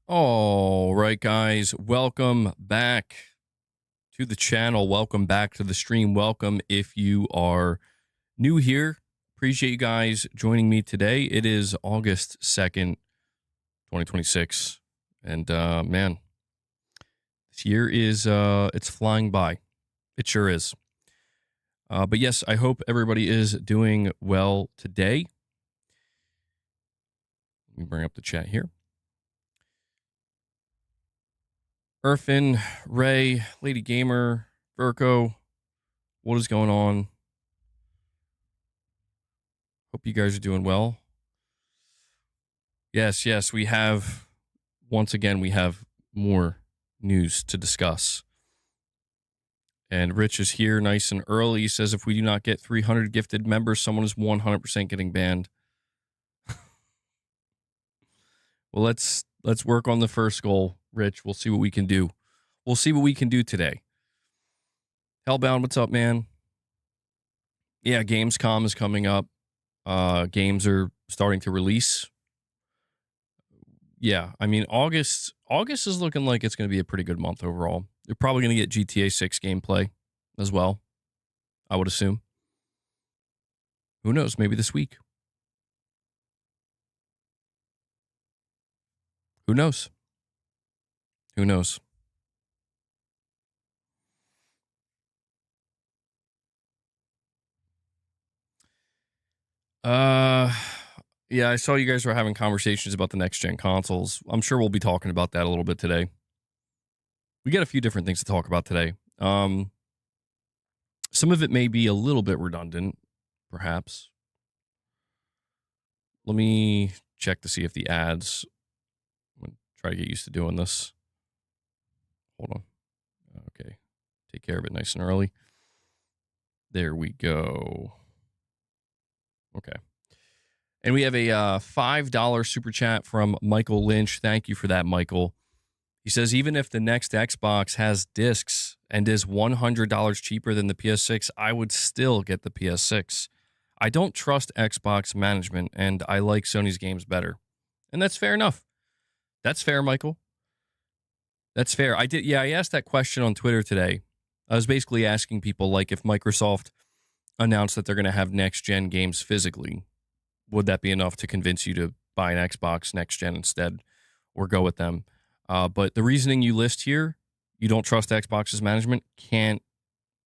All right, guys, welcome back to the channel. Welcome back to the stream. Welcome if you are new here. Appreciate you guys joining me today. It is August 2nd, 2026. And man, this year is it's flying by. It sure is. But yes, I hope everybody is doing well today. Let me bring up the chat here. Irfin, Ray, Lady Gamer, Virko, what is going on? Hope you guys are doing well. Yes, we have, once again, we have more news to discuss. And Rich is here nice and early. He says if we do not get 300 gifted members, someone is 100% getting banned. Well, let's work on the first goal, Rich. We'll see what we can do. We'll see what we can do today. Hellbound, what's up, man? Yeah, Gamescom is coming up. Games are starting to release. Yeah, I mean, August is looking like it's going to be a pretty good month overall. You're probably going to get GTA 6 gameplay as well, I would assume. Who knows? Maybe this week. Who knows? Who knows? Yeah, I saw you guys were having conversations about the next-gen consoles. I'm sure we'll be talking about that a little bit today. We got a few different things to talk about today. Some of it may be a little bit redundant, perhaps. Let me check to see if the ads... I'm going to try to get used to doing this. Hold on. Okay. Take care of it nice and early. There we go. Okay. And we have a $5 super chat from Michael Lynch. Thank you for that, Michael. He says, even if the next Xbox has discs and is $100 cheaper than the PS6, I would still get the PS6. I don't trust Xbox management, and I like Sony's games better. And that's fair enough. That's fair, Michael. That's fair. I asked that question on Twitter today. I was basically asking people, like, if Microsoft announced that they're going to have next-gen games physically, would that be enough to convince you to buy an Xbox next-gen instead or go with them? But the reasoning you list here, you don't trust Xbox's management, can't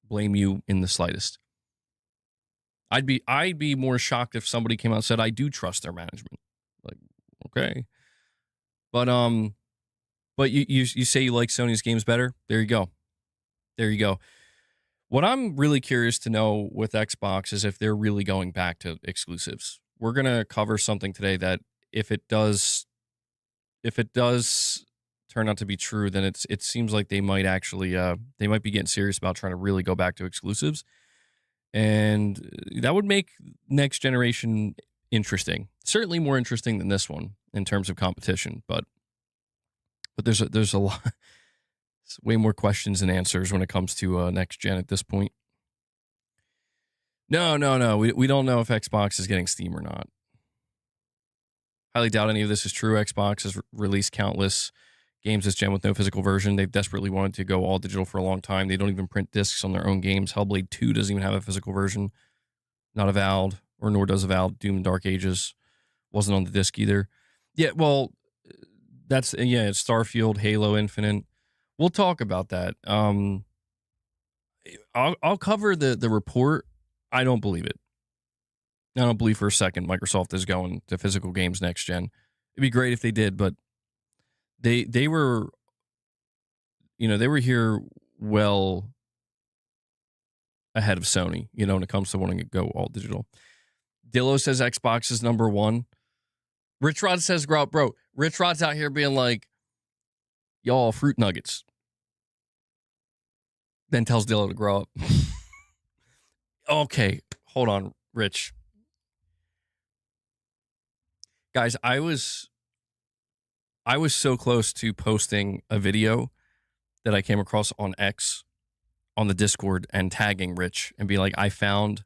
blame you in the slightest. I'd be more shocked if somebody came out and said, I do trust their management. Like, okay. But you say you like Sony's games better? There you go. There you go. What I'm really curious to know with Xbox is if they're really going back to exclusives. We're going to cover something today that if it does turn out to be true, then it seems like they might actually they might be getting serious about trying to really go back to exclusives. And that would make next generation interesting. Certainly more interesting than this one in terms of competition, but there's a lot, it's way more questions than answers when it comes to next gen at this point. No. We don't know if Xbox is getting Steam or not. Highly doubt any of this is true. Xbox has released countless games this gen with no physical version. They've desperately wanted to go all digital for a long time. They don't even print discs on their own games. Hellblade 2 doesn't even have a physical version. Not Avowed, or nor does Avowed. Doom and Dark Ages wasn't on the disc either. Yeah, well, it's Starfield, Halo Infinite. We'll talk about that. I'll cover the report. I don't believe it. I don't believe for a second Microsoft is going to physical games next gen. It'd be great if they did, but they were here well ahead of Sony, when it comes to wanting to go all digital. Dillo says Xbox is number one. Rich Rod says, bro, Rich Rod's out here being like, y'all fruit nuggets. Then tells Dillo to grow up. Okay, hold on, Rich. Guys, I was so close to posting a video that I came across on X on the Discord and tagging Rich and be like, I found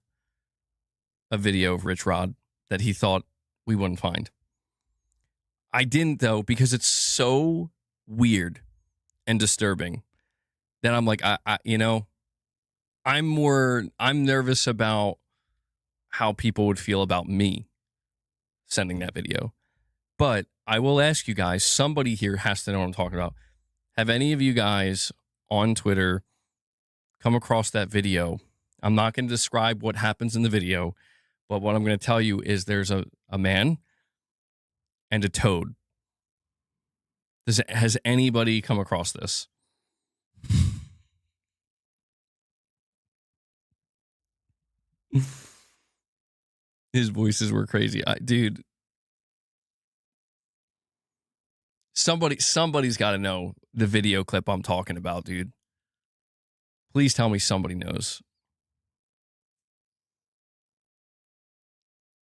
a video of Rich Rod that he thought we wouldn't find. I didn't, though, because it's so weird and disturbing that I'm like, I'm nervous about how people would feel about me sending that video. But I will ask you guys, somebody here has to know what I'm talking about. Have any of you guys on Twitter come across that video? I'm not going to describe what happens in the video, but what I'm going to tell you is there's a man and a toad. Has anybody come across this? His voices were crazy. Dude, somebody's got to know the video clip I'm talking about, dude. Please tell me somebody knows.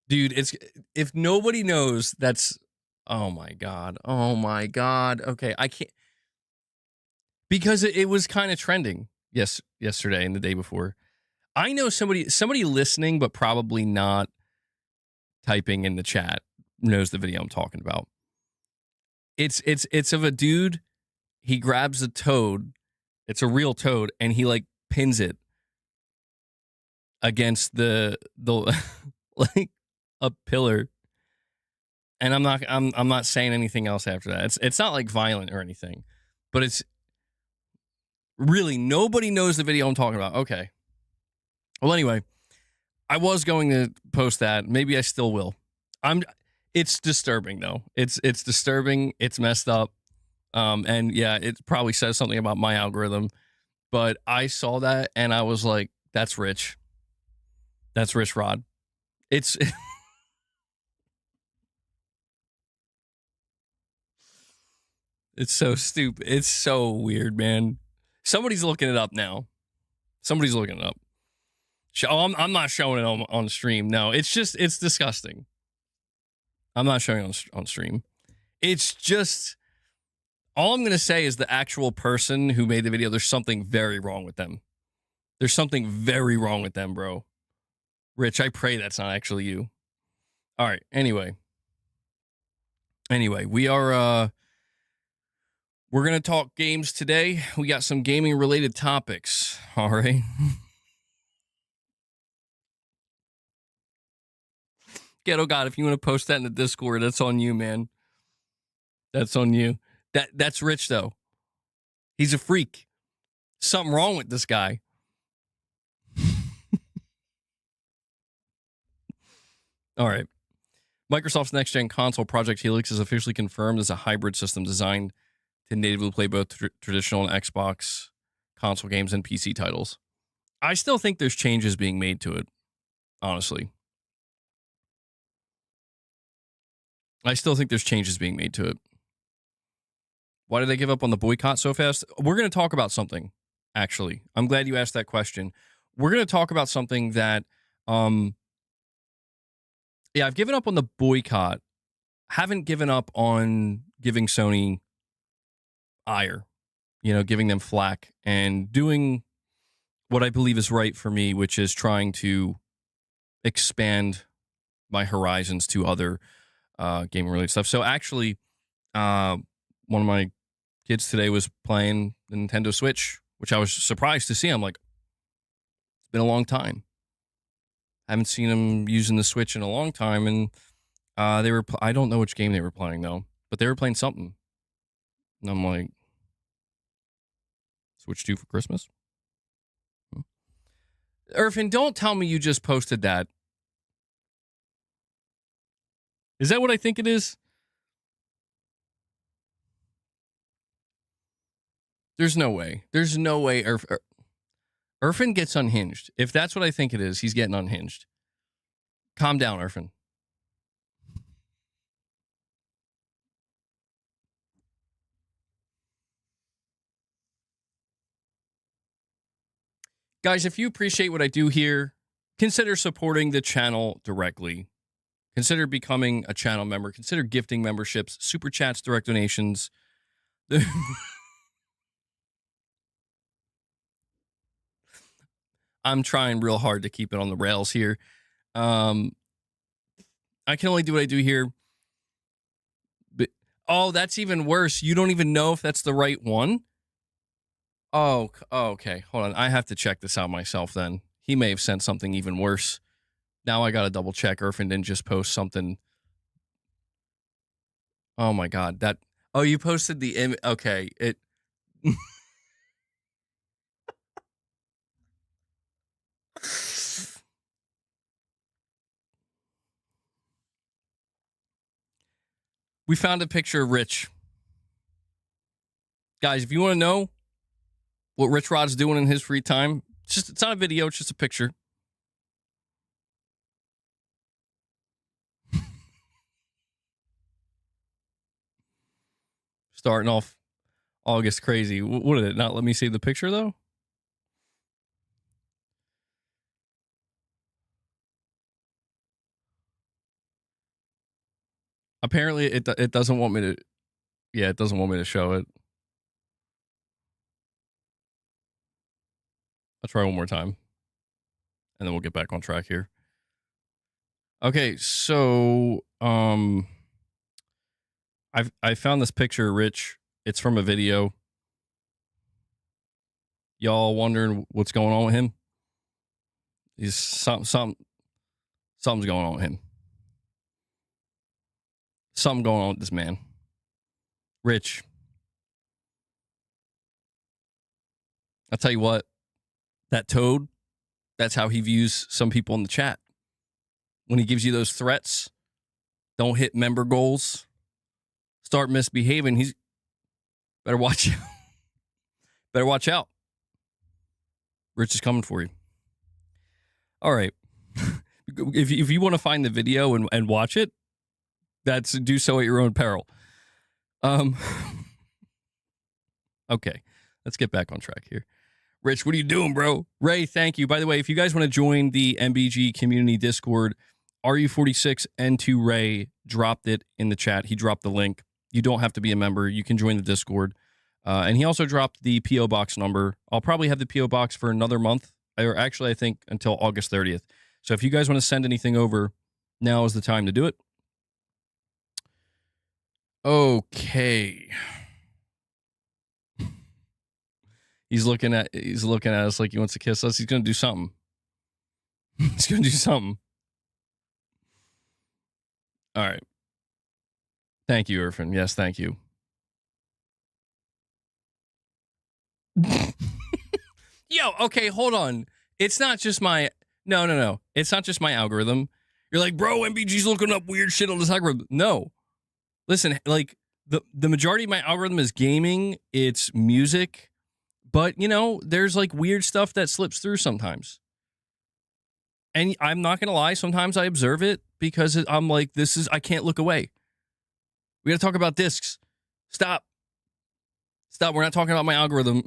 Dude, if nobody knows, that's oh my god. Okay, I can't, because it was kind of trending yesterday and the day before. I know somebody listening but probably not typing in the chat knows the video I'm talking about. It's of a dude. He grabs a toad. It's a real toad, and he like pins it against the like a pillar. And I'm not saying anything else after that. It's not like violent or anything, but it's really, nobody knows the video I'm talking about. Okay. Well, anyway, I was going to post that. Maybe I still will. It's disturbing though. It's disturbing. It's messed up. And yeah, it probably says something about my algorithm, but I saw that and I was like, that's rich. That's Rich Rod. It's it's so stupid. It's so weird, man. Somebody's looking it up now. Somebody's looking it up. I'm not showing it on stream. No, it's disgusting. I'm not showing it on stream. It's just, all I'm going to say is the actual person who made the video, there's something very wrong with them. There's something very wrong with them, bro. Rich, I pray that's not actually you. All right. Anyway, we are we're going to talk games today. We got some gaming related topics. All right. Ghetto God, if you want to post that in the Discord, that's on you, man. That's on you. That's Rich, though. He's a freak. Something wrong with this guy. All right. Microsoft's next-gen console, Project Helix, is officially confirmed as a hybrid system designed to natively play both traditional and Xbox console games and PC titles. I still think there's changes being made to it, honestly. I still think there's changes being made to it. Why did they give up on the boycott so fast? We're going to talk about something, actually. I'm glad you asked that question. We're going to talk about something that, I've given up on the boycott. Haven't given up on giving Sony ire, giving them flack and doing what I believe is right for me, which is trying to expand my horizons to other gaming related stuff. So actually, one of my kids today was playing the Nintendo Switch, which I was surprised to see. I'm like, it's been a long time. I haven't seen them using the Switch in a long time. And I don't know which game they were playing though, but they were playing something. And I'm like, Switch 2 for Christmas? Irfan, don't tell me you just posted that. Is that what I think it is? There's no way. There's no way Irfan gets unhinged. If that's what I think it is, he's getting unhinged. Calm down, Irfan. Guys, if you appreciate what I do here, consider supporting the channel directly. Consider becoming a channel member. Consider gifting memberships, super chats, direct donations. I'm trying real hard to keep it on the rails here. I can only do what I do here. But Oh, that's even worse. You don't even know if that's the right one? Oh, okay. Hold on. I have to check this out myself then. He may have sent something even worse. Now I got to double check. Irfan didn't just post something. Oh my God. Oh, you posted the image. Okay. We found a picture of Rich. Guys, if you want to know what Rich Rod's doing in his free time, it's not a video, it's just a picture. Starting off August crazy. What did it not let me see the picture though? Apparently it doesn't want me to. Yeah, it doesn't want me to show it. I'll try one more time, and then we'll get back on track here. Okay, so I found this picture, Rich. It's from a video. Y'all wondering what's going on with him? He's something's going on with him. Something going on with this man. Rich. I'll tell you what, that toad, that's how he views some people in the chat. When he gives you those threats, don't hit member goals, start misbehaving, he's better watch out. Better watch out. Rich is coming for you. All right. If you want to find the video and watch it, do so at your own peril. Okay, let's get back on track here. Rich, what are you doing, bro? Ray, thank you. By the way, if you guys want to join the MBG community Discord, RU46N2 Ray dropped it in the chat. He dropped the link. You don't have to be a member. You can join the Discord. And he also dropped the P.O. Box number. I'll probably have the P.O. Box for another month, or actually, I think until August 30th. So if you guys want to send anything over, now is the time to do it. Okay. He's looking at us like he wants to kiss us. He's going to do something. He's going to do something. All right. Thank you, Irfan. Yes, thank you. Yo, okay, hold on. It's not just my... No. It's not just my algorithm. You're like, bro, MBG's looking up weird shit on this algorithm. No. Listen, like, the majority of my algorithm is gaming. It's music. But, there's, like, weird stuff that slips through sometimes. And I'm not going to lie. Sometimes I observe it because I'm like, I can't look away. We got to talk about discs. Stop. We're not talking about my algorithm.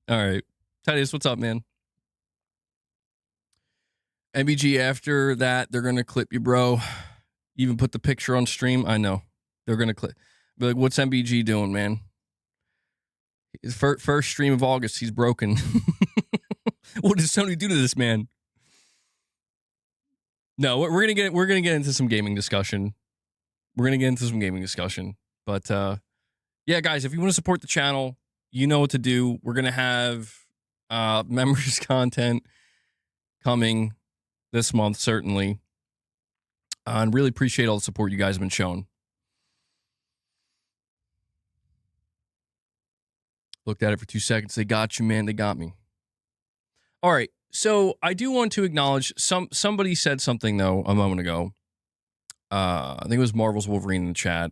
All right. Titus, what's up, man? MBG, after that, they're going to clip you, bro. Even put the picture on stream. I know. They're going to clip. Be like, what's MBG doing, man? His first stream of August, he's broken. What did Sony do to this man? No, we're gonna get into some gaming discussion. But yeah, guys, if you want to support the channel, you know what to do. We're gonna have members content coming this month, certainly. And really appreciate all the support you guys have been showing. Looked at it for 2 seconds. They got you, man. They got me. All right. So I do want to acknowledge somebody said something, though, a moment ago. I think it was Marvel's Wolverine in the chat.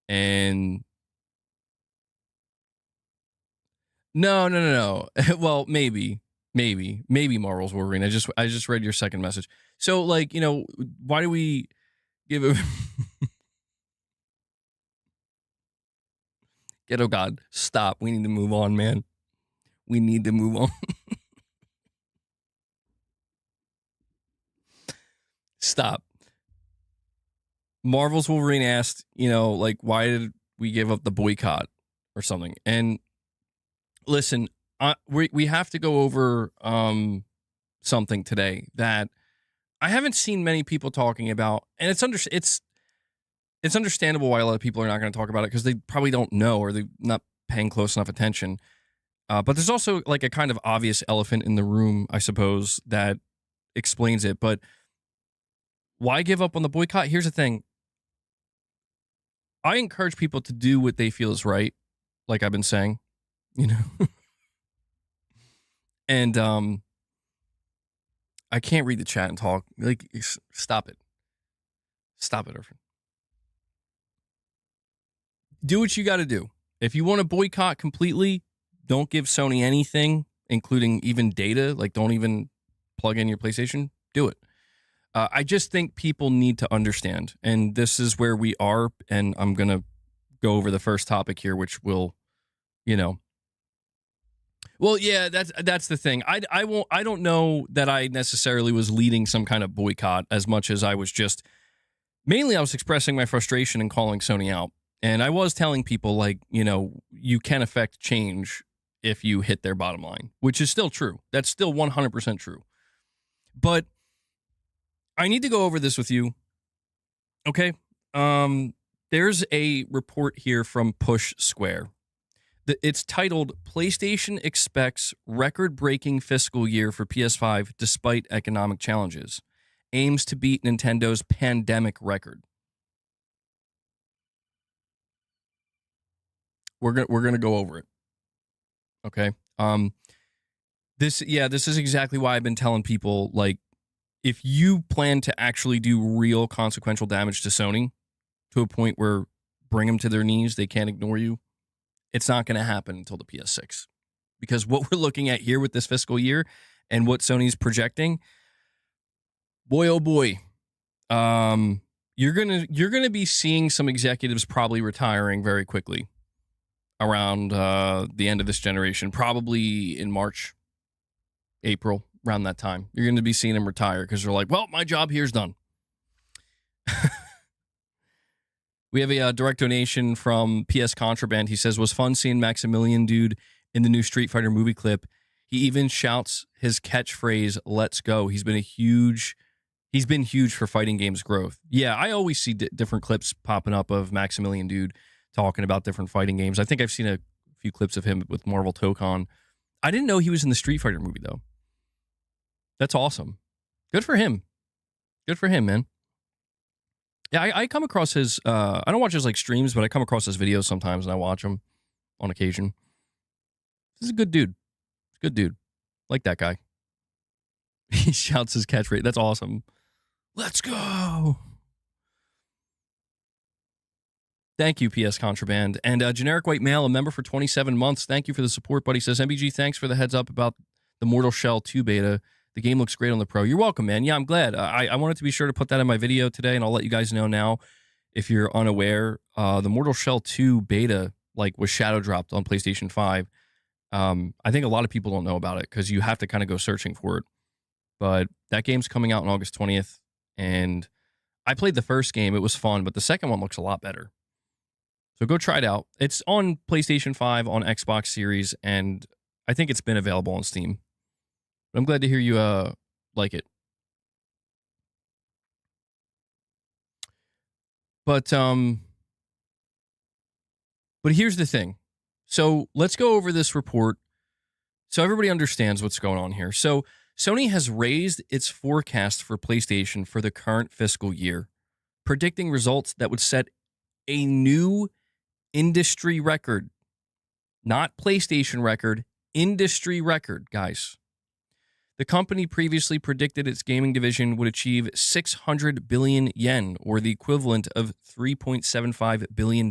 And no. Well, maybe Marvel's Wolverine. I just read your second message. So, like, why do we give it... Ghetto God, stop. We need to move on, man. We need to move on. Stop. Marvel's Wolverine asked, like, why did we give up the boycott or something? And listen, we have to go over something today that I haven't seen many people talking about, and it's it's understandable why a lot of people are not going to talk about it because they probably don't know or they're not paying close enough attention. But there's also like a kind of obvious elephant in the room, I suppose, that explains it. But why give up on the boycott? Here's the thing. I encourage people to do what they feel is right, like I've been saying, you know. And I can't read the chat and talk. Like, stop it. Stop it, Irfan. Do what you got to do. If you want to boycott completely, don't give Sony anything, including even data. Like, don't even plug in your PlayStation. Do it. I just think people need to understand, and this is where we are. And I'm gonna go over the first topic here, which will, you know. Well, yeah, that's the thing. I don't know that I necessarily was leading some kind of boycott as much as I was just mainly I was expressing my frustration and calling Sony out. And I was telling people, like, you know, you can affect change if you hit their bottom line, which is still true. That's still 100% true. But I need to go over this with you. Okay. There's a report here from Push Square. It's titled PlayStation Expects Record-Breaking Fiscal Year for PS5 Despite Economic Challenges. Aims to beat Nintendo's pandemic record. We're gonna go over it. Okay. This is exactly why I've been telling people, like, if you plan to actually do real consequential damage to Sony to a point where bring them to their knees, they can't ignore you, it's not going to happen until the PS6. Because what we're looking at here with this fiscal year and what Sony's projecting, boy, oh boy, you're gonna be seeing some executives probably retiring very quickly around the end of this generation, probably in March, April, around that time. You're going to be seeing them retire because they're like, well, my job here's done. We have a direct donation from PS Contraband. He says, was fun seeing Maximilian dude in the new Street Fighter movie clip. He even shouts his catchphrase, let's go. He's been huge for fighting games growth. Yeah, I always see different clips popping up of Maximilian dude talking about different fighting games. I think I've seen a few clips of him with Marvel Tokon. I didn't know he was in the Street Fighter movie, though. That's awesome. Good for him. Good for him, man. Yeah, I come across his, I don't watch his like streams, but I come across his videos sometimes and I watch them on occasion. This is a good dude. Good dude. Like that guy. He shouts his catchphrase. That's awesome. Let's go. Thank you, PS Contraband. And Generic White Male, a member for 27 months. Thank you for the support, buddy. Says, MBG, thanks for the heads up about the Mortal Shell 2 beta. The game looks great on the Pro. You're welcome, man. Yeah, I'm glad. I wanted to be sure to put that in my video today, and I'll let you guys know now if you're unaware. The Mortal Shell 2 beta was shadow dropped on PlayStation 5. I think a lot of people don't know about it because you have to kind of go searching for it. But that game's coming out on August 20th, and I played the first game. It was fun, but the second one looks a lot better. So go try it out. It's on PlayStation 5, on Xbox Series, and I think it's been available on Steam. But I'm glad to hear you like it. But here's the thing. So let's go over this report so everybody understands what's going on here. So Sony has raised its forecast for PlayStation for the current fiscal year, predicting results that would set a new industry record. Not PlayStation record, industry record, guys. The company previously predicted its gaming division would achieve 600 billion yen, or the equivalent of $3.75 billion,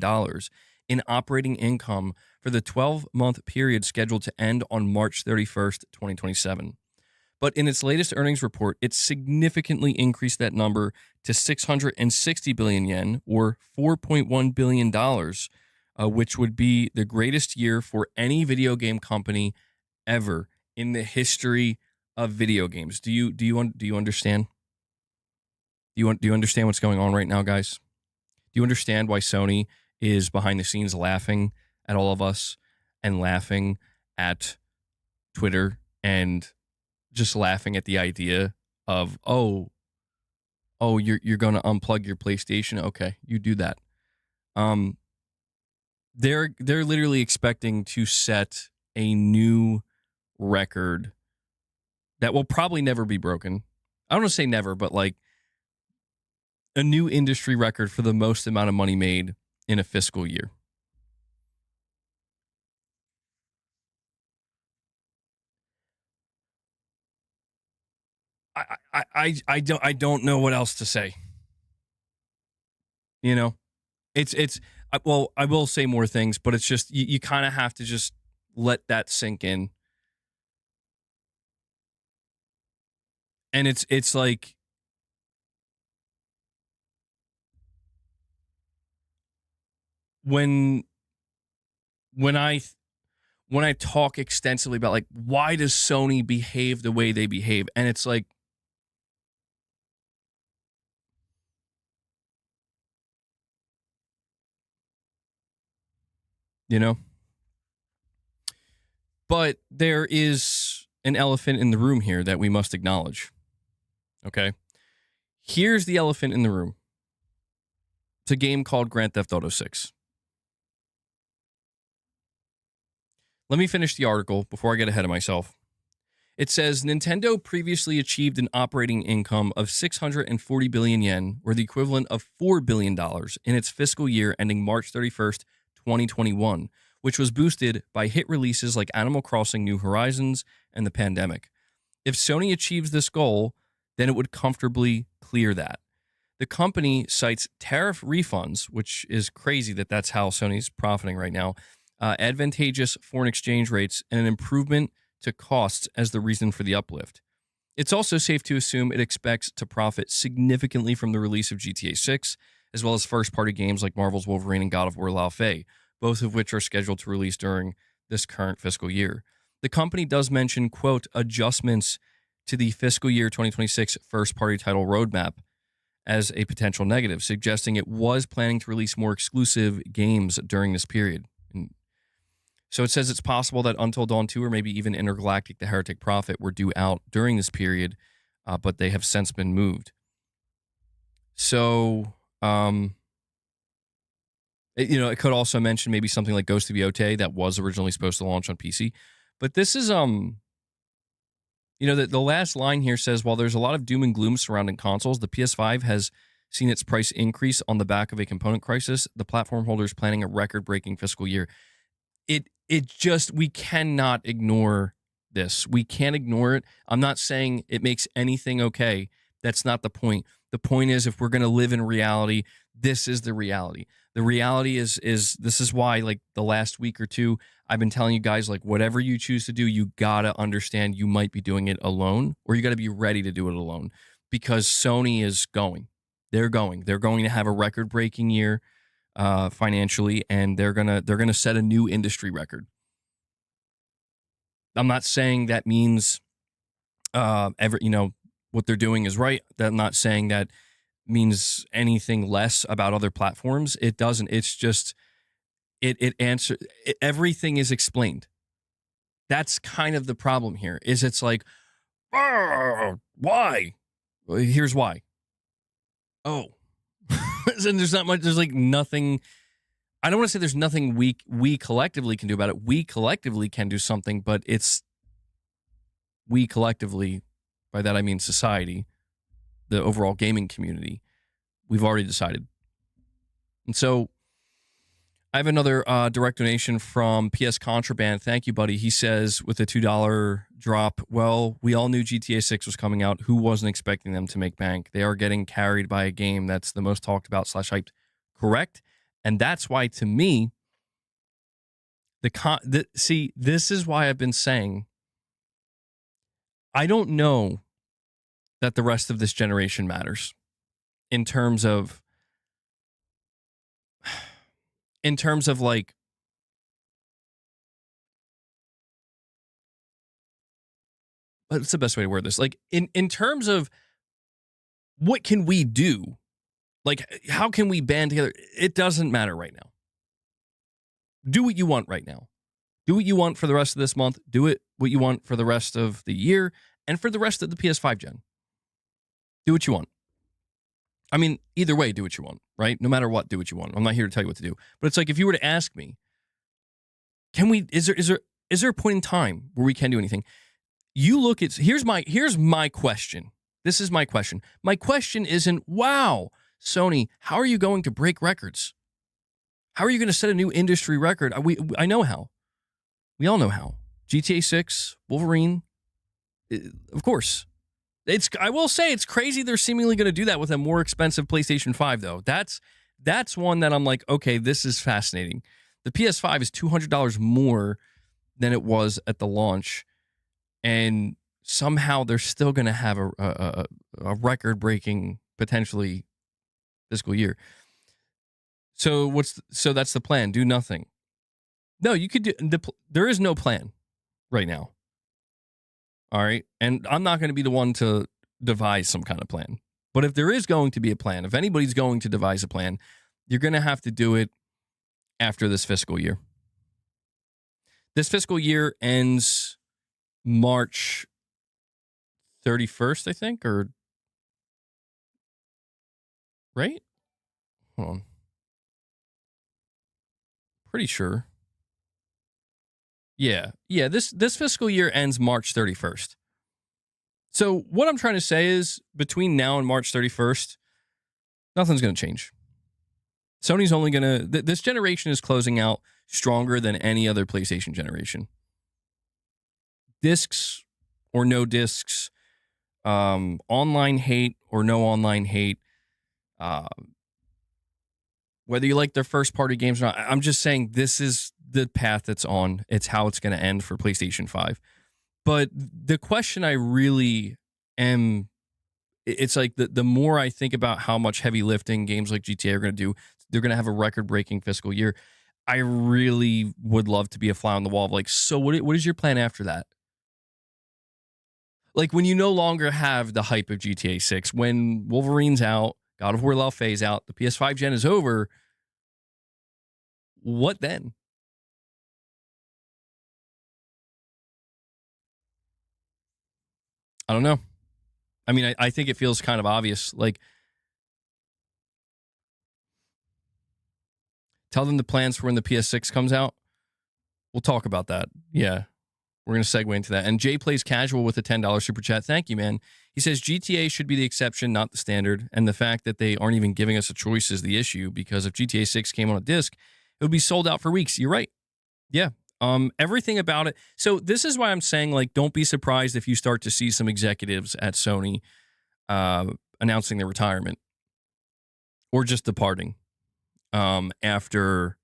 in operating income for the 12-month period scheduled to end on March 31st, 2027. But in its latest earnings report, it significantly increased that number to 660 billion yen, or $4.1 billion, which would be the greatest year for any video game company ever in the history of video games. Do you understand? Do you understand what's going on right now, guys? Do you understand why Sony is behind the scenes laughing at all of us and laughing at Twitter and just laughing at the idea of, oh, you're going to unplug your PlayStation? Okay, you do that. Um, they're literally expecting to set a new record that will probably never be broken. I don't want to say never, but like a new industry record for the most amount of money made in a fiscal year. I don't know what else to say. You know, it's well, I will say more things, but it's just you kind of have to just let that sink in. And it's like when when I when I talk extensively about like why does Sony behave the way they behave, and it's like you know, but there is an elephant in the room here that we must acknowledge. Okay, here's the elephant in the room. It's a game called Grand Theft Auto 6. Let me finish the article before I get ahead of myself. It says Nintendo previously achieved an operating income of 640 billion yen, or the equivalent of $4 billion, in its fiscal year ending March 31st, 2021, which was boosted by hit releases like Animal Crossing New Horizons and the pandemic. If Sony achieves this goal, then it would comfortably clear that. The company cites tariff refunds, which is crazy that that's how Sony's profiting right now, advantageous foreign exchange rates, and an improvement to costs as the reason for the uplift. It's also safe to assume it expects to profit significantly from the release of GTA 6, as well as first-party games like Marvel's Wolverine and God of War La Fey, both of which are scheduled to release during this current fiscal year. The company does mention, quote, adjustments to the fiscal year 2026 first-party title roadmap as a potential negative, suggesting it was planning to release more exclusive games during this period. So it says it's possible that Until Dawn 2 or maybe even Intergalactic The Heretic Prophet were due out during this period, but they have since been moved. So, it could also mention maybe something like Ghost of Yotei that was originally supposed to launch on PC. But this is, the last line here says, while there's a lot of doom and gloom surrounding consoles, the PS5 has seen its price increase on the back of a component crisis. The platform holder is planning a record-breaking fiscal year. We cannot ignore this. We can't ignore it. I'm not saying it makes anything okay. That's not the point. The point is, if we're going to live in reality, this is the reality. The reality is this is why, like, the last week or two, I've been telling you guys, like, whatever you choose to do, you got to understand you might be doing it alone, or you got to be ready to do it alone, because Sony is going. They're going to have a record-breaking year financially, and they're gonna set a new industry record. I'm not saying that means what they're doing is right. I'm not saying that means anything less about other platforms. It doesn't. It's just everything is explained. That's kind of the problem here. Is it's like, why? Well, here's why. Oh, and there's not much. There's like nothing. I don't want to say there's nothing we collectively can do about it. We collectively can do something, but it's we collectively, by that I mean society, the overall gaming community, we've already decided. And so I have another direct donation from PS Contraband. Thank you, buddy. He says, with a $2 drop, well, we all knew GTA 6 was coming out. Who wasn't expecting them to make bank? They are getting carried by a game that's the most talked about / hyped. Correct? And that's why, to me, this is why I've been saying I don't know that the rest of this generation matters in terms of like what's the best way to word this? Like in terms of what can we do? Like, how can we band together? It doesn't matter right now. Do what you want right now. Do what you want for the rest of this month. Do what you want for the rest of the year and for the rest of the PS5 gen. Do what you want. I mean, either way, do what you want, right? No matter what, do what you want. I'm not here to tell you what to do. But it's like, if you were to ask me, is there a point in time where we can do anything? You look at, here's my question. This is my question. My question isn't, wow, Sony, how are you going to break records? How are you going to set a new industry record? I know how. We all know how. GTA 6, Wolverine, of course. I will say it's crazy they're seemingly going to do that with a more expensive PlayStation 5, though. That's one that I'm like, okay, this is fascinating. The PS5 is $200 more than it was at the launch, and somehow they're still going to have a record-breaking, potentially, fiscal year. So that's the plan. Do nothing. No, you could do. There is no plan right now. All right, and I'm not going to be the one to devise some kind of plan. But if there is going to be a plan, if anybody's going to devise a plan, you're going to have to do it after this fiscal year. This fiscal year ends March 31st, I think, or right? Hold on. Pretty sure. Yeah. This fiscal year ends March 31st. So what I'm trying to say is, between now and March 31st, nothing's going to change. Sony's only going to... This generation is closing out stronger than any other PlayStation generation. Discs or no discs, online hate or no online hate, whether you like their first-party games or not, I'm just saying this is the path it's on. It's how it's going to end for PlayStation 5. But the question I really am... It's like the more I think about how much heavy lifting games like GTA are going to do, they're going to have a record-breaking fiscal year. I really would love to be a fly on the wall of like, so what is your plan after that? Like, when you no longer have the hype of GTA 6, when Wolverine's out, God of War La Fe's out, the PS5 gen is over, what then? I don't know. I mean, I think it feels kind of obvious. Like, tell them the plans for when the PS6 comes out. We'll talk about that. Yeah, we're going to segue into that. And Jay Plays Casual with a $10 super chat. Thank you, man. He says GTA should be the exception, not the standard. And the fact that they aren't even giving us a choice is the issue, because if GTA 6 came on a disc, it would be sold out for weeks. You're right. Yeah. Everything about it. So this is why I'm saying, like, don't be surprised if you start to see some executives at Sony announcing their retirement or just departing after,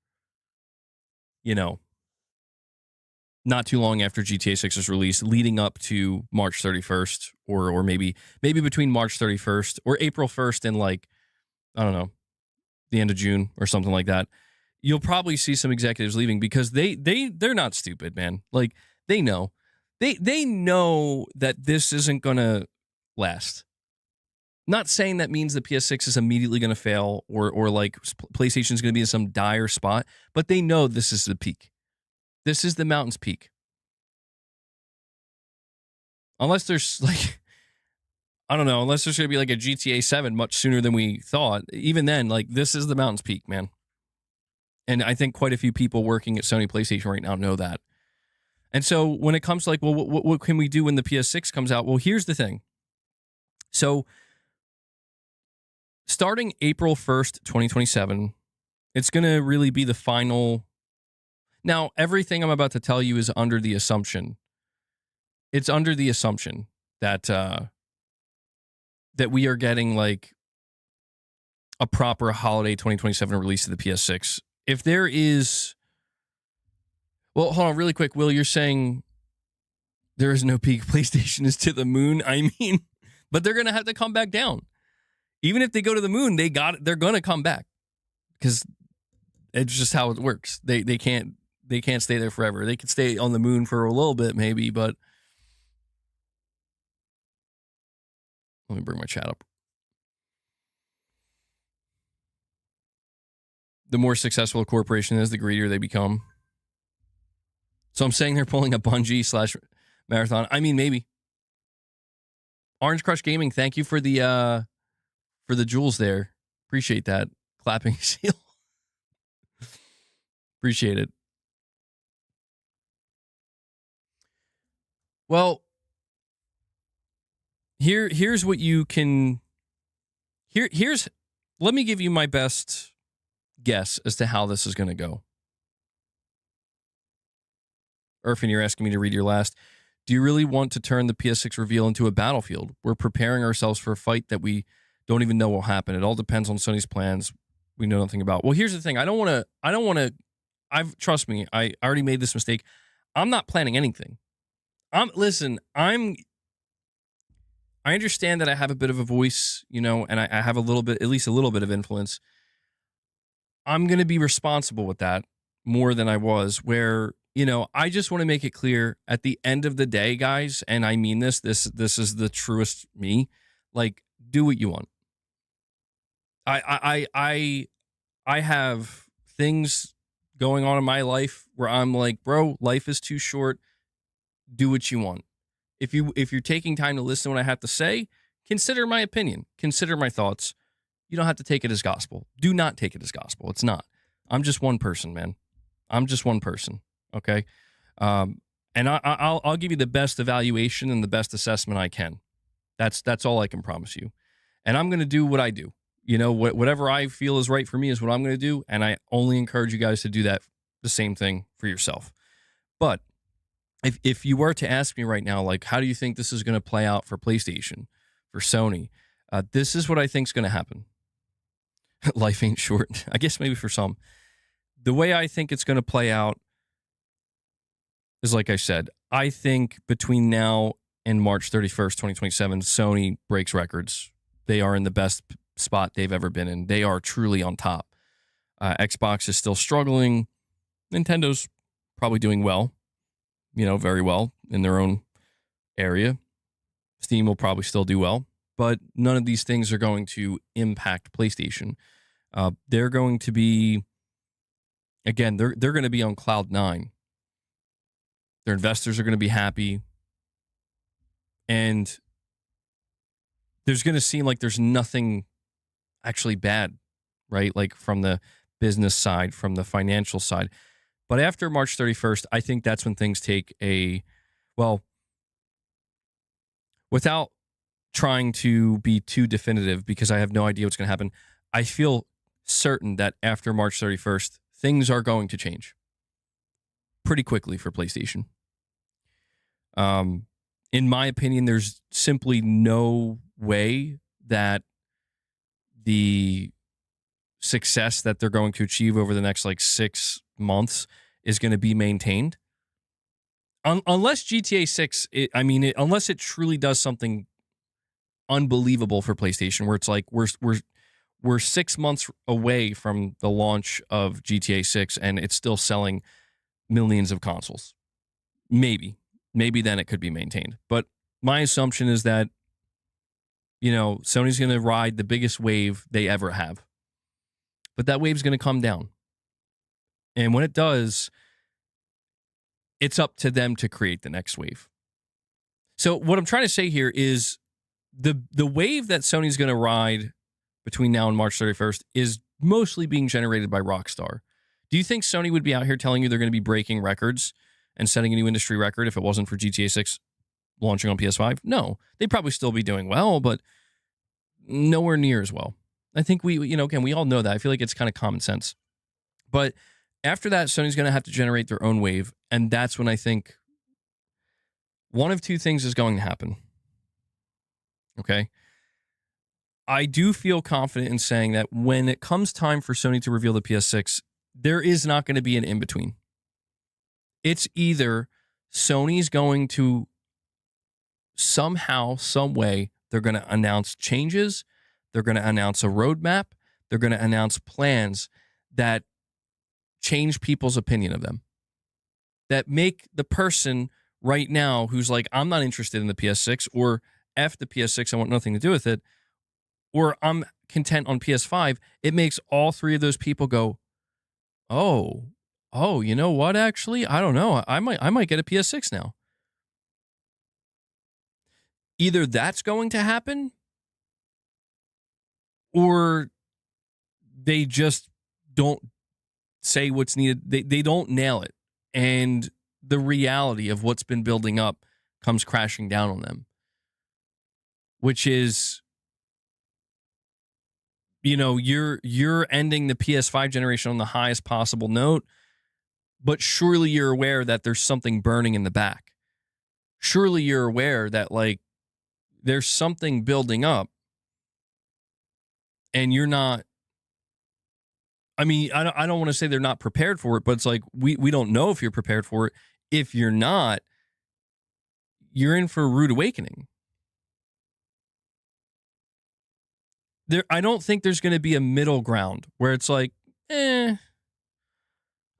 not too long after GTA 6 is released, leading up to March 31st, or maybe between March 31st or April 1st and, like, I don't know, the end of June or something like that. You'll probably see some executives leaving, because they're not stupid, man. Like, they know. They know that this isn't going to last. Not saying that means the PS6 is immediately going to fail, or like PlayStation's going to be in some dire spot, but they know this is the peak. This is the mountain's peak. Unless there's, like, I don't know, unless there's going to be like a GTA 7 much sooner than we thought. Even then, like, this is the mountain's peak, man. And I think quite a few people working at Sony PlayStation right now know that. And so when it comes to, like, well, what can we do when the PS6 comes out? Well, here's the thing. So starting April 1st, 2027, it's going to really be the final. Now, everything I'm about to tell you is under the assumption. It's under the assumption that that we are getting, like, a proper holiday 2027 release of the PS6. If there is... Well, hold on really quick. Will, you're saying there is no peak, PlayStation is to the moon? I mean, but they're going to have to come back down. Even if they go to the moon, they're going to come back, because it's just how it works. They can't stay there forever. They could stay on the moon for a little bit maybe, but let me bring my chat up. The more successful a corporation is, the greedier they become. So I'm saying they're pulling a Bungie / Marathon. I mean, maybe. Orange Crush Gaming, thank you for the for the jewels there. Appreciate that. Clapping seal. Appreciate it. Well, here's what you can... Here's... Let me give you my best guess as to how this is going to go. Irfan, you're asking me to read your last. Do you really want to turn the PS6 reveal into a battlefield? We're preparing ourselves for a fight that we don't even know will happen. It all depends on Sony's plans we know nothing about. Well, here's the thing. I don't want to... Trust me, I already made this mistake. I'm not planning anything. I understand that I have a bit of a voice, and I have at least a little bit of influence. I'm going to be responsible with that more than I was, where, I just want to make it clear at the end of the day, guys, and I mean this is the truest me, like, do what you want. I have things going on in my life where I'm like, bro, life is too short. Do what you want. If you're taking time to listen to what I have to say, consider my opinion, consider my thoughts. You don't have to take it as gospel. Do not take it as gospel. It's not. I'm just one person, man. I'm just one person. Okay. And I'll give you the best evaluation and the best assessment I can. That's all I can promise you. And I'm going to do what I do. Whatever I feel is right for me is what I'm going to do. And I only encourage you guys to do that, the same thing for yourself. But if you were to ask me right now, like, how do you think this is going to play out for PlayStation, for Sony? This is what I think is going to happen. Life ain't short. I guess maybe for some. The way I think it's going to play out is, like I said, I think between now and March 31st, 2027, Sony breaks records. They are in the best spot they've ever been in. They are truly on top. Xbox is still struggling. Nintendo's probably doing well, very well in their own area. Steam will probably still do well, but none of these things are going to impact PlayStation. They're going to be, again, they're going to be on cloud nine. Their investors are going to be happy. And there's going to seem like there's nothing actually bad, right? Like from the business side, from the financial side. But after March 31st, I think that's when things take without trying to be too definitive, because I have no idea what's going to happen, I feel certain that after March 31st, things are going to change pretty quickly for PlayStation. In my opinion, there's simply no way that the success that they're going to achieve over the next 6 months is going to be maintained. Unless GTA 6, unless it truly does something unbelievable for PlayStation, where it's like we're 6 months away from the launch of GTA 6 and it's still selling millions of consoles. Maybe then it could be maintained. But my assumption is that, Sony's going to ride the biggest wave they ever have. But that wave's going to come down. And when it does, it's up to them to create the next wave. So what I'm trying to say here is the wave that Sony's going to ride between now and March 31st is mostly being generated by Rockstar. Do you think Sony would be out here telling you they're going to be breaking records and setting a new industry record if it wasn't for GTA 6 launching on PS5? No. They'd probably still be doing well, but nowhere near as well. I think we all know that. I feel like it's kind of common sense. But after that, Sony's going to have to generate their own wave, and that's when I think one of two things is going to happen. Okay? I do feel confident in saying that when it comes time for Sony to reveal the PS6, there is not going to be an in-between. It's either Sony's going to somehow, some way, they're going to announce changes, they're going to announce a roadmap, they're going to announce plans that change people's opinion of them, that make the person right now who's like, I'm not interested in the PS6, or F the PS6, I want nothing to do with it, or I'm content on PS5, it makes all three of those people go, oh, you know what, actually? I don't know. I might get a PS6 now. Either that's going to happen, or they just don't say what's needed. They don't nail it. And the reality of what's been building up comes crashing down on them, which is, you know, you're ending the PS5 generation on the highest possible note, but surely you're aware that there's something burning in the back. Surely you're aware that, like, there's something building up and you're not. I mean, I don't want to say they're not prepared for it, but it's like we don't know if you're prepared for it. If you're not, you're in for a rude awakening. I don't think there's going to be a middle ground where it's like, I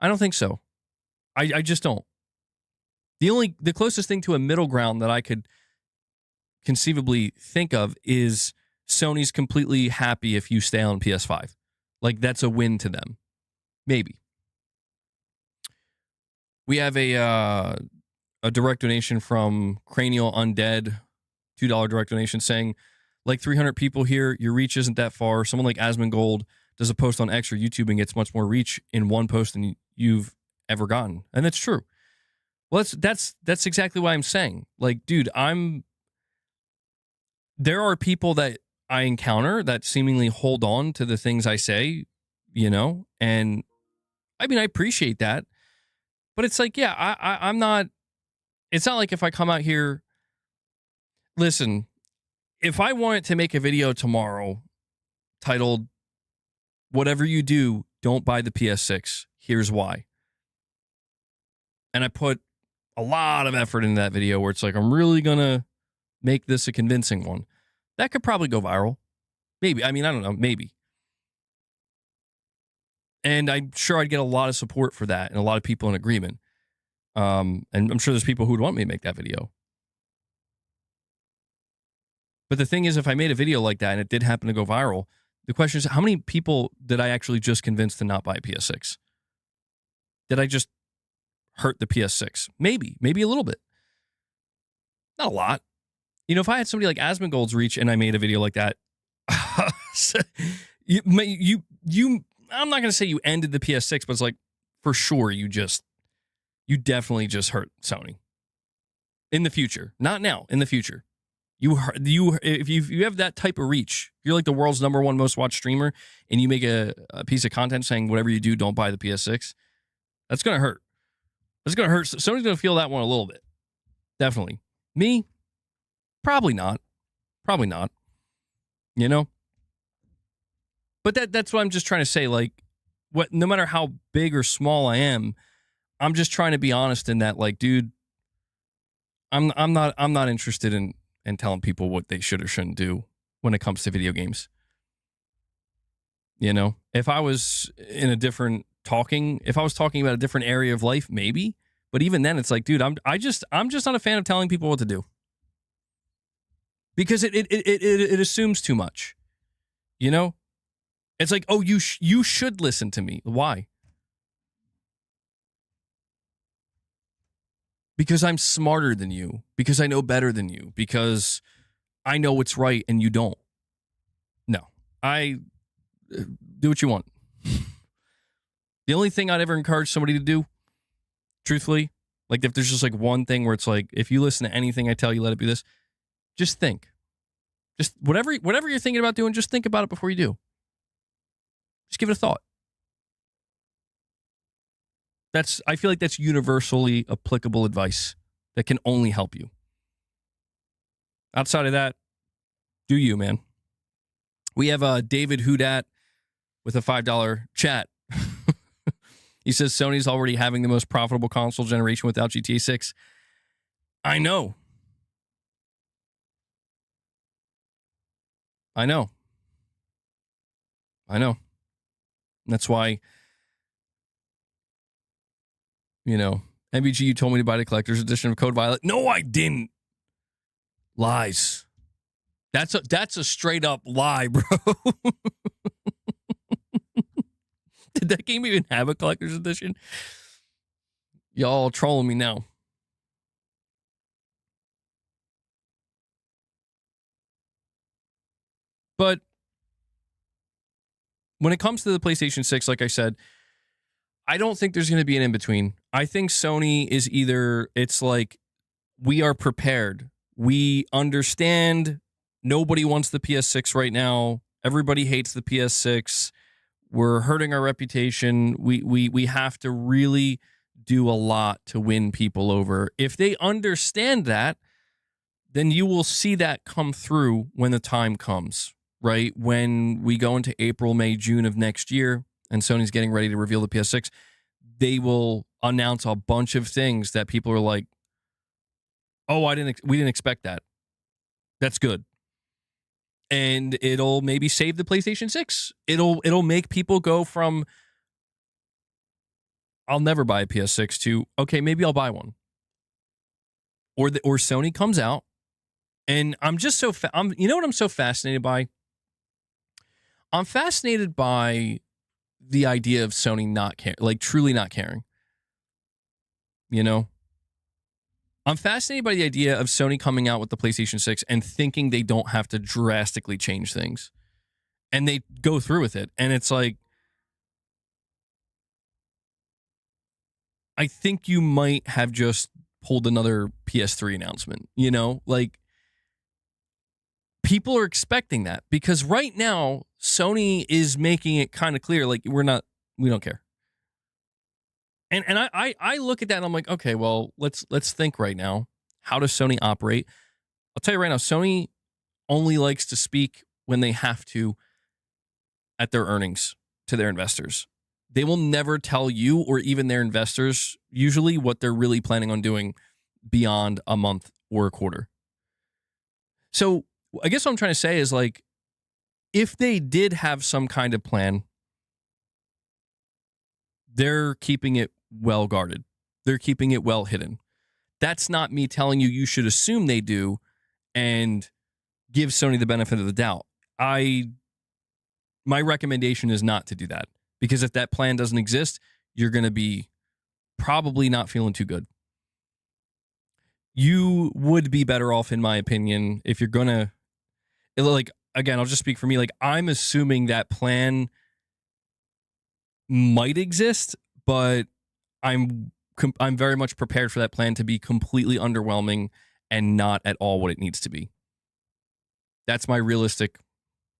don't think so. I just don't. The closest thing to a middle ground that I could conceivably think of is Sony's completely happy if you stay on PS5. Like, that's a win to them. Maybe. We have a direct donation from Cranial Undead, $2 direct donation saying, like 300 people here, your reach isn't that far. Someone like Asmongold does a post on X or YouTube and gets much more reach in one post than you've ever gotten. And that's true. Well, that's exactly what I'm saying. Like, dude, there are people that I encounter that seemingly hold on to the things I say, you know, and I mean, I appreciate that, but it's like, yeah, I'm not, it's not like if I come out here, listen, if I wanted to make a video tomorrow titled, whatever you do, don't buy the PS6, here's why. And I put a lot of effort into that video where it's like, I'm really going to make this a convincing one. That could probably go viral. Maybe. I mean, I don't know. Maybe. And I'm sure I'd get a lot of support for that and a lot of people in agreement. And I'm sure there's people who would want me to make that video. But the thing is, if I made a video like that and it did happen to go viral, the question is, how many people did I actually just convince to not buy a PS6? Did I just hurt the PS6? Maybe a little bit. Not a lot. You know, if I had somebody like Asmongold's reach and I made a video like that, I'm not going to say you ended the PS6, but it's like, for sure, you definitely just hurt Sony. In the future. Not now, in the future. If you have that type of reach, you're like the world's #1 most watched streamer, and you make a piece of content saying whatever you do, don't buy the PS6, that's going to hurt. That's going to hurt. Sony's going to feel that one a little bit. Definitely. Me? Probably not. Probably not. You know? But that's what I'm just trying to say. Like, no matter how big or small I am, I'm just trying to be honest in that, like, dude, I'm not interested in telling people what they should or shouldn't do when it comes to video games. You know, if I was talking about a different area of life, maybe. But even then, it's like, dude, I'm just not a fan of telling people what to do, because it assumes too much. You know, it's like, oh, you should listen to me. Why? Because I'm smarter than you, because I know better than you, because I know what's right and you don't. No, do what you want. The only thing I'd ever encourage somebody to do, truthfully, like if there's just like one thing where it's like, if you listen to anything I tell you, let it be this, just think. Just whatever you're thinking about doing, just think about it before you do. Just give it a thought. I feel like that's universally applicable advice that can only help you. Outside of that, do you, man. We have David Hudat with a $5 chat. He says Sony's already having the most profitable console generation without GTA 6. I know. That's why, you know, MBG, you told me to buy the collector's edition of Code Violet. No, I didn't. Lies. That's a straight up lie, bro. Did that game even have a collector's edition? Y'all trolling me now. But when it comes to the PlayStation 6, like I said, I don't think there's going to be an in-between. I think Sony is either, it's like, we are prepared. We understand nobody wants the PS6 right now. Everybody hates the PS6. We're hurting our reputation. We have to really do a lot to win people over. If they understand that, then you will see that come through when the time comes, right? When we go into April, May, June of next year, and Sony's getting ready to reveal the PS6, they will announce a bunch of things that people are like, "Oh, we didn't expect that. That's good." And it'll maybe save the PlayStation 6. It'll make people go from, "I'll never buy a PS6" to, "Okay, maybe I'll buy one." Or Sony comes out, and I'm just so you know what I'm so fascinated by? I'm fascinated by the idea of Sony not caring, like truly not caring. You know? I'm fascinated by the idea of Sony coming out with the PlayStation 6 and thinking they don't have to drastically change things. And they go through with it. And it's like, I think you might have just pulled another PS3 announcement, you know? Like, people are expecting that because right now, Sony is making it kind of clear, like, we don't care. And I look at that and I'm like, okay, well, let's think right now. How does Sony operate? I'll tell you right now, Sony only likes to speak when they have to at their earnings to their investors. They will never tell you or even their investors usually what they're really planning on doing beyond a month or a quarter. So I guess what I'm trying to say is, like, if they did have some kind of plan, they're keeping it well guarded. They're keeping it well hidden. That's not me telling you should assume they do and give Sony the benefit of the doubt. My recommendation is not to do that, because if that plan doesn't exist, you're going to be probably not feeling too good. You would be better off, in my opinion, if you're going to, like, again, I'll just speak for me. Like, I'm assuming that plan might exist, but I'm very much prepared for that plan to be completely underwhelming and not at all what it needs to be. That's my realistic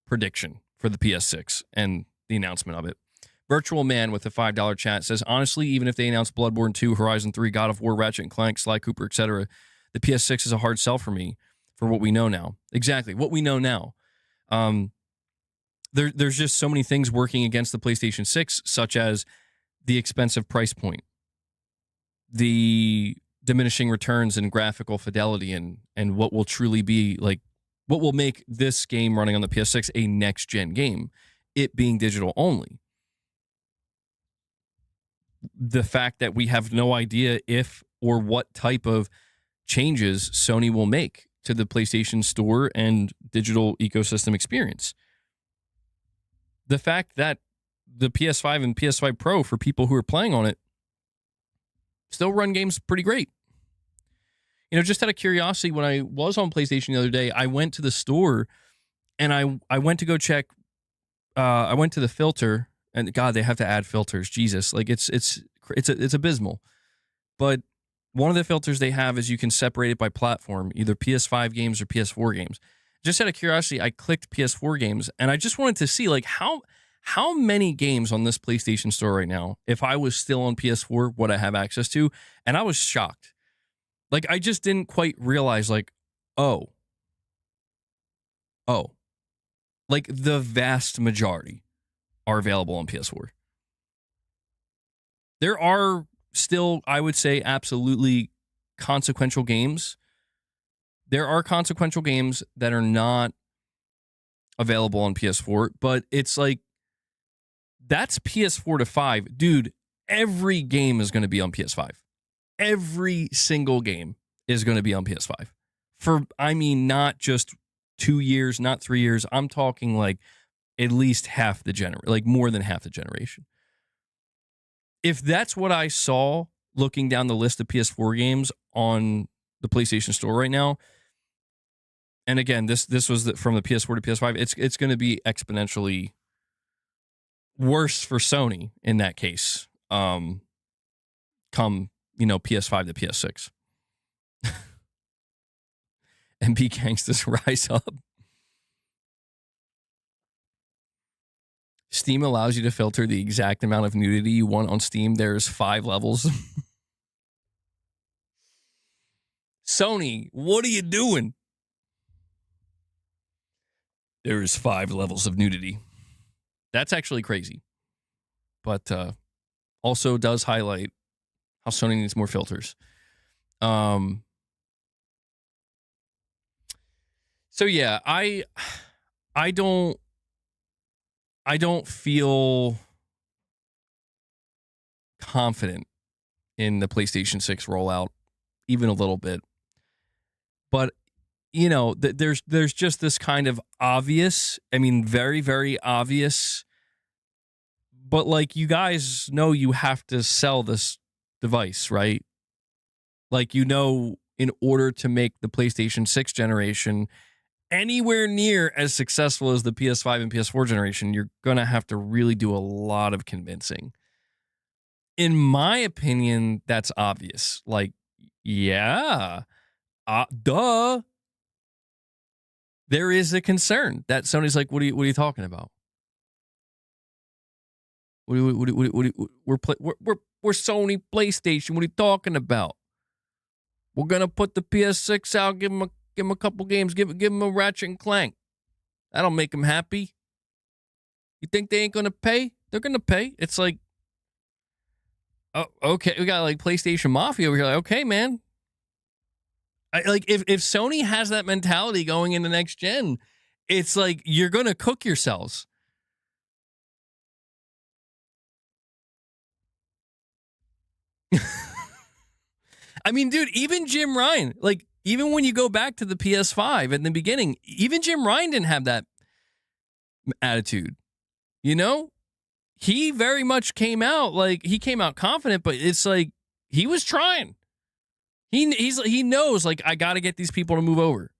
prediction for the PS6 and the announcement of it. Virtual Man with a $5 chat says, honestly, even if they announce Bloodborne 2, Horizon 3, God of War, Ratchet and Clank, Sly Cooper, etc., the PS6 is a hard sell for me for what we know now. Exactly, what we know now. There's just so many things working against the PlayStation 6, such as the expensive price point, the diminishing returns in graphical fidelity, and what will truly be, like, what will make this game running on the PS6 a next-gen game, it being digital only. The fact that we have no idea if or what type of changes Sony will make to the PlayStation Store and digital ecosystem experience. The fact that the PS5 and PS5 Pro, for people who are playing on it, still run games pretty great. You know, just out of curiosity, when I was on PlayStation the other day, I went to the store and I went to go check. I went to the filter, and God, they have to add filters. Jesus, like it's abysmal. But one of the filters they have is you can separate it by platform, either PS5 games or PS4 games. Just out of curiosity, I clicked PS4 games, and I just wanted to see, like, how many games on this PlayStation Store right now, if I was still on PS4, would I have access to? And I was shocked. Like, I just didn't quite realize, like, oh, like, the vast majority are available on PS4. There are still, I would say, absolutely consequential games. There are consequential games that are not available on PS4, but it's like, that's PS4 to 5. Dude, every game is going to be on PS5. Every single game is going to be on PS5. For, I mean, not just 2 years, not 3 years. I'm talking like at least half the generation, like more than half the generation. If that's what I saw looking down the list of PS4 games on the PlayStation Store right now, and again, this was from the PS4 to PS5, it's going to be exponentially worse for Sony in that case. Come, PS5 to PS6. MB Gangsters rise up. Steam allows you to filter the exact amount of nudity you want on Steam. There's 5 levels. Sony, what are you doing? There's 5 levels of nudity. That's actually crazy. But also does highlight how Sony needs more filters. So yeah, I don't feel confident in the PlayStation 6 rollout even a little bit. But there's just this kind of obvious, very, very obvious, but like, you guys know you have to sell this device, right? Like, in order to make the PlayStation 6 generation anywhere near as successful as the PS5 and PS4 generation, you're going to have to really do a lot of convincing. In my opinion, that's obvious. Like, yeah, duh. There is a concern that Sony's like, what are you talking about? We're Sony PlayStation. What are you talking about? We're gonna put the PS6 out. Give them a couple games. Give them a Ratchet and Clank. That'll make them happy. You think they ain't gonna pay? They're gonna pay. It's like, oh, okay, we got like PlayStation Mafia over here. Like, okay, man. If Sony has that mentality going into next gen, it's like, you're gonna cook yourselves. Dude, even Jim Ryan, like, even when you go back to the PS5 in the beginning, even Jim Ryan didn't have that attitude. He very much came out confident, but it's like, he was trying. He knows, like, I got to get these people to move over.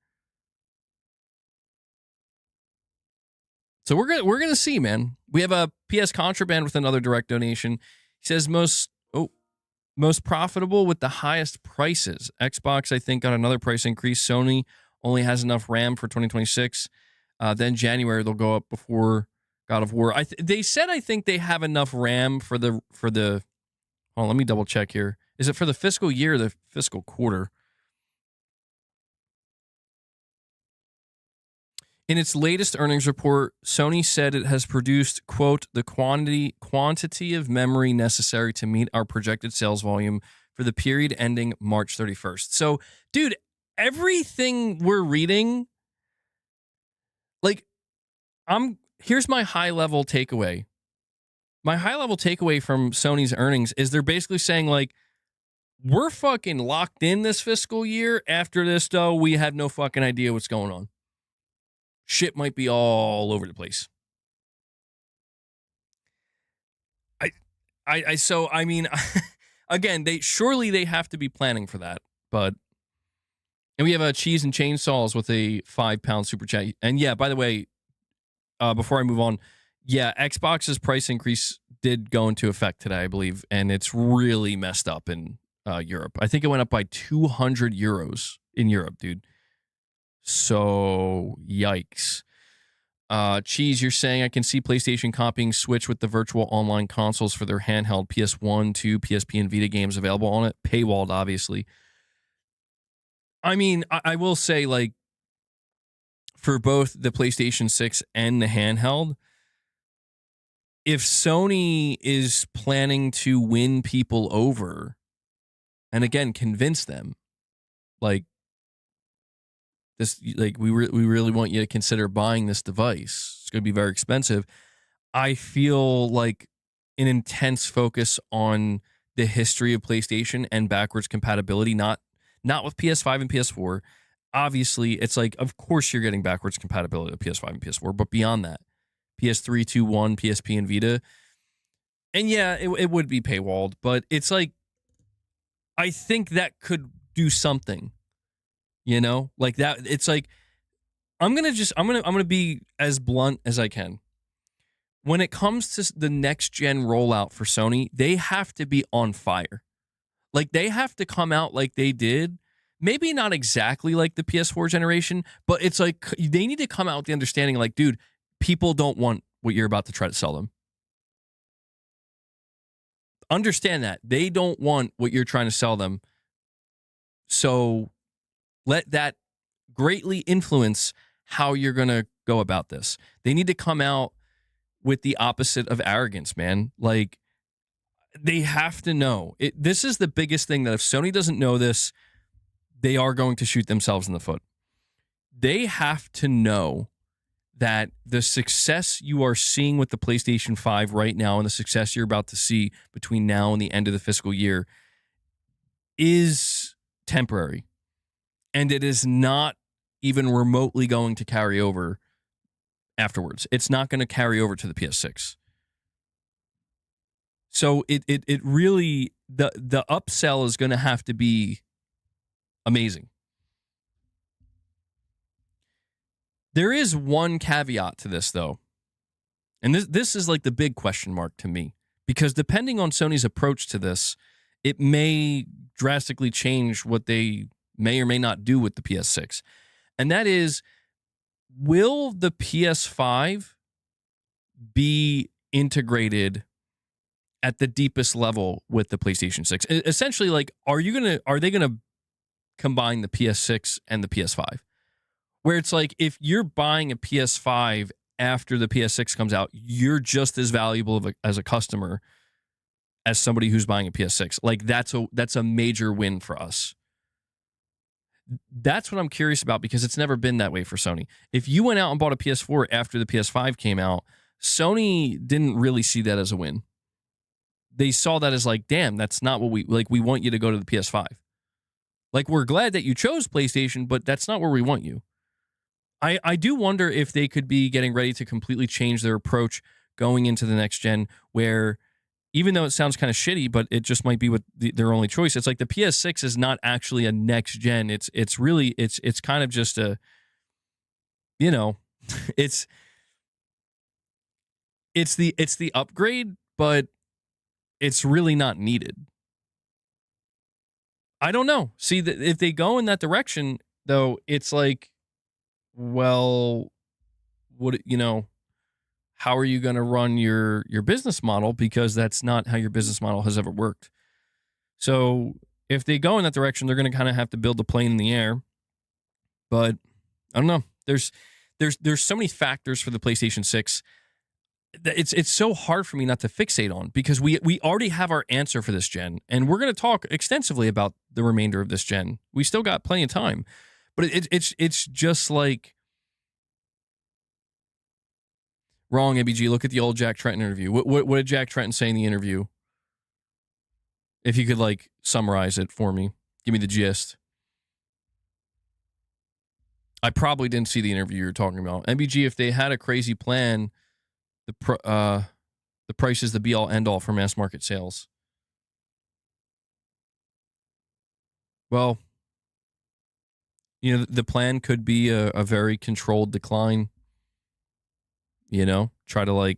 So we're gonna see, man. We have a PS Contraband with another direct donation. He says most profitable with the highest prices. Xbox, I think, got another price increase. Sony only has enough RAM for 2026. Then January they'll go up before God of War. They said, I think they have enough RAM for the. Oh, let me double check here. Is it for the fiscal year or the fiscal quarter? In its latest earnings report, Sony said it has produced, quote, the quantity of memory necessary to meet our projected sales volume for the period ending March 31st. So, dude, everything we're reading, like, here's my high-level takeaway. My high-level takeaway from Sony's earnings is they're basically saying, like, we're fucking locked in this fiscal year. After this, though, we have no fucking idea what's going on. Shit might be all over the place. Again, they have to be planning for that. But, and we have a Cheese and Chainsaws with a £5 super chat. And yeah, by the way, before I move on, yeah, Xbox's price increase did go into effect today, I believe, and it's really messed up in Europe. I think it went up by 200 euros in Europe, dude. So, yikes. Cheese, you're saying I can see PlayStation copying Switch with the virtual online consoles for their handheld PS1, 2, PSP, and Vita games available on it. Paywalled, obviously. I will say, like, for both the PlayStation 6 and the handheld, if Sony is planning to win people over, and again, convince them, like, this, like, we really want you to consider buying this device. It's going to be very expensive. I feel like an intense focus on the history of PlayStation and backwards compatibility, not with PS5 and PS4. Obviously, it's like, of course you're getting backwards compatibility with PS5 and PS4, but beyond that, PS3, 2, 1, PSP, and Vita. And yeah, it would be paywalled, but it's like, I think that could do something. Like that. It's like, I'm gonna be as blunt as I can. when it comes to the next gen rollout for Sony, they have to be on fire. Like, they have to come out like they did. Maybe not exactly like the PS4 generation, but it's like they need to come out with the understanding, like, dude, people don't want what you're about to try to sell them. Understand that. They don't want what you're trying to sell them. So let that greatly influence how you're going to go about this. They need to come out with the opposite of arrogance, man. Like, they have to know. This is the biggest thing, that if Sony doesn't know this, they are going to shoot themselves in the foot. They have to know that the success you are seeing with the PlayStation 5 right now and the success you're about to see between now and the end of the fiscal year is temporary. And it is not even remotely going to carry over afterwards. It's not going to carry over to the PS6. So it really, the upsell is going to have to be amazing. There is one caveat to this, though. And this is like the big question mark to me. Because depending on Sony's approach to this, it may drastically change what they may or may not do with the PS6. And that is, will the PS5 be integrated at the deepest level with the PlayStation 6? Essentially, like, are they gonna combine the PS6 and the PS5? Where it's like, if you're buying a PS5 after the PS6 comes out, you're just as valuable as a customer as somebody who's buying a PS6. Like, that's a major win for us. That's what I'm curious about, because it's never been that way for Sony. If you went out and bought a PS4 after the PS5 came out, Sony didn't really see that as a win. They saw that as like, damn, that's not what we like. We want you to go to the PS5. Like, we're glad that you chose PlayStation, but that's not where we want you. I do wonder if they could be getting ready to completely change their approach going into the next gen, where, even though it sounds kind of shitty, but it just might be their only choice. It's like the PS6 is not actually a next gen. It's really kind of just a, you know, it's the upgrade, but it's really not needed. I don't know. See, if they go in that direction, though, it's like, well, how are you going to run your business model? Because that's not how your business model has ever worked. So if they go in that direction, they're going to kind of have to build a plane in the air. But I don't know. There's so many factors for the PlayStation 6. It's so hard for me not to fixate on, because we already have our answer for this gen, and we're going to talk extensively about the remainder of this gen. We still got plenty of time. But it's just like, wrong, MBG. Look at the old Jack Tretton interview. What did Jack Tretton say in the interview? If you could, like, summarize it for me, give me the gist. I probably didn't see the interview you're talking about. MBG, if they had a crazy plan, the price is the be all end all for mass market sales. Well, the plan could be a very controlled decline. Try to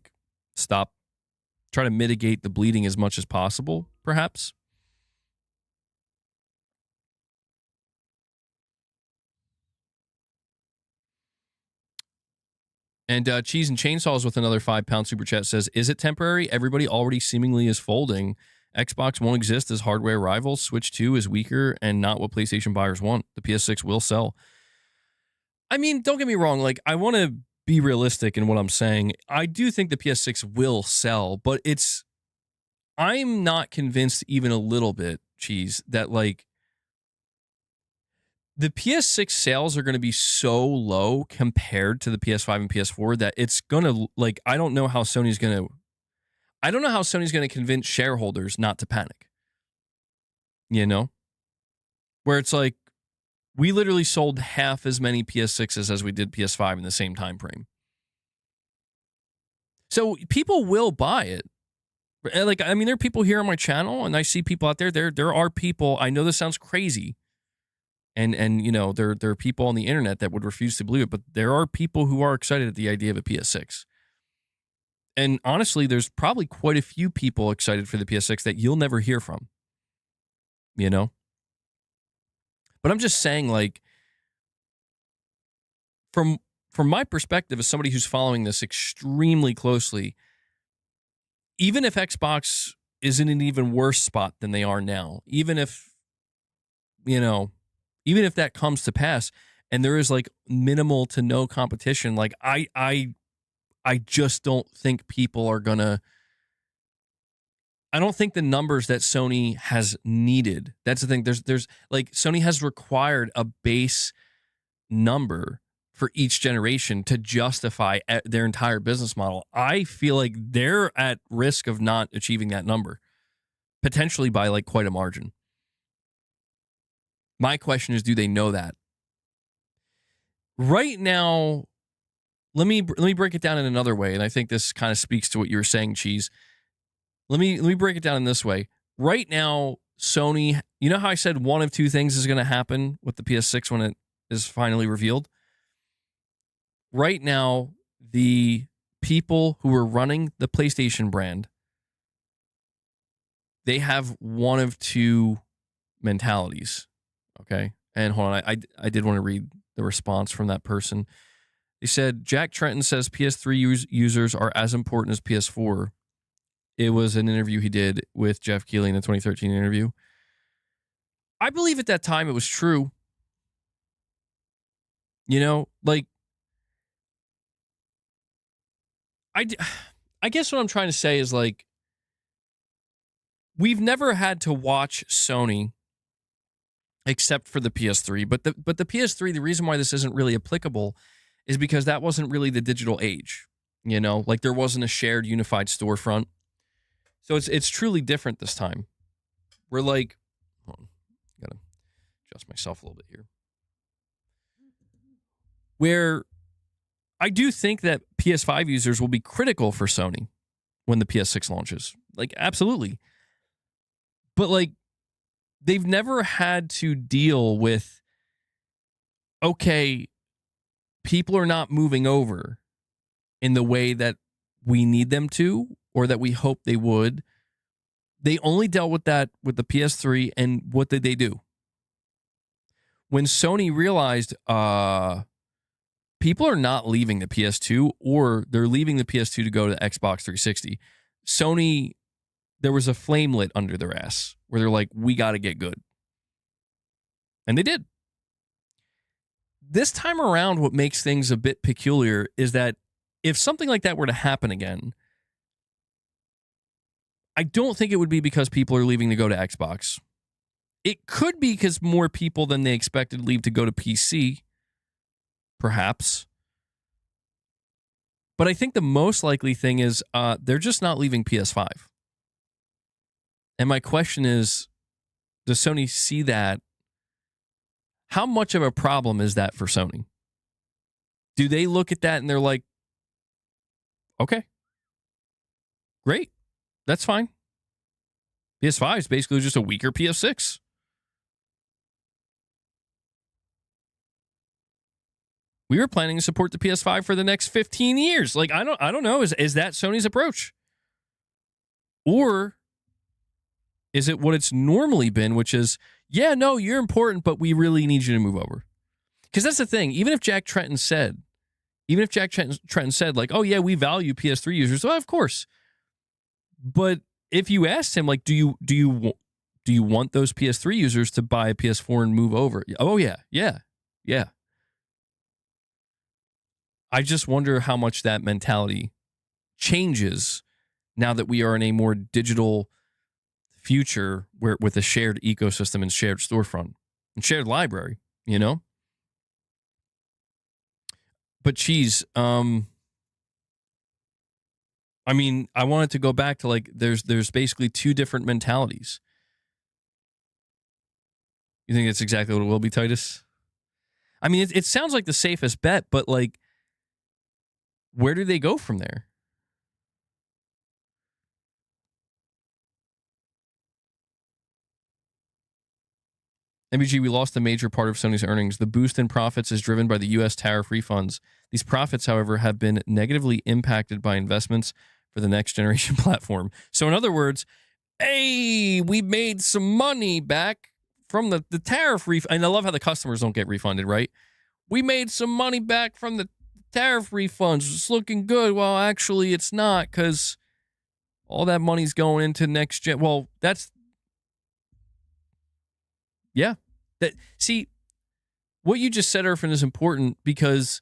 try to mitigate the bleeding as much as possible, perhaps. And Cheese and Chainsaws with another £5 super chat says, is it temporary? Everybody already seemingly is folding. Xbox won't exist as hardware rivals. Switch 2 is weaker and not what PlayStation buyers want. The PS6 will sell. I mean, don't get me wrong. Like, I want to be realistic in what I'm saying. I do think the PS6 will sell, but I'm not convinced even a little bit, Cheese, that, like, the PS6 sales are going to be so low compared to the PS5 and PS4 that it's going to, like, I don't know how Sony's going to convince shareholders not to panic. Where it's like, we literally sold half as many PS6s as we did PS5 in the same time frame. So people will buy it. Like, I mean, there are people here on my channel, and I see people out there. There are people. I know this sounds crazy, and there are people on the internet that would refuse to believe it, but there are people who are excited at the idea of a PS6. And honestly, there's probably quite a few people excited for the PS6 that you'll never hear from, you know? But I'm just saying, like, from my perspective as somebody who's following this extremely closely, even if Xbox is in an even worse spot than they are now, even if, you know, even if that comes to pass and there is like minimal to no competition, like I just don't think people are gonna. I don't think the numbers that Sony has needed. That's the thing. There's like Sony has required a base number for each generation to justify their entire business model. I feel like they're at risk of not achieving that number, potentially by like quite a margin. My question is, do they know that? Right now, let me break it down in another way, and I think this kind of speaks to what you were saying, Cheese. Let me break it down in this way. Right now, Sony, you know how I said one of two things is going to happen with the PS6 when it is finally revealed? Right now, the people who are running the PlayStation brand, they have one of two mentalities. Okay. And hold on, I did want to read the response from that person. They said, Jack Trenton says PS3 users are as important as PS4. It was an interview he did with Jeff Keighley in the 2013 interview. I believe at that time it was true. You know, like, I guess what I'm trying to say is, like, we've never had to watch Sony except for the PS3. But the PS3, the reason why this isn't really applicable is because that wasn't really the digital age. You know, like there wasn't a shared unified storefront. So it's truly different this time. We're like, hold on, gotta adjust myself a little bit here. Where I do think that PS5 users will be critical for Sony when the PS6 launches. Like, absolutely. But like, they've never had to deal with, okay, people are not moving over in the way that we need them to or that we hope they would. They only dealt with that with the PS3, and what did they do? When Sony realized people are not leaving the PS2, or they're leaving the PS2 to go to Xbox 360, Sony, there was a flame lit under their ass where they're like, we got to get good. And they did. This time around, what makes things a bit peculiar is that if something like that were to happen again, I don't think it would be because people are leaving to go to Xbox. It could be because more people than they expected leave to go to PC, perhaps. But I think the most likely thing is they're just not leaving PS5. And my question is, does Sony see that? How much of a problem is that for Sony? Do they look at that and they're like, okay, great, that's fine. PS5 is basically just a weaker PS6. We were planning to support the PS5 for the next 15 years. Like, I don't know. Is that Sony's approach? Or is it what it's normally been, which is, yeah, no, you're important, but we really need you to move over? Because that's the thing. Even if Jack Trenton said, like, oh, yeah, we value PS3 users, well, of course. But if you asked him, like, do you want those PS3 users to buy a PS4 and move over? Oh, yeah. I just wonder how much that mentality changes now that we are in a more digital future where with a shared ecosystem and shared storefront and shared library, you know? But Cheese, I mean, I wanted to go back to, like, there's basically two different mentalities. You think it's exactly what it will be, Titus? I mean, it sounds like the safest bet, but, like, where do they go from there? MBG, we lost a major part of Sony's earnings. The boost in profits is driven by the U.S. tariff refunds. These profits, however, have been negatively impacted by investments for the next generation platform. So in other words, hey, we made some money back from the tariff refund. And I love how the customers don't get refunded, right? We made some money back from the tariff refunds. It's looking good. Well, actually, it's not, because all that money's going into next gen. Well, see, what you just said, Irfan, is important, because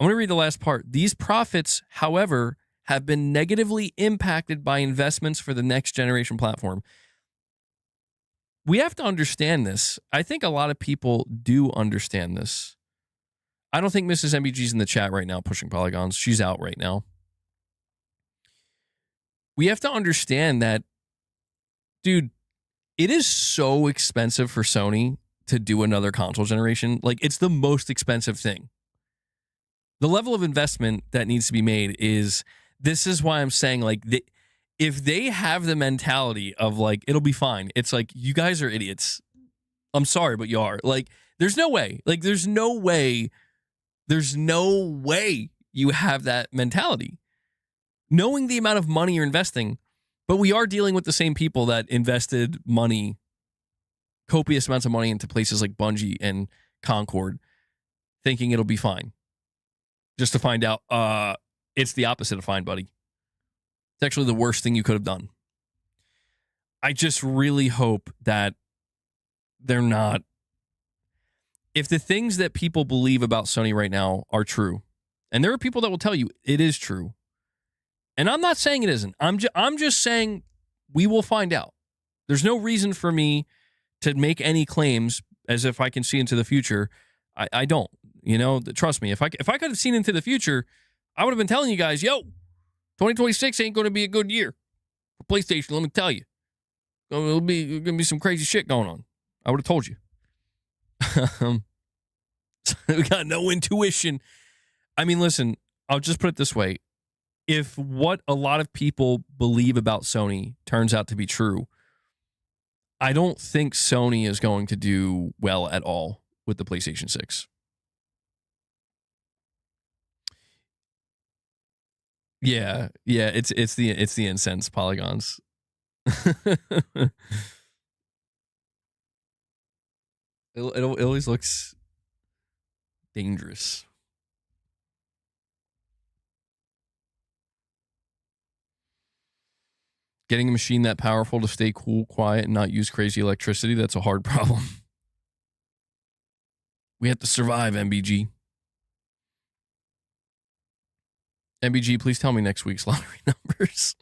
I want to read the last part. These profits, however, have been negatively impacted by investments for the next generation platform. We have to understand this. I think a lot of people do understand this. I don't think Mrs. MBG's in the chat right now pushing polygons. She's out right now. We have to understand that, dude, it is so expensive for Sony to do another console generation. Like, it's the most expensive thing. The level of investment that needs to be made this is why I'm saying, like, if they have the mentality of, like, it'll be fine, it's like, you guys are idiots. I'm sorry, but you are. Like, there's no way. Like, there's no way you have that mentality. Knowing the amount of money you're investing, but we are dealing with the same people that invested money, copious amounts of money, into places like Bungie and Concord, thinking it'll be fine. Just to find out, it's the opposite of fine, buddy. It's actually the worst thing you could have done. I just really hope that they're not. If the things that people believe about Sony right now are true, and there are people that will tell you it is true, and I'm not saying it isn't. I'm just saying we will find out. There's no reason for me to make any claims as if I can see into the future. I don't. You know, trust me. If I could have seen into the future, I would have been telling you guys, yo, 2026 ain't going to be a good year for PlayStation. Let me tell you, it'll be going to be some crazy shit going on. I would have told you. We got no intuition. I mean, listen, I'll just put it this way. If what a lot of people believe about Sony turns out to be true, I don't think Sony is going to do well at all with the PlayStation 6. Yeah, it's the incense polygons. It always looks dangerous. Getting a machine that powerful to stay cool, quiet, and not use crazy electricity, that's a hard problem. We have to survive, MBG. MBG, please tell me next week's lottery numbers.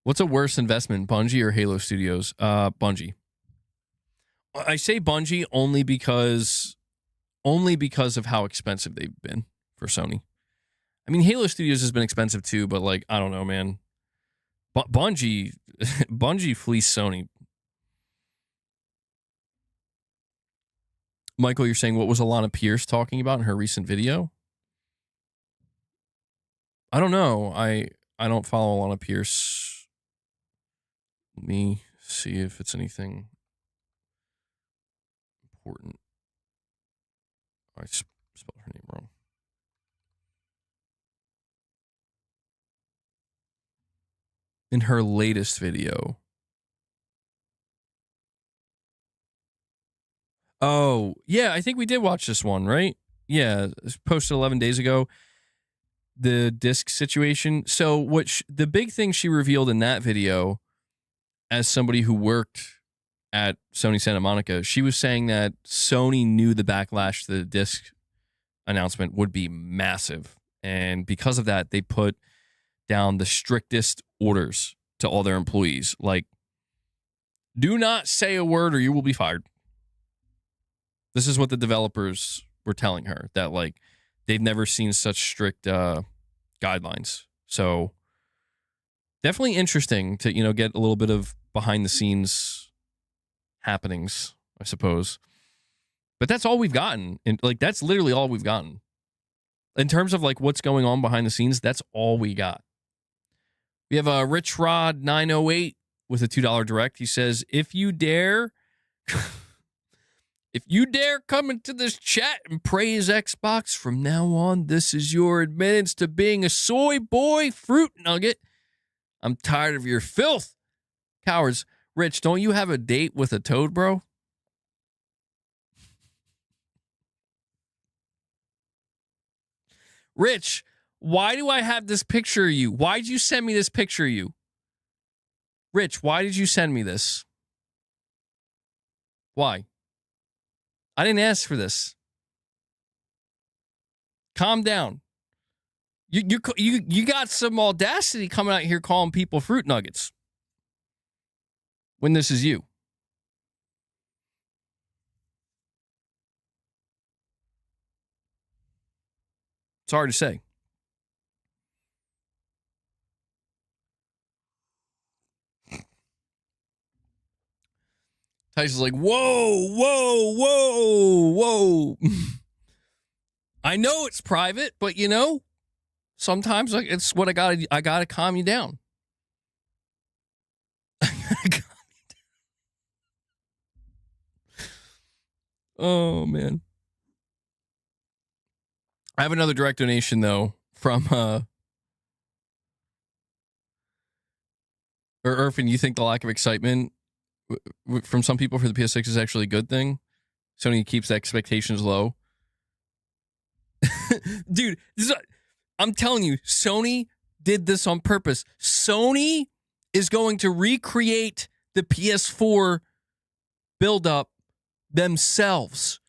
What's a worse investment, Bungie or Halo Studios? Bungie. I say Bungie only because of how expensive they've been for Sony. I mean, Halo Studios has been expensive too, but, like, I don't know, man. Bungie fleeced Sony. Michael, you're saying, what was Alana Pierce talking about in her recent video? I don't know. I don't follow Alana Pierce. Let me see if it's anything important. I spelled her name wrong. In her latest video. Oh, yeah, I think we did watch this one, right? Yeah, it was posted 11 days ago. The disc situation. So the big thing she revealed in that video, as somebody who worked at Sony Santa Monica, she was saying that Sony knew the backlash to the disc announcement would be massive. And because of that, they put down the strictest orders to all their employees. Like, do not say a word or you will be fired. This is what the developers were telling her, that, like, they've never seen such strict guidelines. So definitely interesting to, get a little bit of behind the scenes happenings, I suppose. But that's all we've gotten. And, like, that's literally all we've gotten. In terms of, like, what's going on behind the scenes, that's all we got. We have a Rich Rod 908 with a $2 direct. He says, if you dare If you dare come into this chat and praise Xbox, from now on, this is your admittance to being a soy boy fruit nugget. I'm tired of your filth. Cowards. Rich, don't you have a date with a toad, bro? Rich, why do I have this picture of you? Why did you send me this picture of you? Rich, why did you send me this? Why? I didn't ask for this. Calm down. You got some audacity coming out here calling people fruit nuggets when this is you. It's hard to say. Tyson's like, whoa. I know it's private, but you know, sometimes it's what I gotta calm you down. Oh man. I have another direct donation though from Irfan, you think the lack of excitement from some people for the PS6 is actually a good thing? Sony keeps the expectations low. Dude, I'm telling you, Sony did this on purpose. Sony is going to recreate the PS4 build-up themselves.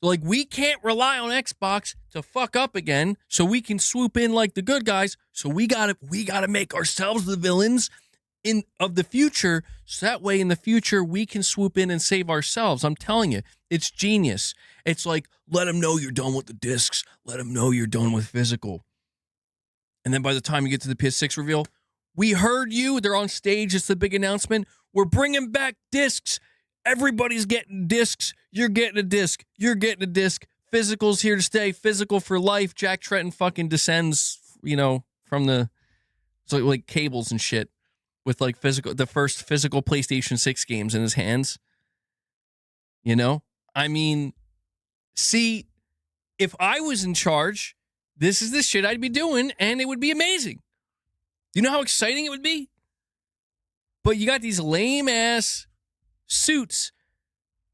Like, we can't rely on Xbox to fuck up again, so we can swoop in like the good guys. So we gotta make ourselves the villains of the future, so that way in the future we can swoop in and save ourselves. I'm telling you, it's genius. It's like, let them know you're done with the discs. Let them know you're done with physical. And then by the time you get to the PS6 reveal, we heard you. They're on stage. It's the big announcement. We're bringing back discs. Everybody's getting discs. You're getting a disc. You're getting a disc. Physical's here to stay. Physical for life. Jack Tretton fucking descends, from the like cables and shit with like the first physical PlayStation 6 games in his hands. I mean, see, if I was in charge, this is the shit I'd be doing, and it would be amazing. You know how exciting it would be? But you got these lame-ass suits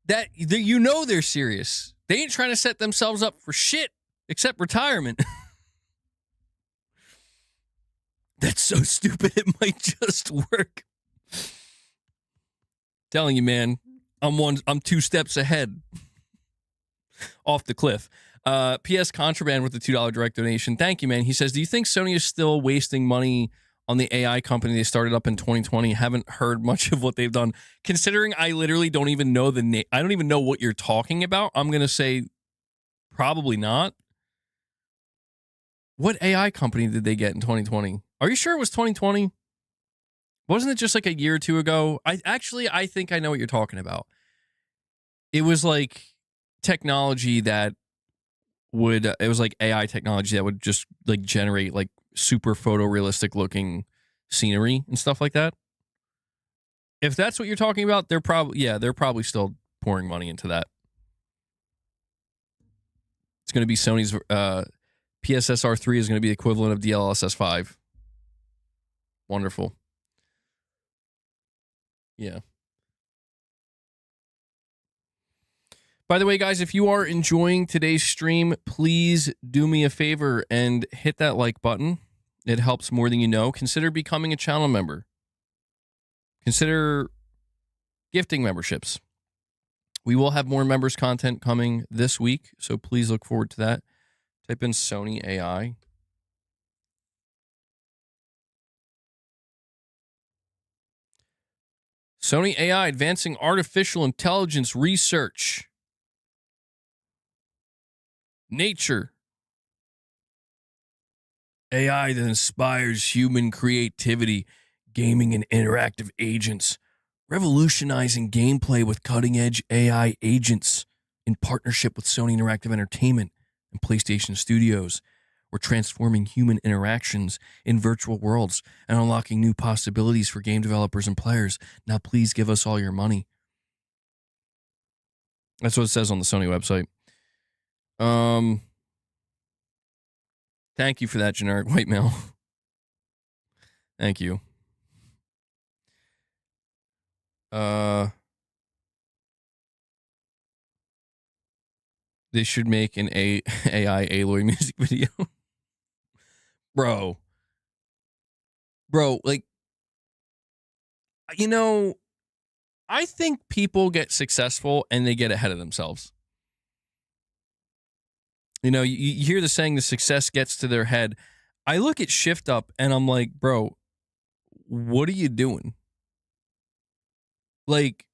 that they're serious. They ain't trying to set themselves up for shit except retirement. That's so stupid, it might just work. Telling you, man, I'm 2 steps ahead. Off the cliff. PS Contraband with the $2 direct donation. Thank you, man. He says, do you think Sony is still wasting money on the AI company they started up in 2020? Haven't heard much of what they've done. Considering I literally don't even know the name. I don't even know what you're talking about. I'm going to say probably not. What AI company did they get in 2020? Are you sure it was 2020? Wasn't it just like a year or two ago? I think I know what you're talking about. It was like technology that it was like AI technology that would just like generate like super photorealistic looking scenery and stuff like that. If that's what you're talking about, they're probably still pouring money into that. It's going to be Sony's PSSR 3 is going to be the equivalent of DLSS 5. Wonderful. Yeah. By the way, guys, if you are enjoying today's stream, please do me a favor and hit that like button. It helps more than you know. Consider becoming a channel member. Consider gifting memberships. We will have more members content coming this week, so please look forward to that. Type in Sony AI. Sony AI advancing artificial intelligence research. Nature. AI that inspires human creativity, gaming and interactive agents, revolutionizing gameplay with cutting-edge AI agents in partnership with Sony Interactive Entertainment and PlayStation Studios. We're transforming human interactions in virtual worlds and unlocking new possibilities for game developers and players. Now please give us all your money. That's what it says on the Sony website. Thank you for that generic white mail. Thank you. They should make an AI Aloy music video. Bro, like, you know, I think people get successful and they get ahead of themselves. You know, you hear the saying, the success gets to their head. I look at Shift Up and I'm like, bro, what are you doing? Like,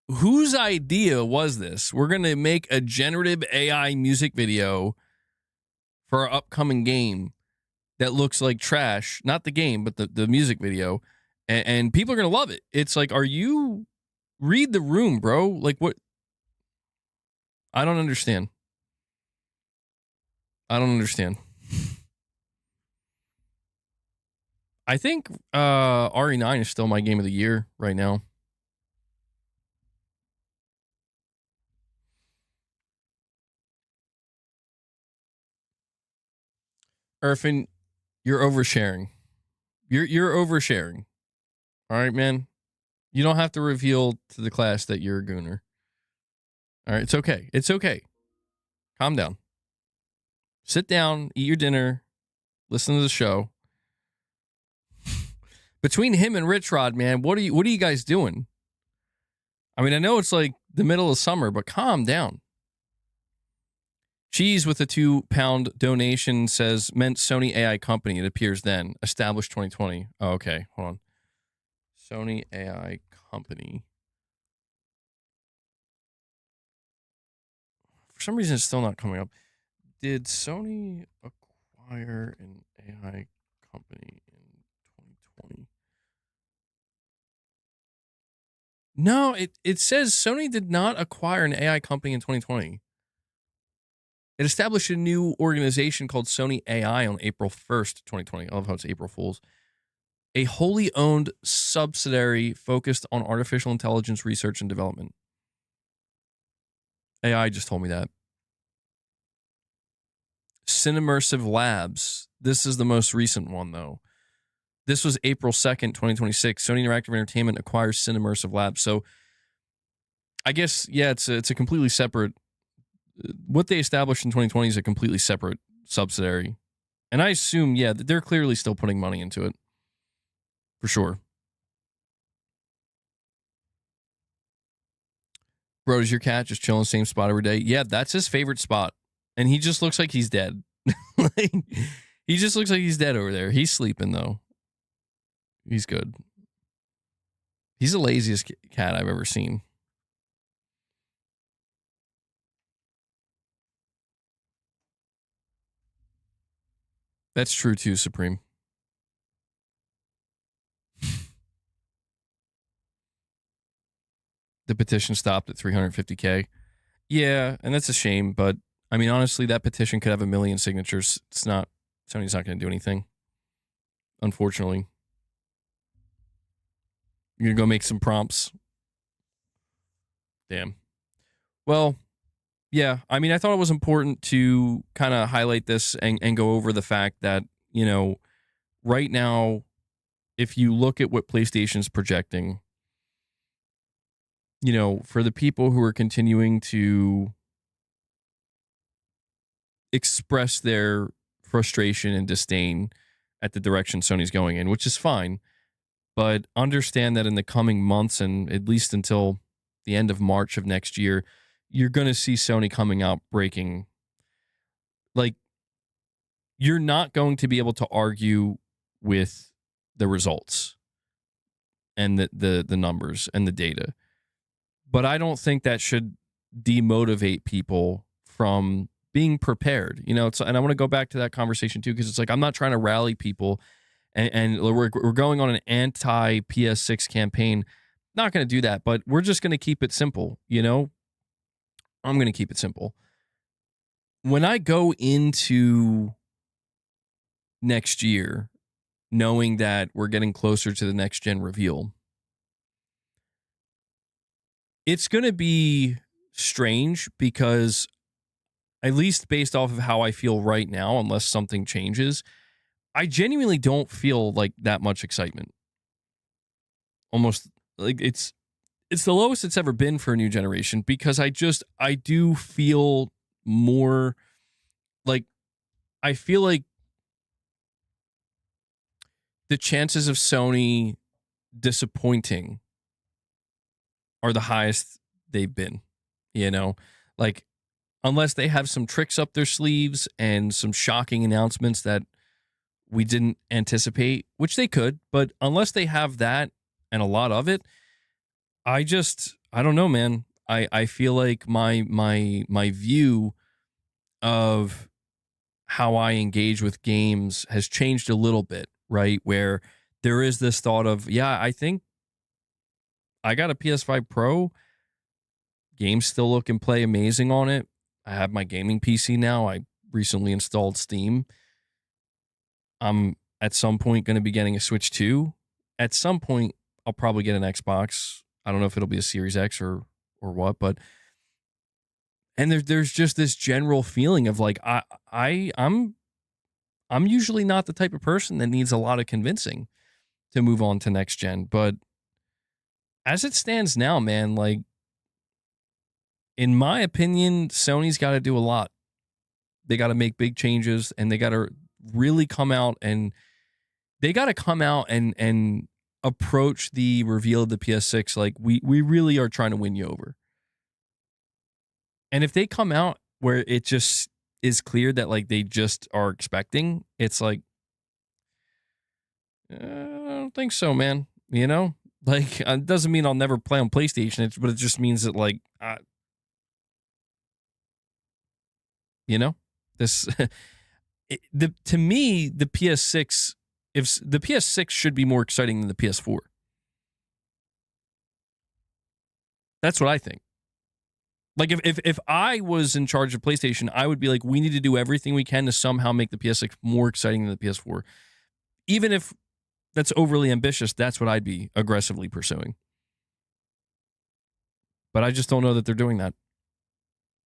whose idea was this? We're going to make a generative AI music video for our upcoming game that looks like trash. Not the game, but the music video. And people are going to love it. It's like, read the room, bro. Like, what? I don't understand. I think RE9 is still my game of the year right now. Irfan, you're oversharing. You're oversharing. All right, man. You don't have to reveal to the class that you're a gooner. All right, it's okay. It's okay. Calm down. Sit down, eat your dinner, listen to the show. Between him and Rich Rod, man, what are you guys doing? I mean, I know it's like the middle of summer, but calm down. Cheese with a £2 donation says, meant Sony AI company. It appears then. Established 2020. Oh, okay. Hold on. Sony AI company. For some reason, it's still not coming up. Did Sony acquire an AI company in 2020? No, it says Sony did not acquire an AI company in 2020. It established a new organization called Sony AI on April 1st, 2020. I love how it's April Fool's. A wholly owned subsidiary focused on artificial intelligence research and development. AI just told me that. Cinemmersive Labs. This is the most recent one, though. This was April 2nd, 2026. Sony Interactive Entertainment acquires Cinemmersive Labs. So I guess, yeah, it's a completely separate. What they established in 2020 is a completely separate subsidiary. And I assume, yeah, they're clearly still putting money into it. For sure. Bro, does your cat just chill in the same spot every day? Yeah, that's his favorite spot. And he just looks like he's dead. Like, he just looks like he's dead over there. He's sleeping, though. He's good. He's the laziest cat I've ever seen. That's true, too, Supreme. The petition stopped at 350K. Yeah, and that's a shame, but I mean, honestly, that petition could have 1 million signatures. It's not, Sony's not going to do anything. Unfortunately. You're going to go make some prompts. Damn. Well, yeah, I mean, I thought it was important to kind of highlight this and go over the fact that, you know, right now, if you look at what PlayStation's projecting, you know, for the people who are continuing to express their frustration and disdain at the direction Sony's going in, which is fine, but understand that in the coming months and at least until the end of March of next year, you're going to see Sony coming out breaking. Like, you're not going to be able to argue with the results and the numbers and the data. But I don't think that should demotivate people from being prepared. You know, and I want to go back to that conversation too, because it's like, I'm not trying to rally people and we're going on an anti PS6 campaign. Not going to do that, but we're just going to keep it simple. You know, I'm going to keep it simple. When I go into next year, knowing that we're getting closer to the next gen reveal, it's going to be strange because, at least based off of how I feel right now, unless something changes, I genuinely don't feel like that much excitement. Almost like it's the lowest it's ever been for a new generation because I do feel more like I feel like the chances of Sony disappointing are the highest they've been, you know? Like unless they have some tricks up their sleeves and some shocking announcements that we didn't anticipate, which they could, but unless they have that and a lot of it, I don't know, man. I feel like my view of how I engage with games has changed a little bit, right? Where there is this thought of, yeah, I think I got a PS5 Pro. Games still look and play amazing on it. I have my gaming PC now. I recently installed Steam. I'm at some point going to be getting a Switch 2. At some point, I'll probably get an Xbox. I don't know if it'll be a Series X or what, but and there's just this general feeling of like I'm usually not the type of person that needs a lot of convincing to move on to next gen, but as it stands now, man, like in my opinion, Sony's got to do a lot. They got to make big changes and they got to really come out and approach the reveal of the PS6 like we really are trying to win you over. And if they come out where it just is clear that like they just are expecting, it's like I don't think so, man. You know, like it doesn't mean I'll never play on PlayStation, but it just means that like you know, this to me the PS6, if the PS6 should be more exciting than the PS4. That's what I think. Like if I was in charge of PlayStation, I would be like, we need to do everything we can to somehow make the PS6 more exciting than the PS4. Even if that's overly ambitious, that's what I'd be aggressively pursuing. But I just don't know that they're doing that.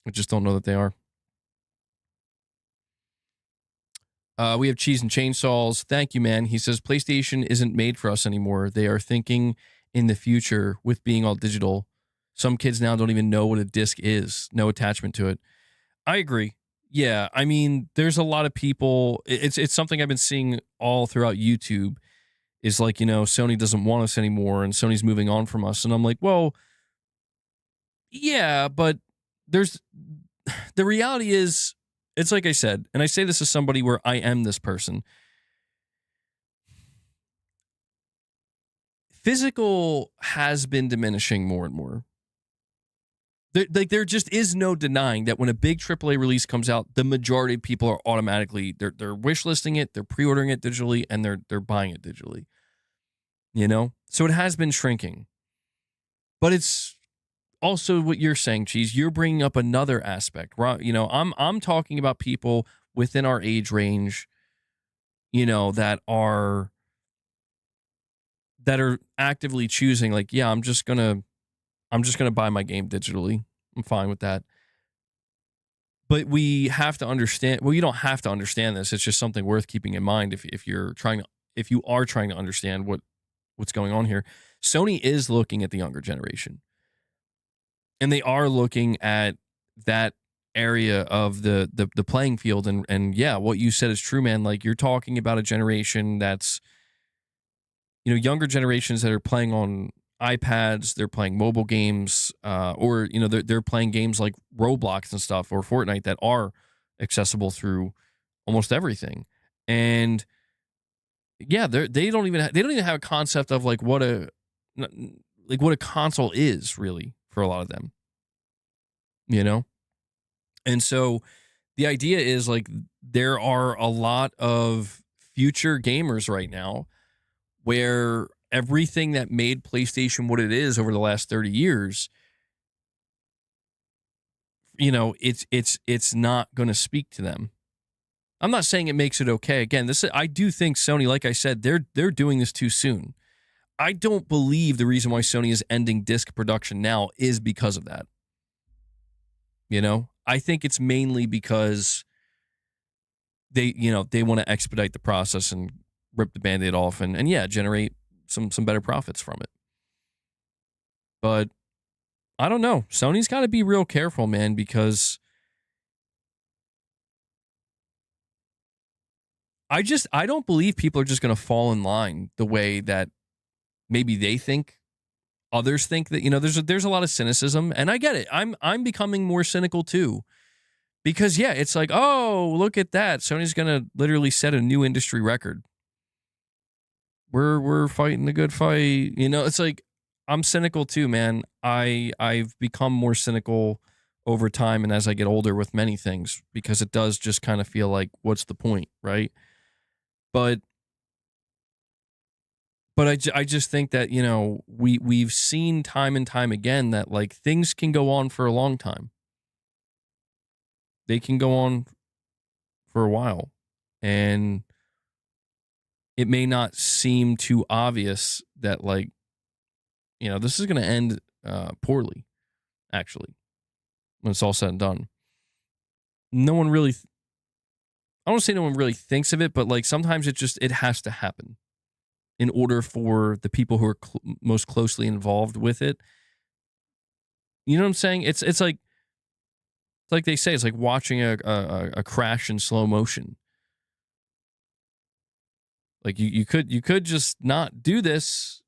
I just don't know that they are. We have Cheese and Chainsaws. Thank you, man. He says PlayStation isn't made for us anymore. They are thinking in the future with being all digital. Some kids now don't even know what a disc is. No attachment to it. I agree. Yeah, I mean, there's a lot of people. It's something I've been seeing all throughout YouTube. Is like, you know, Sony doesn't want us anymore, and Sony's moving on from us. And I'm like, well, yeah, but there's the reality is, it's like I said, and I say this as somebody where I am this person. Physical has been diminishing more and more. There just is no denying that when a big AAA release comes out, the majority of people are automatically they're wish listing it, they're pre-ordering it digitally, and they're buying it digitally. You know, so it has been shrinking, but it's also what you're saying, Cheese. You're bringing up another aspect, right? You know, I'm talking about people within our age range, you know, that are actively choosing, like, yeah, I'm just gonna buy my game digitally. I'm fine with that. But we have to understand. Well, you don't have to understand this. It's just something worth keeping in mind if you are trying to understand what's going on here. Sony is looking at the younger generation, and they are looking at that area of the playing field. And yeah, what you said is true, man. Like you're talking about a generation that's, you know, younger generations that are playing on iPads, they're playing mobile games, or you know, they're playing games like Roblox and stuff or Fortnite that are accessible through almost everything. And yeah, they don't even have a concept of like what a console is really for a lot of them, you know. And so the idea is like there are a lot of future gamers right now where everything that made PlayStation what it is over the last 30 years, you know, it's not going to speak to them. I'm not saying it makes it okay. Again, I do think Sony, like I said, they're doing this too soon. I don't believe the reason why Sony is ending disc production now is because of that. You know, I think it's mainly because they want to expedite the process and rip the Band-Aid off and yeah, generate some better profits from it. But I don't know. Sony's got to be real careful, man, because I don't believe people are just going to fall in line the way that maybe they think. Others think that, there's a lot of cynicism, and I get it. I'm becoming more cynical too. Because yeah, it's like, "Oh, look at that. Sony's going to literally set a new industry record. We're fighting the good fight." It's like I'm cynical too, man. I've become more cynical over time and as I get older with many things because it does just kind of feel like what's the point, right? But I just think that, we've seen time and time again that like things can go on for a long time. They can go on for a while. And it may not seem too obvious that like, this is going to end poorly, actually, when it's all said and done. No one really, I don't say no one really thinks of it, but like sometimes it has to happen in order for the people who are most closely involved with it. You know what I'm saying? It's like they say, it's like watching a crash in slow motion. Like you could just not do this,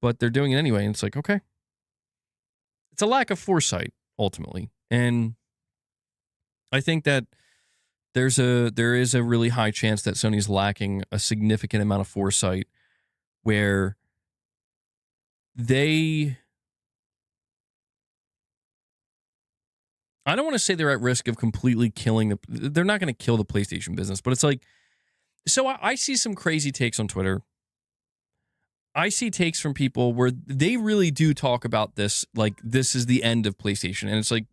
but they're doing it anyway, and it's like, okay. It's a lack of foresight, ultimately. And I think that there is a really high chance that Sony's lacking a significant amount of foresight where I don't want to say they're at risk of completely killing they're not going to kill the PlayStation business, but it's like, so I see some crazy takes on Twitter. I see takes from people where they really do talk about this, like this is the end of PlayStation. And it's like,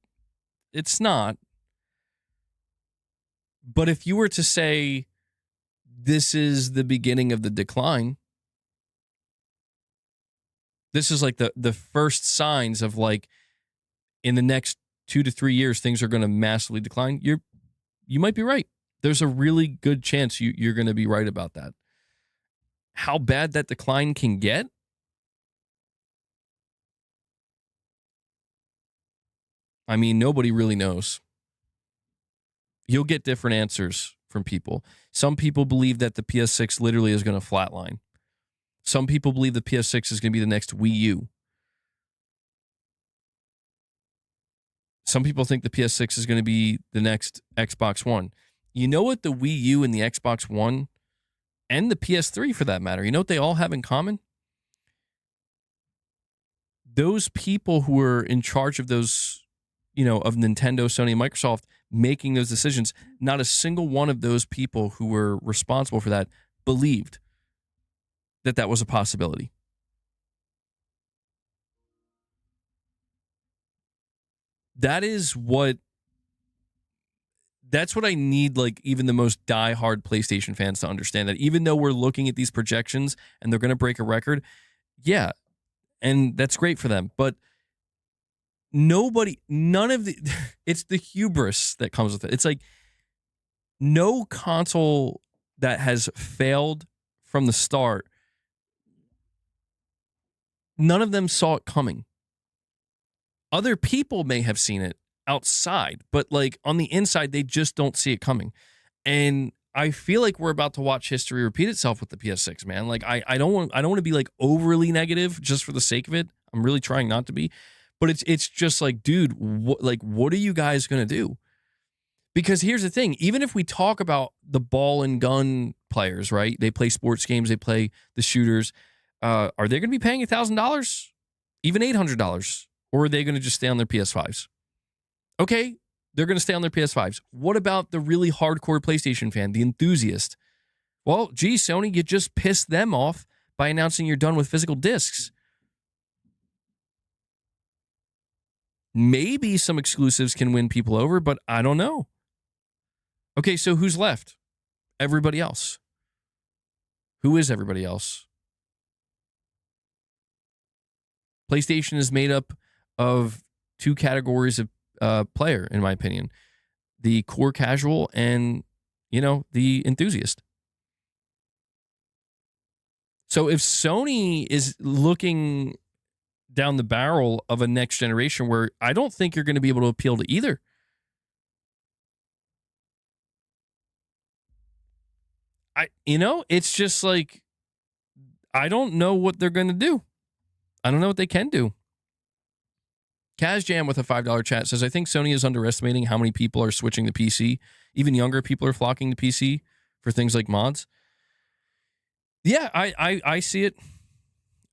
it's not. But if you were to say this is the beginning of the decline, this is like the first signs of like in the next 2 to 3 years, things are going to massively decline. You might be right. There's a really good chance you're going to be right about that. How bad that decline can get? I mean, nobody really knows. You'll get different answers from people. Some people believe that the PS6 literally is going to flatline. Some people believe the PS6 is going to be the next Wii U. Some people think the PS6 is going to be the next Xbox One. You know what the Wii U and the Xbox One and the PS3 for that matter, you know what they all have in common? Those people who were in charge of those, of Nintendo, Sony, and Microsoft making those decisions, not a single one of those people who were responsible for that believed that that was a possibility. That's what I need, like, even the most diehard PlayStation fans to understand, that even though we're looking at these projections and they're going to break a record, yeah, and that's great for them. But none of the, it's the hubris that comes with it. It's like no console that has failed from the start, none of them saw it coming. Other people may have seen it outside, but like on the inside, they just don't see it coming. And I feel like we're about to watch history repeat itself with the PS6, man. Like I don't want to be like overly negative just for the sake of it. I'm really trying not to be, but it's just like, dude, what are you guys gonna do? Because here's the thing: even if we talk about the ball and gun players, right? They play sports games, they play the shooters. Are they going to be paying $1,000, even $800, or are they going to just stay on their PS5s? Okay, they're going to stay on their PS5s. What about the really hardcore PlayStation fan, the enthusiast? Well, gee, Sony, you just pissed them off by announcing you're done with physical discs. Maybe some exclusives can win people over, but I don't know. Okay, so who's left? Everybody else. Who is everybody else? PlayStation is made up of two categories of player, in my opinion. The core casual and, the enthusiast. So if Sony is looking down the barrel of a next generation where I don't think you're going to be able to appeal to either. It's just like, I don't know what they're going to do. I don't know what they can do. KazJam with a $5 chat says, I think Sony is underestimating how many people are switching to PC. Even younger people are flocking to PC for things like mods. Yeah, I see it.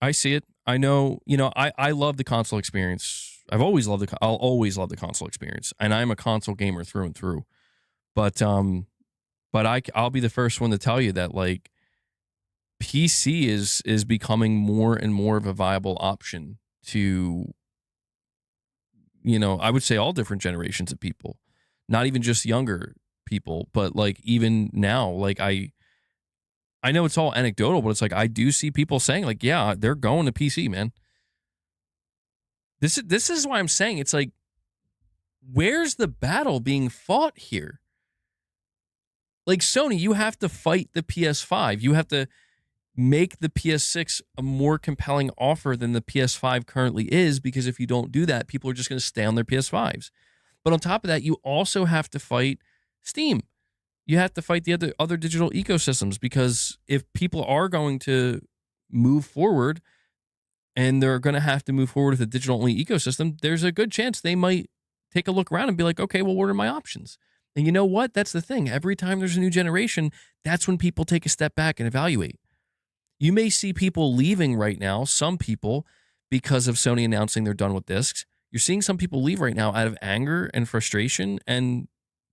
I see it. I know, I love the console experience. I'll always love the console experience. And I'm a console gamer through and through. But I'll be the first one to tell you that, like, PC is becoming more and more of a viable option to, I would say all different generations of people, not even just younger people, but like even now, like I know it's all anecdotal, but it's like I do see people saying like, yeah, they're going to PC, man. This is why I'm saying it's like, where's the battle being fought here? Like Sony, you have to fight the PS5. You have to make the PS6 a more compelling offer than the PS5 currently is, because if you don't do that, people are just going to stay on their PS5s. But on top of that, you also have to fight Steam. You have to fight the other digital ecosystems, because if people are going to move forward and they're going to have to move forward with a digital-only ecosystem, there's a good chance they might take a look around and be like, okay, well, what are my options? And you know what? That's the thing. Every time there's a new generation, that's when people take a step back and evaluate. You may see people leaving right now, some people, because of Sony announcing they're done with discs. You're seeing some people leave right now out of anger and frustration. And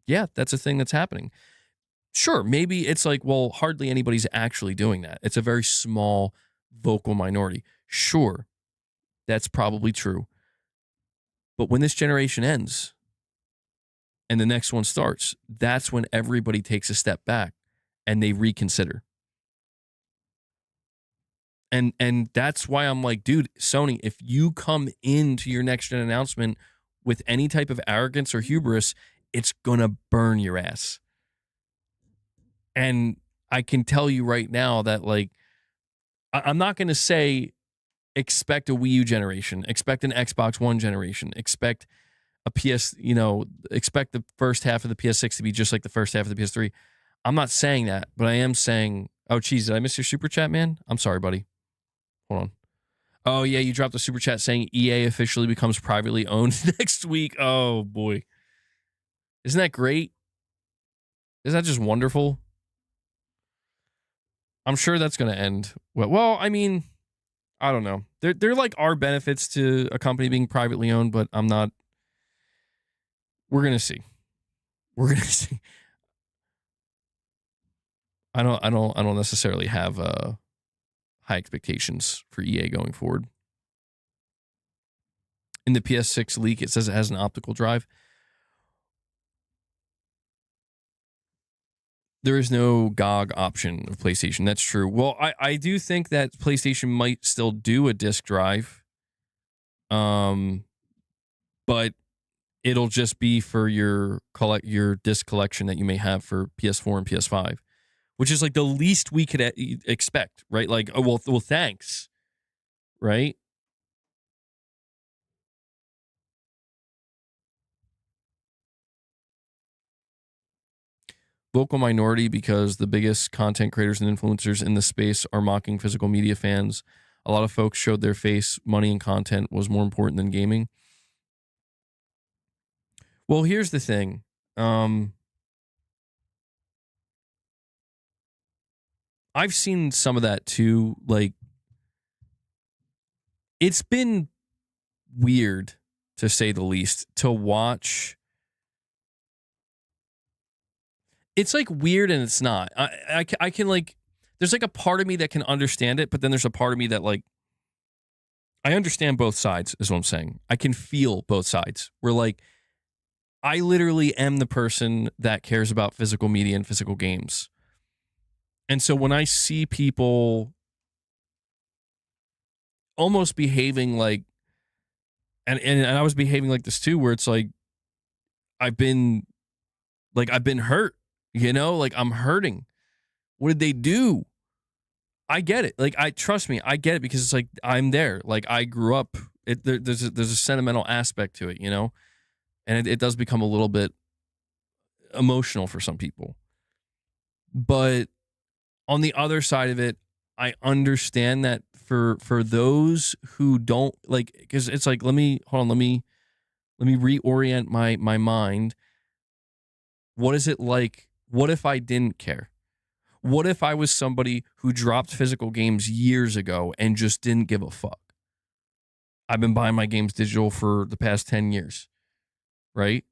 yeah, that's a thing that's happening. Sure, maybe it's like, well, hardly anybody's actually doing that. It's a very small vocal minority. Sure, that's probably true. But when this generation ends and the next one starts, that's when everybody takes a step back and they reconsider. And that's why I'm like, dude, Sony, if you come into your next gen announcement with any type of arrogance or hubris, it's gonna burn your ass. And I can tell you right now that, like, I'm not gonna say expect a Wii U generation, expect an Xbox One generation, expect a expect the first half of the PS6 to be just like the first half of the PS3. I'm not saying that, but I am saying, oh, geez, did I miss your super chat, man? I'm sorry, buddy. Hold on. Oh, yeah, you dropped a super chat saying EA officially becomes privately owned next week. Oh, boy. Isn't that great? Isn't that just wonderful? I'm sure that's going to end. Well, I mean, I don't know. There like are benefits to a company being privately owned, but I'm not. We're going to see. We're going to see. I don't necessarily have high expectations for EA going forward. In the PS6 leak, it says it has an optical drive. There is no GOG option of PlayStation. That's true. Well, I do think that PlayStation might still do a disc drive. But it'll just be for your disc collection that you may have for PS4 and PS5, which is like the least we could expect, right? Like, oh, well, thanks, right? Vocal minority, because the biggest content creators and influencers in the space are mocking physical media fans. A lot of folks showed their face. Money and content was more important than gaming. Well, here's the thing. I've seen some of that too. Like, it's been weird, to say the least, to watch. It's like weird and it's not. I can like, there's like a part of me that can understand it, but then there's a part of me that, like, I understand both sides, is what I'm saying. I can feel both sides. We're like, I literally am the person that cares about physical media and physical games. And so when I see people almost behaving like, and I was behaving like this too, where it's like, I've been hurt, you know, like I'm hurting. What did they do? I get it. Like, trust me, I get it because it's like I'm there. Like, I grew up. There's a sentimental aspect to it, you know, and it does become a little bit emotional for some people. But on the other side of it, I understand that for those who don't like, because it's like, let me reorient my mind. What is it like? What if I didn't care? What if I was somebody who dropped physical games years ago and just didn't give a fuck? I've been buying my games digital for the past 10 years, right?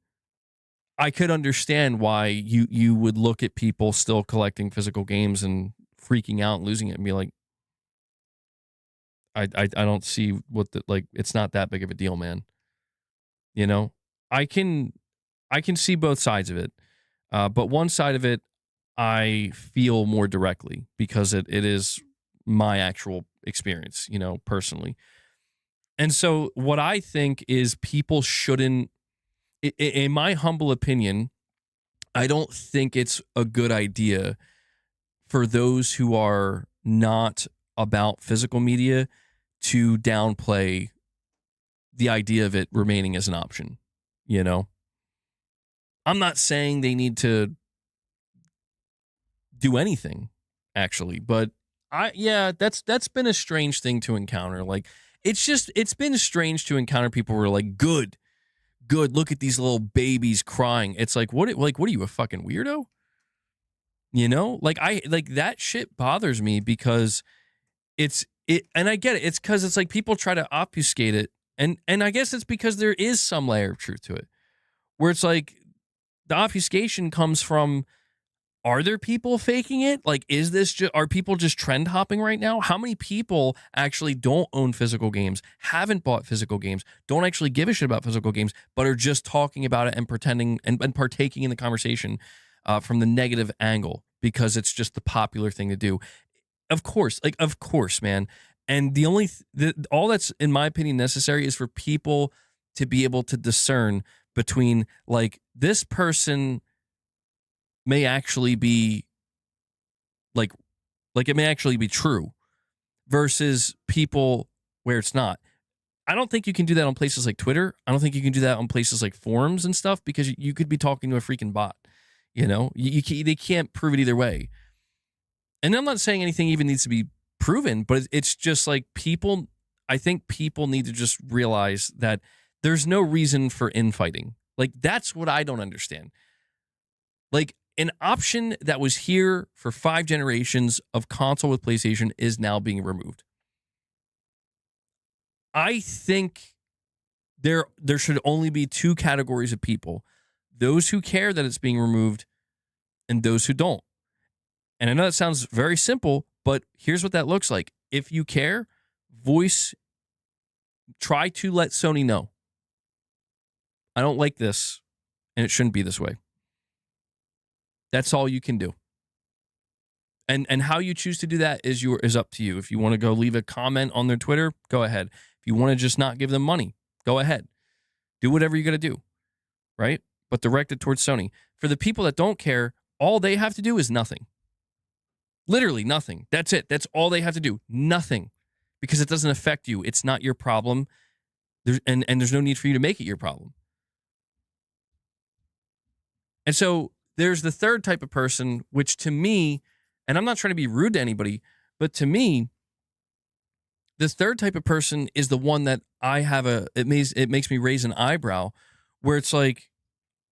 I could understand why you would look at people still collecting physical games and freaking out and losing it and be like, I don't see what like, it's not that big of a deal, man. You know, I can see both sides of it. But one side of it, I feel more directly because it is my actual experience, you know, personally. And so what I think is people shouldn't, in my humble opinion, I don't think it's a good idea for those who are not about physical media to downplay the idea of it remaining as an option, you know? I'm not saying they need to do anything, actually, but that's been a strange thing to encounter. Like, it's been strange to encounter people who are like, good, look at these little babies crying. It's like, what are you, a fucking weirdo? You know? Like, that shit bothers me because and I get it. It's because it's like people try to obfuscate it. And I guess it's because there is some layer of truth to it where it's like the obfuscation comes from, are there people faking it? Like, is this are people just trend hopping right now? How many people actually don't own physical games, haven't bought physical games, don't actually give a shit about physical games, but are just talking about it and pretending and partaking in the conversation from the negative angle because it's just the popular thing to do? Of course, man. And the only all that's, in my opinion, necessary is for people to be able to discern between, like, this person may actually be like it may actually be true versus people where it's not. I don't think you can do that on places like Twitter. I don't think you can do that on places like forums and stuff because you could be talking to a freaking bot. You know, they can't prove it either way. And I'm not saying anything even needs to be proven, but it's just like people, I think people need to just realize that there's no reason for infighting. Like, that's what I don't understand. Like, an option that was here for 5 generations of console with PlayStation is now being removed. I think there should only be 2 categories of people: those who care that it's being removed and those who don't. And I know that sounds very simple, but here's what that looks like. If you care, try to let Sony know, I don't like this, and it shouldn't be this way. That's all you can do. And how you choose to do that is up to you. If you want to go leave a comment on their Twitter, go ahead. If you want to just not give them money, go ahead. Do whatever you got to do, right? But direct it towards Sony. For the people that don't care, all they have to do is nothing. Literally nothing. That's it. That's all they have to do. Nothing. Because it doesn't affect you. It's not your problem. And there's no need for you to make it your problem. And so there's the third type of person, which to me, and I'm not trying to be rude to anybody, but to me, the third type of person is the one that it makes me raise an eyebrow, where it's like,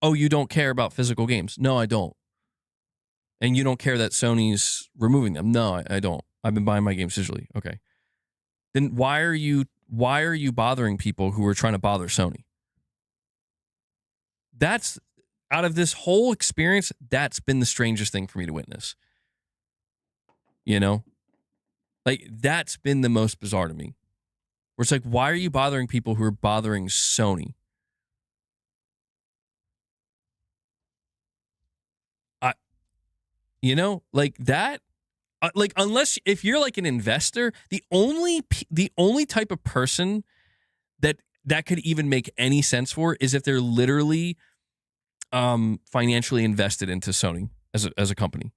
oh, you don't care about physical games. No, I don't. And you don't care that Sony's removing them. No, I don't. I've been buying my games digitally. Okay. Then why are you bothering people who are trying to bother Sony? That's, out of this whole experience, that's been the strangest thing for me to witness. You know? Like, that's been the most bizarre to me. Where it's like, why are you bothering people who are bothering Sony? You know, like that. Like, unless if you're like an investor, the only type of person that could even make any sense for is if they're literally financially invested into Sony as a company.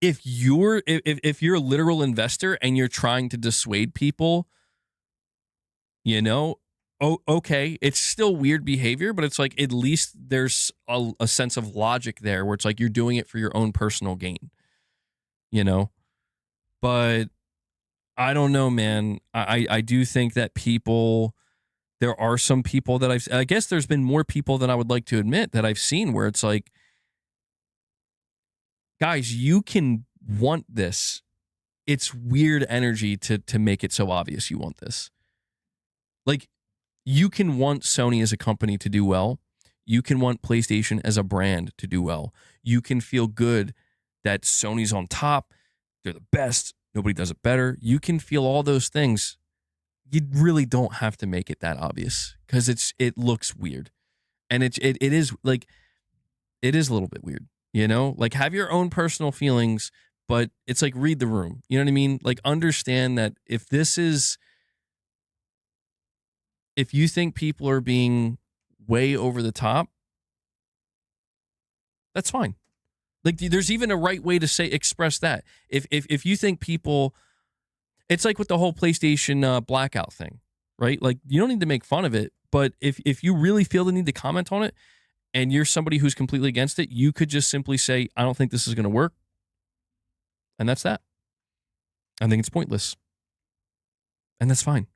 If you're a literal investor and you're trying to dissuade people, okay, it's still weird behavior, but it's like at least there's a sense of logic there where it's like you're doing it for your own personal gain, But I don't know, man. I do think that there are some people that I guess there's been more people than I would like to admit that I've seen where it's like, guys, you can want this. It's weird energy to make it so obvious you want this. Like, you can want Sony as a company to do well. You can want PlayStation as a brand to do well. You can feel good that Sony's on top. They're the best. Nobody does it better. You can feel all those things. You really don't have to make it that obvious because it looks weird. And it is like, it is a little bit weird, Like, have your own personal feelings, but it's like, read the room. You know what I mean? Like, understand that if you think people are being way over the top, that's fine. Like, there's even a right way to express that. If you think people, it's like with the whole PlayStation blackout thing, right? Like, you don't need to make fun of it, but if you really feel the need to comment on it and you're somebody who's completely against it, you could just simply say, I don't think this is going to work. And that's that. I think it's pointless. And that's fine.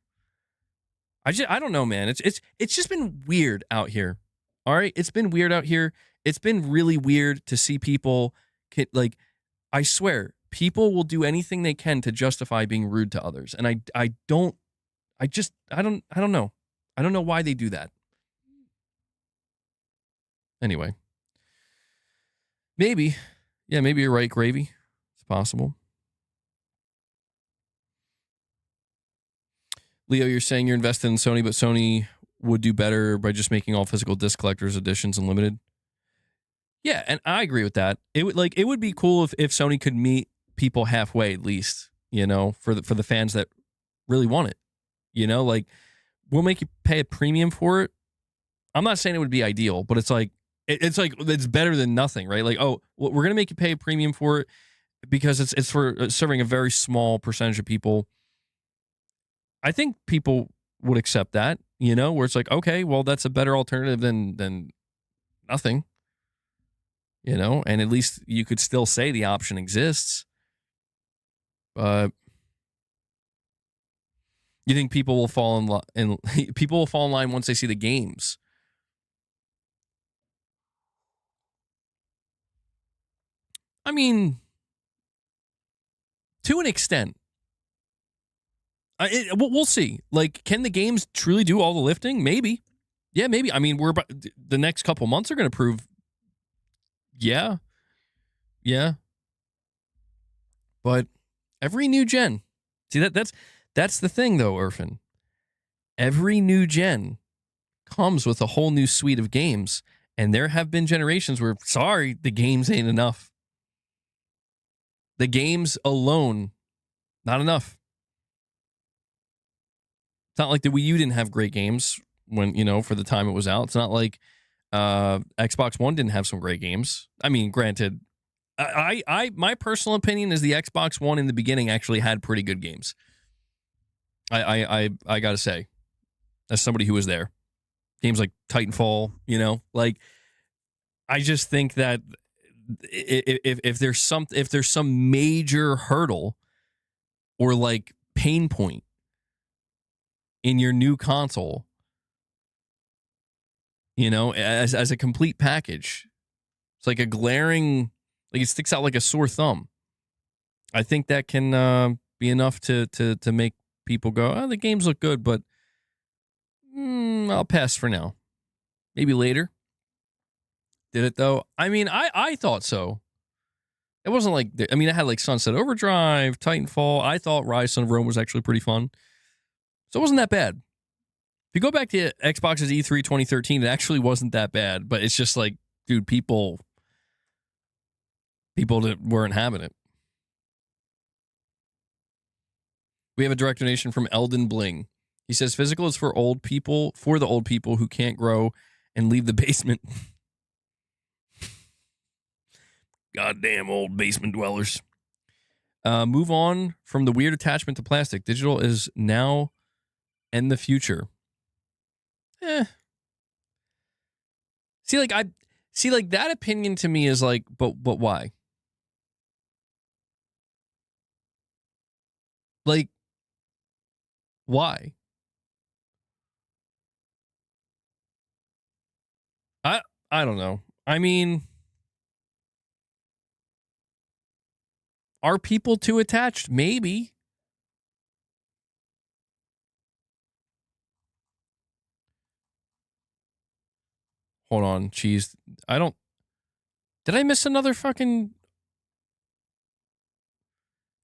I don't know, man. It's just been weird out here. All right? It's been weird out here. It's been really weird to see people like, I swear, people will do anything they can to justify being rude to others. And I don't know. I don't know why they do that. Anyway. Maybe you're right, Gravy. It's possible. Leo, you're saying you're invested in Sony, but Sony would do better by just making all physical disc collectors editions and limited. Yeah, and I agree with that. It would be cool if Sony could meet people halfway at least, for the fans that really want it. Like, we'll make you pay a premium for it. I'm not saying it would be ideal, but it's like it's better than nothing, right? Like, oh, well, we're gonna make you pay a premium for it because it's for serving a very small percentage of people. I think people would accept that, where it's like, okay, well, that's a better alternative than nothing, and at least you could still say the option exists. But you think people will fall in line, people will fall in line once they see the games? I mean, to an extent. We'll see. Like, can the games truly do all the lifting? Maybe. Yeah, maybe. I mean, the next couple months are going to prove. Yeah. Yeah. But every new gen. See, that's the thing, though, Irfan. Every new gen comes with a whole new suite of games. And there have been generations where, sorry, the games ain't enough. The games alone, not enough. It's not like the Wii U didn't have great games when, for the time it was out. It's not like Xbox One didn't have some great games. I mean, granted, my personal opinion is the Xbox One in the beginning actually had pretty good games. I gotta say, as somebody who was there, games like Titanfall, like, I just think that if there's some major hurdle or like pain point in your new console, as a complete package, it's like a glaring, like it sticks out like a sore thumb. I think that can be enough to make people go, oh, the games look good, but I'll pass for now. Maybe later. Did it though? I mean, I thought so. It wasn't like, I mean, it had like Sunset Overdrive, Titanfall. I thought Rise Son of Rome was actually pretty fun. So it wasn't that bad. If you go back to Xbox's E3 2013, it actually wasn't that bad, but it's just like, dude, people that weren't having it. We have a direct donation from Eldon Bling. He says, physical is for the old people who can't grow and leave the basement. Goddamn old basement dwellers. Move on from the weird attachment to plastic. Digital is now and the future. See, like that opinion to me is like, but why? Like, why? I don't know. I mean, are people too attached? Maybe. Hold on, cheese. I don't. Did I miss another fucking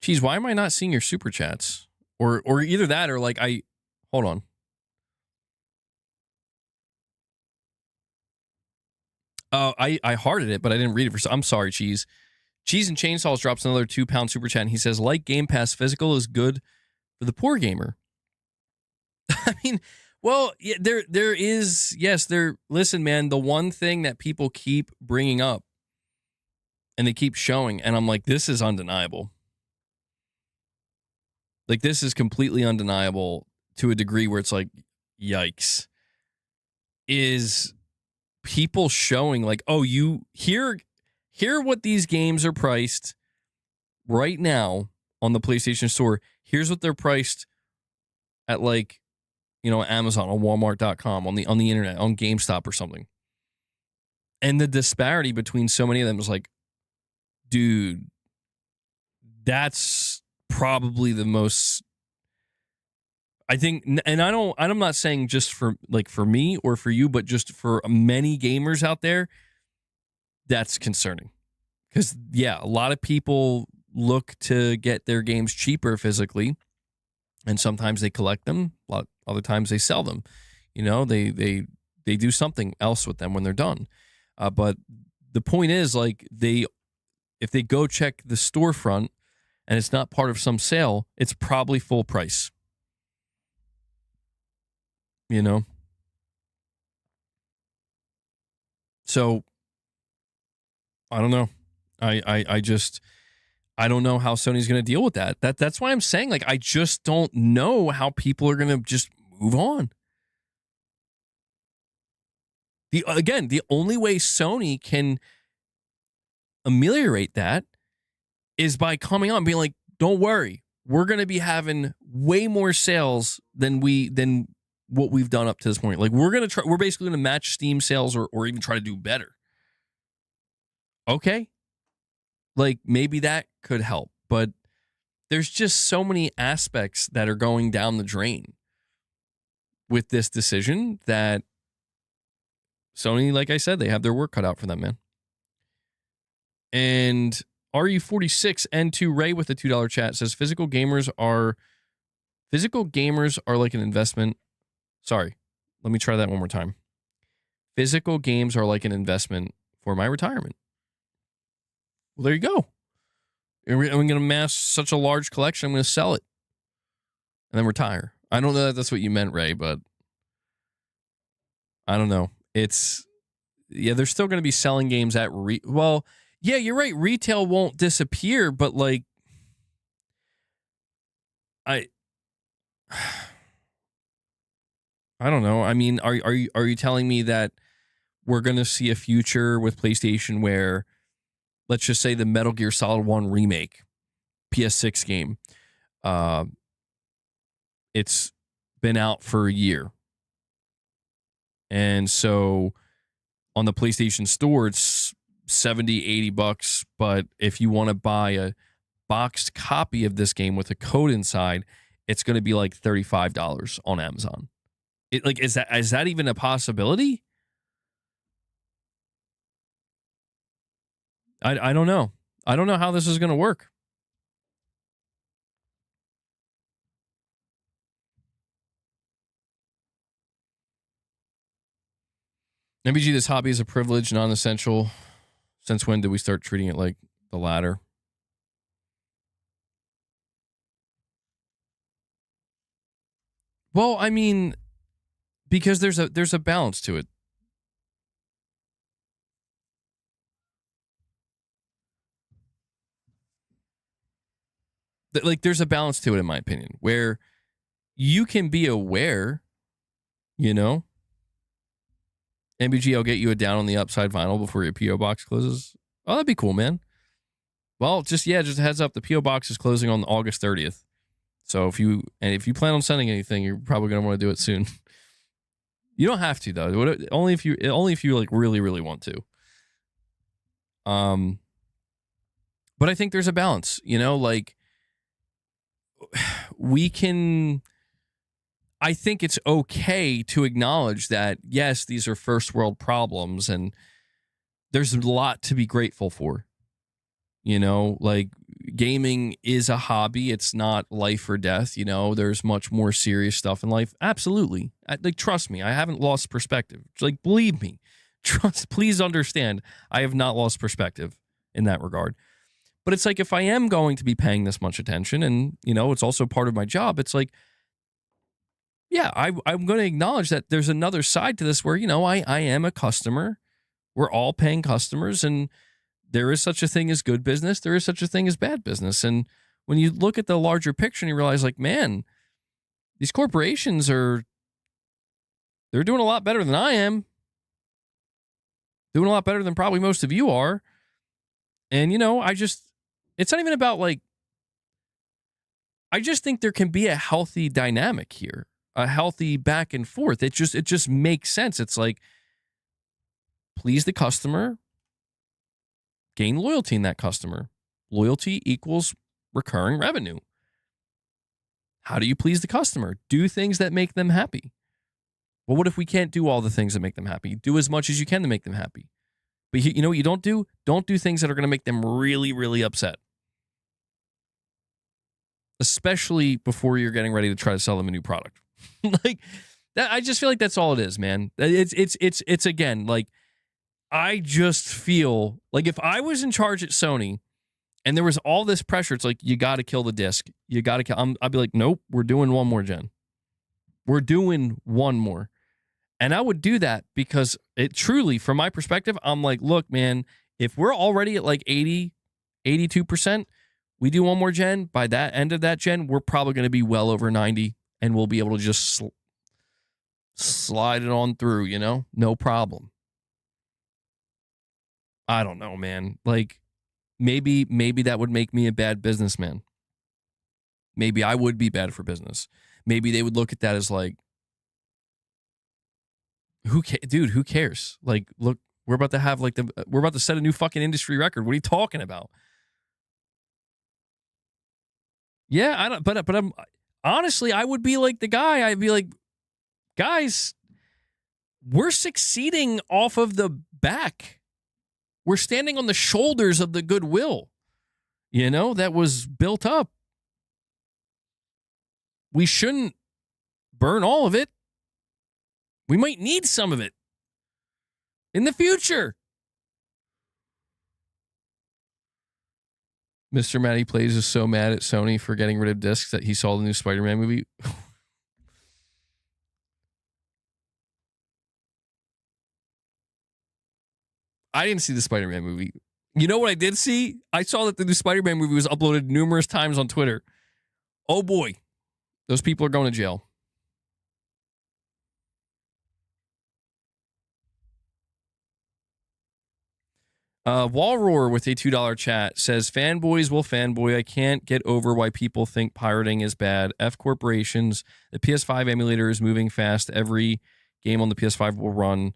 cheese? Why am I not seeing your super chats? Or either that or like I. Hold on. Oh, I hearted it, but I didn't read it for. I'm sorry, cheese. Cheese and Chainsaws drops another £2 super chat, and he says, like Game Pass, physical is good for the poor gamer. I mean, well, yeah, there is, yes, there, listen, man, the one thing that people keep bringing up and they keep showing, and I'm like, this is undeniable. Like, this is completely undeniable to a degree where it's like, yikes. Is people showing like, oh, you here what these games are priced right now on the PlayStation Store. Here's what they're priced at, like, Amazon, on Walmart.com, on the internet, on GameStop or something. And the disparity between so many of them is like, dude, that's probably the most, I think, and I'm not saying just for me or for you, but just for many gamers out there, that's concerning. Because, yeah, a lot of people look to get their games cheaper physically, and sometimes they collect them. A lot other times they sell them. They do something else with them when they're done. But the point is, like, if they go check the storefront and it's not part of some sale, it's probably full price. So I don't know. I don't know how Sony's going to deal with that. That's why I'm saying, like, I just don't know how people are going to just move on. The only way Sony can ameliorate that is by coming on and being like, don't worry, we're going to be having way more sales than what we've done up to this point. Like, we're basically going to match Steam sales or even try to do better. Okay. Like, maybe that could help, but there's just so many aspects that are going down the drain with this decision that Sony, like I said, they have their work cut out for them, man. And RU46 N2 Ray with a $2 chat says physical gamers are like an investment. Sorry, let me try that one more time. Physical games are like an investment for my retirement. Well, there you go. I'm going to amass such a large collection, I'm going to sell it and then retire. I don't know that that's what you meant, Ray, but I don't know. They're still going to be selling games at well, yeah, you're right. Retail won't disappear, but like, I don't know. I mean, are you telling me that we're going to see a future with PlayStation where, let's just say, the Metal Gear Solid 1 remake PS6 game, it's been out for a year, and so on the PlayStation Store it's $70-$80, but if you want to buy a boxed copy of this game with a code inside, it's going to be like $35 on Amazon. Is that even a possibility? I don't know. I don't know how this is going to work. MBG, this hobby is a privilege, non-essential. Since when did we start treating it like the latter? Well, I mean, because there's a balance to it. like there's a balance to it, in my opinion, where you can be aware, you know, MBG, I'll get you a down on the upside vinyl before your PO box closes. Oh, that'd be cool, man. Well, just a heads up, the PO box is closing on August 30th. So if you plan on sending anything, you're probably gonna want to do it soon. You don't have to though. Only if you like really, really want to. But I think there's a balance, you know, like I think it's okay to acknowledge that, yes, these are first world problems and there's a lot to be grateful for. You know, like gaming is a hobby. It's not life or death. You know, there's much more serious stuff in life. Absolutely. Like, trust me, I haven't lost perspective. Like, believe me, please understand, I have not lost perspective in that regard. But it's like, if I am going to be paying this much attention and, you know, it's also part of my job, it's like, yeah, I'm going to acknowledge that there's another side to this where, you know, I am a customer. We're all paying customers, and there is such a thing as good business. There is such a thing as bad business. And when you look at the larger picture and you realize, like, man, these corporations they're doing a lot better than I am. Doing a lot better than probably most of you are. And, you know, it's not even about like, I just think there can be a healthy dynamic here, a healthy back and forth. It just makes sense. It's like, please the customer, gain loyalty in that customer. Loyalty equals recurring revenue. How do you please the customer? Do things that make them happy. Well, what if we can't do all the things that make them happy? Do as much as you can to make them happy. But you know what you don't do? Don't do things that are going to make them really, really upset. Especially before you're getting ready to try to sell them a new product. Like that, I just feel like that's all it is, man. It's again, like, I just feel like if I was in charge at Sony and there was all this pressure, it's like, you got to kill the disc. You got to kill. I'd be like, nope, we're doing one more gen. We're doing one more. And I would do that because it truly, from my perspective, I'm like, look, man, if we're already at like 80, 82%, we do one more gen. By that end of that gen, we're probably going to be well over 90, and we'll be able to just slide it on through, you know? No problem. I don't know, man. Like, maybe that would make me a bad businessman. Maybe I would be bad for business. Maybe they would look at that as like, who cares? Like, look, we're about to set a new fucking industry record. What are you talking about? Yeah, I don't, but I'm honestly, I would be like the guy. I'd be like, guys, we're succeeding off of the back. We're standing on the shoulders of the goodwill, you know, that was built up. We shouldn't burn all of it. We might need some of it in the future. Mr. Matty Plays is so mad at Sony for getting rid of discs that he saw the new Spider-Man movie. I didn't see the Spider-Man movie. You know what I did see? I saw that the new Spider-Man movie was uploaded numerous times on Twitter. Oh boy, those people are going to jail. Wallroar with a $2 chat says, fanboys will fanboy. I can't get over why people think pirating is bad. F corporations. The PS5 emulator is moving fast. Every game on the PS5 will run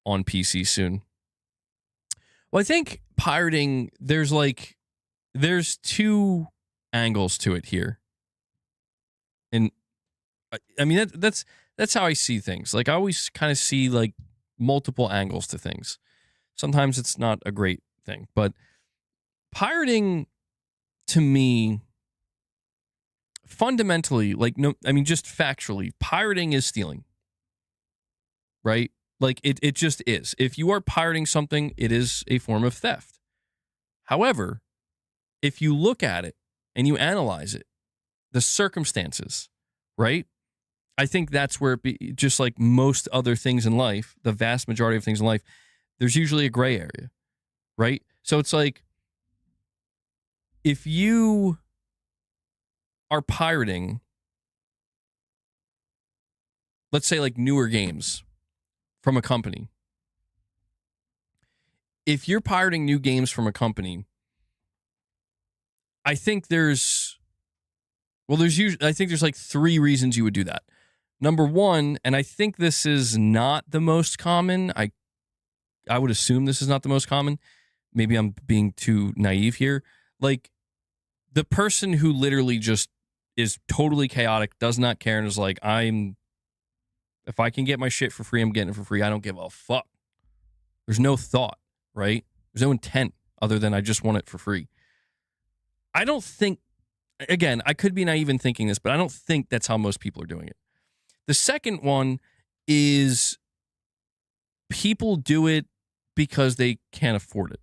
on PC soon. Well, I think pirating, there's two angles to it here. And I mean, that's how I see things. Like, I always kind of see like multiple angles to things. Sometimes it's not a great thing, but pirating, to me, fundamentally, just factually, pirating is stealing, right? Like, it just is. If you are pirating something, it is a form of theft. However, if you look at it and you analyze it, the circumstances, right? I think that's where just like most other things in life, the vast majority of things in life, there's usually a gray area, right? So it's like, if you are pirating, let's say like newer games from a company, if you're pirating new games from a company, I think there's like 3 reasons you would do that. Number one, and I think this is not the most common. I would assume this is not the most common. Maybe I'm being too naive here. Like the person who literally just is totally chaotic, does not care, and is like, if I can get my shit for free, I'm getting it for free. I don't give a fuck. There's no thought, right? There's no intent other than I just want it for free. I don't think, again, I could be naive in thinking this, but I don't think that's how most people are doing it. The second one is people do it because they can't afford it,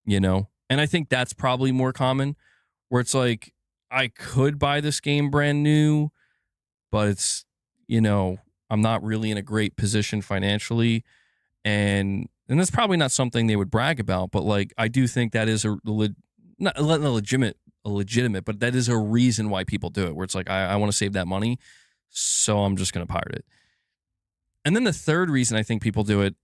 you know? And I think that's probably more common, where it's like, I could buy this game brand new, but it's, I'm not really in a great position financially. And that's probably not something they would brag about, but like, I do think that is not legitimate, but that is a reason why people do it, where it's like, I want to save that money, so I'm just going to pirate it. And then the third reason I think people do it,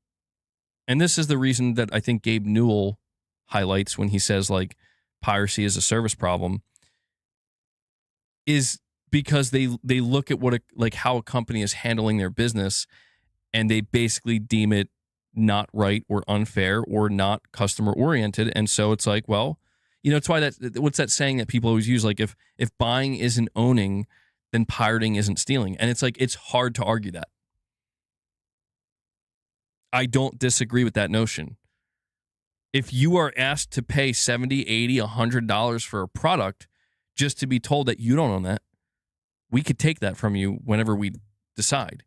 and this is the reason that I think Gabe Newell highlights when he says like piracy is a service problem, is because they look at how a company is handling their business, and they basically deem it not right or unfair or not customer oriented. And so it's like, well, it's why what's that saying that people always use? Like if buying isn't owning, then pirating isn't stealing. And it's like, it's hard to argue that. I don't disagree with that notion. If you are asked to pay $70, $80, $100 for a product just to be told that you don't own that, we could take that from you whenever we decide.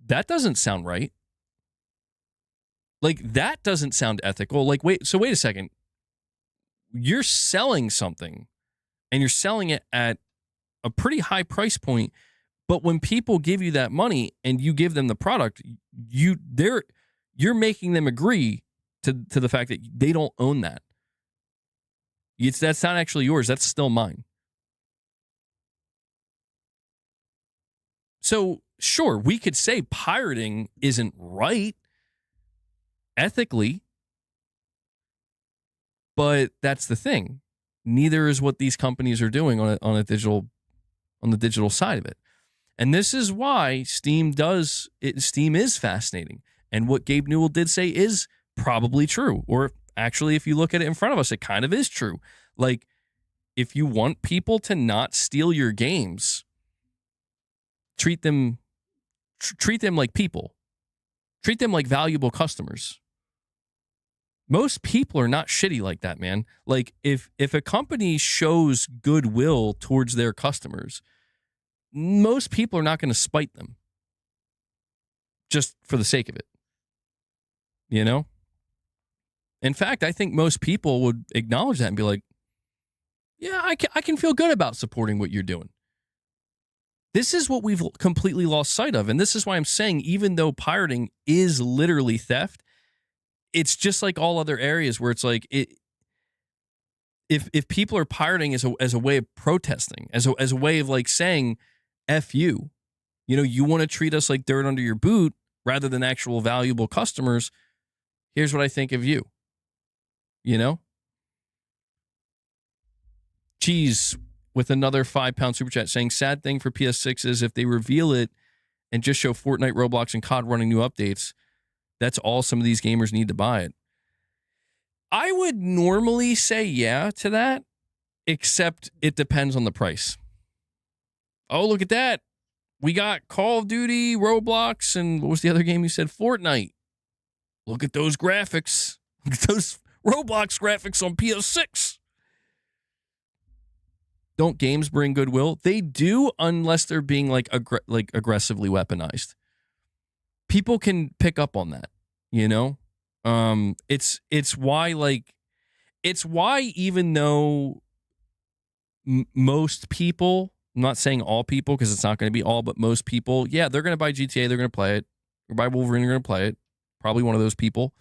That doesn't sound right. Like, that doesn't sound ethical. Like, wait a second. You're selling something, and you're selling it at a pretty high price point, but when people give you that money and you give them the product, you're making them agree to the fact that they don't own that. That's not actually yours. That's still mine. So, sure, we could say pirating isn't right ethically, but that's the thing. Neither is what these companies are doing on the digital side of it. And this is why Steam is fascinating. And what Gabe Newell did say is probably true. Or actually, if you look at it in front of us, it kind of is true. Like, if you want people to not steal your games, treat them like people. Treat them like valuable customers. Most people are not shitty like that, man. Like, if a company shows goodwill towards their customers, most people are not going to spite them just for the sake of it. In fact, I think most people would acknowledge that and be like, yeah, I can feel good about supporting what you're doing. This is what we've completely lost sight of. And this is why I'm saying, even though pirating is literally theft, it's just like all other areas where it's like, if people are pirating as a way of protesting, as a way of like saying, F you, you want to treat us like dirt under your boot rather than actual valuable customers, here's what I think of you. Cheese with another £5 super chat saying, sad thing for PS6 is if they reveal it and just show Fortnite, Roblox, and COD running new updates, that's all some of these gamers need to buy it. I would normally say yeah to that, except it depends on the price. Oh, look at that. We got Call of Duty, Roblox, and what was the other game you said? Fortnite. Look at those graphics. Look at those Roblox graphics on PS6. Don't games bring goodwill? They do, unless they're being like aggressively weaponized. People can pick up on that, It's why even though most people, I'm not saying all people because it's not going to be all, but most people, yeah, they're going to buy GTA, they're going to play it. Or buy Wolverine, they're going to play it. Probably one of those people.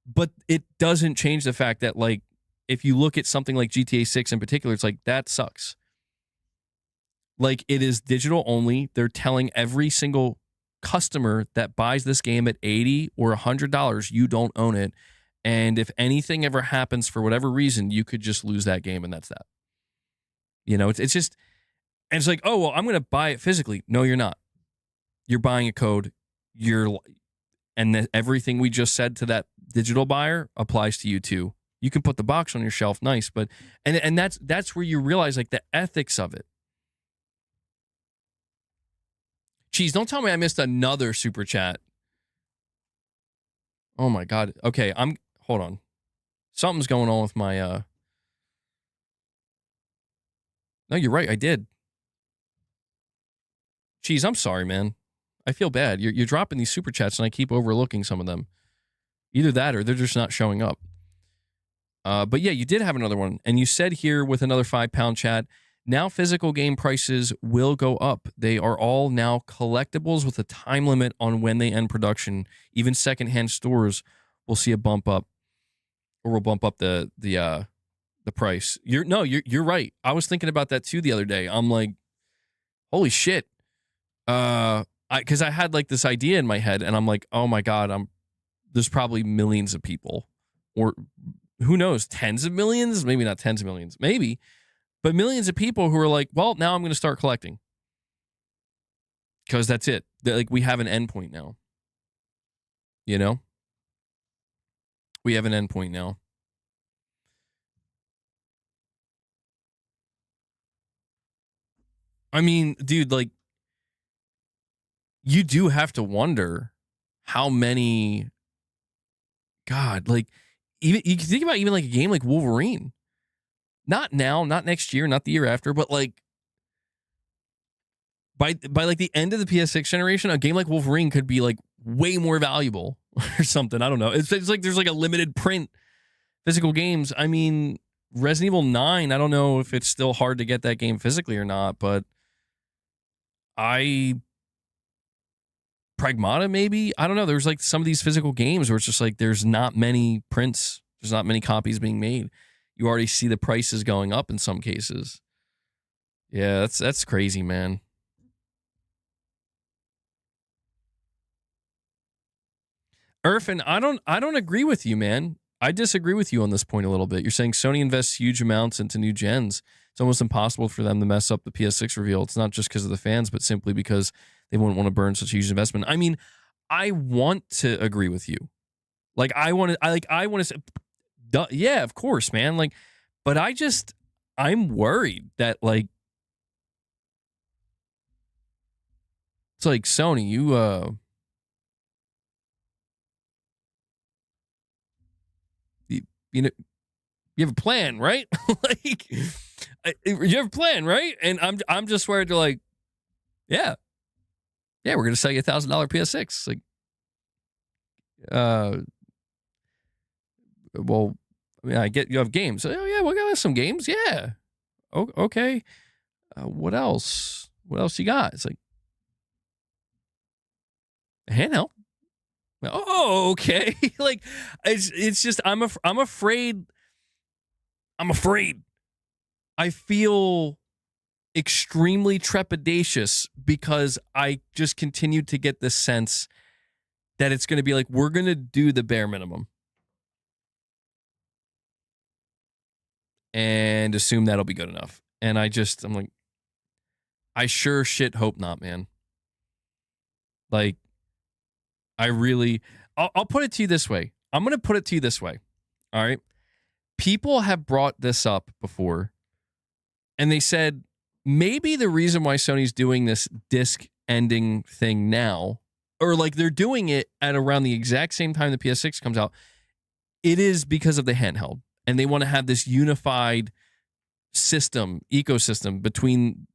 But it doesn't change the fact that, like, if you look at something like GTA 6 in particular, it's like, that sucks. Like, it is digital only. They're telling every single customer that buys this game at $80 or $100, you don't own it. And if anything ever happens for whatever reason, you could just lose that game, and that's that. You know, it's just, and it's like, oh, well, I'm going to buy it physically. No, you're not. You're buying a code. And everything we just said to that digital buyer applies to you too. You can put the box on your shelf, nice, but and that's where you realize like the ethics of it. Jeez, don't tell me I missed another super chat. Oh my God. Okay, hold on. Something's going on with my No, you're right, I did. Jeez, I'm sorry, man. I feel bad. You're dropping these super chats and I keep overlooking some of them. Either that or they're just not showing up. But yeah, you did have another one. And you said here with another £5 chat, now physical game prices will go up. They are all now collectibles with a time limit on when they end production. Even secondhand stores will see a bump up, or will bump up the price. You're right. I was thinking about that too the other day. I'm like, holy shit. Because I had like this idea in my head, and I'm like, oh my God, there's probably millions of people, or who knows, tens of millions, maybe not tens of millions, maybe, but millions of people who are like, well, now I'm going to start collecting because that's it. Like, we have an endpoint now. You know, we have an endpoint now. I mean, dude, like, you do have to wonder how many, God, like, even you can think about even like a game like Wolverine. Not now, not next year, not the year after, but like by like the end of the PS6 generation, a game like Wolverine could be like way more valuable or something. I don't know. It's like there's like a limited print physical games. I mean, Resident Evil 9, I don't know if it's still hard to get that game physically or not, but Pragmata, maybe? I don't know. There's like some of these physical games where it's just like there's not many prints. There's not many copies being made. You already see the prices going up in some cases. Yeah, that's crazy, man. Irfan, I don't agree with you, man. I disagree with you on this point a little bit. You're saying Sony invests huge amounts into new gens. It's almost impossible for them to mess up the PS6 reveal. It's not just because of the fans, but simply because they wouldn't want to burn such a huge investment. I mean, I want to agree with you. Like, I want to say, yeah, of course, man. Like, but I'm worried that, like, it's like, Sony, you know, you have a plan, right? Like, you have a plan, right? And I'm just worried to, like, yeah, we're gonna sell you $1,000 PS6. Like, well, I mean, I get you have games. Oh yeah, we got some games. Yeah, okay. What else? What else you got? It's like a handheld. Oh, okay. Like, it's just I'm afraid. I'm afraid. I feel extremely trepidatious because I just continued to get this sense that it's going to be like, we're going to do the bare minimum and assume that'll be good enough. And I'm like, I sure shit hope not, man. Like, I'll put it to you this way. I'm going to put it to you this way. All right. People have brought this up before, and they said maybe the reason why Sony's doing this disc ending thing now, or like they're doing it at around the exact same time the PS6 comes out, it is because of the handheld, and they want to have this unified ecosystem between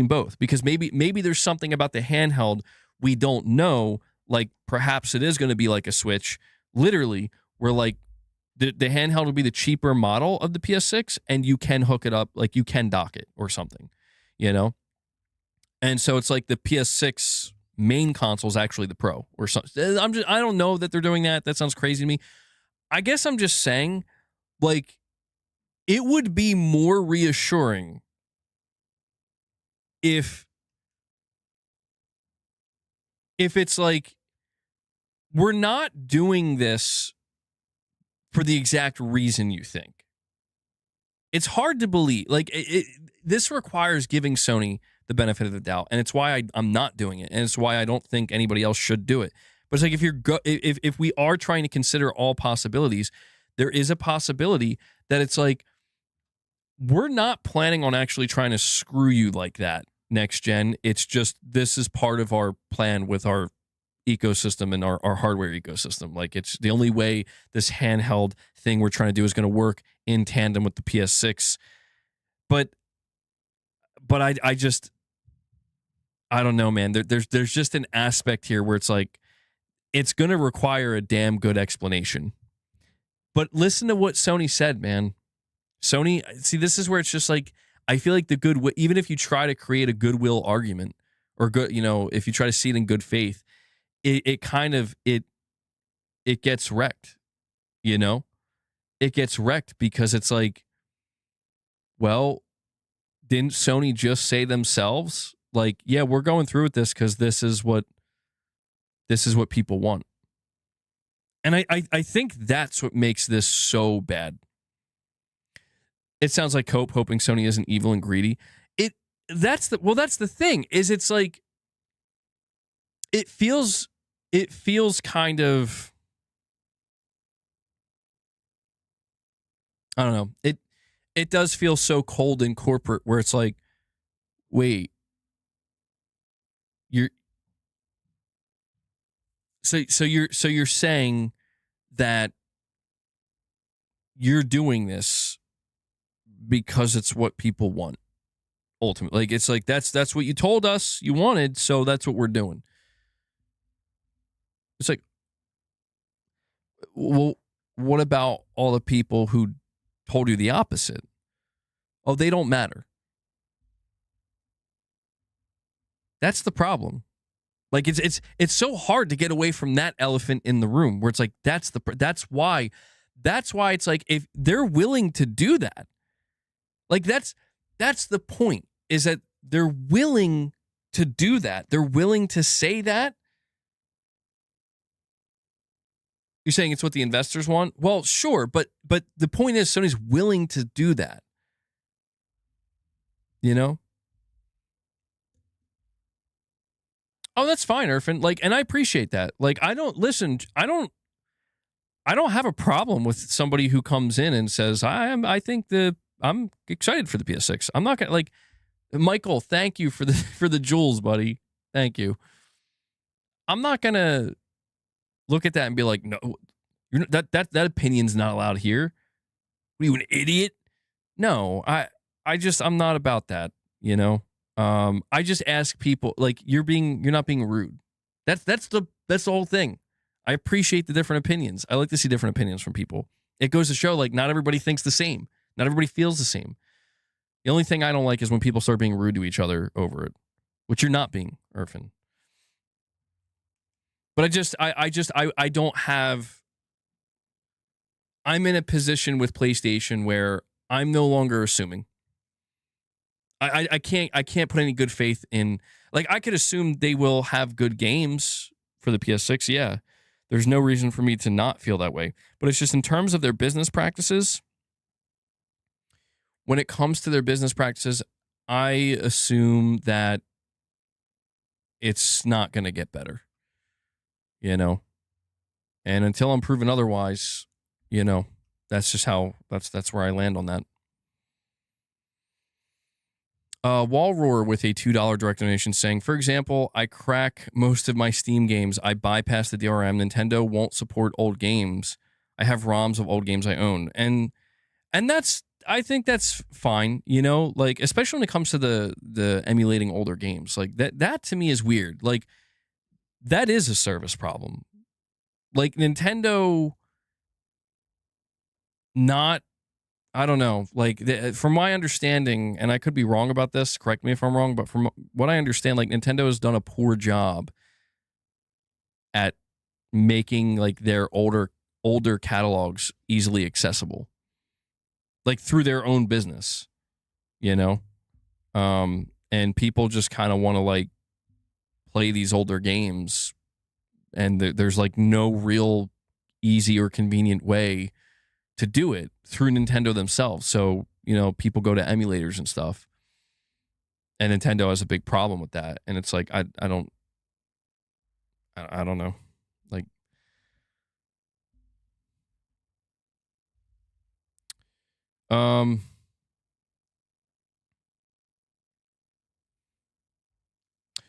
both, because maybe there's something about the handheld we don't know. Like, perhaps it is going to be like a Switch, literally, where like the handheld will be the cheaper model of the PS6, and you can hook it up, like you can dock it or something, you know? And so it's like the PS6 main console is actually the Pro or something. I don't know that they're doing that. That sounds crazy to me. I guess I'm just saying, like, it would be more reassuring if it's like, we're not doing this for the exact reason you think. It's hard to believe. Like, this requires giving Sony the benefit of the doubt, and it's why I'm not doing it, and it's why I don't think anybody else should do it. But it's like, if we are trying to consider all possibilities, there is a possibility that it's like, we're not planning on actually trying to screw you like that next gen. It's just, this is part of our plan with our ecosystem and our hardware ecosystem. Like, it's the only way this handheld thing we're trying to do is going to work in tandem with the PS6. But I just, I don't know, man. There's just an aspect here where it's like, it's going to require a damn good explanation. But listen to what Sony said, man. Sony, see, this is where it's just like, I feel like the goodwill, even if you try to create a goodwill argument, or good, if you try to see it in good faith, it kind of, it gets wrecked, It gets wrecked because it's like, well, didn't Sony just say themselves, like, yeah, we're going through with this because this is what people want. And I think that's what makes this so bad. It sounds like Cope hoping Sony isn't evil and greedy. That's the thing, is it's like, it feels kind of, I don't know. It does feel so cold and corporate, where it's like, wait, you're saying that you're doing this because it's what people want, ultimately. Like, it's like, that's what you told us you wanted, so that's what we're doing. It's like, well, what about all the people who told you the opposite? Oh, they don't matter. That's the problem. Like, it's so hard to get away from that elephant in the room, where it's like, that's why it's like, if they're willing to do that, like, that's the point, is that they're willing to do that. They're willing to say that. You're saying it's what the investors want? Well, sure, but the point is, Sony's willing to do that. Oh, that's fine, Irfan. Like, and I appreciate that. Like, I don't have a problem with somebody who comes in and says, I'm excited for the PS6. I'm not gonna, like, Michael, thank you for the jewels, buddy. Thank you. I'm not gonna look at that and be like, no, that opinion's not allowed here. What are you, an idiot? No, I'm not about that, I just ask people, like, you're not being rude. That's the whole thing. I appreciate the different opinions. I like to see different opinions from people. It goes to show, like, not everybody thinks the same. Not everybody feels the same. The only thing I don't like is when people start being rude to each other over it, which you're not being, Irfan. But I don't have, I'm in a position with PlayStation where I'm no longer assuming. I can't put any good faith in, like, I could assume they will have good games for the PS6. Yeah. There's no reason for me to not feel that way. But it's just, in terms of their business practices, when it comes to their business practices, I assume that it's not going to get better. And until I'm proven otherwise, that's just how, that's where I land on that. Wallroar with a $2 direct donation saying, for example, I crack most of my Steam games. I bypass the DRM. Nintendo won't support old games. I have ROMs of old games I own. And that's, I think that's fine, like, especially when it comes to the emulating older games. Like, that to me is weird. Like, that is a service problem. Like, Nintendo not, I don't know. Like, from my understanding, and I could be wrong about this, correct me if I'm wrong, but from what I understand, like, Nintendo has done a poor job at making, like, their older catalogs easily accessible. like through their own business, you know? And people just kind of want to like play these older games, and there's like no real easy or convenient way to do it through Nintendo themselves. So, you know, people go to emulators and stuff. And Nintendo has a big problem with that. And it's like, I don't know. Like,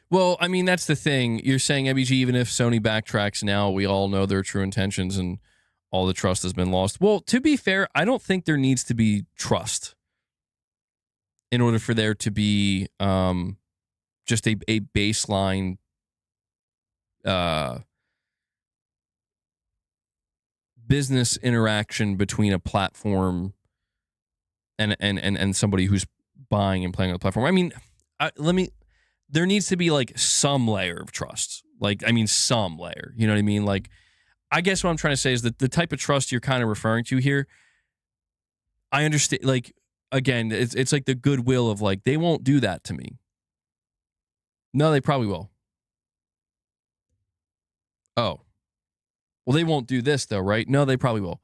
well, I mean, that's the thing. You're saying, MBG, even if Sony backtracks now, we all know their true intentions and all the trust has been lost. Well, to be fair, I don't think there needs to be trust in order for there to be just a baseline business interaction between a platform and somebody who's buying and playing on the platform. I mean, there needs to be like some layer of trust. Like, I mean, some layer, you know what I mean? Like, I guess what I'm trying to say is that the type of trust you're kind of referring to here, I understand. Like, again, it's like the goodwill of like, they won't do that to me. No, they probably will. Oh, well, they won't do this though, right? No, they probably will.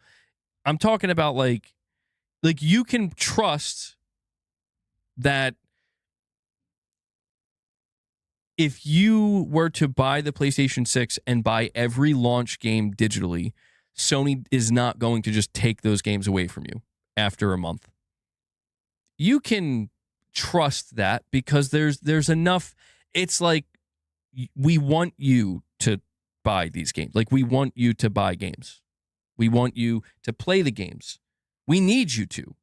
I'm talking about like you can trust that if you were to buy the PlayStation 6 and buy every launch game digitally, Sony is not going to just take those games away from you after a month. You can trust that because there's enough. It's like, we want you to buy these games. Like, we want you to buy games. We want you to play the games. We need you to.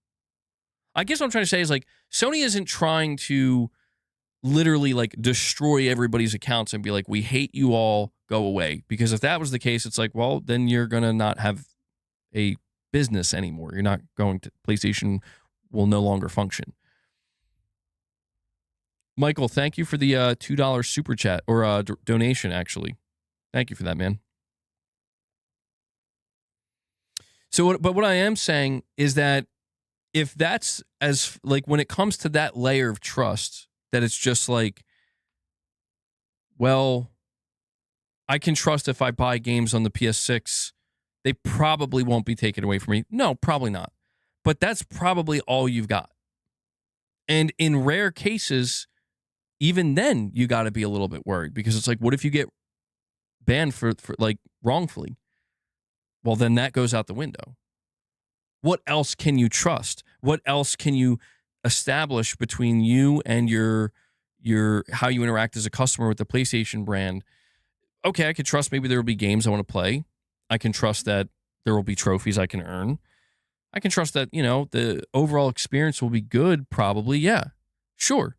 I guess what I'm trying to say is like, Sony isn't trying to literally like destroy everybody's accounts and be like, we hate you all, go away. Because if that was the case, it's like, well, then you're going to not have a business anymore. You're not going to, PlayStation will no longer function. Michael, thank you for the $2 super chat or donation, actually. Thank you for that, man. So, but what I am saying is that if that's as like, when it comes to that layer of trust, that it's just like, well, I can trust if I buy games on the PS6, they probably won't be taken away from me. No, probably not. But that's probably all you've got. And in rare cases, even then, you got to be a little bit worried, because it's like, what if you get banned for like wrongfully? Well, then that goes out the window. What else can you trust? What else can you establish between you and your how you interact as a customer with the PlayStation brand? Okay, I can trust maybe there will be games I want to play. I can trust that there will be trophies I can earn. I can trust that, you know, the overall experience will be good, probably. Yeah, sure.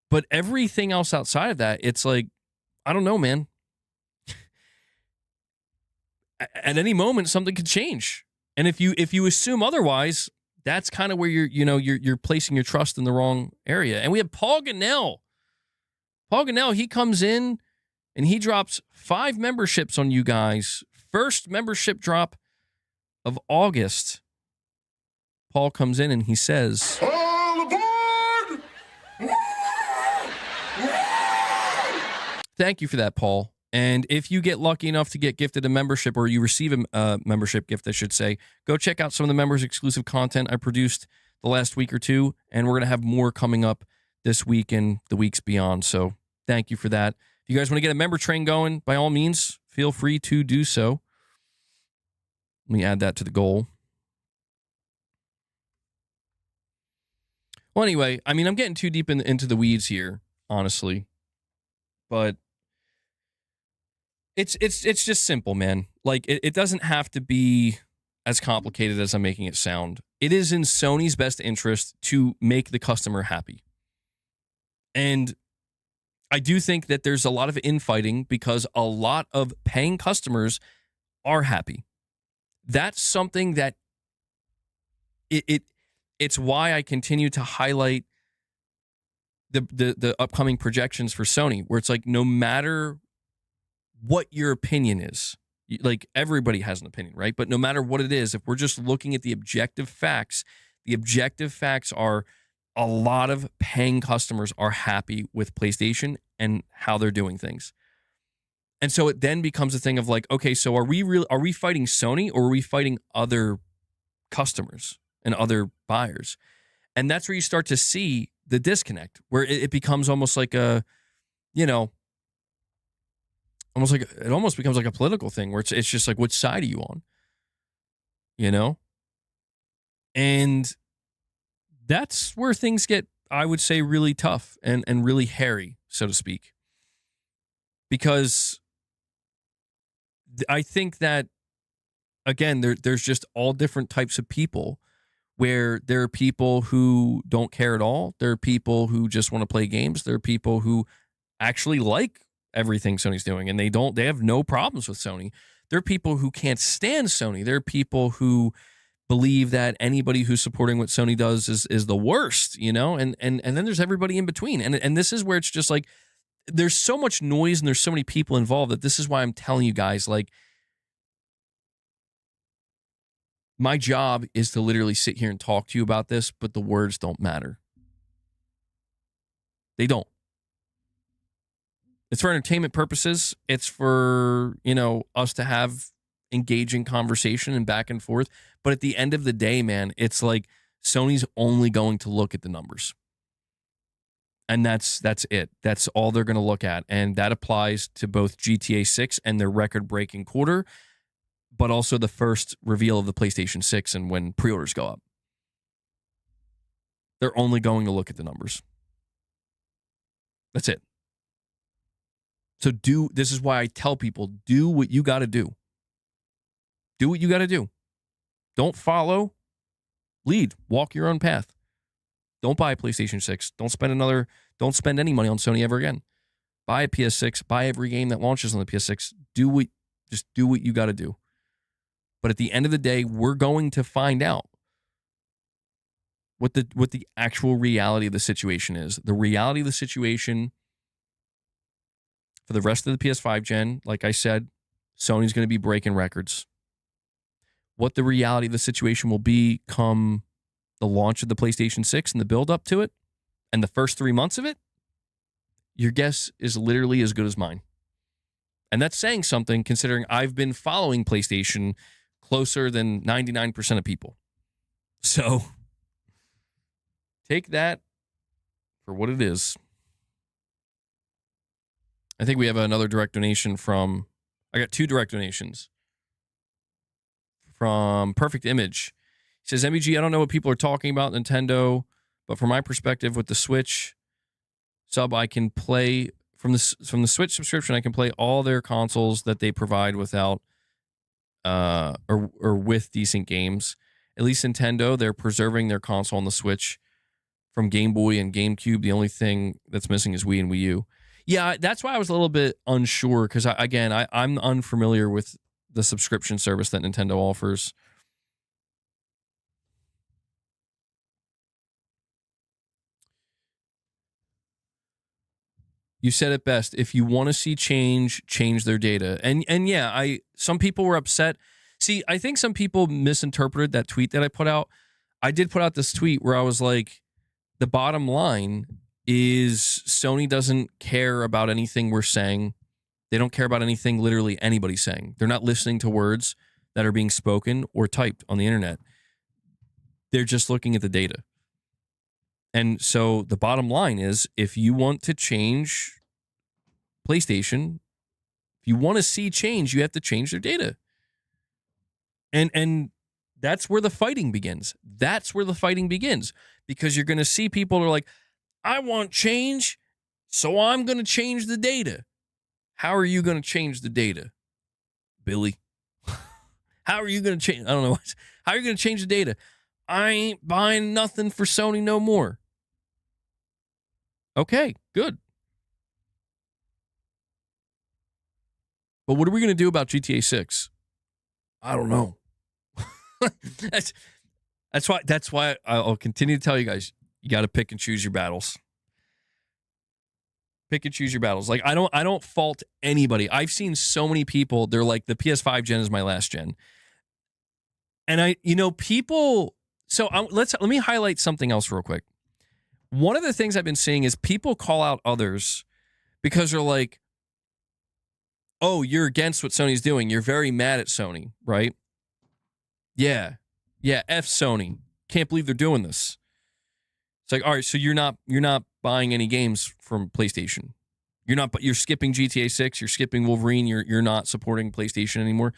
But everything else outside of that, it's like, I don't know, man. At any moment, something could change. And if you assume otherwise, that's kind of where you're placing your trust in the wrong area. And we have Paul Gannell. Paul Gannell, he comes in and he drops 5 memberships on you guys. First membership drop of August. Paul comes in and he says, all aboard! Thank you for that, Paul. And if you get lucky enough to get gifted a membership, or you receive a membership gift, I should say, go check out some of the members exclusive content I produced the last week or two. And we're going to have more coming up this week and the weeks beyond. So thank you for that. If you guys want to get a member train going, by all means, feel free to do so. Let me add that to the goal. Well, anyway, I mean, I'm getting too deep into the weeds here, honestly. But it's just simple, man. Like, it doesn't have to be as complicated as I'm making it sound. It is in Sony's best interest to make the customer happy. And I do think that there's a lot of infighting because a lot of paying customers are happy. That's something that it's why I continue to highlight the upcoming projections for Sony, where it's like, no matter what your opinion is, Like, everybody has an opinion, right? But no matter what it is, if we're just looking at the objective facts are a lot of paying customers are happy with PlayStation and how they're doing things. And so it then becomes a thing of like, okay, so are we fighting Sony, or are we fighting other customers and other buyers? And that's where you start to see the disconnect, where it becomes almost like a, you know, it almost becomes like a political thing where it's just like, which side are you on? You know? And that's where things get, I would say, really tough and really hairy, so to speak. Because I think that, again, there's just all different types of people, where there are people who don't care at all. There are people who just want to play games. There are people who actually like everything Sony's doing, and they have no problems with Sony. There are people who can't stand Sony. There are people who believe that anybody who's supporting what Sony does is the worst, you know? And then there's everybody in between. And this is where it's just like, there's so much noise and there's so many people involved that this is why I'm telling you guys, like, my job is to literally sit here and talk to you about this, but the words don't matter. They don't. It's for entertainment purposes. It's for, us to have engaging conversation and back and forth. But at the end of the day, man, it's like Sony's only going to look at the numbers. And that's it. That's all they're going to look at. And that applies to both GTA 6 and their record-breaking quarter, but also the first reveal of the PlayStation 6 and when pre-orders go up. They're only going to look at the numbers. That's it. So this is why I tell people, do what you got to do. Do what you got to do. Don't follow. Lead. Walk your own path. Don't buy a PlayStation 6. Don't spend any money on Sony ever again. Buy a PS6. Buy every game that launches on the PS6. Just do what you got to do. But at the end of the day, we're going to find out what the actual reality of the situation is. The reality of the situation for the rest of the PS5 gen, like I said, Sony's going to be breaking records. What the reality of the situation will be come the launch of the PlayStation 6 and the build up to it and the first 3 months of it, your guess is literally as good as mine. And that's saying something, considering I've been following PlayStation closer than 99% of people. So take that for what it is. I think we have another direct donation I got 2 direct donations from Perfect Image. He says, MBG, I don't know what people are talking about Nintendo, but from my perspective with the Switch sub, I can play from the Switch subscription, I can play all their consoles that they provide without or with decent games. At least Nintendo, they're preserving their console on the Switch from Game Boy and GameCube. The only thing that's missing is Wii and Wii U. Yeah, that's why I was a little bit unsure, because I'm unfamiliar with the subscription service that Nintendo offers. You said it best. If you want to see change their data. And yeah, some people were upset. See, I think some people misinterpreted that tweet that I put out. I did put out this tweet where I was like, the bottom line is Sony doesn't care about anything we're saying. They don't care about anything literally anybody's saying. They're not listening to words that are being spoken or typed on the internet. They're just looking at the data. And so the bottom line is, if you want to change PlayStation, if you want to see change, you have to change their data. And that's where the fighting begins. That's where the fighting begins. Because you're going to see people who are like, I want change, so I'm going to change the data. How are you going to change the data, Billy? How are you going to change? I don't know. How are you going to change the data? I ain't buying nothing for Sony no more. Okay, good. But what are we going to do about GTA 6? I don't know. That's why I'll continue to tell you guys, you got to pick and choose your battles. Pick and choose your battles. Like, I don't fault anybody. I've seen so many people, they're like, the PS5 gen is my last gen. And people, so let me highlight something else real quick. One of the things I've been seeing is people call out others because they're like, oh, you're against what Sony's doing. You're very mad at Sony, right? Yeah. Yeah, F Sony. Can't believe they're doing this. It's like, all right, so you're not buying any games from PlayStation. You're skipping GTA 6, you're skipping Wolverine, you're not supporting PlayStation anymore.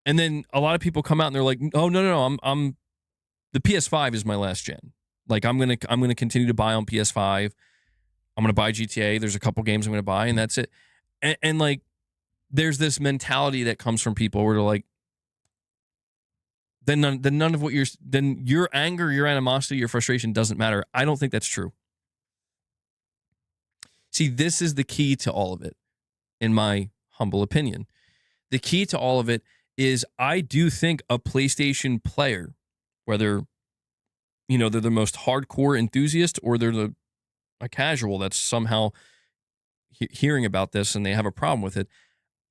And then a lot of people come out and they're like, "Oh, no, I'm the PS5 is my last gen. Like I'm going to continue to buy on PS5. I'm going to buy GTA. There's a couple games I'm going to buy and that's it." And like there's this mentality that comes from people where they're like, then none of what your anger, your animosity, your frustration doesn't matter. I don't think that's true. See, this is the key to all of it, in my humble opinion. The key to all of it is I do think a PlayStation player, whether they're the most hardcore enthusiast or they're a casual that's somehow hearing about this and they have a problem with it,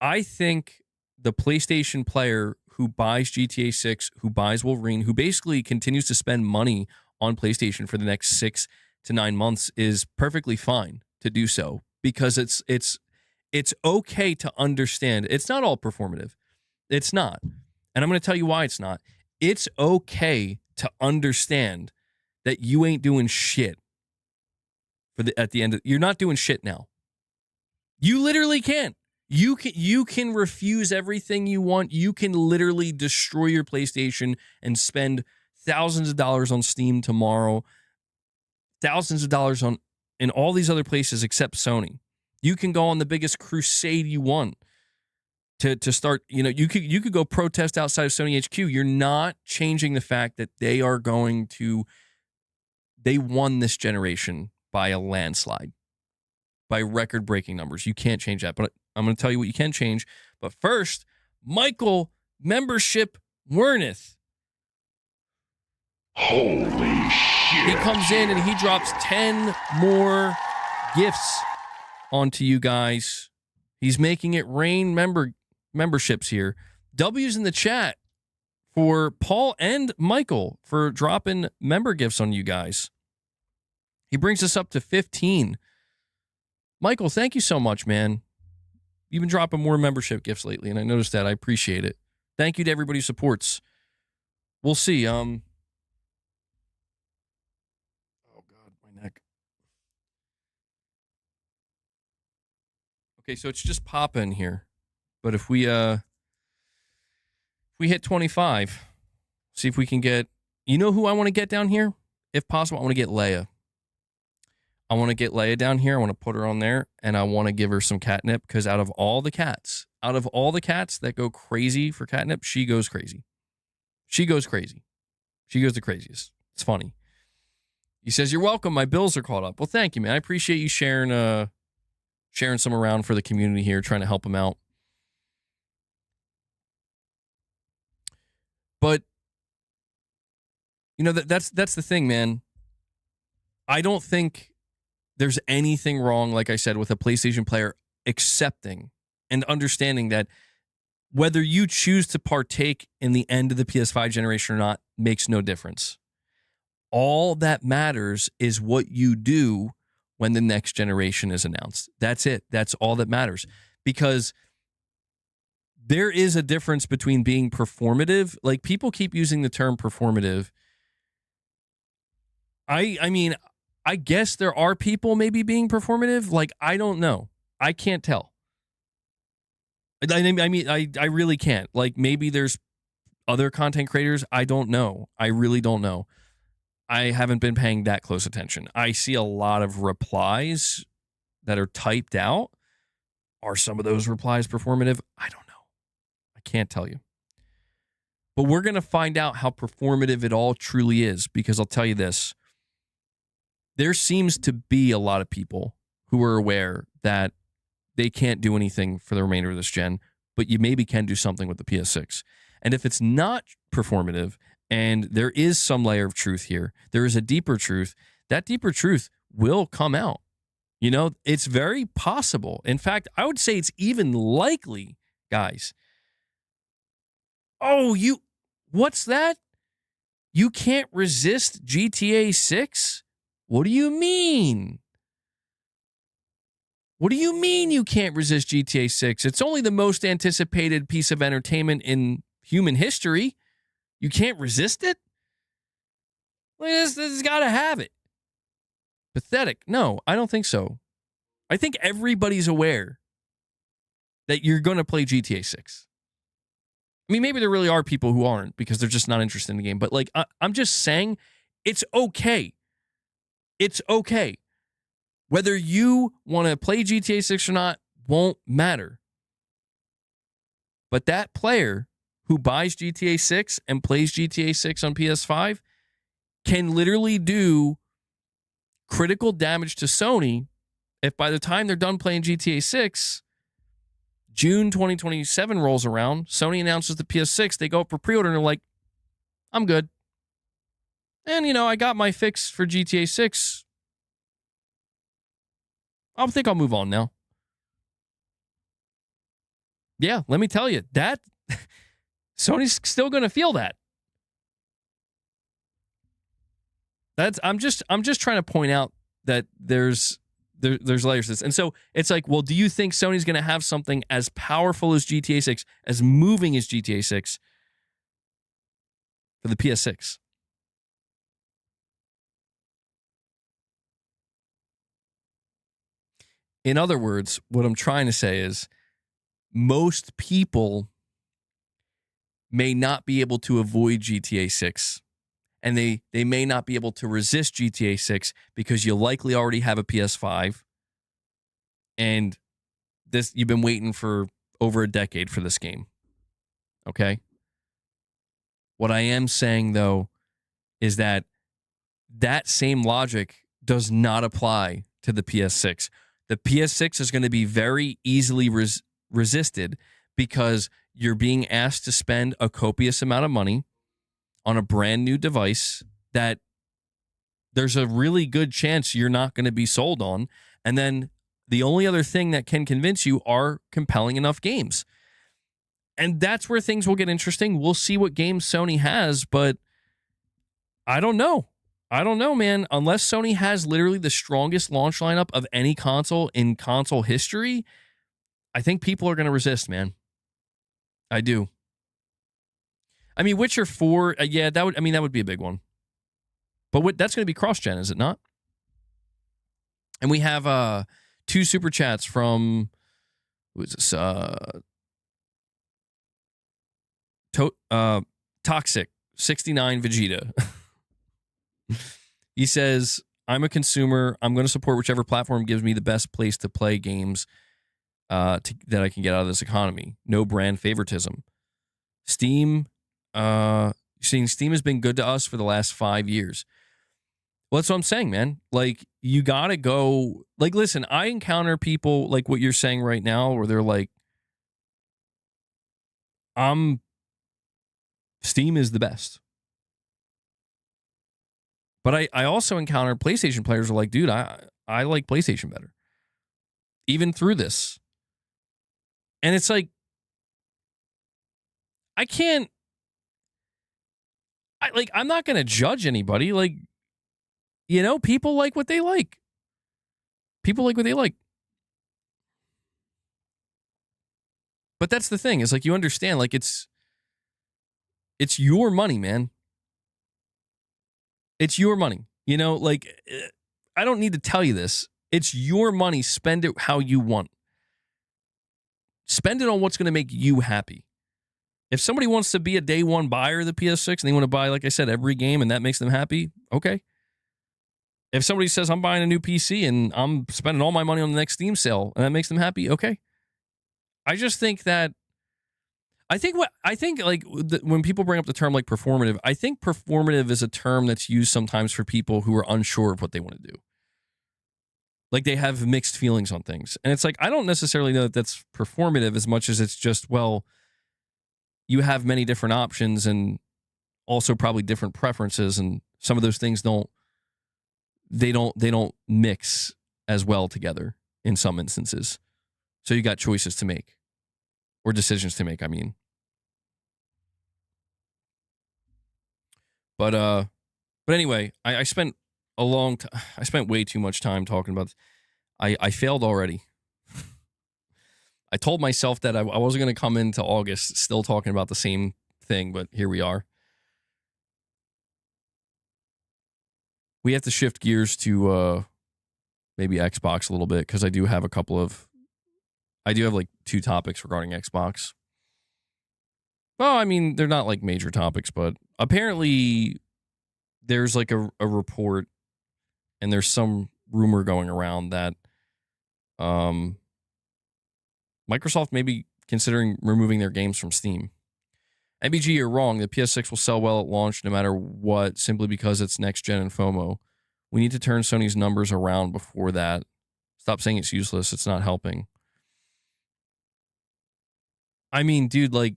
I think the PlayStation player who buys GTA 6, who buys Wolverine, who basically continues to spend money on PlayStation for the next 6 to 9 months is perfectly fine to do so, because it's okay to understand. It's not all performative. It's not. And I'm going to tell you why it's not. It's okay to understand that you ain't doing shit at the end. You're not doing shit now. You literally can't. You can refuse everything you want. You can literally destroy your PlayStation and spend thousands of dollars on Steam tomorrow, thousands of dollars in all these other places except Sony. You can go on the biggest crusade you want to start. You could go protest outside of Sony HQ. You're not changing the fact that they won this generation by a landslide, by record-breaking numbers. You can't change that, but I'm going to tell you what you can change. But first, Michael Membership Werneth. Holy shit. He comes in and he drops 10 more gifts onto you guys. He's making it rain memberships here. W's in the chat for Paul and Michael for dropping member gifts on you guys. He brings us up to 15. Michael, thank you so much, man. You've been dropping more membership gifts lately, and I noticed that. I appreciate it. Thank you to everybody who supports. We'll see. Oh, God, my neck. Okay, so it's just popping here. But if we hit 25, see if we can get... You know who I want to get down here? If possible, I want to get Leia. I want to get Leia down here. I want to put her on there, and I want to give her some catnip, because out of all the cats that go crazy for catnip, she goes crazy. She goes crazy. She goes the craziest. It's funny. He says, "You're welcome. My bills are caught up." Well, thank you, man. I appreciate you sharing some around for the community here, trying to help them out. But that's the thing, man. I don't think there's anything wrong, like I said, with a PlayStation player accepting and understanding that whether you choose to partake in the end of the PS5 generation or not makes no difference. All that matters is what you do when the next generation is announced. That's it. That's all that matters. Because there is a difference between being performative. Like, people keep using the term performative. I mean, I guess there are people maybe being performative. Like, I don't know. I can't tell. I mean, I really can't. Like, maybe there's other content creators. I don't know. I really don't know. I haven't been paying that close attention. I see a lot of replies that are typed out. Are some of those replies performative? I don't know. I can't tell you. But we're going to find out how performative it all truly is, because I'll tell you this. There seems to be a lot of people who are aware that they can't do anything for the remainder of this gen, but you maybe can do something with the PS6. And if it's not performative and there is some layer of truth here, there is a deeper truth, that deeper truth will come out. You know, it's very possible. In fact, I would say it's even likely, guys. Oh, what's that? You can't resist GTA 6? What do you mean? What do you mean you can't resist GTA 6? It's only the most anticipated piece of entertainment in human history. You can't resist it? This has got to have it. Pathetic. No, I don't think so. I think everybody's aware that you're going to play GTA 6. I mean, maybe there really are people who aren't because they're just not interested in the game. But like, I'm just saying it's okay. It's okay. Whether you want to play GTA 6 or not won't matter. But that player who buys GTA 6 and plays GTA 6 on PS5 can literally do critical damage to Sony if by the time they're done playing GTA 6, June 2027 rolls around, Sony announces the PS6, they go up for pre-order and they're like, I'm good. And, you know, I got my fix for GTA 6. I think I'll move on now. Yeah, let me tell you, that Sony's still going to feel that. I'm just trying to point out that there's layers to this. And so it's like, well, do you think Sony's going to have something as powerful as GTA 6, as moving as GTA 6 for the PS6? In other words, what I'm trying to say is most people may not be able to avoid GTA 6. And they may not be able to resist GTA 6 because you likely already have a PS5. And you've been waiting for over a decade for this game. Okay? What I am saying, though, is that same logic does not apply to the PS6. The PS6 is going to be very easily resisted because you're being asked to spend a copious amount of money on a brand new device that there's a really good chance you're not going to be sold on. And then the only other thing that can convince you are compelling enough games. And that's where things will get interesting. We'll see what games Sony has, but I don't know. I don't know, man. Unless Sony has literally the strongest launch lineup of any console in console history, I think people are going to resist, man. I do. I mean, Witcher 4, yeah, that would be a big one. But that's going to be cross-gen, is it not? And we have 2 super chats from, who is this? Toxic 69 Vegeta. He says, I'm a consumer. I'm going to support whichever platform gives me the best place to play games that I can get out of this economy. No brand favoritism. Steam has been good to us for the last 5 years. Well, that's what I'm saying, man. Like, you got to go. Like, listen, I encounter people like what you're saying right now where they're like, Steam is the best. But I also encounter PlayStation players who are like, dude, I like PlayStation better. Even through this. And it's like, I'm not going to judge anybody. Like, you know, people like what they like. People like what they like. But that's the thing. Is like, you understand, like, it's your money, man. It's your money. You know, like, I don't need to tell you this. It's your money. Spend it how you want. Spend it on what's going to make you happy. If somebody wants to be a day one buyer of the PS6 and they want to buy, like I said, every game and that makes them happy, okay. If somebody says I'm buying a new PC and I'm spending all my money on the next Steam sale and that makes them happy, okay. I just think that when people bring up the term like performative, I think performative is a term that's used sometimes for people who are unsure of what they want to do. Like, they have mixed feelings on things. And it's like, I don't necessarily know that that's performative as much as it's just, well, you have many different options and also probably different preferences, and some of those things don't mix as well together in some instances. So you got choices to make, or decisions to make, I mean. But anyway, I spent I spent way too much time talking about this. I failed already. I told myself that I wasn't going to come into August still talking about the same thing, but here we are. We have to shift gears to maybe Xbox a little bit, because I do have like 2 topics regarding Xbox. Well, I mean, they're not like major topics, but apparently there's like a report, and there's some rumor going around that Microsoft may be considering removing their games from Steam. MBG, you're wrong. The PS6 will sell well at launch no matter what, simply because it's next gen and FOMO. We need to turn Sony's numbers around before that. Stop saying it's useless. It's not helping. I mean, dude, like,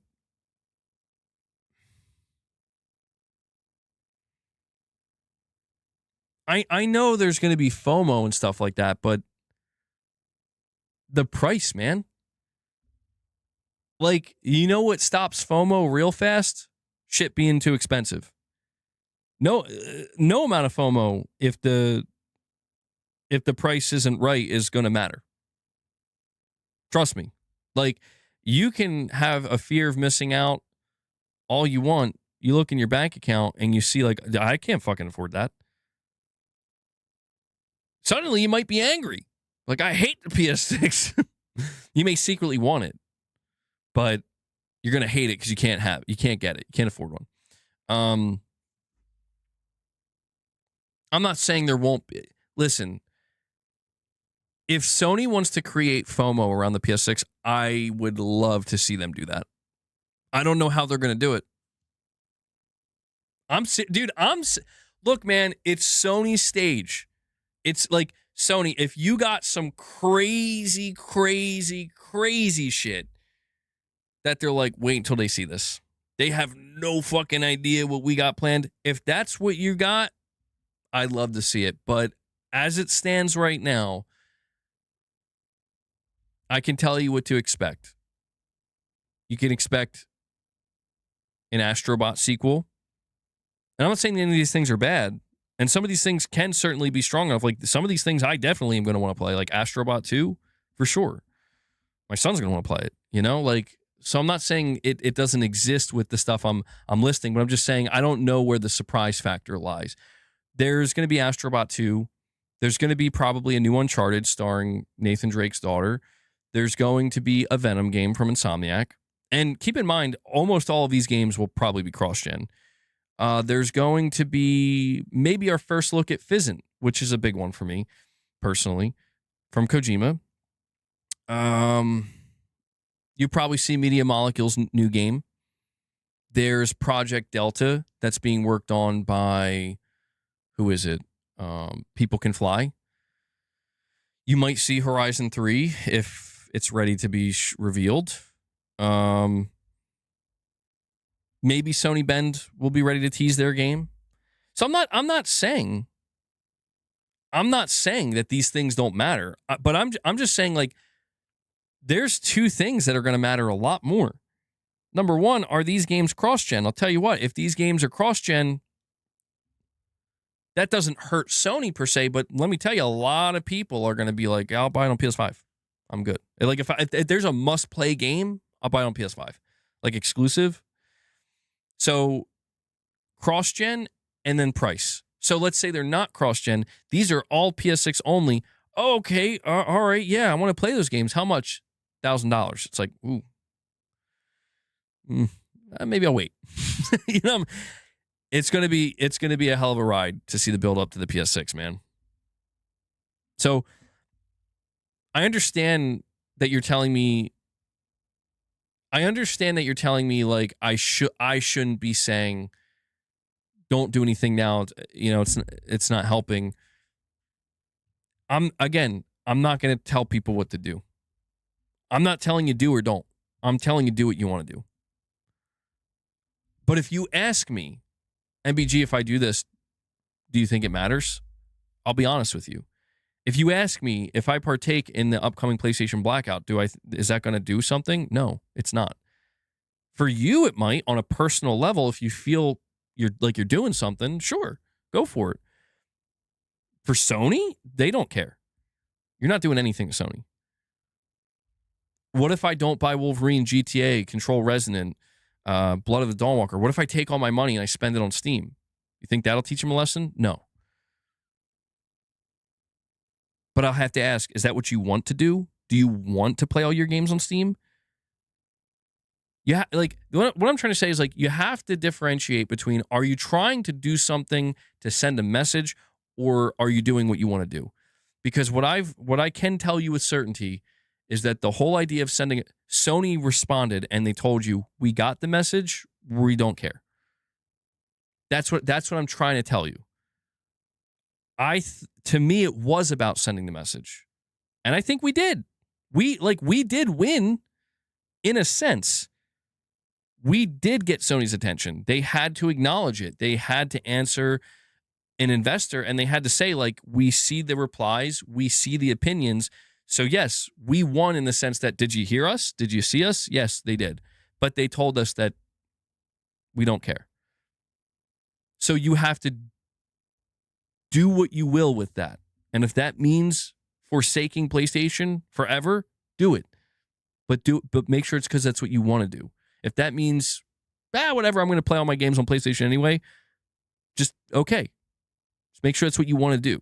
I know there's going to be FOMO and stuff like that, but the price, man. Like, you know what stops FOMO real fast? Shit being too expensive. No amount of FOMO, if the price isn't right, is going to matter. Trust me. Like, you can have a fear of missing out all you want. You look in your bank account and you see, like, I can't fucking afford that. Suddenly you might be angry. Like, I hate the PS6. You may secretly want it, but you're going to hate it because you can't get it. You can't afford one. I'm not saying there won't be. Listen, if Sony wants to create FOMO around the PS6, I would love to see them do that. I don't know how they're going to do it. Look, man, it's Sony's stage. It's like, Sony, if you got some crazy, crazy, crazy shit that they're like, wait until they see this. They have no fucking idea what we got planned. If that's what you got, I'd love to see it. But as it stands right now, I can tell you what to expect. You can expect an Astrobot sequel. And I'm not saying any of these things are bad. And some of these things can certainly be strong enough. Like, some of these things I definitely am going to want to play. Like Astrobot 2, for sure. My son's going to want to play it, you know? Like, so I'm not saying it doesn't exist with the stuff I'm listing, but I'm just saying I don't know where the surprise factor lies. There's going to be Astrobot 2. There's going to be probably a new Uncharted starring Nathan Drake's daughter. There's going to be a Venom game from Insomniac. And keep in mind, almost all of these games will probably be cross-gen. There's going to be maybe our first look at Fizzant, which is a big one for me, personally, from Kojima. You probably see Media Molecule's new game. There's Project Delta that's being worked on by, who is it? People Can Fly. You might see Horizon 3 if it's ready to be revealed. Maybe Sony Bend will be ready to tease their game. So I'm not saying that these things don't matter, but I'm just saying, like, there's 2 things that are going to matter a lot more. Number one, are these games cross-gen? I'll tell you what, if these games are cross-gen, that doesn't hurt Sony per se, but let me tell you, a lot of people are going to be like, I'll buy it on PS5. I'm good. Like, if there's a must-play game, I'll buy it on PS5. Like, exclusive. So, cross-gen and then price. So, let's say they're not cross-gen. These are all PS6 only. Oh, okay. All right. Yeah, I want to play those games. How much? $1,000. It's like, ooh. Maybe I'll wait. You know, it's gonna be a hell of a ride to see the build up to the PS6, man. So I understand that you're telling me. Like, I shouldn't be saying don't do anything now. You know, it's not helping. I'm not going to tell people what to do. I'm not telling you do or don't. I'm telling you do what you want to do. But if you ask me, MBG, if I do this, do you think it matters? I'll be honest with you. If you ask me if I partake in the upcoming PlayStation blackout, is that going to do something? No, it's not. For you, it might on a personal level. If you feel you're doing something, sure, go for it. For Sony, they don't care. You're not doing anything to Sony. What if I don't buy Wolverine, GTA, Control Resonant, Blood of the Dawnwalker? What if I take all my money and I spend it on Steam? You think that'll teach them a lesson? No. But I'll have to ask, is that what you want to do? Do you want to play all your games on Steam? Yeah, like what I'm trying to say is like you have to differentiate between, are you trying to do something to send a message, or are you doing what you want to do? Because what I can tell you with certainty is that the whole idea of sending it, Sony responded and they told you, we got the message, we don't care. That's what I'm trying to tell you. To me, it was about sending the message. And I think we did. We did win in a sense. We did get Sony's attention. They had to acknowledge it. They had to answer an investor, and they had to say, like, we see the replies, we see the opinions. So yes, we won in the sense that, did you hear us? Did you see us? Yes, they did. But they told us that we don't care. So you have to do what you will with that. And if that means forsaking PlayStation forever, do it. But make sure it's because that's what you want to do. If that means, whatever, I'm going to play all my games on PlayStation anyway, just okay. Just make sure that's what you want to do.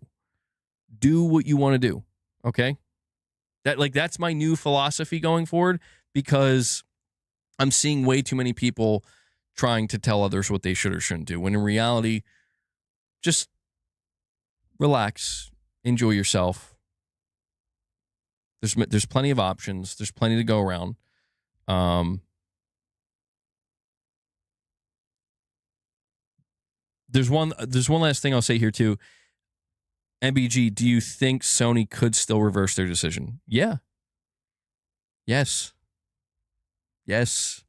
Do what you want to do. Okay? That's my new philosophy going forward, because I'm seeing way too many people trying to tell others what they should or shouldn't do, when in reality, just relax, enjoy yourself. There's plenty of options. There's plenty to go around. There's one last thing I'll say here too. MBG, do you think Sony could still reverse their decision? Yeah. Yes. Yes.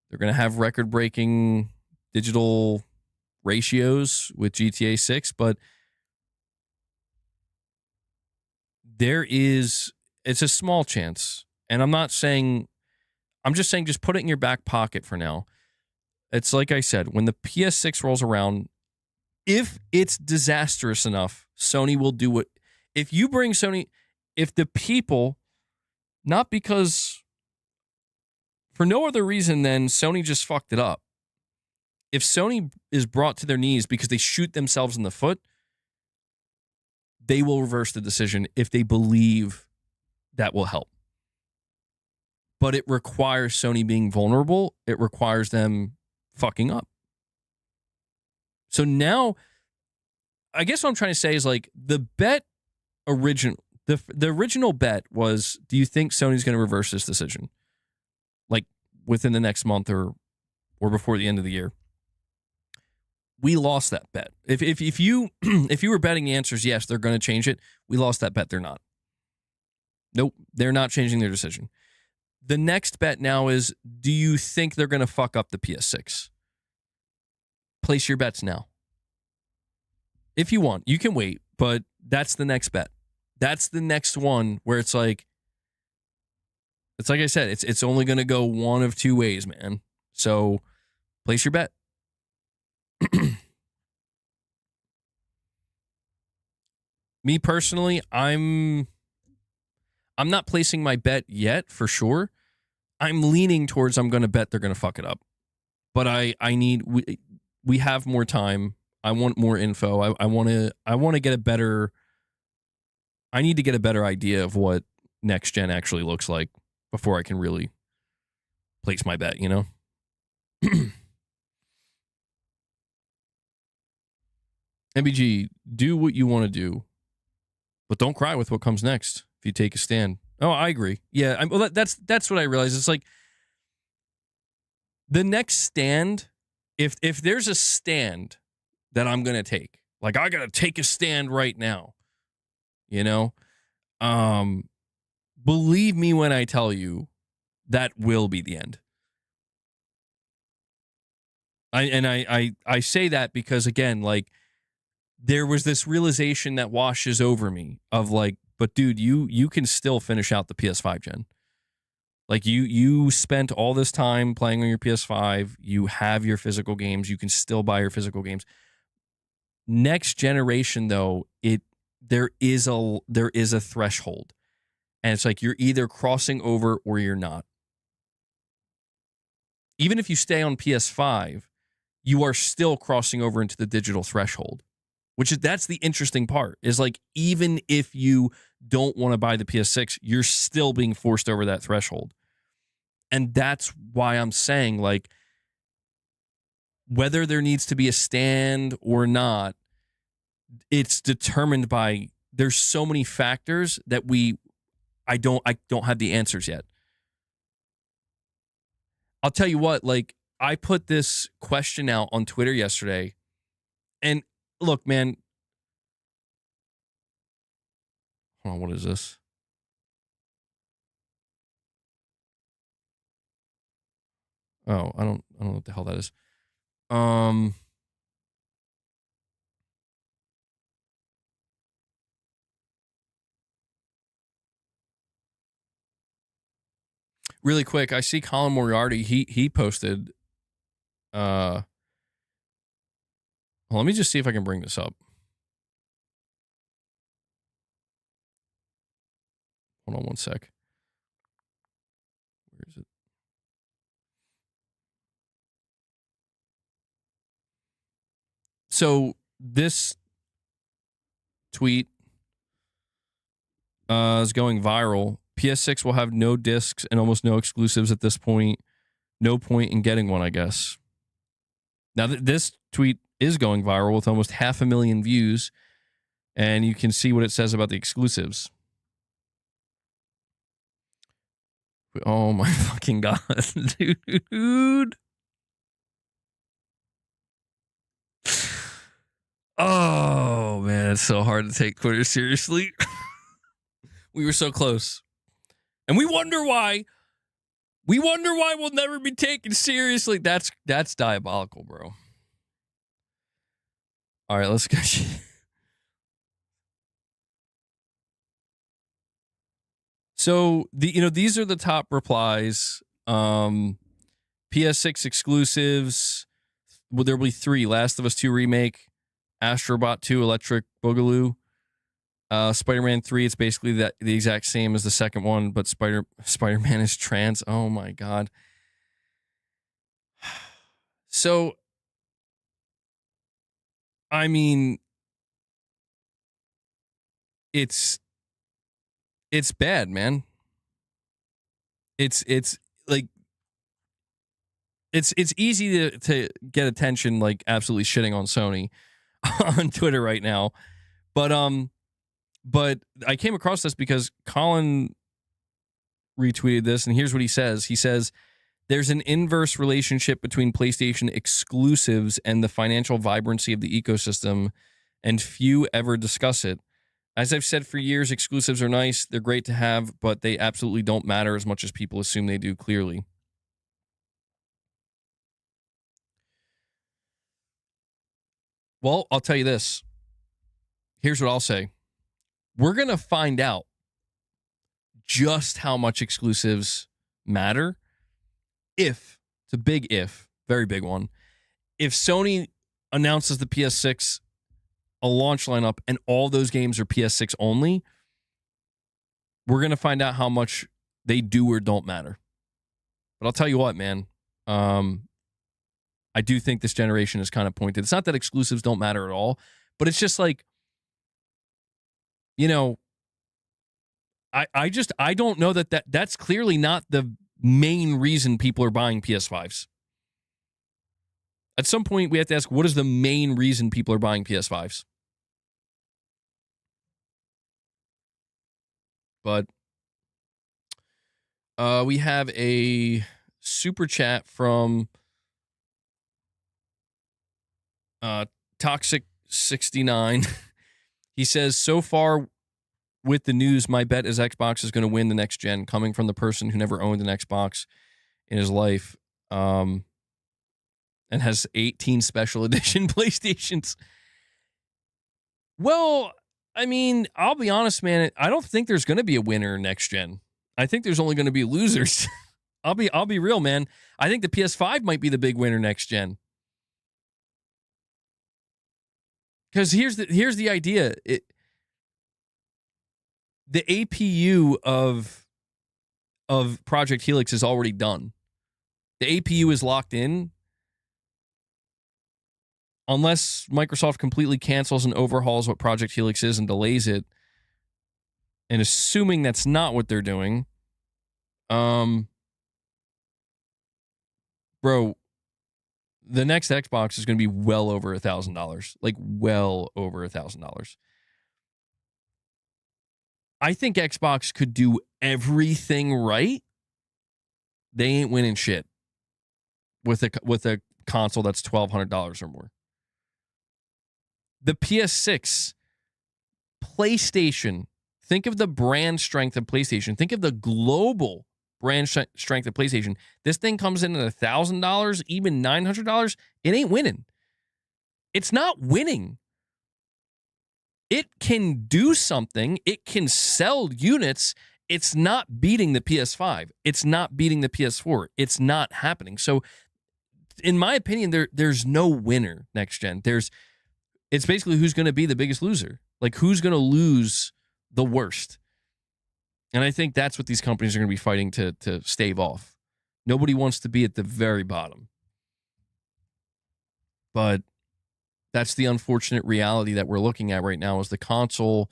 They're going to have record-breaking digital ratios with GTA 6, but it's a small chance. And I'm just saying just put it in your back pocket for now. It's like I said, when the PS6 rolls around, if it's disastrous enough, Sony will do it. If you bring Sony, if the people, not because, for no other reason than Sony just fucked it up. If Sony is brought to their knees because they shoot themselves in the foot, they will reverse the decision if they believe that will help. But it requires Sony being vulnerable. It requires them fucking up. So now, I guess what I'm trying to say is, like, the original bet was, do you think Sony's going to reverse this decision? Like, within the next month or before the end of the year. We lost that bet. If you were betting the answer is yes, they're going to change it, we lost that bet. They're not. Nope, they're not changing their decision. The next bet now is, do you think they're going to fuck up the PS6? Place your bets now. If you want, you can wait, but that's the next bet. That's the next one where it's like I said, it's only going to go one of two ways, man. So place your bet. Me personally, I'm not placing my bet yet for sure. I'm leaning towards I'm going to bet they're going to fuck it up. But we have more time. I want more info. I want to get a better. I need to get a better idea of what next gen actually looks like before I can really place my bet, you know? MBG, do what you want to do, but don't cry with what comes next if you take a stand. Oh, I agree. Yeah, well, that's what I realized. It's like the next stand, if there's a stand that I'm going to take, like I got to take a stand right now, you know? Believe me when I tell you that will be the end. I say that because, again, like, there was this realization that washes over me of like, but dude, you can still finish out the PS5 gen. Like you spent all this time playing on your PS5, you have your physical games, you can still buy your physical games. Next generation though, there is a threshold. And it's like you're either crossing over or you're not. Even if you stay on PS5, you are still crossing over into the digital threshold. That's the interesting part, is like, even if you don't want to buy the PS6, you're still being forced over that threshold. And that's why I'm saying, like, whether there needs to be a stand or not, it's determined by, there's so many factors that I don't have the answers yet. I'll tell you what, like, I put this question out on Twitter yesterday, and look, man, hold on, what is this? Oh, I don't know what the hell that is. Really quick, I see Colin Moriarty. He posted. Well, let me just see if I can bring this up. Hold on one sec. Where is it? So this tweet is going viral. PS6 will have no discs and almost no exclusives at this point. No point in getting one, I guess. Now, this tweet is going viral with almost 500,000 views, and you can see what it says about the exclusives. Oh my fucking god, dude. Oh man, it's so hard to take Twitter seriously. We were so close. And we wonder why. We wonder why we'll never be taken seriously. That's diabolical, bro. All right, let's go. So these are the top replies. PS6 exclusives. Well, there will be 3: Last of Us 2 remake, Astrobot 2 Electric Boogaloo, Spider-Man 3. It's basically the exact same as the second one, but Spider-Man is trans. Oh my god. So, I mean, it's bad, man. It's like, it's easy to get attention, like absolutely shitting on Sony on Twitter right now. But I came across this because Colin retweeted this, and here's what he says. He says, there's an inverse relationship between PlayStation exclusives and the financial vibrancy of the ecosystem, and few ever discuss it. As I've said for years, exclusives are nice. They're great to have, but they absolutely don't matter as much as people assume they do, clearly. Well, I'll tell you this. Here's what I'll say. We're going to find out just how much exclusives matter if, it's a big if, very big one, if Sony announces the PS6, a launch lineup, and all those games are PS6 only, we're going to find out how much they do or don't matter. But I'll tell you what, man. I do think this generation is kind of pointed. It's not that exclusives don't matter at all, but it's just like, I don't know that's clearly not the main reason people are buying PS5s. At some point, we have to ask, what is the main reason people are buying PS5s? But we have a super chat from Toxic69. He says, so far with the news, my bet is Xbox is going to win the next gen, coming from the person who never owned an Xbox in his life, and has 18 special edition PlayStations. Well, I mean, I'll be honest, man. I don't think there's going to be a winner next gen. I think there's only going to be losers. I'll be real, man. I think the PS5 might be the big winner next gen. Because here's the idea. The APU of Project Helix is already done. The APU is locked in. Unless Microsoft completely cancels and overhauls what Project Helix is and delays it, and assuming that's not what they're doing, bro, the next Xbox is going to be well over $1,000, like well over $1,000. I think Xbox could do everything right. They ain't winning shit with a console that's $1,200 or more. The PS6, PlayStation. Think of the brand strength of PlayStation. Think of the global brand strength of PlayStation. This thing comes in at $1,000, even $900. It ain't winning. It's not winning. It can do something. It can sell units. It's not beating the PS5. It's not beating the PS4. It's not happening. So, in my opinion, there's no winner next gen. It's basically who's going to be the biggest loser. Like, who's going to lose the worst? And I think that's what these companies are going to be fighting to stave off. Nobody wants to be at the very bottom. But that's the unfortunate reality that we're looking at right now is the console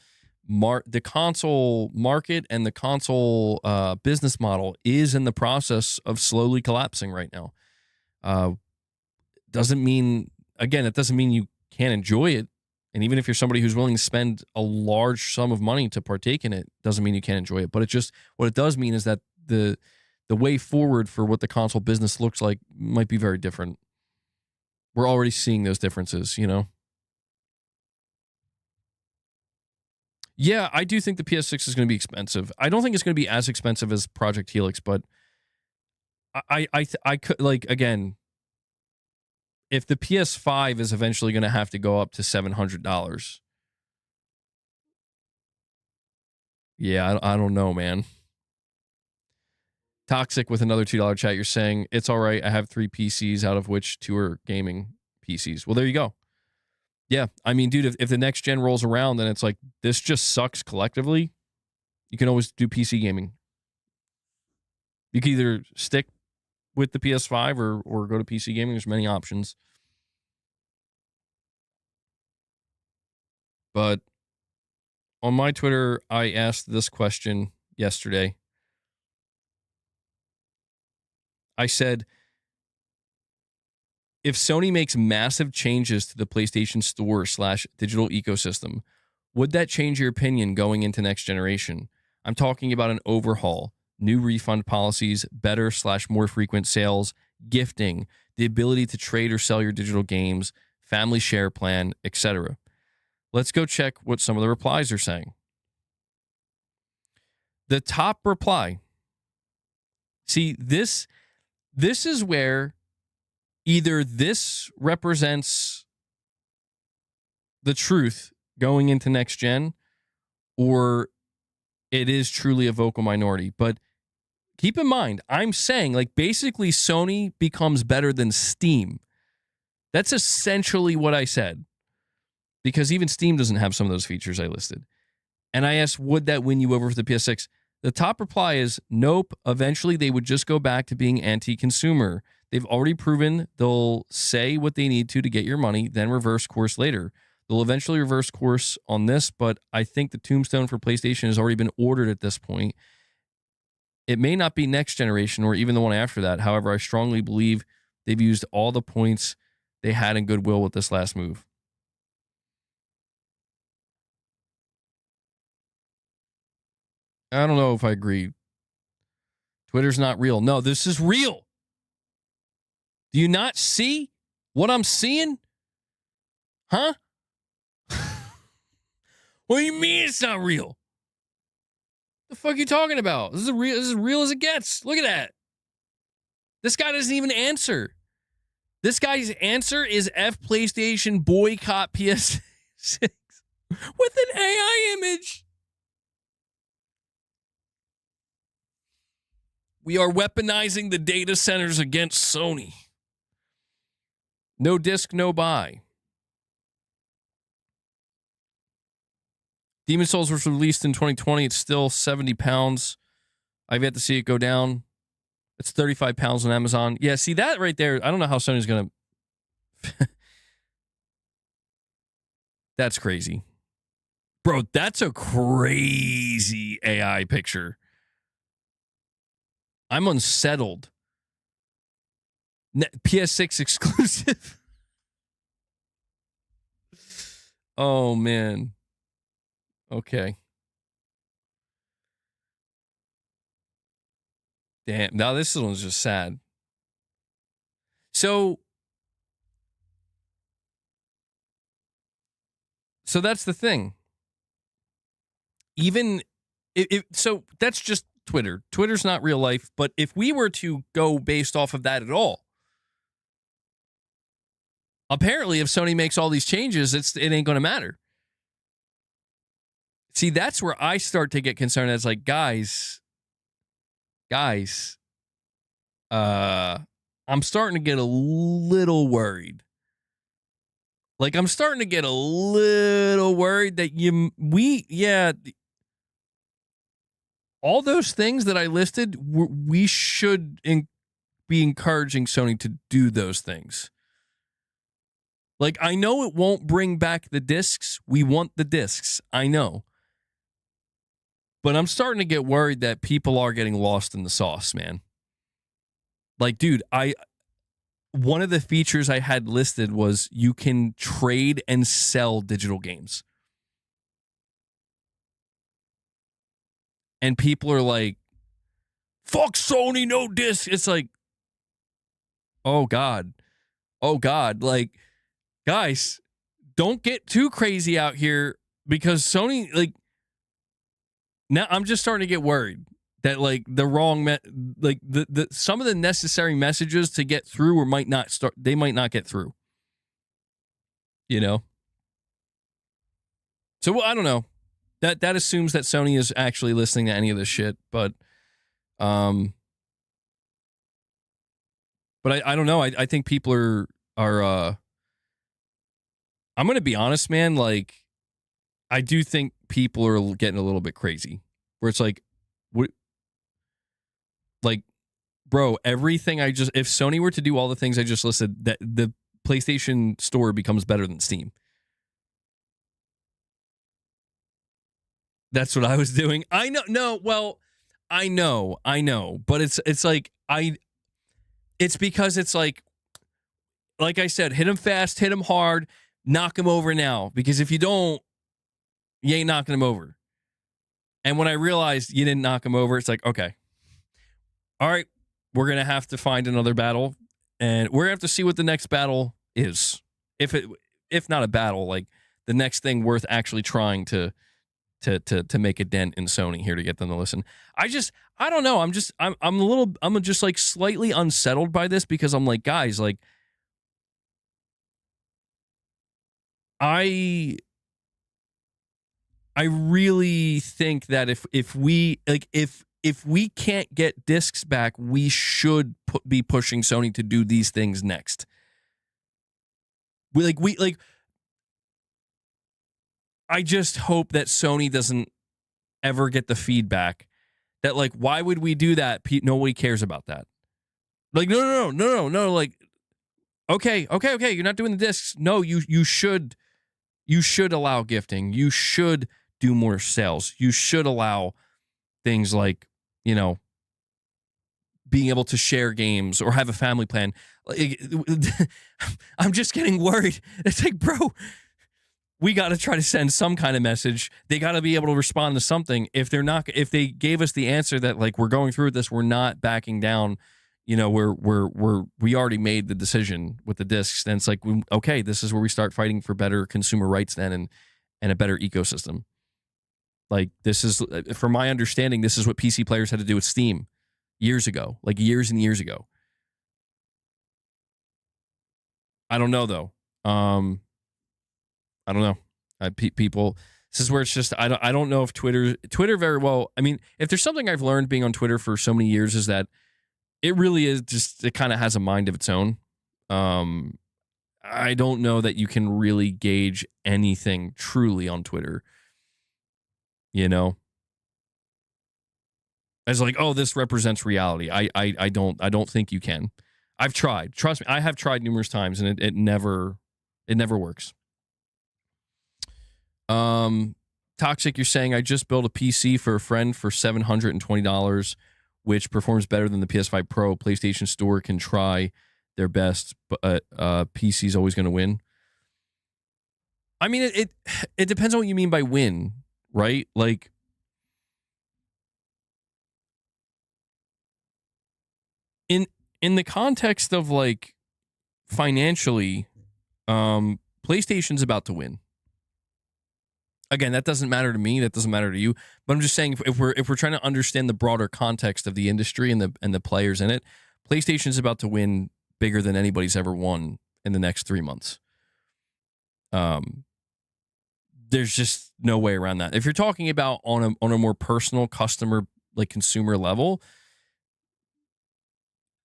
market and the console business model is in the process of slowly collapsing right now. It doesn't mean you can't enjoy it. And even if you're somebody who's willing to spend a large sum of money to partake in it, doesn't mean you can't enjoy it. But what it does mean is that the way forward for what the console business looks like might be very different. We're already seeing those differences, you know? Yeah, I do think the PS6 is going to be expensive. I don't think it's going to be as expensive as Project Helix, but I could, like, again, if the PS5 is eventually going to have to go up to $700, yeah, I don't know, man. Toxic with another $2 chat. You're saying it's all right. I have 3 PCs, out of which 2 are gaming PCs. Well, there you go. Yeah, I mean, dude, if the next gen rolls around, then it's like this just sucks collectively. You can always do PC gaming. You can either stick with the PS5 or go to PC gaming. There's many options. But on my Twitter, I asked this question yesterday. I said, if Sony makes massive changes to the PlayStation Store / digital ecosystem, would that change your opinion going into next generation? I'm talking about an overhaul, new refund policies, better / more frequent sales, gifting, the ability to trade or sell your digital games, family share plan, etc. Let's go check what some of the replies are saying. The top reply. See, this is where either this represents the truth going into next gen, or it is truly a vocal minority. But keep in mind, I'm saying, like, basically Sony becomes better than Steam. That's essentially what I said. Because even Steam doesn't have some of those features I listed. And I asked, would that win you over for the PS6? The top reply is, nope. Eventually, they would just go back to being anti-consumer. They've already proven they'll say what they need to get your money, then reverse course later. They'll eventually reverse course on this, but I think the tombstone for PlayStation has already been ordered at this point. It may not be next generation or even the one after that. However, I strongly believe they've used all the points they had in goodwill with this last move. I don't know if I agree. Twitter's not real. No, this is real. Do you not see what I'm seeing? Huh? What do you mean it's not real? The fuck are you talking about? This is real as it gets. Look at that. This guy doesn't even answer. This guy's answer is F PlayStation boycott PS6. with an AI image. We are weaponizing the data centers against Sony. No disc, no buy. Demon Souls was released in 2020. It's still 70 pounds. I've yet to see it go down. It's 35 pounds on Amazon. Yeah, see that right there. I don't know how Sony's going to... That's crazy. Bro, that's a crazy AI picture. I'm unsettled. PS6 exclusive. Oh, man. Okay. Damn. Now this one's just sad. So that's the thing. Even so that's just Twitter. Twitter's not real life, but if we were to go based off of that at all, apparently if Sony makes all these changes, it ain't going to matter. See, that's where I start to get concerned. As like, guys, I'm starting to get a little worried. Like, I'm starting to get a little worried that all those things that I listed, we should be encouraging Sony to do those things. Like, I know it won't bring back the discs. We want the discs. I know. But I'm starting to get worried that people are getting lost in the sauce, man. Like, dude, one of the features I had listed was you can trade and sell digital games. And people are like, fuck Sony, no disc. It's like, oh God. Like, guys, don't get too crazy out here because Sony, like, now I'm just starting to get worried that like the wrong, the some of the necessary messages to get through or might not get through, you know? So I don't know. That assumes that Sony is actually listening to any of this shit, but I don't know. I think people are I'm going to be honest, man. Like, I do think people are getting a little bit crazy where it's like, what, like, bro, everything if Sony were to do all the things I just listed, that the PlayStation store becomes better than Steam. That's what I was doing. I know. No, well, I know. But it's like, it's because it's like I said, hit him fast, hit him hard, knock him over now. Because if you don't, you ain't knocking him over. And when I realized you didn't knock him over, it's like, okay. All right, we're going to have to find another battle. And we're going to have to see what the next battle is. If not a battle, like the next thing worth actually trying to make a dent in Sony here to get them to listen. I don't know. I'm just like slightly unsettled by this because I'm like, guys, like I really think that if we can't get discs back, we should be pushing Sony to do these things next. I just hope that Sony doesn't ever get the feedback that like, why would we do that? Nobody cares about that. Like, no. Like, okay. You're not doing the discs. No, you should allow gifting. You should do more sales. You should allow things like, you know, being able to share games or have a family plan. I'm just getting worried. It's like, bro, we got to try to send some kind of message. They got to be able to respond to something. If they gave us the answer that like, we're going through this, we're not backing down, you know, we already made the decision with the discs. Then it's like, okay, this is where we start fighting for better consumer rights then and a better ecosystem. Like, this is, from my understanding, this is what PC players had to do with Steam years ago, like years and years ago. I don't know though. I don't know. People, this is where it's just I don't know if Twitter very well. I mean, if there's something I've learned being on Twitter for so many years is that it really is just, it kind of has a mind of its own. I don't know that you can really gauge anything truly on Twitter. You know, as like, oh, this represents reality. I don't think you can. I've tried. Trust me, I have tried numerous times, and it never works. Toxic, you're saying I just built a PC for a friend for $720, which performs better than the PS5 Pro. PlayStation Store can try their best, but PC's always going to win. I mean, it depends on what you mean by win, right? Like, in the context of like financially, PlayStation's about to win. Again, that doesn't matter to me. That doesn't matter to you. But I'm just saying, if we're trying to understand the broader context of the industry and the players in it, PlayStation's about to win bigger than anybody's ever won in the next 3 months. There's just no way around that. If you're talking about on a more personal customer, like consumer level,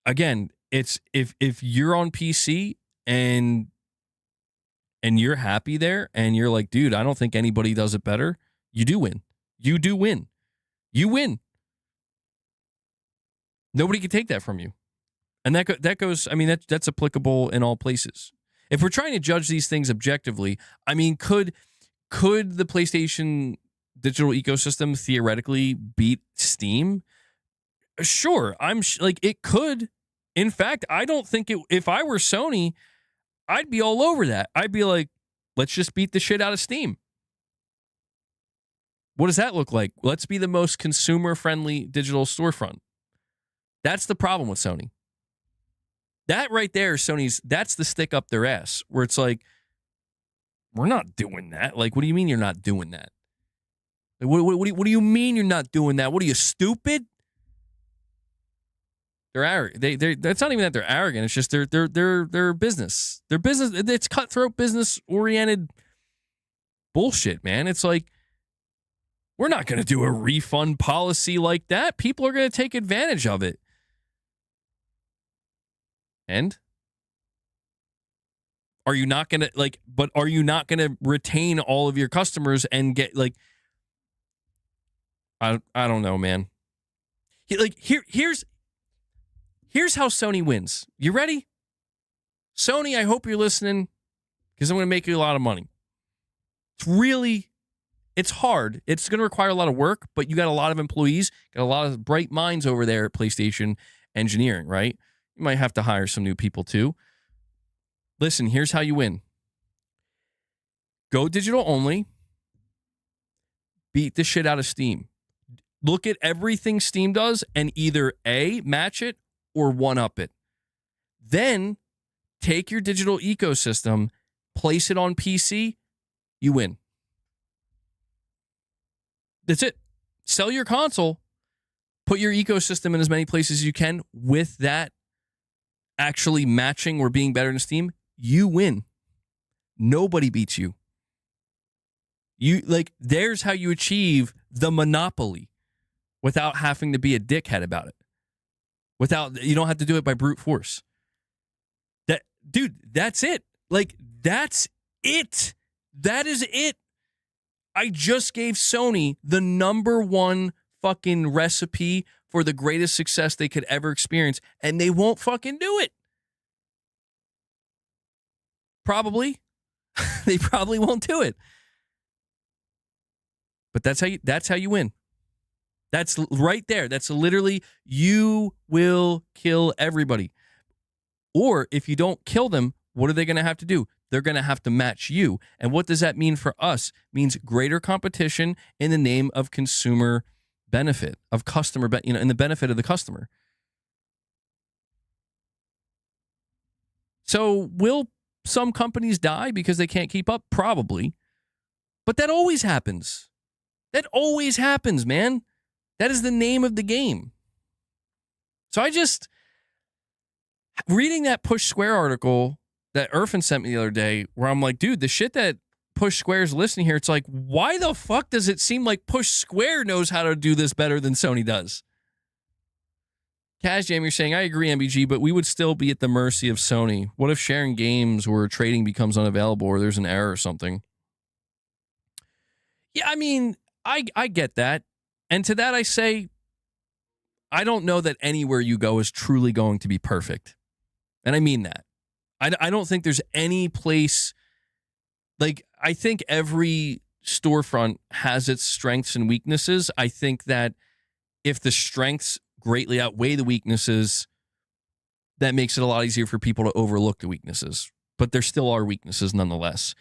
again, it's if you're on PC and you're happy there and you're like, dude, I don't think anybody does it better, you do win. You do win. You win. Nobody can take that from you. And that goes, I mean, that's applicable in all places. If we're trying to judge these things objectively, I mean, could the PlayStation digital ecosystem theoretically beat Steam? Sure. Like, it could. In fact, I don't think if I were Sony, I'd be all over that. I'd be like, let's just beat the shit out of Steam. What does that look like? Let's be the most consumer-friendly digital storefront. That's the problem with Sony. That right there, that's the stick up their ass, where it's like, we're not doing that. Like, what do you mean you're not doing that? Like, what do you mean you're not doing that? What are you, stupid? They're arrogant. That's not even that they're arrogant. It's just they're business. Their business. It's cutthroat, business oriented bullshit, man. It's like, we're not going to do a refund policy like that. People are going to take advantage of it. And are you not going to are you not going to retain all of your customers and get like, I don't know, man. Here's how Sony wins. You ready? Sony, I hope you're listening, because I'm going to make you a lot of money. It's hard. It's going to require a lot of work, but you got a lot of employees, got a lot of bright minds over there at PlayStation Engineering, right? You might have to hire some new people too. Listen, here's how you win. Go digital only. Beat the shit out of Steam. Look at everything Steam does and either A, match it, or one-up it. Then take your digital ecosystem, place it on PC, you win. That's it. Sell your console, put your ecosystem in as many places as you can with that actually matching or being better than Steam, you win. Nobody beats you. There's how you achieve the monopoly without having to be a dickhead about it. You don't have to do it by brute force. That's it. Like, that's it. That is it. I just gave Sony the number one fucking recipe for the greatest success they could ever experience, and they won't fucking do it. Probably. They probably won't do it. But that's how you win. That's right there. That's literally, you will kill everybody. Or if you don't kill them, what are they going to have to do? They're going to have to match you. And what does that mean for us? It means greater competition in the name of consumer benefit, of customer, in the benefit of the customer. So will some companies die because they can't keep up? Probably. But that always happens. That always happens, man. That is the name of the game. So reading that Push Square article that Irfan sent me the other day, where I'm like, dude, the shit that Push Square's listening here, it's like, why the fuck does it seem like Push Square knows how to do this better than Sony does? Kaz Jam, you're saying, I agree, MBG, but we would still be at the mercy of Sony. What if sharing games or trading becomes unavailable or there's an error or something? Yeah, I mean, I get that. And to that I say, I don't know that anywhere you go is truly going to be perfect. And I mean that. I don't think there's any place, like, I think every storefront has its strengths and weaknesses. I think that if the strengths greatly outweigh the weaknesses, that makes it a lot easier for people to overlook the weaknesses. But there still are weaknesses nonetheless.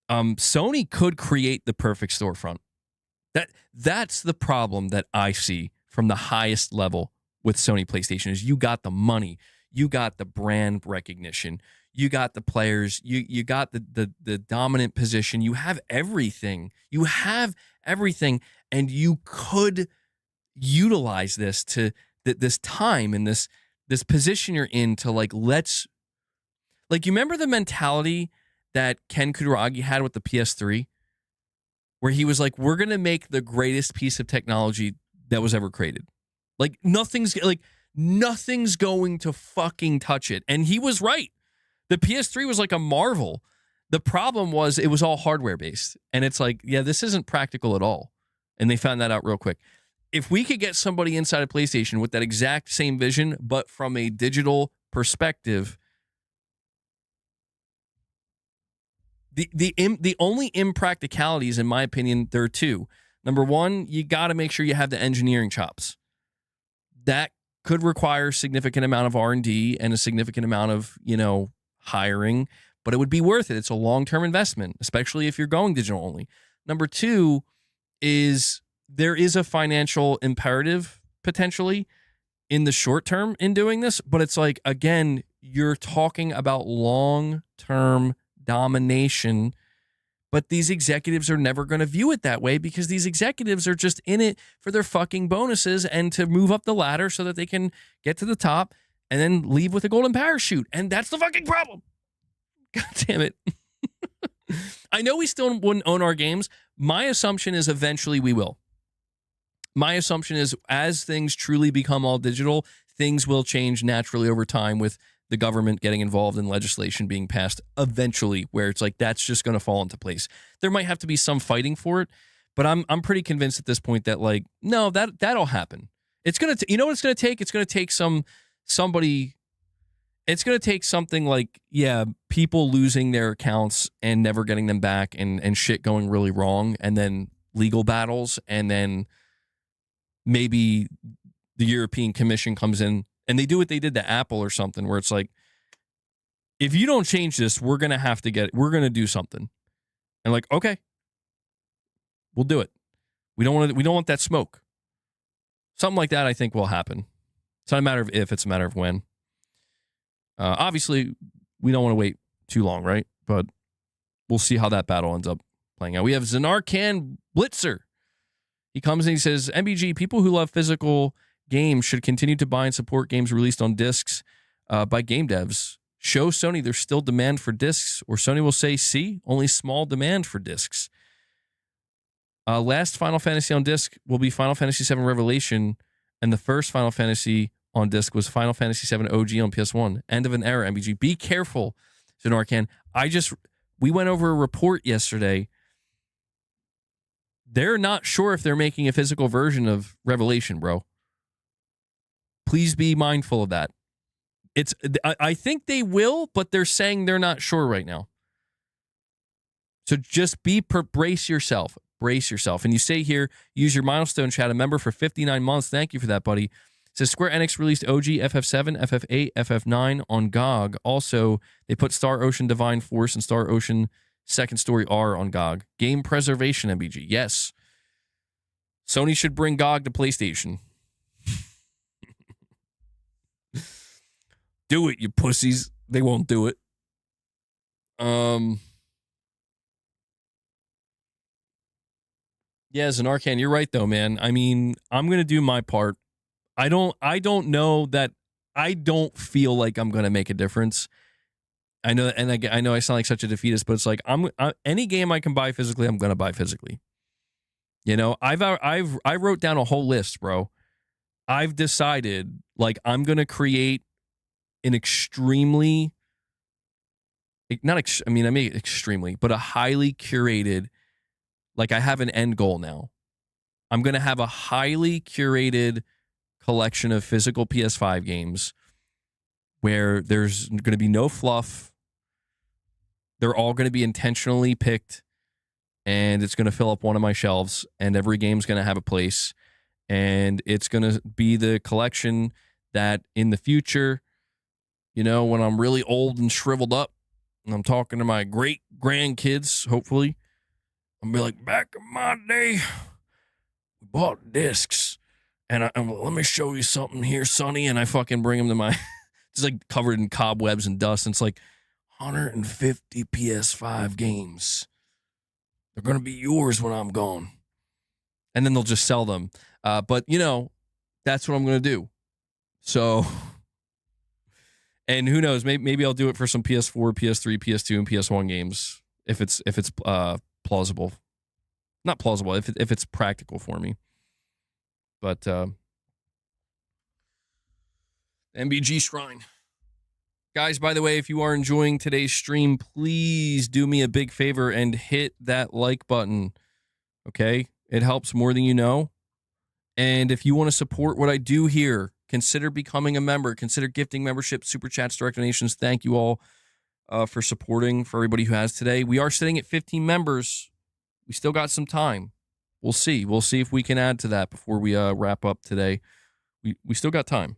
Sony could create the perfect storefront. That's the problem that I see from the highest level with Sony PlayStation is you got the money, you got the brand recognition, you got the players, you got the dominant position, you have everything. You have everything, and you could utilize this to this time and this position you're in to like you remember the mentality that Ken Kutaragi had with the PS3, where he was like, we're going to make the greatest piece of technology that was ever created. Like nothing's going to fucking touch it. And he was right. The PS3 was like a marvel. The problem was it was all hardware based. And it's like, yeah, this isn't practical at all. And they found that out real quick. If we could get somebody inside of PlayStation with that exact same vision, but from a digital perspective, the only impracticalities, in my opinion, there are two. Number one, you got to make sure you have the engineering chops. That could require a significant amount of R&D and a significant amount of, hiring, but it would be worth it. It's a long-term investment, especially if you're going digital only. Number two is there is a financial imperative potentially in the short term in doing this, but it's like, again, you're talking about long-term domination, but these executives are never going to view it that way because these executives are just in it for their fucking bonuses and to move up the ladder so that they can get to the top and then leave with a golden parachute. And that's the fucking problem. God damn it. I know we still wouldn't own our games. My assumption is eventually we will. My assumption is as things truly become all digital, things will change naturally over time with the government getting involved in legislation being passed eventually, where it's like that's just going to fall into place. There might have to be some fighting for it, but I'm pretty convinced at this point that like no, that'll happen. It's gonna you know what it's gonna take? It's gonna take somebody. It's gonna take something like people losing their accounts and never getting them back and shit going really wrong, and then legal battles, and then maybe the European Commission comes in. And they do what they did to Apple or something, where it's like, if you don't change this, we're going to do something. And like, okay, we'll do it. We don't want that smoke. Something like that, I think, will happen. It's not a matter of if, it's a matter of when. Obviously, we don't want to wait too long, right? But we'll see how that battle ends up playing out. We have Zanarkand Blitzer. He comes and he says, MBG, people who love physical games should continue to buy and support games released on discs by game devs. Show Sony there's still demand for discs, or Sony will say, see, only small demand for discs. Last Final Fantasy on disc will be Final Fantasy VII Revelation, and the first Final Fantasy on disc was Final Fantasy VII OG on PS1. End of an era, MBG. Be careful, Zanarkand. We went over a report yesterday. They're not sure if they're making a physical version of Revelation, bro. Please be mindful of that. I think they will, but they're saying they're not sure right now. So just brace yourself. Brace yourself. And you say here, use your milestone chat, a member for 59 months. Thank you for that, buddy. It says Square Enix released OG, FF7, FF8, FF9 on GOG. Also, they put Star Ocean Divine Force and Star Ocean Second Story R on GOG. Game preservation, MBG. Yes. Sony should bring GOG to PlayStation. Do it, you pussies. They won't do it. Yeah, Zanarkand, you're right though, man. I mean, I'm gonna do my part. I don't know that I don't feel like I'm gonna make a difference. I know, and I know I sound like such a defeatist, but it's like any game I can buy physically, I'm gonna buy physically. You know, I wrote down a whole list, bro. I've decided like I'm gonna create an extremely, I mean, I made it extremely, but a highly curated. Like I have an end goal now. I'm gonna have a highly curated collection of physical PS5 games where there's gonna be no fluff. They're all gonna be intentionally picked, and it's gonna fill up one of my shelves. And every game's gonna have a place. And it's going to be the collection that in the future, you know, when I'm really old and shriveled up and I'm talking to my great grandkids, hopefully, I'll be like, back in my day, we bought discs. And let me show you something here, Sonny. And I fucking bring them to my, it's like covered in cobwebs and dust. And it's like 150 PS5 games. They're going to be yours when I'm gone. And then they'll just sell them. But, you know, that's what I'm going to do. So, and who knows, maybe I'll do it for some PS4, PS3, PS2, and PS1 games if it's plausible. Not plausible, if it's practical for me. But MBG Shrine. Guys, by the way, if you are enjoying today's stream, please do me a big favor and hit that like button. Okay? It helps more than you know. And if you want to support what I do here, consider becoming a member. Consider gifting membership, super chats, direct donations. Thank you all for supporting, for everybody who has today. We are sitting at 15 members. We still got some time. We'll see. We'll see if we can add to that before we wrap up today. We still got time.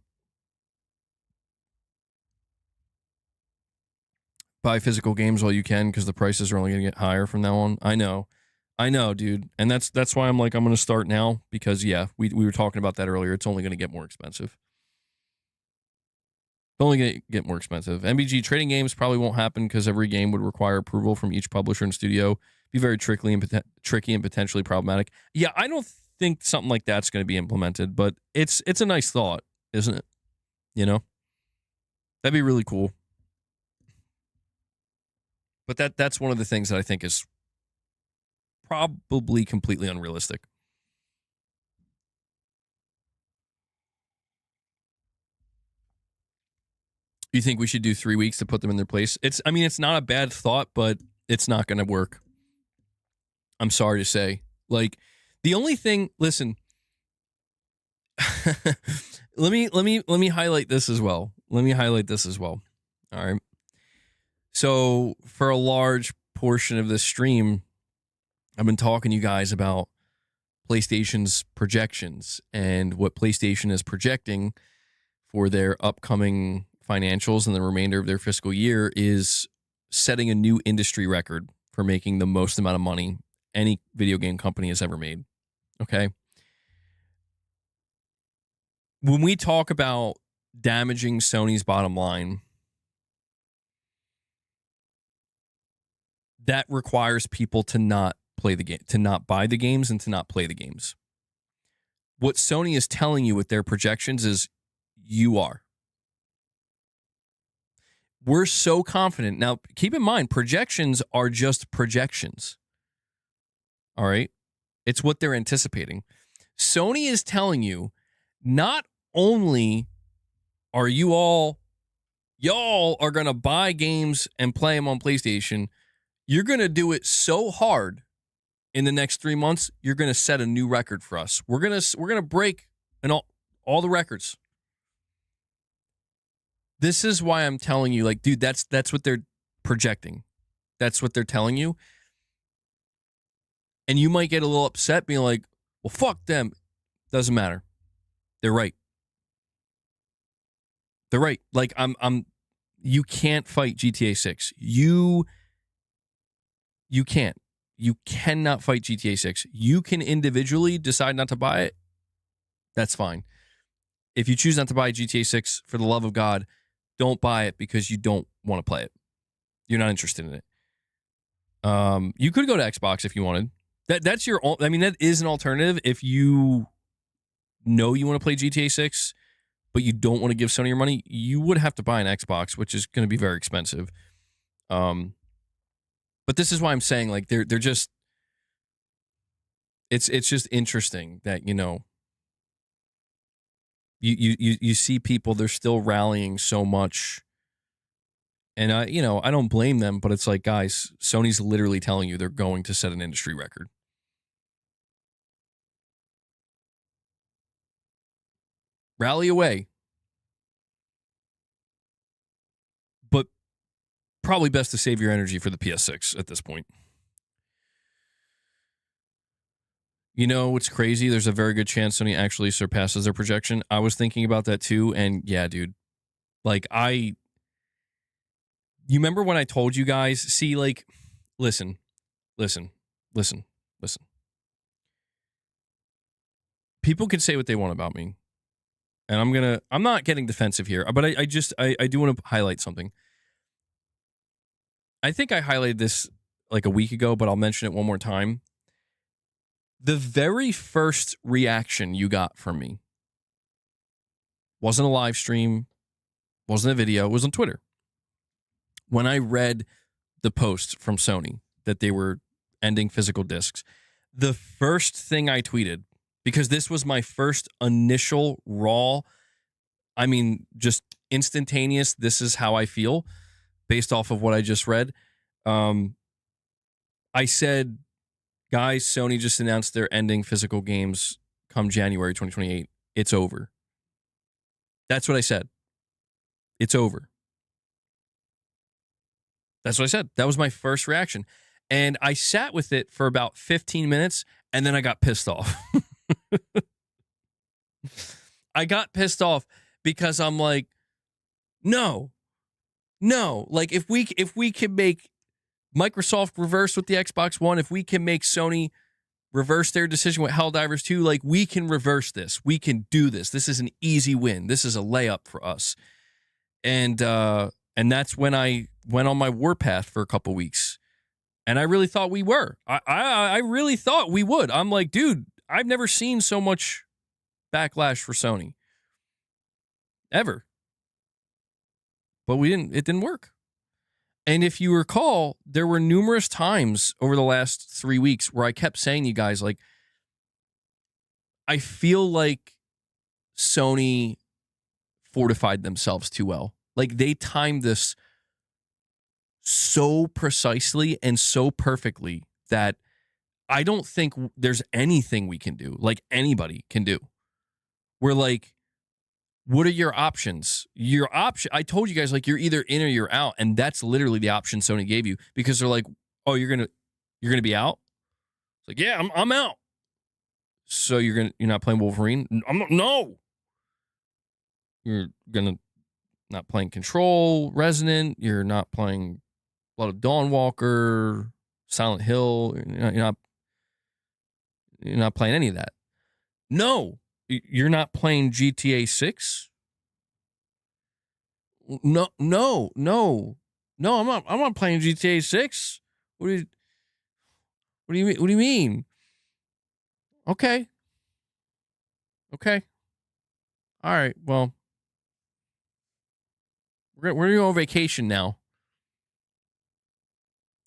Buy physical games while you can because the prices are only going to get higher from now on. I know, dude. And that's why I'm like, I'm going to start now because, yeah, we were talking about that earlier. It's only going to get more expensive. It's only going to get more expensive. MBG trading games probably won't happen because every game would require approval from each publisher and studio. Be very tricky and potentially problematic. Yeah, I don't think something like that's going to be implemented, but it's a nice thought, isn't it? You know? That'd be really cool. But that's one of the things that I think is probably completely unrealistic. You think we should do 3 weeks to put them in their place? It's not a bad thought, but it's not going to work. I'm sorry to say. Like, the only thing, listen, let me highlight this as well. All right. So for a large portion of this stream, I've been talking to you guys about PlayStation's projections and what PlayStation is projecting for their upcoming financials and the remainder of their fiscal year is setting a new industry record for making the most amount of money any video game company has ever made. Okay. When we talk about damaging Sony's bottom line, that requires people to not play the game, to not buy the games, and to not play the games. What Sony is telling you with their projections is you are. We're so confident. Now, keep in mind, projections are just projections. All right? It's what they're anticipating. Sony is telling you not only are y'all are going to buy games and play them on PlayStation, you're going to do it so hard in the next 3 months, you're going to set a new record for us. We're going to break all the records. This is why I'm telling you, like, dude, that's what they're projecting. That's what they're telling you. And you might get a little upset being like, well, fuck them. Doesn't matter. They're right. They're right. Like, you can't fight GTA 6. You can't. You cannot fight GTA 6. You can individually decide not to buy it. That's fine. If you choose not to buy GTA 6, for the love of God, don't buy it because you don't want to play it. You're not interested in it. You could go to Xbox if you wanted. That's your. I mean, that is an alternative if you know you want to play GTA 6, but you don't want to give Sony your money. You would have to buy an Xbox, which is going to be very expensive. But this is why I'm saying, like, they're just, it's just interesting that, you know, you see people, they're still rallying so much. And I don't blame them, but it's like, guys, Sony's literally telling you they're going to set an industry record. Rally away. But probably best to save your energy for the PS6 at this point. You know what's crazy? There's a very good chance Sony actually surpasses their projection. I was thinking about that too, and yeah, dude. Like, you remember when I told you guys, see, like, listen. People can say what they want about me. And I'm not getting defensive here, but I do want to highlight something. I think I highlighted this like a week ago, but I'll mention it one more time. The very first reaction you got from me wasn't a live stream, wasn't a video, it was on Twitter. When I read the post from Sony that they were ending physical discs, the first thing I tweeted, because this was my first initial raw, I mean, just instantaneous, this is how I feel based off of what I just read. I said, guys, Sony just announced they're ending physical games come January 2028. It's over. That's what I said. It's over. That's what I said. That was my first reaction. And I sat with it for about 15 minutes, and then I got pissed off. I got pissed off because I'm like, no. Like, if we can make Microsoft reverse with the Xbox One, if we can make Sony reverse their decision with Helldivers 2, like, we can reverse this. We can do this. This is an easy win. This is a layup for us. And that's when I went on my warpath for a couple weeks. And I really thought we were. I really thought we would. I'm like, dude, I've never seen so much backlash for Sony. Ever. But it didn't work. And if you recall, there were numerous times over the last 3 weeks where I kept saying to you guys, like, I feel like Sony fortified themselves too well. Like, they timed this so precisely and so perfectly that I don't think there's anything we can do, like anybody can do. We're like, what are your options? I told you guys, like, you're either in or you're out, and that's literally the option Sony gave you, because they're like, oh, you're gonna be out? It's like, yeah, I'm out. So you're not playing Wolverine? No. You're gonna not playing Control, Resident. You're not playing Blood of Dawnwalker, Silent Hill. You're not playing any of that. No. You're not playing GTA 6? No, I'm not playing GTA 6. What do you mean? Okay. All right. Well, we're going to go on vacation now.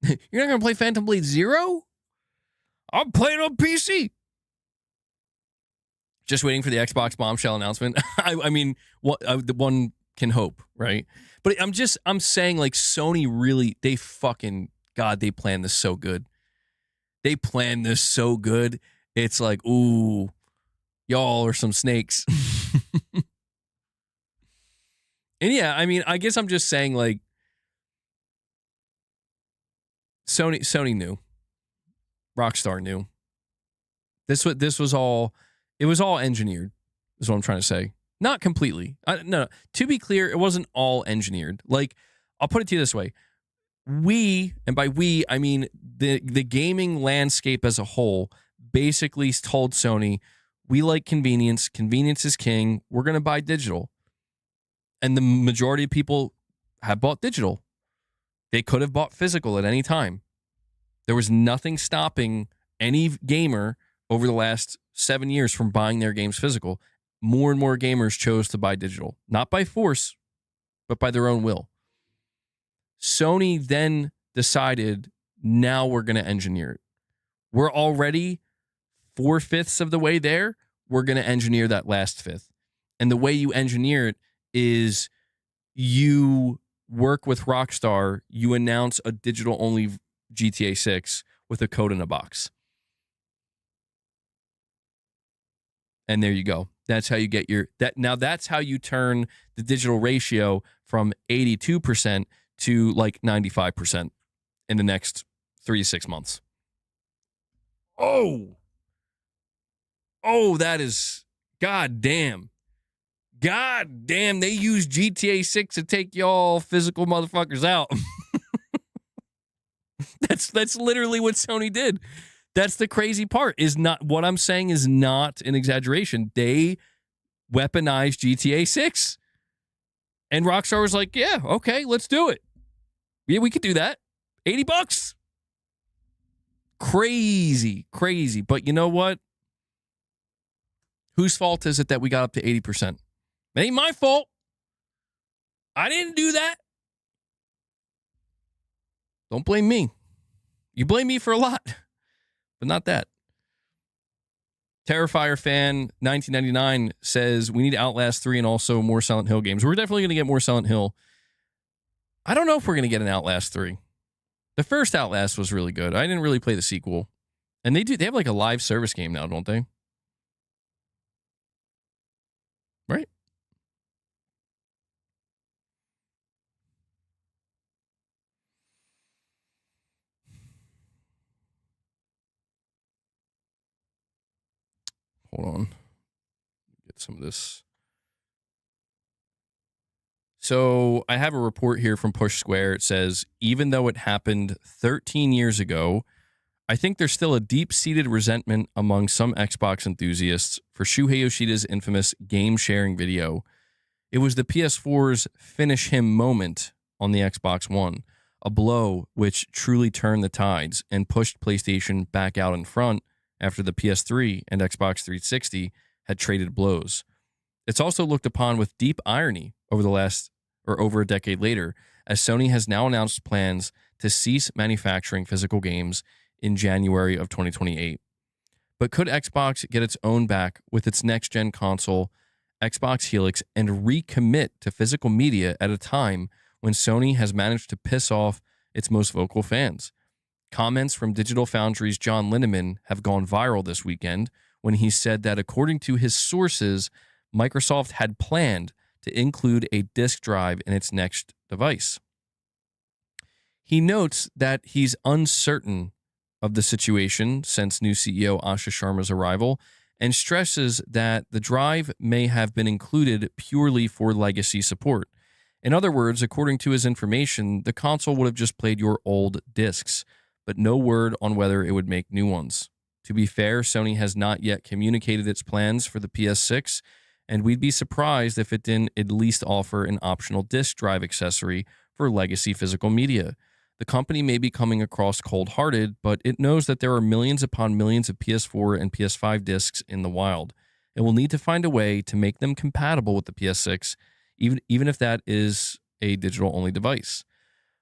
You're not going to play Phantom Blade 0? I'm playing on PC. Just waiting for the Xbox bombshell announcement. I mean, the one can hope, right? But I'm saying, like, Sony really, they planned this so good. They planned this so good. It's like, ooh, y'all are some snakes. And yeah, I mean, I guess I'm just saying, like, Sony knew. Rockstar knew. This was all, it was all engineered, is what I'm trying to say. Not completely. No. To be clear, it wasn't all engineered. Like, I'll put it to you this way. We, and by we, I mean the gaming landscape as a whole, basically told Sony, we like convenience. Convenience is king. We're going to buy digital. And the majority of people have bought digital. They could have bought physical at any time. There was nothing stopping any gamer over the last 7 years from buying their games physical. More and more gamers chose to buy digital. Not by force, but by their own will. Sony then decided, now we're going to engineer it. We're already 4/5 of the way there. We're going to engineer that last fifth. And the way you engineer it is you work with Rockstar, you announce a digital-only GTA 6 with a code in a box. And there you go. That's how you get that's how you turn the digital ratio from 82% to like 95% in the next 3 to 6 months. Oh, that is goddamn. God damn, they use GTA 6 to take y'all physical motherfuckers out. That's literally what Sony did. That's the crazy part. Is not what I'm saying is not an exaggeration. They weaponized GTA 6. And Rockstar was like, yeah, okay, let's do it. Yeah, we could do that. $80. Crazy. But you know what? Whose fault is it that we got up to 80%? It ain't my fault. I didn't do that. Don't blame me. You blame me for a lot, but not that. Terrifier fan 1999 says we need Outlast 3 and also more Silent Hill games. We're definitely going to get more Silent Hill. I don't know if we're going to get an Outlast 3. The first Outlast was really good. I didn't really play the sequel. And they have like a live service game now, don't they? Right? Hold on. Get some of this. So I have a report here from Push Square. It says, even though it happened 13 years ago, I think there's still a deep-seated resentment among some Xbox enthusiasts for Shuhei Yoshida's infamous game-sharing video. It was the PS4's finish him moment on the Xbox One, a blow which truly turned the tides and pushed PlayStation back out in front after the PS3 and Xbox 360 had traded blows. It's also looked upon with deep irony over a decade later, as Sony has now announced plans to cease manufacturing physical games in January of 2028. But could Xbox get its own back with its next-gen console, Xbox Helix, and recommit to physical media at a time when Sony has managed to piss off its most vocal fans? Comments from Digital Foundry's John Linneman have gone viral this weekend when he said that according to his sources, Microsoft had planned to include a disk drive in its next device. He notes that he's uncertain of the situation since new CEO Asha Sharma's arrival and stresses that the drive may have been included purely for legacy support. In other words, according to his information, the console would have just played your old discs, but no word on whether it would make new ones. To be fair, Sony has not yet communicated its plans for the PS6, and we'd be surprised if it didn't at least offer an optional disk drive accessory for legacy physical media. The company may be coming across cold-hearted, but it knows that there are millions upon millions of PS4 and PS5 discs in the wild. It will need to find a way to make them compatible with the PS6, even if that is a digital-only device.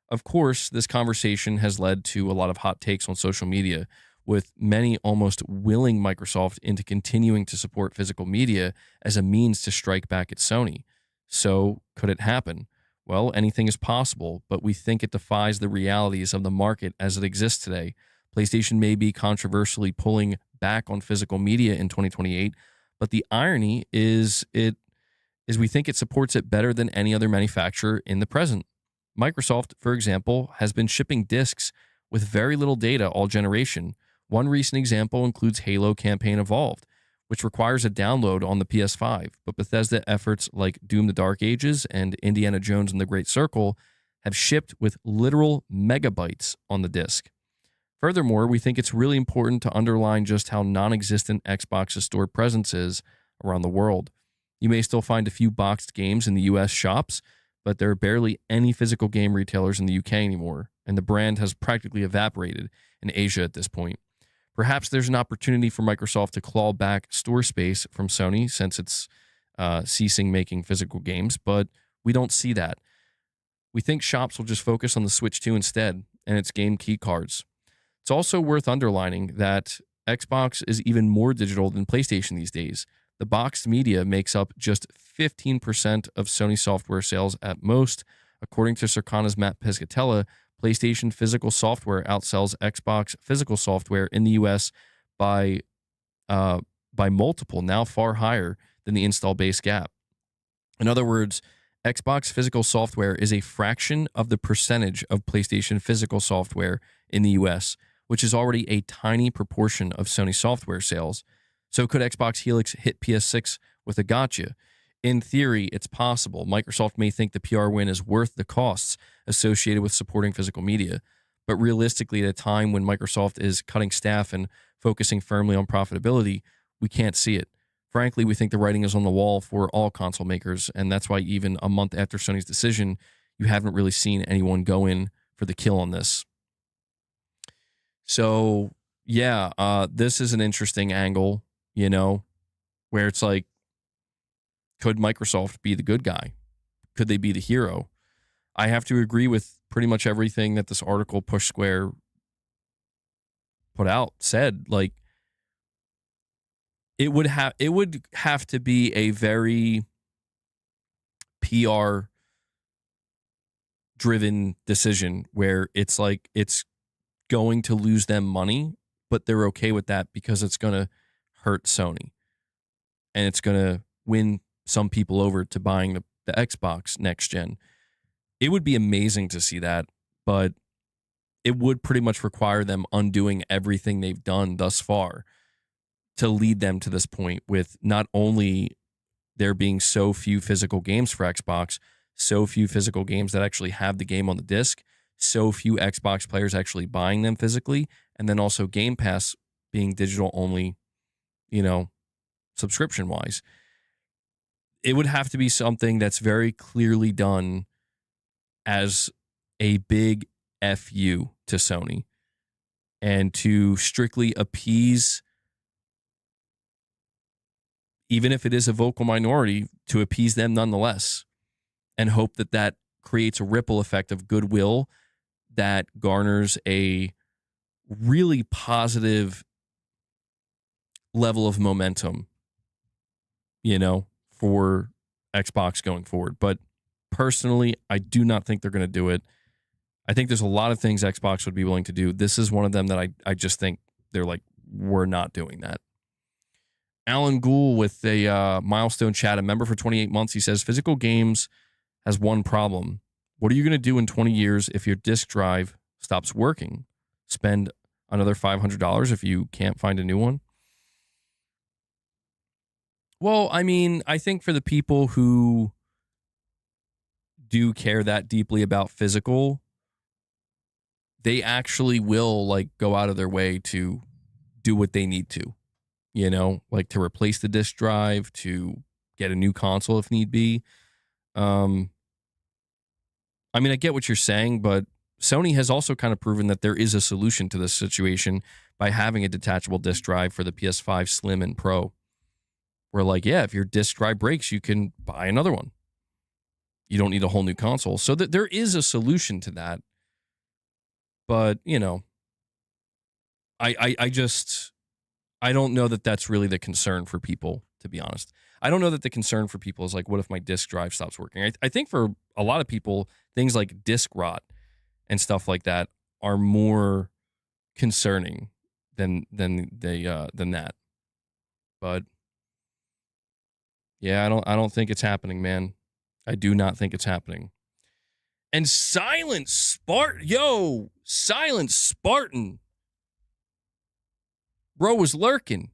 Of course, this conversation has led to a lot of hot takes on social media, with many almost willing Microsoft into continuing to support physical media as a means to strike back at Sony. So, could it happen? Well, anything is possible, but we think it defies the realities of the market as it exists today. PlayStation may be controversially pulling back on physical media in 2028, but the irony is we think it supports it better than any other manufacturer in the present. Microsoft, for example, has been shipping discs with very little data all generation. One recent example includes Halo Campaign Evolved, which requires a download on the PS5, but Bethesda efforts like Doom the Dark Ages and Indiana Jones and the Great Circle have shipped with literal megabytes on the disc. Furthermore, we think it's really important to underline just how non-existent Xbox's store presence is around the world. You may still find a few boxed games in the US shops, but there are barely any physical game retailers in the UK anymore, and the brand has practically evaporated in Asia at this point. Perhaps there's an opportunity for Microsoft to claw back store space from Sony since it's ceasing making physical games, but we don't see that. We think shops will just focus on the Switch 2 instead and its game key cards. It's also worth underlining that Xbox is even more digital than PlayStation these days. The boxed media makes up just 15% of Sony software sales at most. According to Circana's Matt Pescatella, PlayStation physical software outsells Xbox physical software in the US by multiple, now far higher than the install base gap. In other words, Xbox physical software is a fraction of the percentage of PlayStation physical software in the US, which is already a tiny proportion of Sony software sales. So could Xbox Helix hit PS6 with a gotcha? In theory, it's possible. Microsoft may think the PR win is worth the costs associated with supporting physical media. But realistically, at a time when Microsoft is cutting staff and focusing firmly on profitability, we can't see it. Frankly, we think the writing is on the wall for all console makers, and that's why even a month after Sony's decision, you haven't really seen anyone go in for the kill on this. So, yeah, this is an interesting angle, you know, where it's like, could Microsoft be the good guy? Could they be the hero? I have to agree with pretty much everything that this article Push Square put out said. Like, it would have to be a very PR driven decision where it's like it's going to lose them money, but they're okay with that because it's going to hurt Sony and it's going to win some people over to buying the Xbox next gen. It would be amazing to see that, but it would pretty much require them undoing everything they've done thus far to lead them to this point, with not only there being so few physical games for Xbox, so few physical games that actually have the game on the disc, so few Xbox players actually buying them physically, and then also Game Pass being digital only, you know, subscription wise. It would have to be something that's very clearly done as a big FU to Sony and to strictly appease, even if it is a vocal minority, to appease them nonetheless and hope that that creates a ripple effect of goodwill that garners a really positive level of momentum, you know, for Xbox going forward. But personally, I do not think they're going to do it. I think there's a lot of things Xbox would be willing to do. This is one of them that I just think they're like, we're not doing that. Alan Gould with a milestone chat, a member for 28 months. He says, physical games has one problem. What are you going to do in 20 years if your disk drive stops working? Spend another $500 if you can't find a new one? Well, I mean, I think for the people who do care that deeply about physical, they actually will like go out of their way to do what they need to, you know, like to replace the disk drive, to get a new console if need be. I mean, I get what you're saying, but Sony has also kind of proven that there is a solution to this situation by having a detachable disk drive for the PS5 Slim and Pro. Where like, yeah, if your disk drive breaks, you can buy another one. You don't need a whole new console. So that there is a solution to that. But, you know, I don't know that that's really the concern for people, to be honest. I don't know that the concern for people is like, what if my disk drive stops working? I think for a lot of people, things like disk rot and stuff like that are more concerning than that. But yeah, I don't think it's happening, man. I do not think it's happening. And Silent Spartan. Bro was lurking.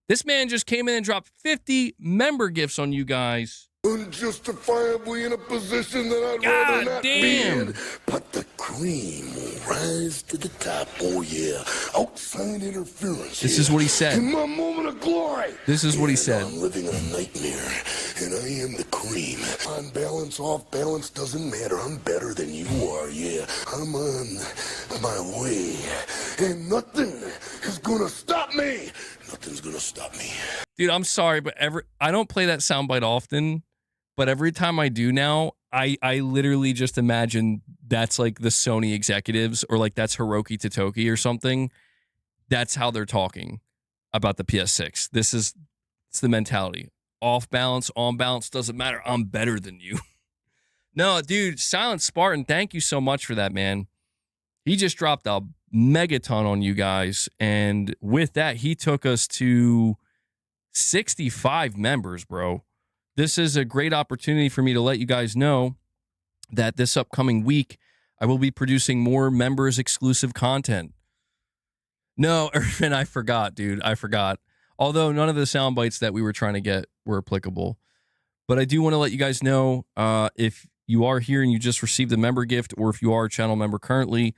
This man just came in and dropped 50 member gifts on you guys. Unjustifiably in a position that I'd rather not be in. But the cream will rise to the top. Oh, yeah. Outside interference. This is what he said. In my moment of glory. This is what he said. I'm living in a nightmare, and I am the cream. On balance, off balance, doesn't matter. I'm better than you are, yeah. I'm on my way. And nothing is gonna stop me. Nothing's gonna stop me. Dude, I'm sorry, but I don't play that soundbite often. But every time I do now, I literally just imagine that's like the Sony executives, or like that's Hiroki Totoki or something. That's how they're talking about the PS6. It's the mentality. Off balance, on balance, doesn't matter. I'm better than you. No, dude, Silent Spartan, thank you so much for that, man. He just dropped a megaton on you guys. And with that, he took us to 65 members, bro. This is a great opportunity for me to let you guys know that this upcoming week, I will be producing more members exclusive content. No, Irvin, I forgot, dude. I forgot. Although none of the sound bites that we were trying to get were applicable. But I do want to let you guys know, if you are here and you just received the member gift, or if you are a channel member currently,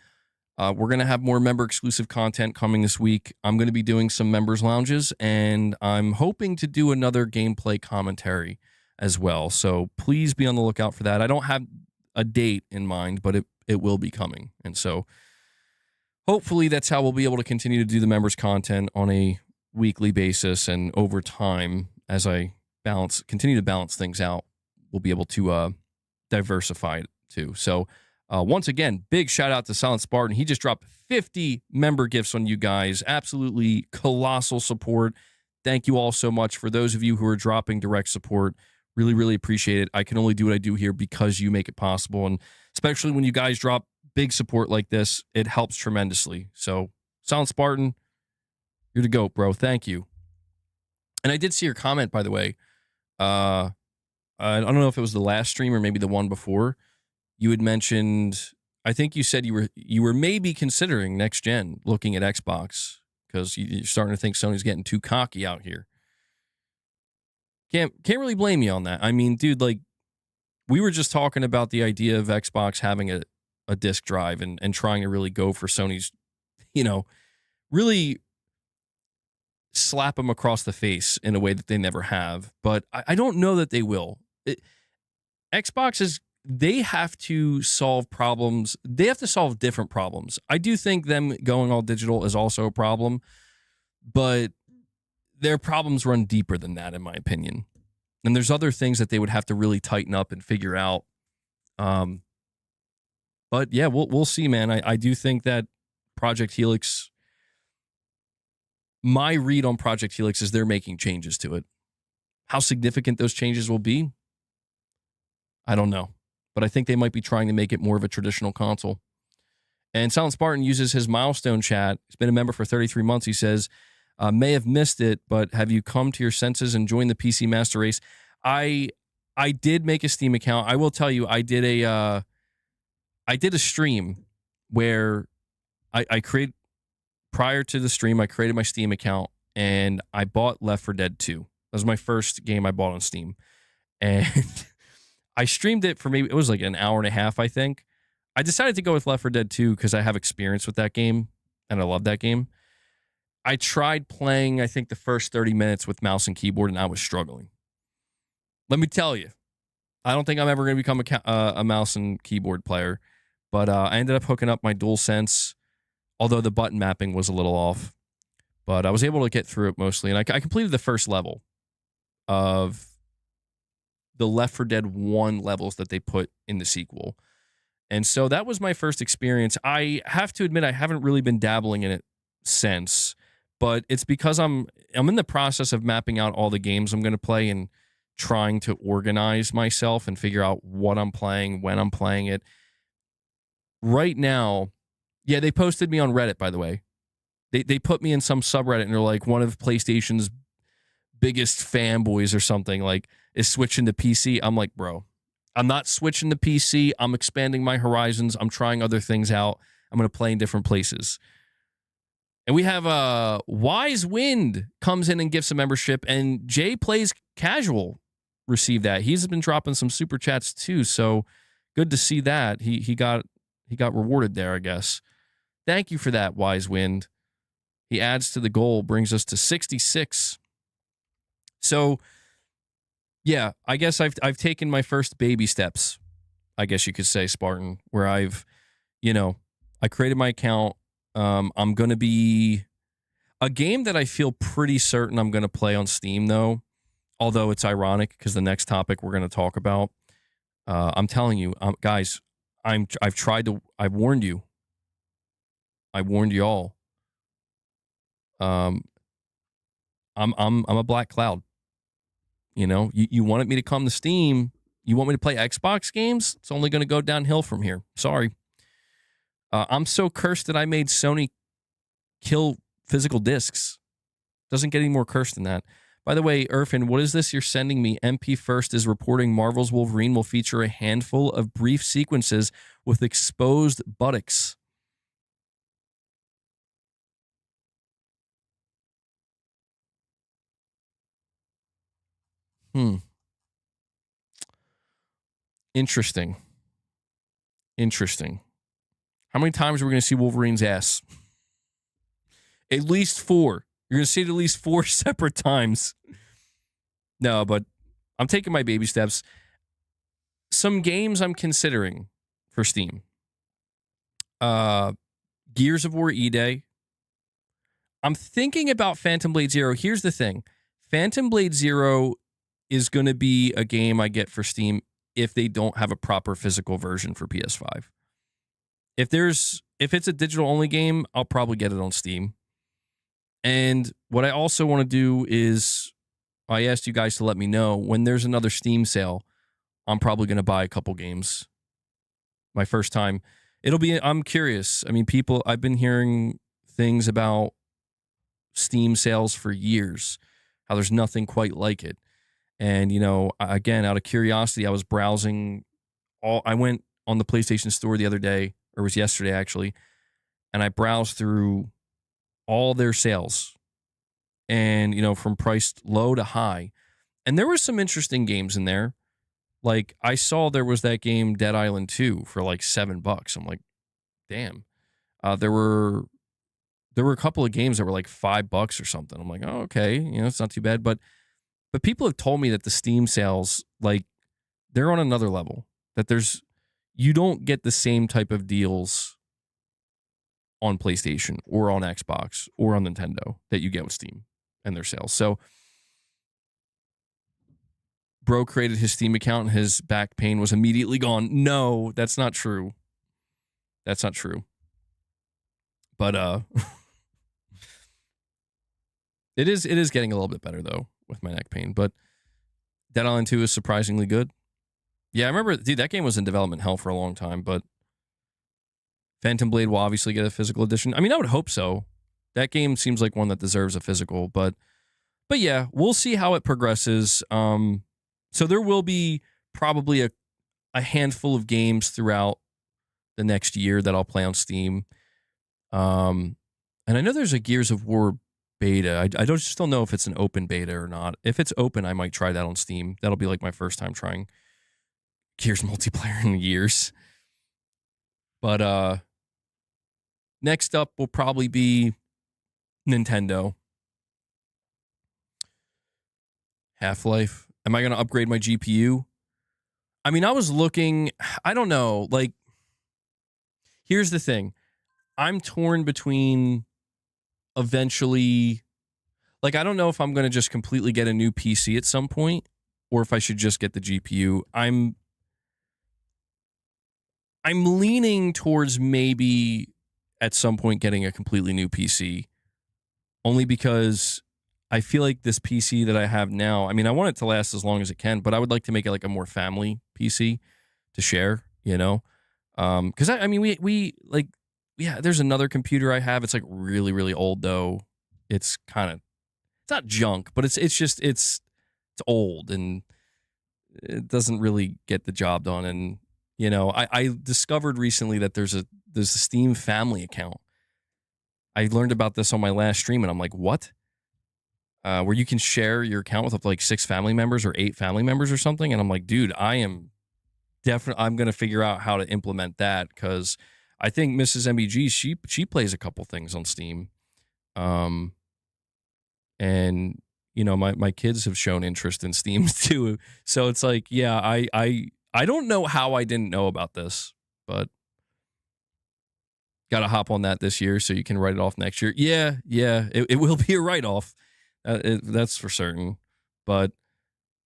we're going to have more member exclusive content coming this week. I'm going to be doing some members lounges, and I'm hoping to do another gameplay commentary as well. So please be on the lookout for that. I don't have a date in mind, but it will be coming. And so hopefully that's how we'll be able to continue to do the members content on a weekly basis, and over time, as I continue to balance things out, we'll be able to diversify it too. So once again, big shout out to Silent Spartan. He just dropped 50 member gifts on you guys. Absolutely colossal support. Thank you all so much. For those of you who are dropping direct support, really, really appreciate it. I can only do what I do here because you make it possible. And especially when you guys drop big support like this, it helps tremendously. So Silent Spartan, you're the GOAT, bro. Thank you. And I did see your comment, by the way. I don't know if it was the last stream or maybe the one before. You had mentioned, I think you said you were maybe considering next gen, looking at Xbox, because you're starting to think Sony's getting too cocky out here. Can't really blame you on that. I mean, dude, like, we were just talking about the idea of Xbox having a disk drive and trying to really go for Sony's, really slap them across the face in a way that they never have. But I don't know that they will. Xbox they have to solve problems. They have to solve different problems. I do think them going all digital is also a problem, but their problems run deeper than that, in my opinion. And there's other things that they would have to really tighten up and figure out. But yeah, we'll see, man. I do think that Project Helix, my read on Project Helix is they're making changes to it. How significant those changes will be, I don't know. But I think they might be trying to make it more of a traditional console. And Silent Spartan uses his milestone chat. He's been a member for 33 months. He says, may have missed it, but have you come to your senses and joined the PC Master Race? I did make a Steam account. I will tell you, I did a stream where I created, prior to the stream, I created my Steam account and I bought Left 4 Dead 2. That was my first game I bought on Steam. And I streamed it for maybe, it was like an hour and a half, I think. I decided to go with Left 4 Dead 2 because I have experience with that game and I love that game. I tried playing, I think, the first 30 minutes with mouse and keyboard, and I was struggling. Let me tell you, I don't think I'm ever going to become a mouse and keyboard player, but I ended up hooking up my DualSense, although the button mapping was a little off. But I was able to get through it mostly, and I completed the first level of the Left 4 Dead 1 levels that they put in the sequel. And so that was my first experience. I have to admit, I haven't really been dabbling in it since, but it's because I'm in the process of mapping out all the games I'm going to play and trying to organize myself and figure out what I'm playing, when I'm playing it. Right now, yeah, they posted me on Reddit, by the way. They put me in some subreddit, and they're like, one of PlayStation's biggest fanboys or something, like, is switching to PC. I'm like, bro, I'm not switching to PC. I'm expanding my horizons. I'm trying other things out. I'm going to play in different places. And we have Wise Wind comes in and gives a membership, and Jay Plays Casual received that. He's been dropping some super chats too, so good to see that. He got rewarded there, I guess. Thank you for that, Wise Wind. He adds to the goal, brings us to 66. So, yeah, I guess I've taken my first baby steps, I guess you could say, Spartan, where I created my account. I'm going to be a game that I feel pretty certain I'm going to play on Steam, though, although it's ironic because the next topic we're going to talk about I'm telling you, guys, I've warned you. I warned you all. Um, I'm a black cloud. You know, you wanted me to come to Steam. You want me to play Xbox games? It's only going to go downhill from here. Sorry. I'm so cursed that I made Sony kill physical discs. Doesn't get any more cursed than that. By the way, Irfan, what is this you're sending me? MP First is reporting Marvel's Wolverine will feature a handful of brief sequences with exposed buttocks. Interesting. Interesting. How many times are we going to see Wolverine's ass? At least 4. You're going to see it at least 4 separate times. No, but I'm taking my baby steps. Some games I'm considering for Steam. Gears of War E-Day. I'm thinking about Phantom Blade Zero. Here's the thing. Phantom Blade Zero is going to be a game I get for Steam if they don't have a proper physical version for PS5. If it's a digital only game, I'll probably get it on Steam. And what I also want to do is, I asked you guys to let me know when there's another Steam sale, I'm probably going to buy a couple games. My first time. I'm curious. I mean, I've been hearing things about Steam sales for years, how there's nothing quite like it. And, you know, again, out of curiosity, I was browsing I went on the PlayStation store the other day, or it was yesterday actually, and I browsed through all their sales and, you know, from priced low to high. And there were some interesting games in there. Like, I saw there was that game Dead Island 2 for like $7. I'm like, damn. There were a couple of games that were like $5 or something. I'm like, oh, okay, you know, it's not too bad. But people have told me that the Steam sales, like, they're on another level. That you don't get the same type of deals on PlayStation or on Xbox or on Nintendo that you get with Steam and their sales. So, bro created his Steam account and his back pain was immediately gone. No, that's not true. That's not true. But it is getting a little bit better though with my neck pain. But Dead Island 2 is surprisingly good. Yeah, I remember, dude, that game was in development hell for a long time, but Phantom Blade will obviously get a physical edition. I mean, I would hope so. That game seems like one that deserves a physical, but yeah, we'll see how it progresses. So there will be probably a handful of games throughout the next year that I'll play on Steam. And I know there's a Gears of War beta. I just don't know if it's an open beta or not. If it's open, I might try that on Steam. That'll be like my first time trying Gears multiplayer in years. But next up will probably be Nintendo. Half-Life. Am I going to upgrade my GPU? I mean, I was looking, I don't know, like, here's the thing. I'm torn between eventually, like, I don't know if I'm going to just completely get a new PC at some point or if I should just get the GPU. I'm leaning towards maybe at some point getting a completely new PC, only because I feel like this PC that I have now, I mean, I want it to last as long as it can, but I would like to make it like a more family PC to share, you know? Because I mean, we like, yeah, there's another computer I have. It's like really, really old though. It's not junk, but it's old and it doesn't really get the job done. And, you know, I discovered recently that there's a Steam family account. I learned about this on my last stream and I'm like, what? Where you can share your account with up to like 6 family members or 8 family members or something. And I'm like, dude, I'm going to figure out how to implement that, because I think Mrs. MBG, she plays a couple things on Steam. And, you know, my kids have shown interest in Steam too. So it's like, yeah, I don't know how I didn't know about this, but got to hop on that this year so you can write it off next year. Yeah, it will be a write-off. That's for certain. But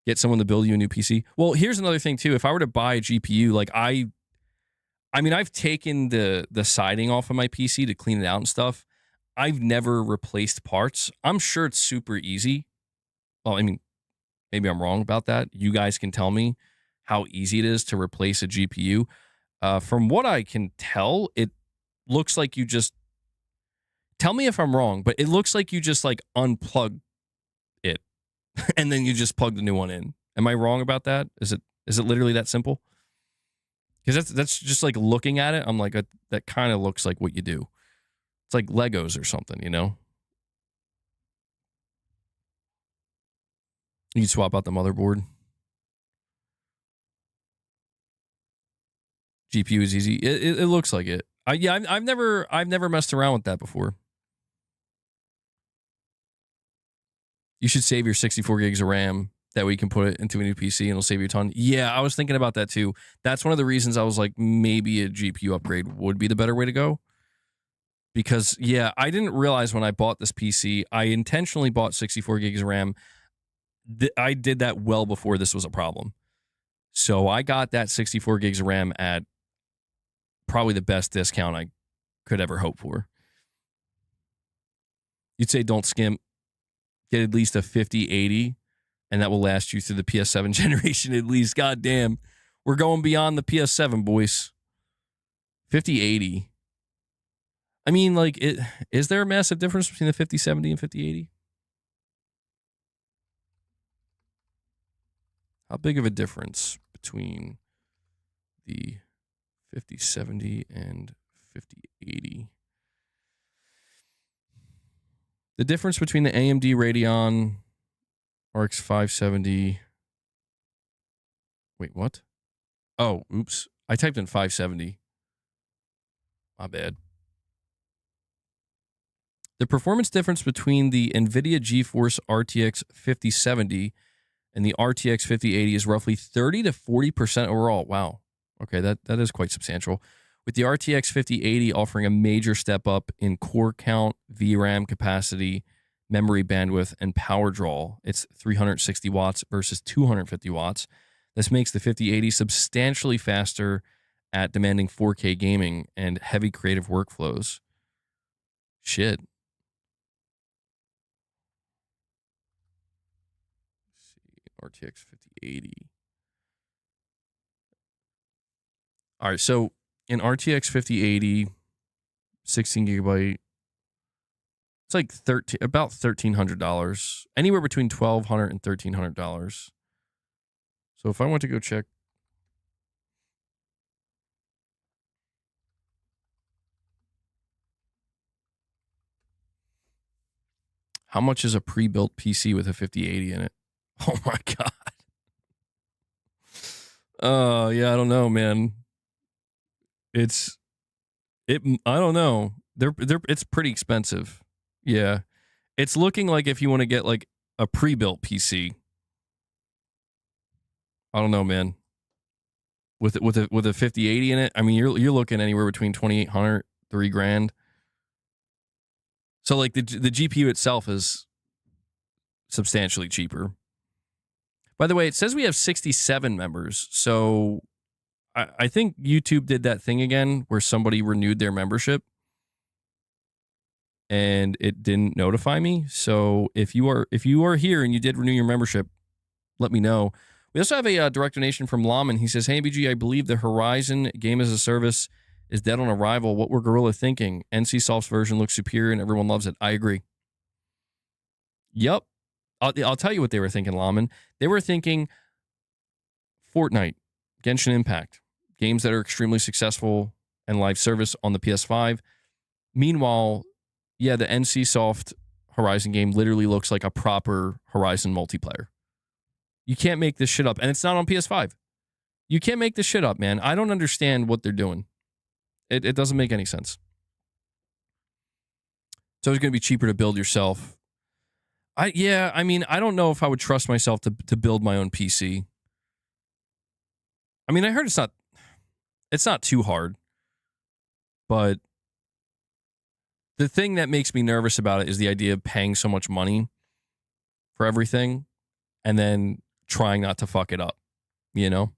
Get someone to build you a new PC. Well, here's another thing too. If I were to buy a GPU, like I mean, I've taken the siding off of my PC to clean it out and stuff. I've never replaced parts. I'm sure it's super easy. Well, I mean, maybe I'm wrong about that. You guys can tell me how easy it is to replace a GPU. From what I can tell, it looks like you just tell me if I'm wrong, but it looks like you just like unplug it and then you just plug the new one in. Am I wrong about that? Is it literally that simple? Because that's just like looking at it, I'm like, that kind of looks like what you do. It's like Legos or something, you know? You swap out the motherboard. GPU is easy. It looks like it. I've never messed around with that before. You should save your 64 gigs of RAM. That way you can put it into a new PC and it'll save you a ton. Yeah, I was thinking about that too. That's one of the reasons I was like, maybe a GPU upgrade would be the better way to go. Because, yeah, I didn't realize when I bought this PC, I intentionally bought 64 gigs of RAM. I did that well before this was a problem. So I got that 64 gigs of RAM at probably the best discount I could ever hope for. You'd say don't skimp. Get at least a 5080, and that will last you through the PS7 generation at least. God damn. We're going beyond the PS7, boys. 5080. I mean, like, is there a massive difference between the 5070 and 5080? How big of a difference between the 5070 and 5080? The difference between the AMD Radeon RX 570. Wait, what? Oh, oops. I typed in 570. My bad. The performance difference between the NVIDIA GeForce RTX 5070 and the RTX 5080 is roughly 30 to 40% overall. Wow. Okay, that is quite substantial. With the RTX 5080 offering a major step up in core count, VRAM capacity, memory bandwidth, and power draw. It's 360 watts versus 250 watts. This makes the 5080 substantially faster at demanding 4K gaming and heavy creative workflows. Shit. Let's see, RTX 5080. All right, so in RTX 5080, 16 gigabyte, it's like about $1,300, anywhere between $1,200 and $1,300. So if I want to go check, how much is a pre-built PC with a 5080 in it? Oh my god. Yeah, I don't know, man. I don't know. It's pretty expensive. Yeah. It's looking like if you want to get like a pre-built PC. I don't know, man. With a 5080 in it, I mean you're looking anywhere between $2,800, $3,000. So like the GPU itself is substantially cheaper. By the way, it says we have 67 members. So I think YouTube did that thing again where somebody renewed their membership and it didn't notify me. So if you are here and you did renew your membership, let me know. We also have a direct donation from Laman. He says, "Hey, MBG, I believe the Horizon game as a service is dead on arrival. What were Gorilla thinking? NCSoft's version looks superior and everyone loves it." I agree. Yep. I'll tell you what they were thinking, Laman. They were thinking Fortnite, Genshin Impact, games that are extremely successful and live service on the PS5. Meanwhile, yeah, the NCSoft Horizon game literally looks like a proper Horizon multiplayer. You can't make this shit up. And it's not on PS5. You can't make this shit up, man. I don't understand what they're doing. It doesn't make any sense. So it's going to be cheaper to build yourself. I don't know if I would trust myself to build my own PC. I mean, I heard it's not too hard. But the thing that makes me nervous about it is the idea of paying so much money for everything and then trying not to fuck it up, you know?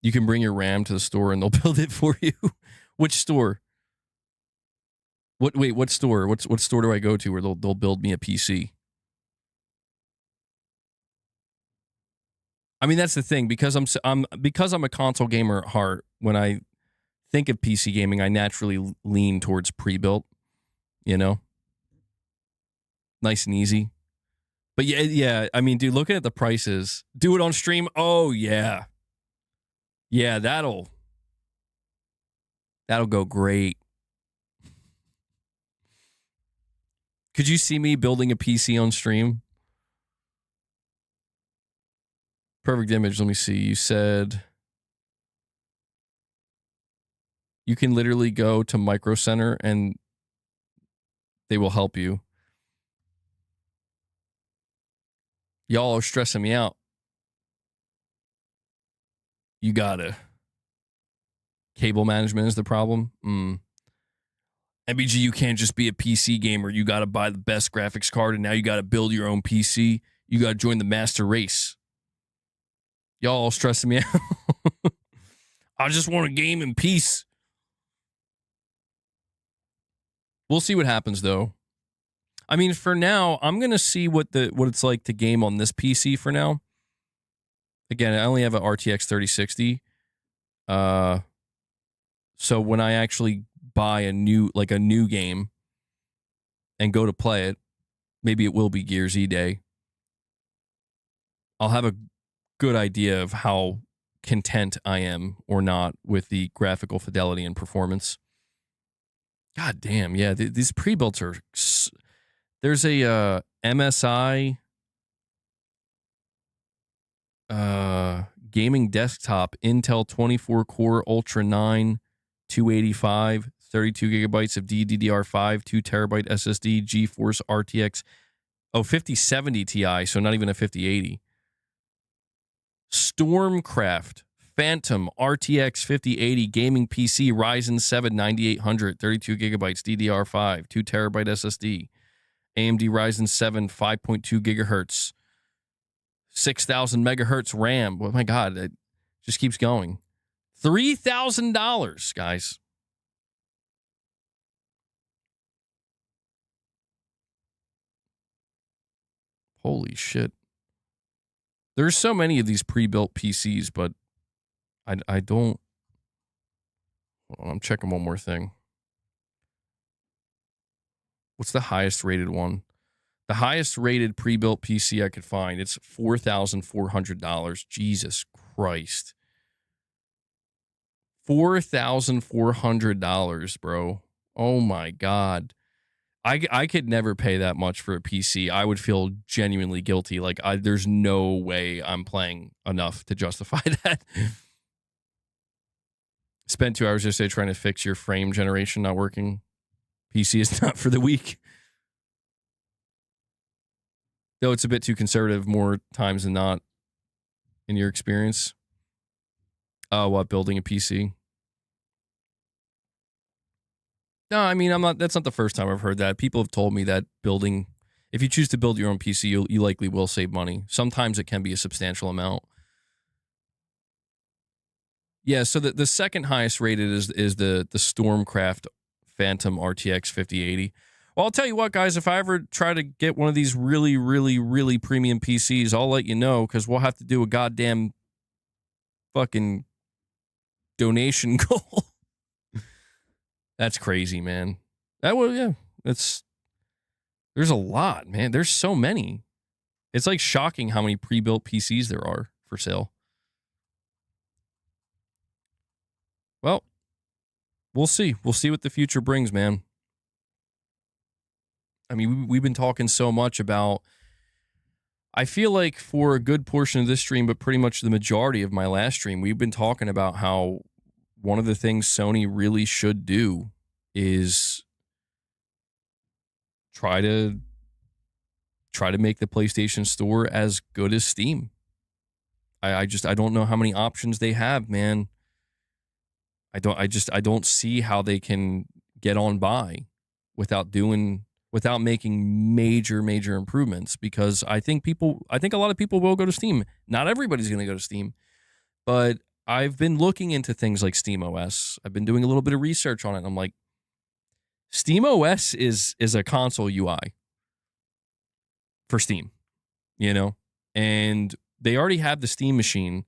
You can bring your RAM to the store and they'll build it for you. Which store? What store? What store do I go to where they'll build me a PC? I mean, that's the thing, because I'm a console gamer at heart. When I think of PC gaming, I naturally lean towards pre-built, you know? Nice and easy. But yeah, I mean, dude, looking at the prices, do it on stream. Oh yeah. Yeah, that'll go great. Could you see me building a PC on stream? Perfect image. Let me see. You said you can literally go to Micro Center and they will help you. Y'all are stressing me out. You gotta. Cable management is the problem. MBG, you can't just be a PC gamer. You gotta buy the best graphics card, and now you gotta build your own PC. You gotta join the master race. Y'all stressing me out. I just want a game in peace. We'll see what happens, though. I mean, for now, I'm gonna see what it's like to game on this PC for now. Again, I only have an RTX 3060. So when I actually buy a new game and go to play it, maybe it will be Gears E Day, I'll have a good idea of how content I am or not with the graphical fidelity and performance. God damn, yeah, these pre-builts are... There's a MSI gaming desktop, Intel 24-core Ultra 9, 285, 32 gigabytes of DDR5, 2 terabyte SSD, GeForce RTX, 5070 Ti, so not even a 5080. Stormcraft Phantom RTX 5080 gaming PC, Ryzen 7 9800, 32 gigabytes DDR5, 2 terabyte SSD, AMD Ryzen 7 5.2 gigahertz, 6,000 megahertz RAM. Oh my God, it just keeps going. $3,000, guys. Holy shit. There's so many of these pre-built PCs, but I don't... Hold on, I'm checking one more thing. What's the highest rated one? The highest rated pre-built PC I could find, it's $4,400. Jesus Christ. $4,400, bro. Oh my God. I could never pay that much for a PC. I would feel genuinely guilty. Like, there's no way I'm playing enough to justify that. Spent 2 hours yesterday trying to fix your frame generation not working. PC is not for the weak. Though it's a bit too conservative more times than not, in your experience. What, building a PC? No, I mean, that's not the first time I've heard that. People have told me that if you choose to build your own PC, you likely will save money. Sometimes it can be a substantial amount. Yeah, so the second highest rated is the Stormcraft Phantom RTX 5080. Well, I'll tell you what, guys, if I ever try to get one of these really, really, really premium PCs, I'll let you know, because we'll have to do a goddamn fucking donation goal. That's crazy, man. There's a lot, man. There's so many. It's like shocking how many pre-built PCs there are for sale. Well, we'll see. We'll see what the future brings, man. I mean, we've been talking so much about... I feel like for a good portion of this stream, but pretty much the majority of my last stream, we've been talking about how one of the things Sony really should do is try to make the PlayStation Store as good as Steam. I don't know how many options they have, man. I don't see how they can get on by without without making major improvements, because I think a lot of people will go to Steam. Not everybody's going to go to Steam, but I've been looking into things like Steam OS. I've been doing a little bit of research on it. And I'm like, Steam OS is a console UI for Steam, you know? And they already have the Steam machine.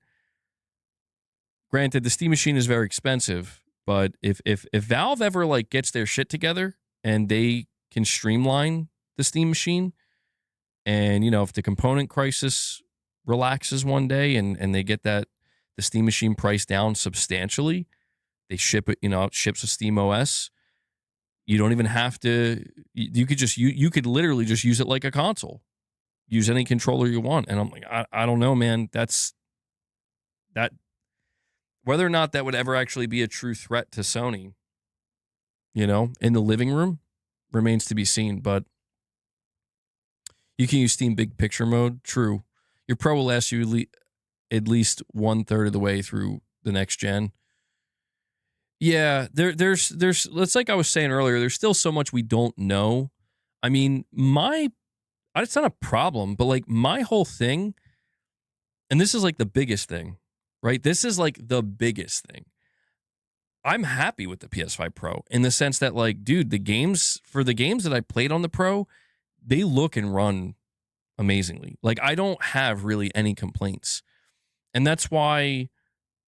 Granted, the Steam machine is very expensive, but if Valve ever like gets their shit together and they can streamline the Steam machine, and if the component crisis relaxes one day and they get the Steam machine price down substantially, they ship it, it ships with Steam OS. You don't even have to. You could just you could literally just use it like a console. Use any controller you want, and I'm like, I don't know, man. That whether or not that would ever actually be a true threat to Sony, in the living room, remains to be seen. But you can use Steam Big Picture mode. True, your Pro will last you at least 1/3 of the way through the next gen. Yeah, there's it's like I was saying earlier, there's still so much we don't know. I mean, it's not a problem, but like my whole thing, and this is like the biggest thing, right? This is like the biggest thing. I'm happy with the PS5 Pro in the sense that, like, dude, the games that I played on the Pro, they look and run amazingly. Like, I don't have really any complaints. And that's why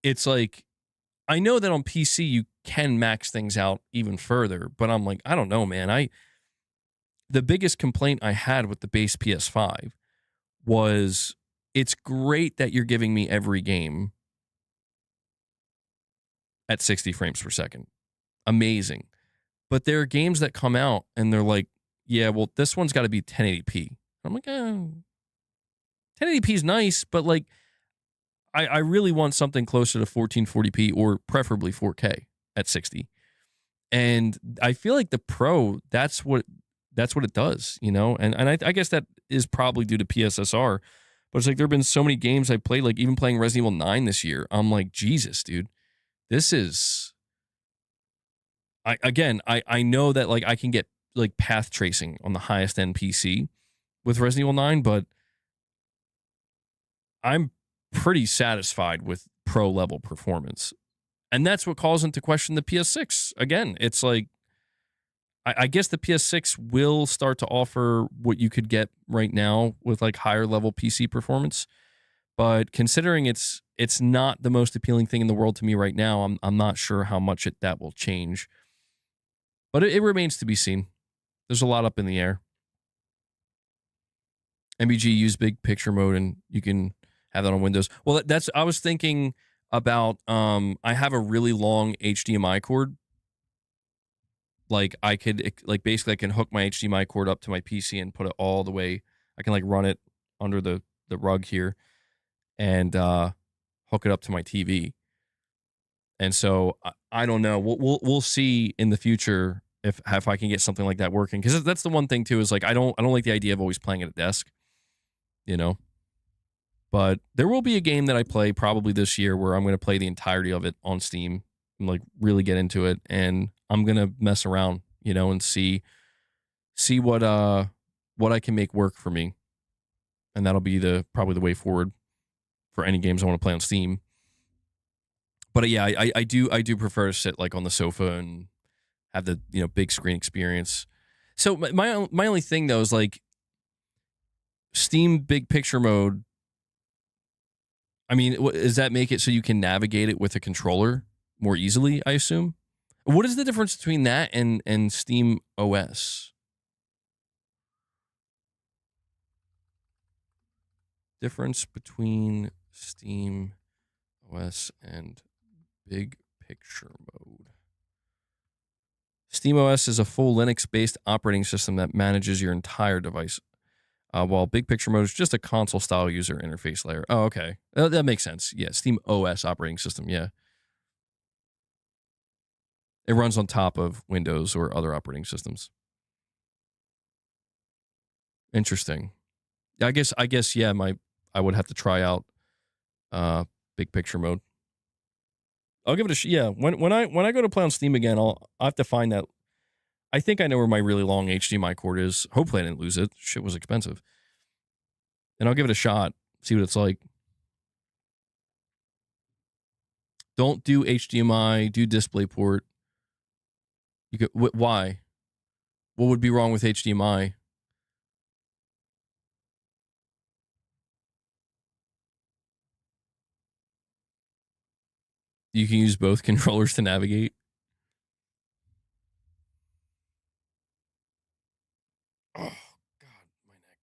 it's like, I know that on PC you can max things out even further, but I'm like, I don't know, man. The biggest complaint I had with the base PS5 was, it's great that you're giving me every game at 60 frames per second. Amazing. But there are games that come out and they're like, yeah, well, this one's got to be 1080p. I'm like, 1080p is nice, but like, I really want something closer to 1440p or preferably 4K at 60. And I feel like the Pro, that's what it does, And I guess that is probably due to PSSR. But it's like, there have been so many games I played, like even playing Resident Evil 9 this year. I'm like, Jesus, dude, this is. I know that like I can get like path tracing on the highest end PC with Resident Evil 9, but I'm pretty satisfied with Pro level performance. And that's what calls into question the PS6. Again, it's like, I guess the PS6 will start to offer what you could get right now with like higher level PC performance. But considering it's not the most appealing thing in the world to me right now, I'm not sure how much that will change. But it remains to be seen. There's a lot up in the air. MBG use Big Picture mode, and you can have that on Windows. Well, I was thinking about, I have a really long HDMI cord. Like I could, like basically I can hook my HDMI cord up to my PC and put it all the way. I can like run it under the rug here and hook it up to my TV. And so I don't know. We'll see in the future if I can get something like that working. Because that's the one thing too, is like I don't like the idea of always playing at a desk. But there will be a game that I play probably this year where I'm going to play the entirety of it on Steam and like really get into it, and I'm going to mess around, and see what I can make work for me. And that'll be probably the way forward for any games I want to play on Steam. But yeah, I do prefer to sit like on the sofa and have the big screen experience. So my only thing though is like Steam Big Picture mode. I mean, does that make it so you can navigate it with a controller more easily, I assume? What is the difference between that and Steam OS? Difference between Steam OS and Big Picture mode. Steam OS is a full Linux-based operating system that manages your entire device, while Big Picture mode is just a console-style user interface layer. Oh, okay. That makes sense. Yeah, Steam OS operating system, yeah. It runs on top of Windows or other operating systems. Interesting. I guess, yeah, I would have to try out Big Picture mode. I'll give it a yeah. When I go to play on Steam again, I'll have to find that. I think I know where my really long HDMI cord is. Hopefully I didn't lose it. Shit was expensive. And I'll give it a shot, see what it's like. Don't do HDMI, do DisplayPort. You could, why? What would be wrong with HDMI? You can use both controllers to navigate. Oh, God, my neck.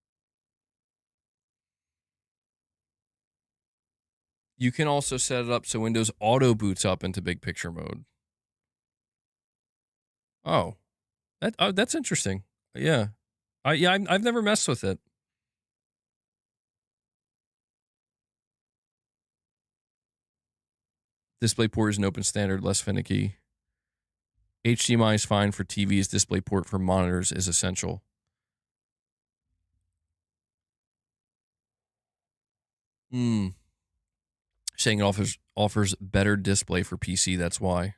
You can also set it up so Windows auto boots up into big picture mode. Oh, that's interesting. Yeah. I've never messed with it. DisplayPort is an open standard, less finicky. HDMI is fine for TVs. DisplayPort for monitors is essential. Saying it offers better display for PC. That's why.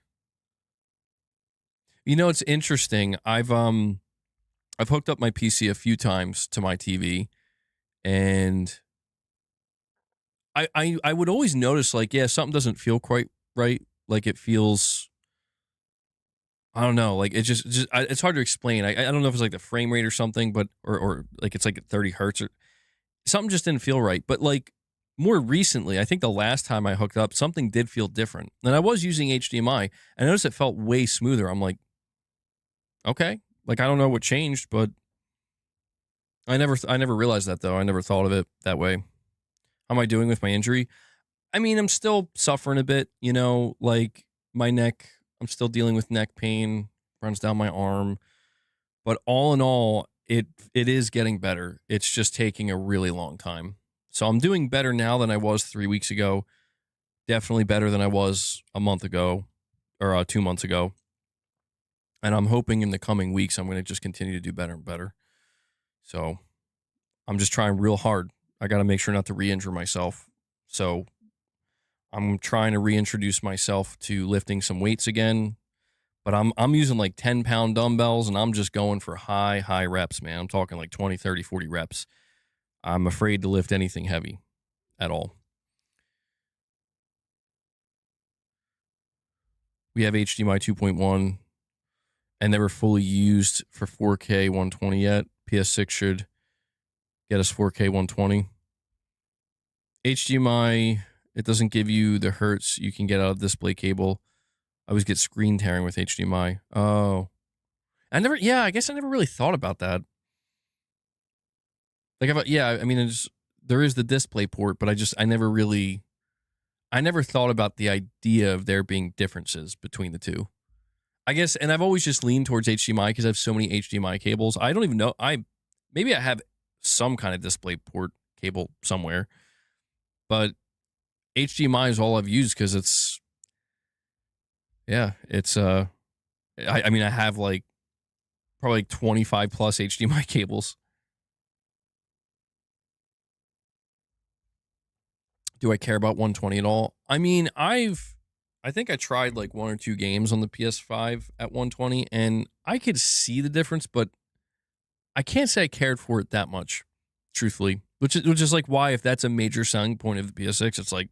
You know, it's interesting. I've hooked up my PC a few times to my TV, and I would always notice, like, yeah, something doesn't feel quite right. Like it feels, I don't know, like it's hard to explain. I don't know if it's like the frame rate or something, but or like it's like at 30 hertz or something just didn't feel right. But like more recently, I think the last time I hooked up, something did feel different. And I was using HDMI, and I noticed it felt way smoother. I'm like, okay, like I don't know what changed, but I never realized that though. I never thought of it that way. How am I doing with my injury? I mean, I'm still suffering a bit, you know, like my neck, I'm still dealing with neck pain, runs down my arm. But all in all, it is getting better. It's just taking a really long time. So I'm doing better now than I was 3 weeks ago. Definitely better than I was a month ago or 2 months ago. And I'm hoping in the coming weeks I'm going to just continue to do better and better. So I'm just trying real hard. I got to make sure not to re-injure myself. So I'm trying to reintroduce myself to lifting some weights again, but I'm using like 10-pound dumbbells, and I'm just going for high reps, man. I'm talking like 20, 30, 40 reps. I'm afraid to lift anything heavy at all. We have HDMI 2.1 and never fully used for 4K 120 yet. PS6 should get us 4K 120. HDMI, it doesn't give you the hertz you can get out of display cable. I always get screen tearing with HDMI. Oh. I guess I never really thought about that. Like, I mean, there is the display port, but I never thought about the idea of there being differences between the two. I guess, and I've always just leaned towards HDMI because I have so many HDMI cables. I don't even know. Maybe I have some kind of display port cable somewhere, but HDMI is all I've used because it's I mean, I have like probably like 25 plus HDMI cables. Do I care about 120 at all? I mean, I think I tried like 1 or 2 games on the PS5 at 120, and I could see the difference, but I can't say I cared for it that much, truthfully. Which is like why, if that's a major selling point of the PS6, it's like,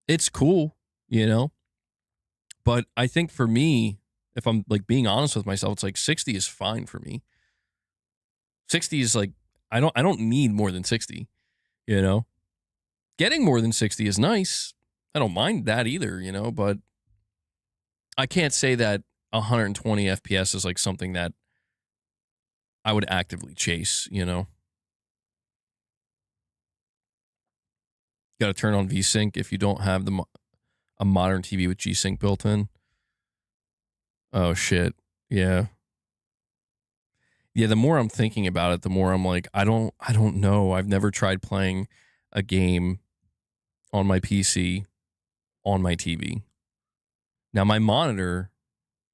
it's cool, you know? But I think for me, if I'm like being honest with myself, it's like 60 is fine for me. 60 is like, I don't need more than 60, you know? Getting more than 60 is nice. I don't mind that either, you know, but I can't say that 120 FPS is like something that I would actively chase, you know? Got to turn on VSync if you don't have a modern TV with G-Sync built in. Oh, shit. Yeah. Yeah, the more I'm thinking about it, the more I'm like, I don't know. I've never tried playing a game on my PC on my TV. Now my monitor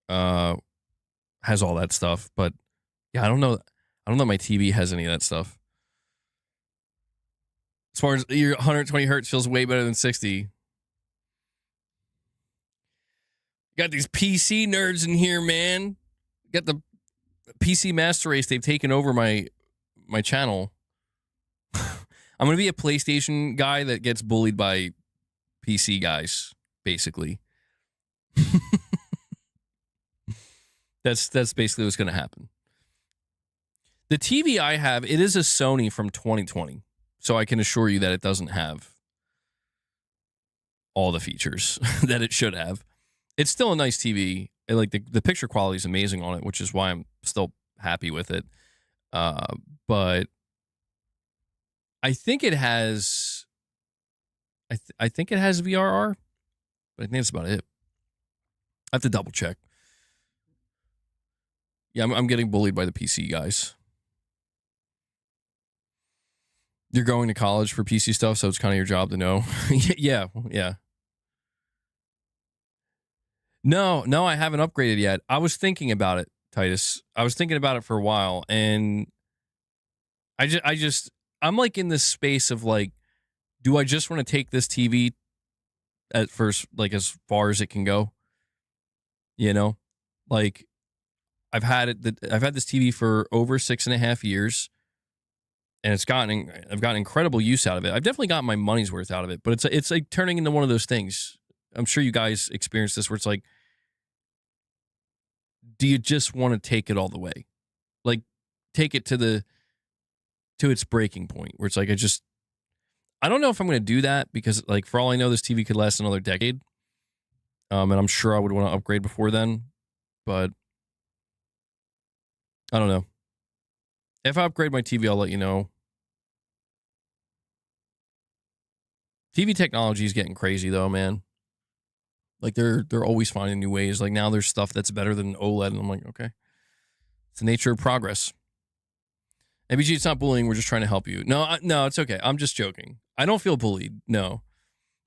has all that stuff, but yeah, I don't know if my TV has any of that stuff. As far as your 120 hertz feels way better than 60. Got these PC nerds in here, man. got the PC Master Race. They've taken over my channel. I'm going to be a PlayStation guy that gets bullied by PC guys, basically. That's basically what's going to happen. The TV I have, it is a Sony from 2020, so I can assure you that it doesn't have all the features that it should have. It's still a nice TV. Like the picture quality is amazing on it, which is why I'm still happy with it. But I think it has. I think it has VRR, but I think that's about it. I have to double check. Yeah, I'm getting bullied by the PC guys. You're going to college for PC stuff, so it's kind of your job to know. Yeah. No, I haven't upgraded yet. I was thinking about it, Titus. I was thinking about it for a while, and I'm like in this space of like, do I just want to take this TV at first, like as far as it can go? You know, like I've had this TV for over 6.5 years, and I've gotten incredible use out of it. I've definitely gotten my money's worth out of it, but it's like turning into one of those things. I'm sure you guys experience this where it's like, do you just want to take it all the way? Like take it to its breaking point where it's like, I don't know if I'm going to do that because like, for all I know, this TV could last another decade. And I'm sure I would want to upgrade before then, but I don't know. If I upgrade my TV, I'll let you know. TV technology is getting crazy though, man. Like they're always finding new ways. Like now there's stuff that's better than OLED, and I'm like, okay, it's the nature of progress. MBG, it's not bullying. We're just trying to help you. No, it's okay. I'm just joking. I don't feel bullied. No.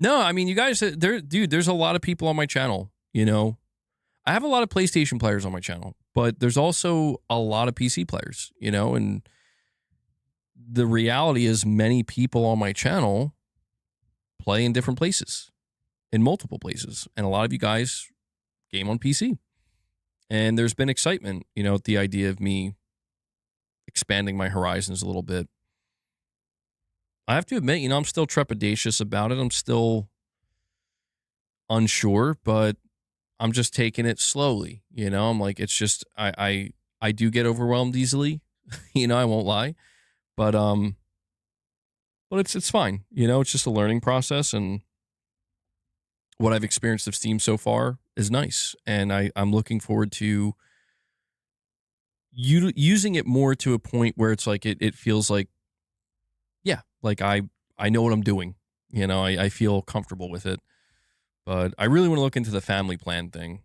I mean, you guys, there's a lot of people on my channel. You know, I have a lot of PlayStation players on my channel, but there's also a lot of PC players. You know, and the reality is, many people on my channel play in different places, in multiple places, and a lot of you guys game on PC. And there's been excitement, you know, at the idea of me expanding my horizons a little bit. I have to admit, you know, I'm still trepidatious about it. I'm still unsure, but I'm just taking it slowly. You know, I'm like, it's just, I do get overwhelmed easily. You know, I won't lie, but it's fine. You know, it's just a learning process, and what I've experienced of Steam so far is nice. And I'm looking forward to using it more to a point where it's like, it feels like, yeah, like I know what I'm doing. You know, I feel comfortable with it. But I really want to look into the family plan thing.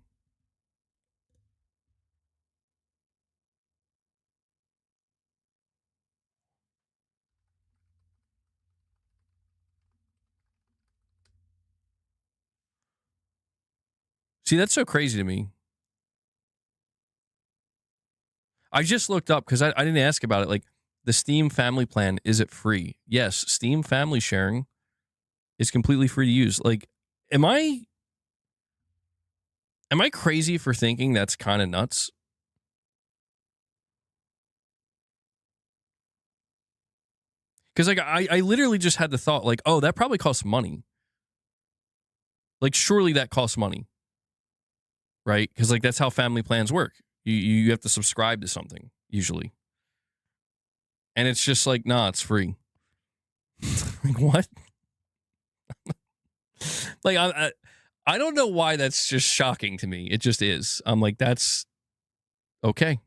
See, that's so crazy to me. I just looked up because I didn't ask about it. Like, the Steam family plan, is it free? Yes, Steam family sharing is completely free to use. Like, am I crazy for thinking that's kind of nuts? Because like I literally just had the thought, like, oh, that probably costs money. Like, surely that costs money, right? Because like that's how family plans work. You have to subscribe to something usually, and it's just like, nah, it's free. Like, what? Like I don't know why that's just shocking to me. It just is. I'm like, that's okay.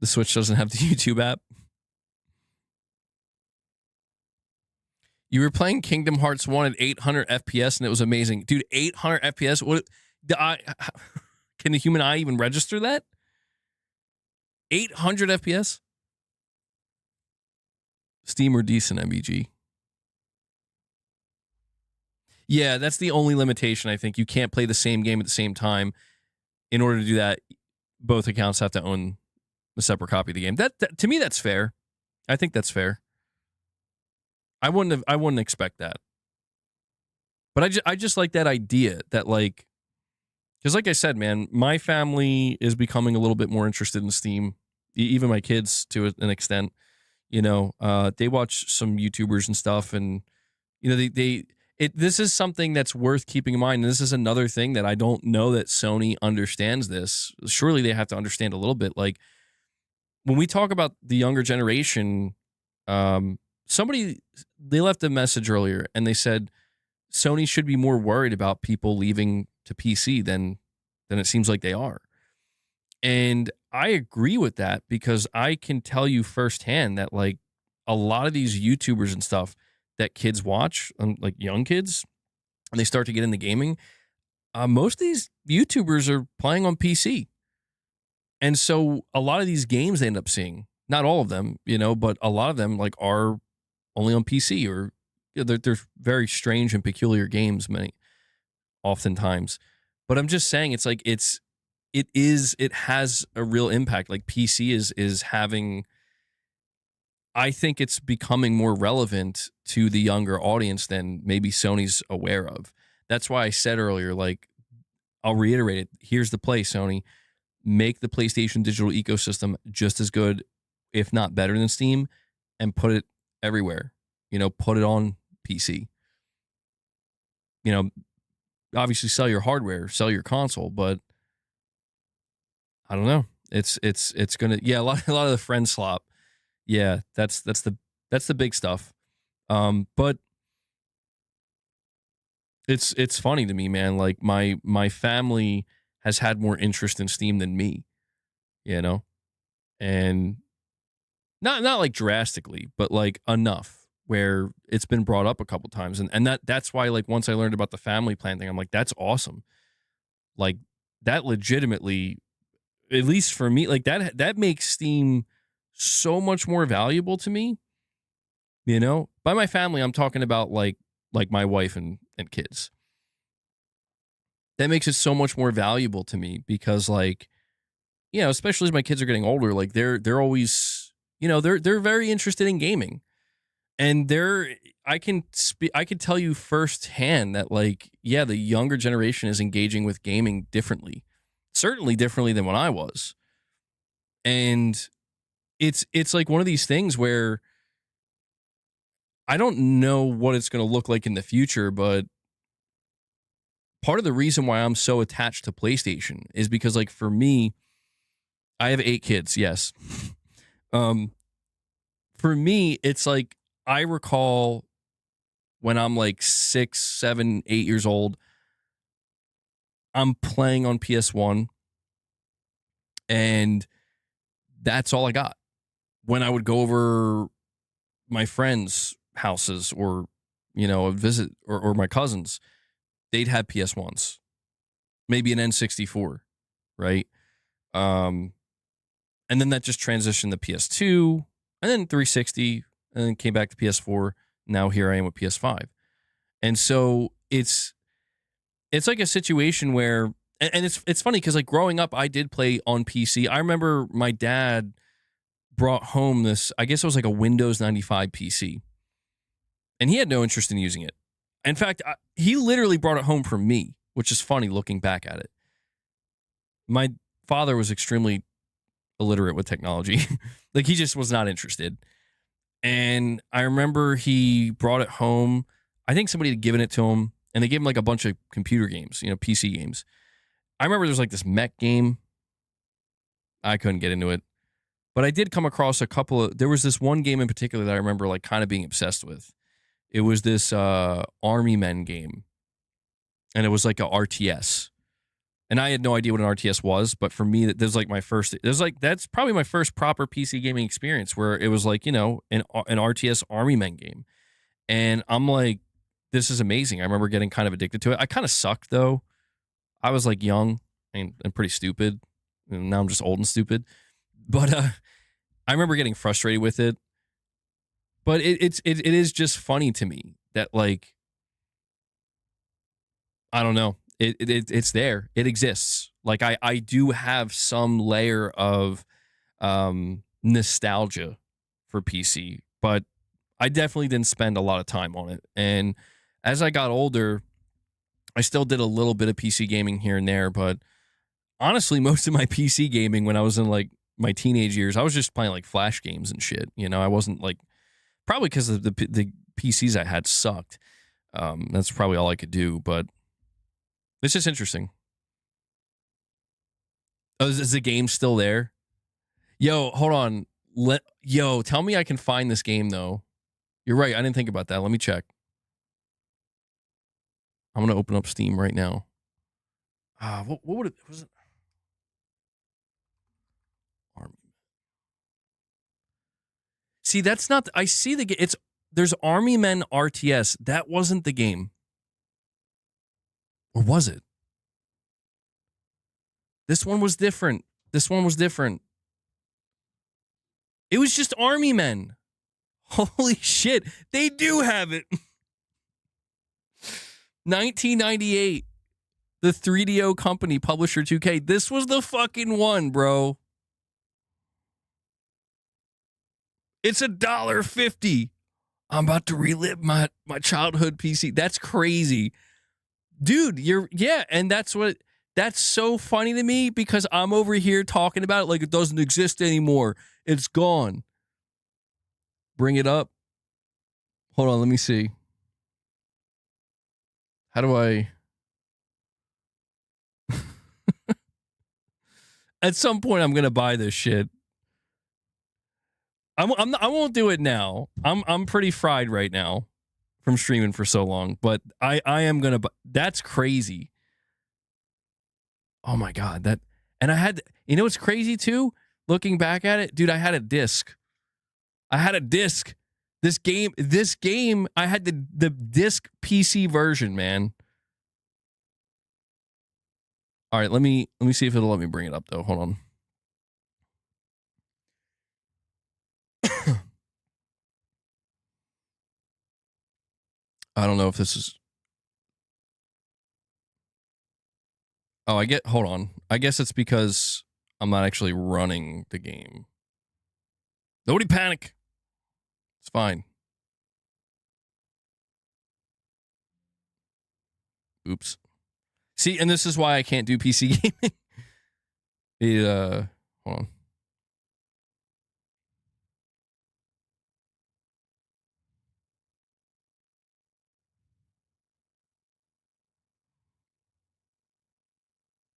The Switch doesn't have the YouTube app. You were playing Kingdom Hearts 1 at 800 FPS and it was amazing. Dude, 800 FPS? What? Can the human eye even register that? 800 FPS? Steam or decent, MBG. Yeah, that's the only limitation, I think. You can't play the same game at the same time. In order to do that, both accounts have to own a separate copy of the game. That to me, that's fair. I think that's fair. I wouldn't expect that. But I just like that idea that, like, Because like I said, man, my family is becoming a little bit more interested in Steam. Even my kids to an extent. They watch some YouTubers and stuff, and this is something that's worth keeping in mind. And this is another thing that I don't know that Sony understands this. Surely they have to understand a little bit. Like when we talk about the younger generation, somebody they left a message earlier and they said Sony should be more worried about people leaving to PC than it seems like they are. And I agree with that because I can tell you firsthand that like a lot of these YouTubers and stuff that kids watch, like young kids, and they start to get into gaming, most of these YouTubers are playing on PC. And so a lot of these games they end up seeing, not all of them, but a lot of them like are only on PC or they're very strange and peculiar games, many oftentimes. But I'm just saying it's like it has a real impact. Like PC is having, I think it's becoming more relevant to the younger audience than maybe Sony's aware of. That's why I said earlier, like, I'll reiterate it. Here's the play, Sony. Make the PlayStation digital ecosystem just as good, if not better than Steam, and put it everywhere. Put it on PC. Obviously sell your hardware, sell your console, but I don't know. It's gonna a lot of the friend slop. Yeah, that's the big stuff. But it's funny to me, man. Like my family has had more interest in Steam than me, and not like drastically, but like enough where it's been brought up a couple times, and that's why like once I learned about the family plan thing, I'm like, that's awesome. Like that legitimately, at least for me, like that makes Steam so much more valuable to me. By my family, I'm talking about like my wife and kids. That makes it so much more valuable to me because like, especially as my kids are getting older, like they're always, they're very interested in gaming. And I can tell you firsthand that like, yeah, the younger generation is engaging with gaming differently, certainly differently than when I was. And it's like one of these things where I don't know what it's going to look like in the future, but part of the reason why I'm so attached to PlayStation is because like for me, I have 8 kids, yes. For me, it's like I recall when I'm like 6, 7, 8 years old, I'm playing on PS1 and that's all I got. When I would go over my friends' houses or, a visit or my cousins, they'd have PS1s, maybe an N64, right? And then that just transitioned to PS2 and then 360 and then came back to PS4. Now here I am with PS5. And so it's like a situation where, and it's funny because like growing up, I did play on PC. I remember my dad brought home this, I guess it was like a Windows 95 PC, and he had no interest in using it. In fact, he literally brought it home for me, which is funny looking back at it. My father was extremely illiterate with technology. Like he just was not interested. And I remember he brought it home. I think somebody had given it to him and they gave him like a bunch of computer games, PC games. I remember there's like this mech game. I couldn't get into it. But I did come across there was this one game in particular that I remember like kind of being obsessed with. It was this Army Men game. And it was like a RTS. And I had no idea what an RTS was, but for me, that's probably my first proper PC gaming experience where it was like, an RTS Army Men game. And I'm like, this is amazing. I remember getting kind of addicted to it. I kind of sucked though. I was like young and pretty stupid. And now I'm just old and stupid. But I remember getting frustrated with it. But it is just funny to me that like, I don't know. It's there. It exists. Like I do have some layer of nostalgia for PC, but I definitely didn't spend a lot of time on it. And as I got older, I still did a little bit of PC gaming here and there, but honestly, most of my PC gaming when I was in like my teenage years, I was just playing like Flash games and shit. You know, I wasn't like, probably because of the PCs I had sucked. That's probably all I could do, but it's just interesting. Oh, is the game still there? Yo, hold on. Tell me I can find this game though. You're right. I didn't think about that. Let me check. I'm gonna open up Steam right now. What would it was it? Army. See, that's not. I see the game. There's Army Men RTS. That wasn't the game, or was it? This one was different. It was just Army Men. Holy shit. They do have it. 1998. The 3DO company, publisher 2K. This was the fucking one, bro. It's $1.50. I'm about to relive my childhood PC. That's crazy. Dude, and that's so funny to me because I'm over here talking about it like it doesn't exist anymore. It's gone. Bring it up. Hold on, let me see. How do I... At some point, I'm gonna buy this shit. I won't do it now. I'm pretty fried right now from streaming for so long, but I am gonna. That's crazy. Oh my god, and I had. You know what's crazy too? Looking back at it, dude, I had a disc. This game, I had the disc PC version, man. All right, let me see if it'll let me bring it up though. Hold on. I don't know if this is. Oh, hold on. I guess it's because I'm not actually running the game. Nobody panic. It's fine. Oops. See, and this is why I can't do PC gaming. Hold on.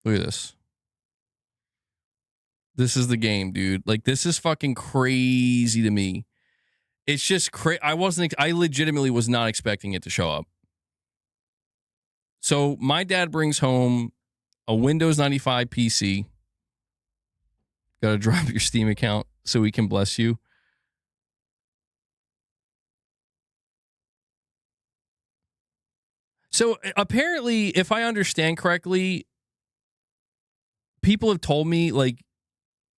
Look at this. This is the game, dude. Like, this is fucking crazy to me. It's just crazy. I legitimately was not expecting it to show up. So my dad brings home a Windows 95 PC. Got to drop your Steam account so we can bless you. So apparently, if I understand correctly, people have told me, like,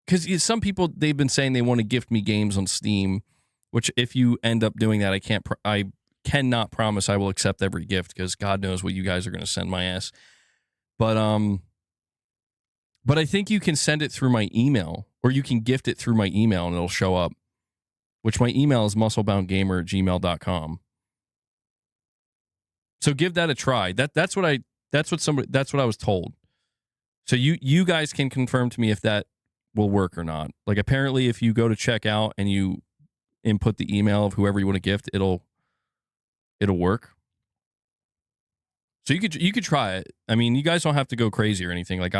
because some people, they've been saying they want to gift me games on Steam, which if you end up doing that, I cannot promise I will accept every gift because God knows what you guys are going to send my ass. But I think you can send it through my email, or you can gift it through my email and it'll show up, which my email is muscleboundgamer@gmail.com. So give that a try. That's what I was told. So you guys can confirm to me if that will work or not. Like, apparently if you go to check out and you input the email of whoever you want to gift, it'll work. So you could try it. I mean, you guys don't have to go crazy or anything. Like,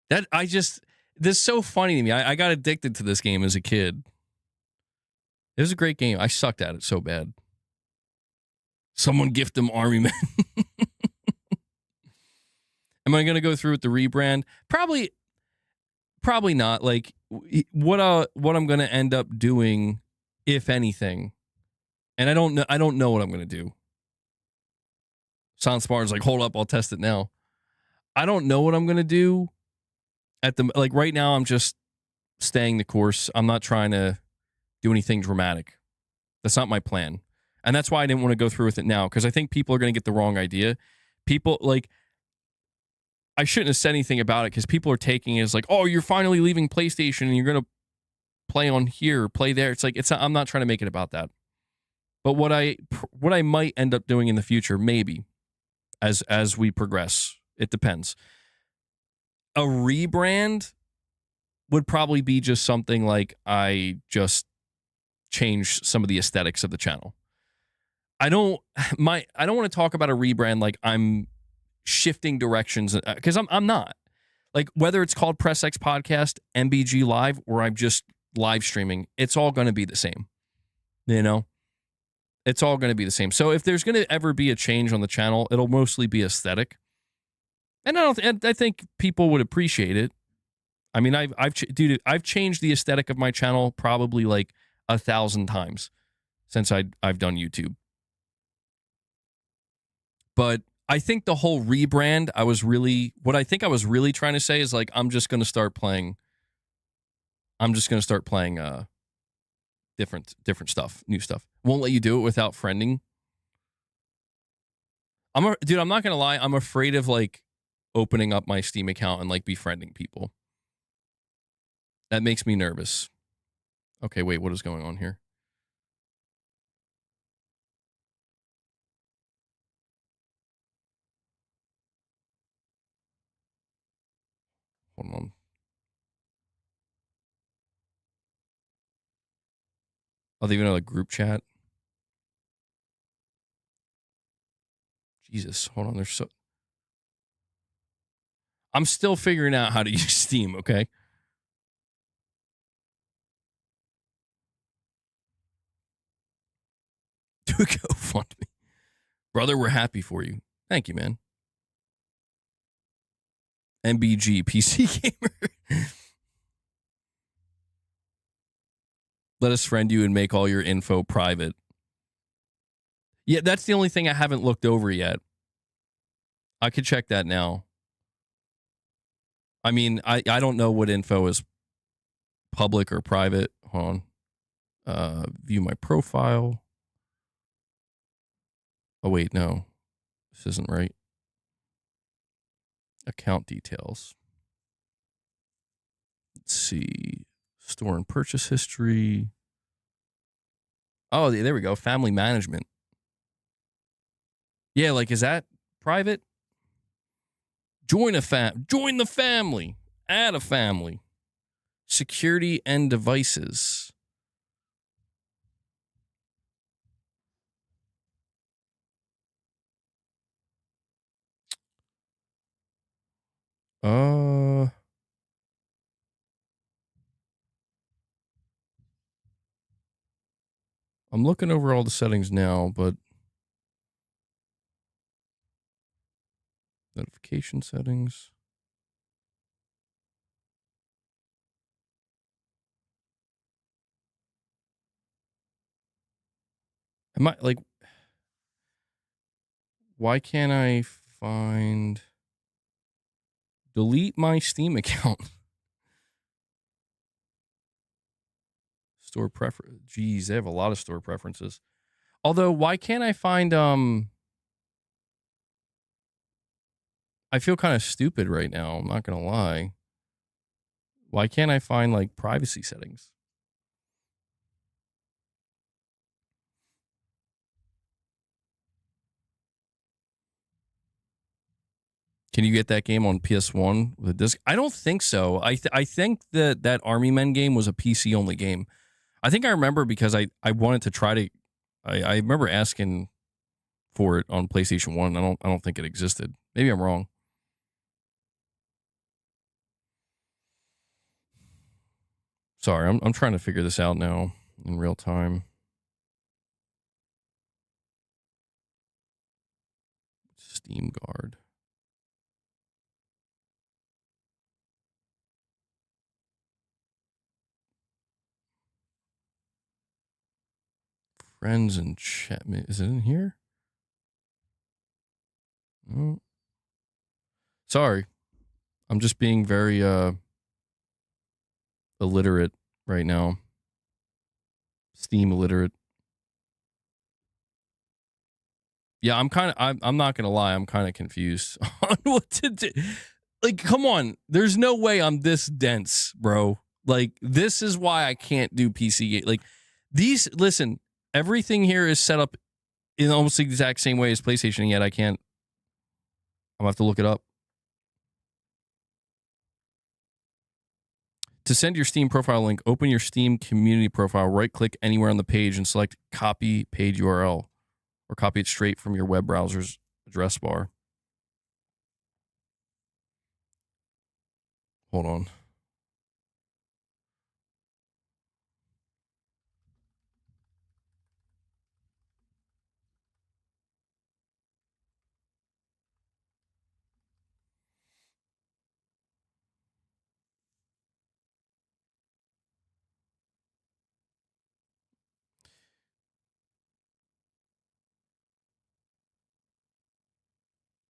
this is so funny to me. I got addicted to this game as a kid. It was a great game. I sucked at it so bad. Someone gift them Army Men. Am I going to go through with the rebrand? Probably not. Like, what I'm going to end up doing, if anything, and I don't know what I'm going to do. SoundSmart's like, hold up, I'll test it now. I don't know what I'm going to do. Right now, I'm just staying the course. I'm not trying to do anything dramatic. That's not my plan. And that's why I didn't want to go through with it now, because I think people are going to get the wrong idea. People, like, I shouldn't have said anything about it because people are taking it as like, oh, you're finally leaving PlayStation and you're going to play on here, play there. It's like, I'm not trying to make it about that. But what I might end up doing in the future, maybe, as we progress. It depends. A rebrand would probably be just something like I just change some of the aesthetics of the channel. I don't want to talk about a rebrand like I'm shifting directions, because I'm not. Like, whether it's called Press X Podcast, MBG Live, or I'm just live streaming, it's all going to be the same. You know? It's all going to be the same. So if there's going to ever be a change on the channel, it'll mostly be aesthetic. And I think people would appreciate it. I mean, I've changed the aesthetic of my channel probably like 1,000 times since I've done YouTube. But I think the whole rebrand, what I think I was really trying to say is, like, I'm just going to start playing different stuff, new stuff. Won't let you do it without friending. I'm not going to lie, I'm afraid of, like, opening up my Steam account and, like, befriending people. That makes me nervous. Okay, wait, what is going on here? Hold on. Oh, they even have a group chat? Jesus, hold on. I'm still figuring out how to use Steam, okay? Do a GoFundMe. Brother, we're happy for you. Thank you, man. MBG PC gamer. Let us friend you and make all your info private. Yeah, that's the only thing I haven't looked over yet. I could check that now. I mean, I don't know what info is public or private. Hold on. View my profile. Oh, wait, no. This isn't right. Account details. Let's see. Store and purchase history. Oh, there we go. Family management. Yeah, like, is that private? Join the family. Add a family. Security and devices. I'm looking over all the settings now, but notification settings. Am I, like, why can't I find delete my Steam account? Store preference. Geez, they have a lot of store preferences. Although, why can't I find I feel kind of stupid right now, I'm not gonna lie. Why can't I find, like, privacy settings? Can you get that game on PS1 with a disc? I don't think so. I think that Army Men game was a PC only game. I think I remember because I wanted to try to. I remember asking for it on PlayStation 1. I don't think it existed. Maybe I'm wrong. Sorry, I'm trying to figure this out now in real time. Steam Guard. Friends and chat. Is it in here? No. Sorry. I'm just being very illiterate right now. Steam illiterate. Yeah, I'm not gonna lie, I'm kind of confused on what to do. Like, come on, there's no way I'm this dense, bro. Like, this is why I can't do PC. Like, listen, everything here is set up in almost the exact same way as PlayStation, and yet I can't. I'm gonna have to look it up. To send your Steam profile link, open your Steam community profile, right-click anywhere on the page, and select copy page URL, or copy it straight from your web browser's address bar. Hold on.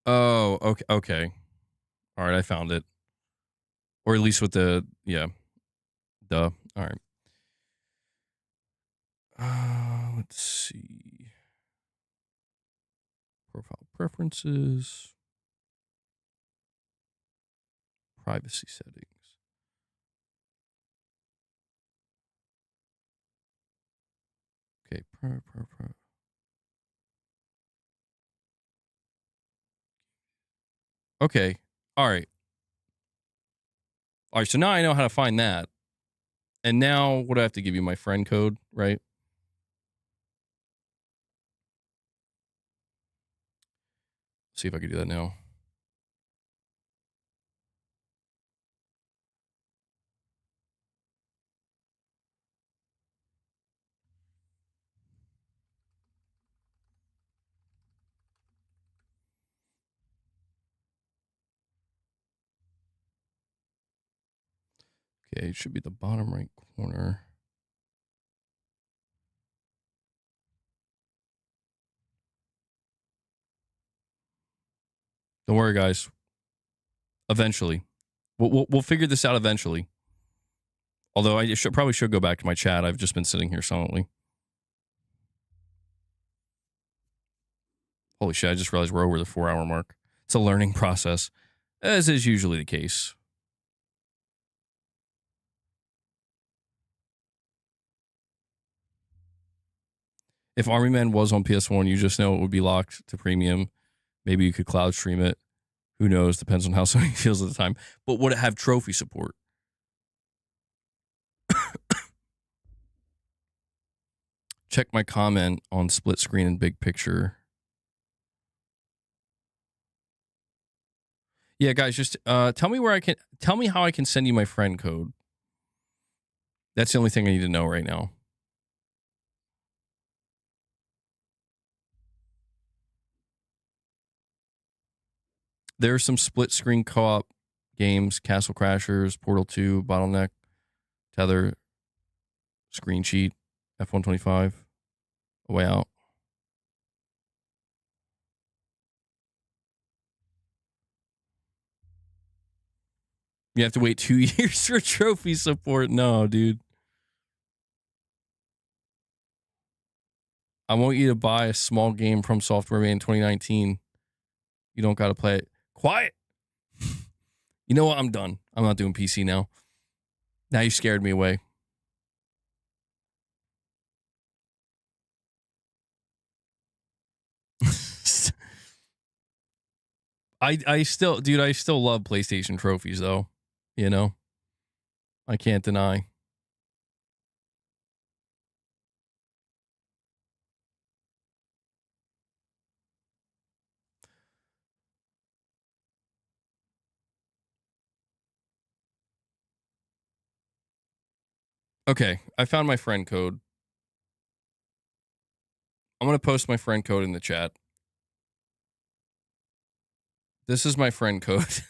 Oh, okay. Okay. All right, I found it. Or at least with the, yeah. Duh. All right. Let's see. Profile preferences. Privacy settings. Okay. Okay. All right. All right. So now I know how to find that. And now what do I have to give you? My friend code, right? See if I can do that now. Okay, it should be the bottom right corner. Don't worry, guys. Eventually, we'll figure this out eventually. Although I probably should go back to my chat. I've just been sitting here silently. Holy shit! I just realized we're over the 4-hour mark. It's a learning process, as is usually the case. If Army Men was on PS1, you just know it would be locked to premium. Maybe you could cloud stream it. Who knows? Depends on how Sony feels at the time. But would it have trophy support? Check my comment on split screen and big picture. Yeah, guys, just tell me how I can send you my friend code. That's the only thing I need to know right now. There are some split screen co-op games: Castle Crashers, Portal 2, Bottleneck, Tether, Screen Cheat, F125, A Way Out. You have to wait 2 years for trophy support. No, dude. I want you to buy a small game from Software made in 2019. You don't got to play it. Quiet. You know what? I'm done. I'm not doing PC now. Now you scared me away. I still love PlayStation trophies though. You know, I can't deny. Okay, I found my friend code. I'm going to post my friend code in the chat. This is my friend code.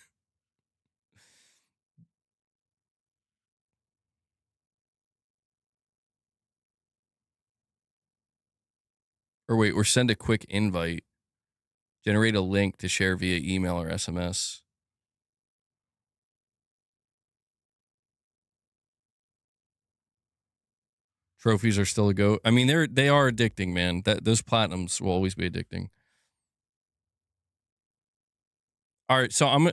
Or wait, or send a quick invite. Generate a link to share via email or SMS. Trophies are still a go. I mean, they are addicting, man. Those platinums will always be addicting. All right, so I'm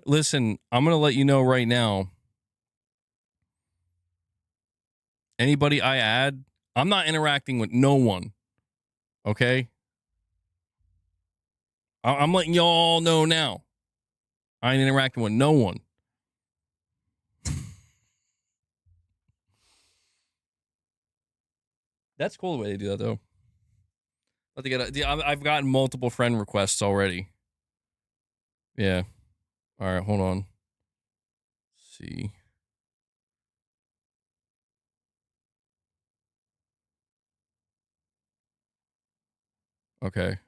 gonna let you know right now. Anybody I add, I'm not interacting with no one. Okay? I'm letting y'all know now. I ain't interacting with no one. That's cool the way they do that, though. But I've gotten multiple friend requests already. Yeah. All right, hold on. Let's see. Okay.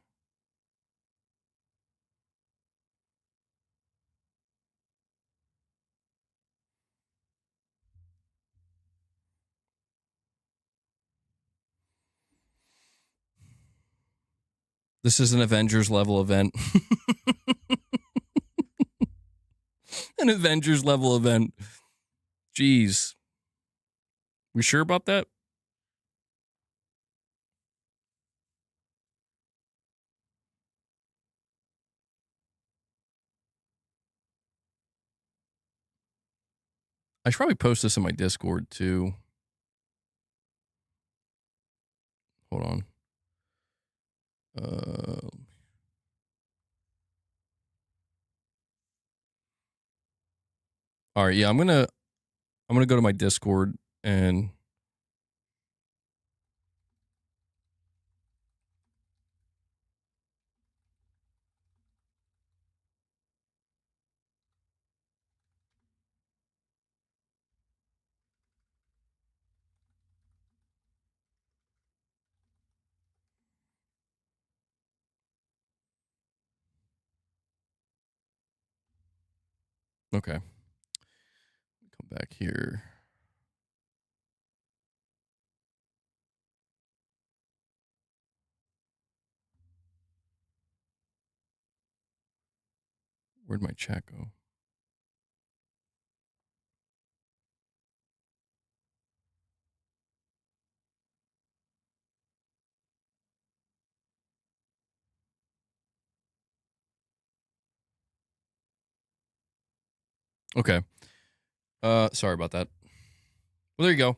This is an Avengers level event. An Avengers level event. Jeez. We sure about that? I should probably post this in my Discord too. Hold on. All right, yeah, I'm gonna go to my Discord and okay. Come back here. Where'd my chat go? Okay. Sorry about that. Well, there you go.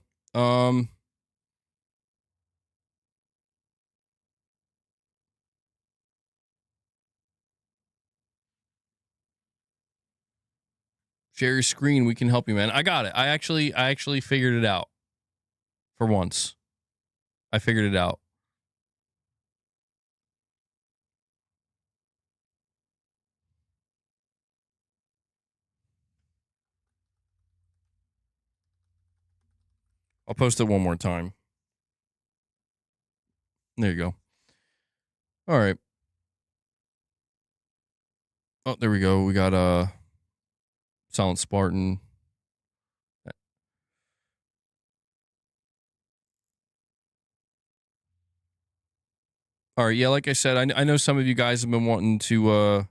Share your screen. We can help you, man. I got it. I actually figured it out. For once. I figured it out. I'll post it one more time. There you go. All right. Oh, there we go. We got Silent Spartan. All right, yeah, like I said, I know some of you guys have been wanting to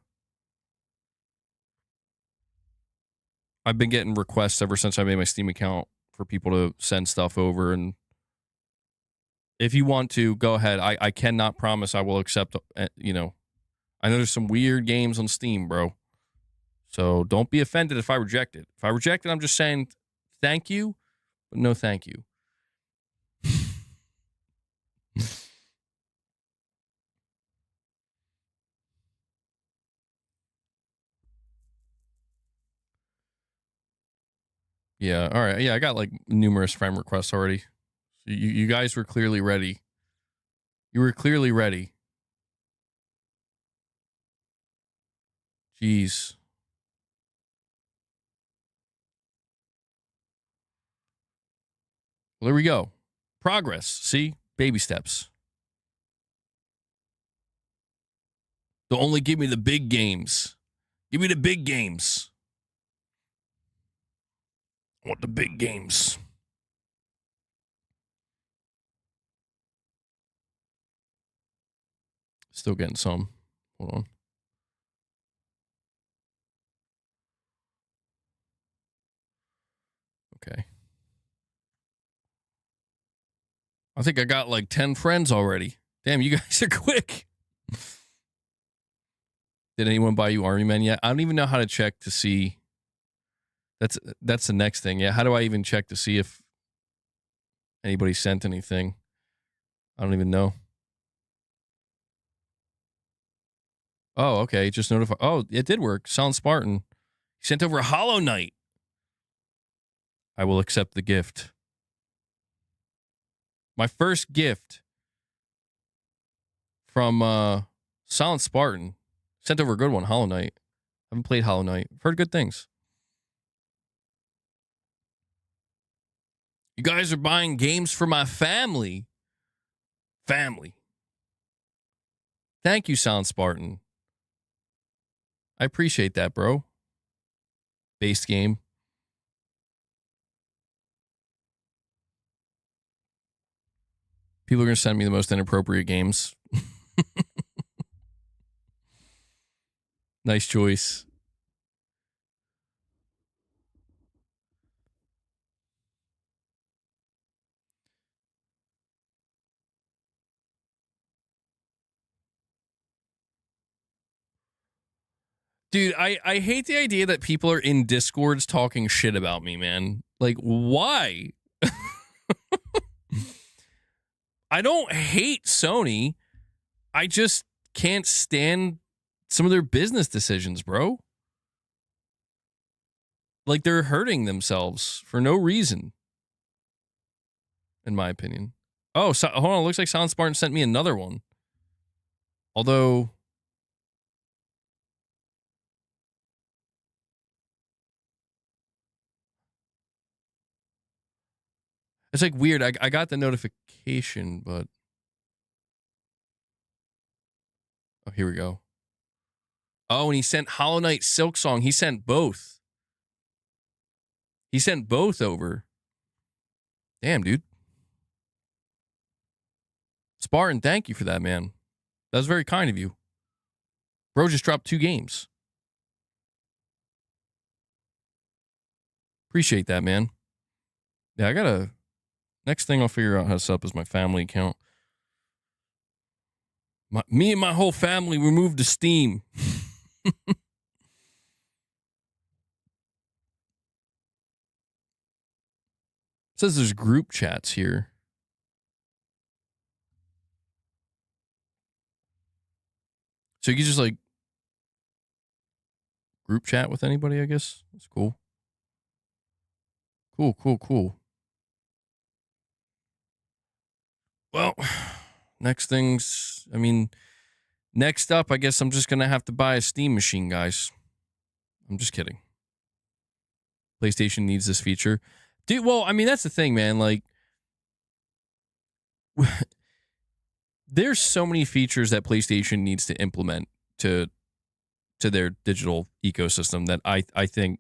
I've been getting requests ever since I made my Steam account for people to send stuff over, and if you want to, go ahead. I cannot promise I will accept, you know, I know there's some weird games on Steam, bro. So don't be offended if I reject it. If I reject it, I'm just saying thank you, but no thank you. Yeah, all right. Yeah, I got like numerous friend requests already. So you guys were clearly ready. You were clearly ready. Jeez. Well, there we go. Progress. See? Baby steps. They'll only give me the big games. Give me the big games. I want the big games. Still getting some. Hold on. Okay. I think I got like 10 friends already. Damn, you guys are quick. Did anyone buy you Army Men yet? I don't even know how to check to see. That's the next thing. Yeah, how do I even check to see if anybody sent anything? I don't even know. Oh, okay. Just notify. Oh, it did work. Silent Spartan. He sent over Hollow Knight. I will accept the gift. My first gift from Silent Spartan. Sent over a good one, Hollow Knight. I haven't played Hollow Knight. I've heard good things. You guys are buying games for my family. Family. Thank you, Silent Spartan. I appreciate that, bro. Base game. People are going to send me the most inappropriate games. Nice choice. Dude, I hate the idea that people are in Discords talking shit about me, man. Like, why? I don't hate Sony. I just can't stand some of their business decisions, bro. Like, they're hurting themselves for no reason, in my opinion. Oh, so, hold on. It looks like Silent Spartan sent me another one. Although, it's like weird. I got the notification, but oh, here we go. Oh, and he sent Hollow Knight Silk Song. He sent both. He sent both over. Damn, dude. Spartan, thank you for that, man. That was very kind of you. Bro just dropped 2 games. Appreciate that, man. Yeah, I gotta... Next thing I'll figure out how to set up is my family account. Me and my whole family, we moved to Steam. It says there's group chats here. So you can just like group chat with anybody, I guess. That's cool. Cool. Well, next up, I guess I'm just going to have to buy a Steam machine, guys. I'm just kidding. PlayStation needs this feature. Dude, well, I mean, that's the thing, man. Like, there's so many features that PlayStation needs to implement to their digital ecosystem that I think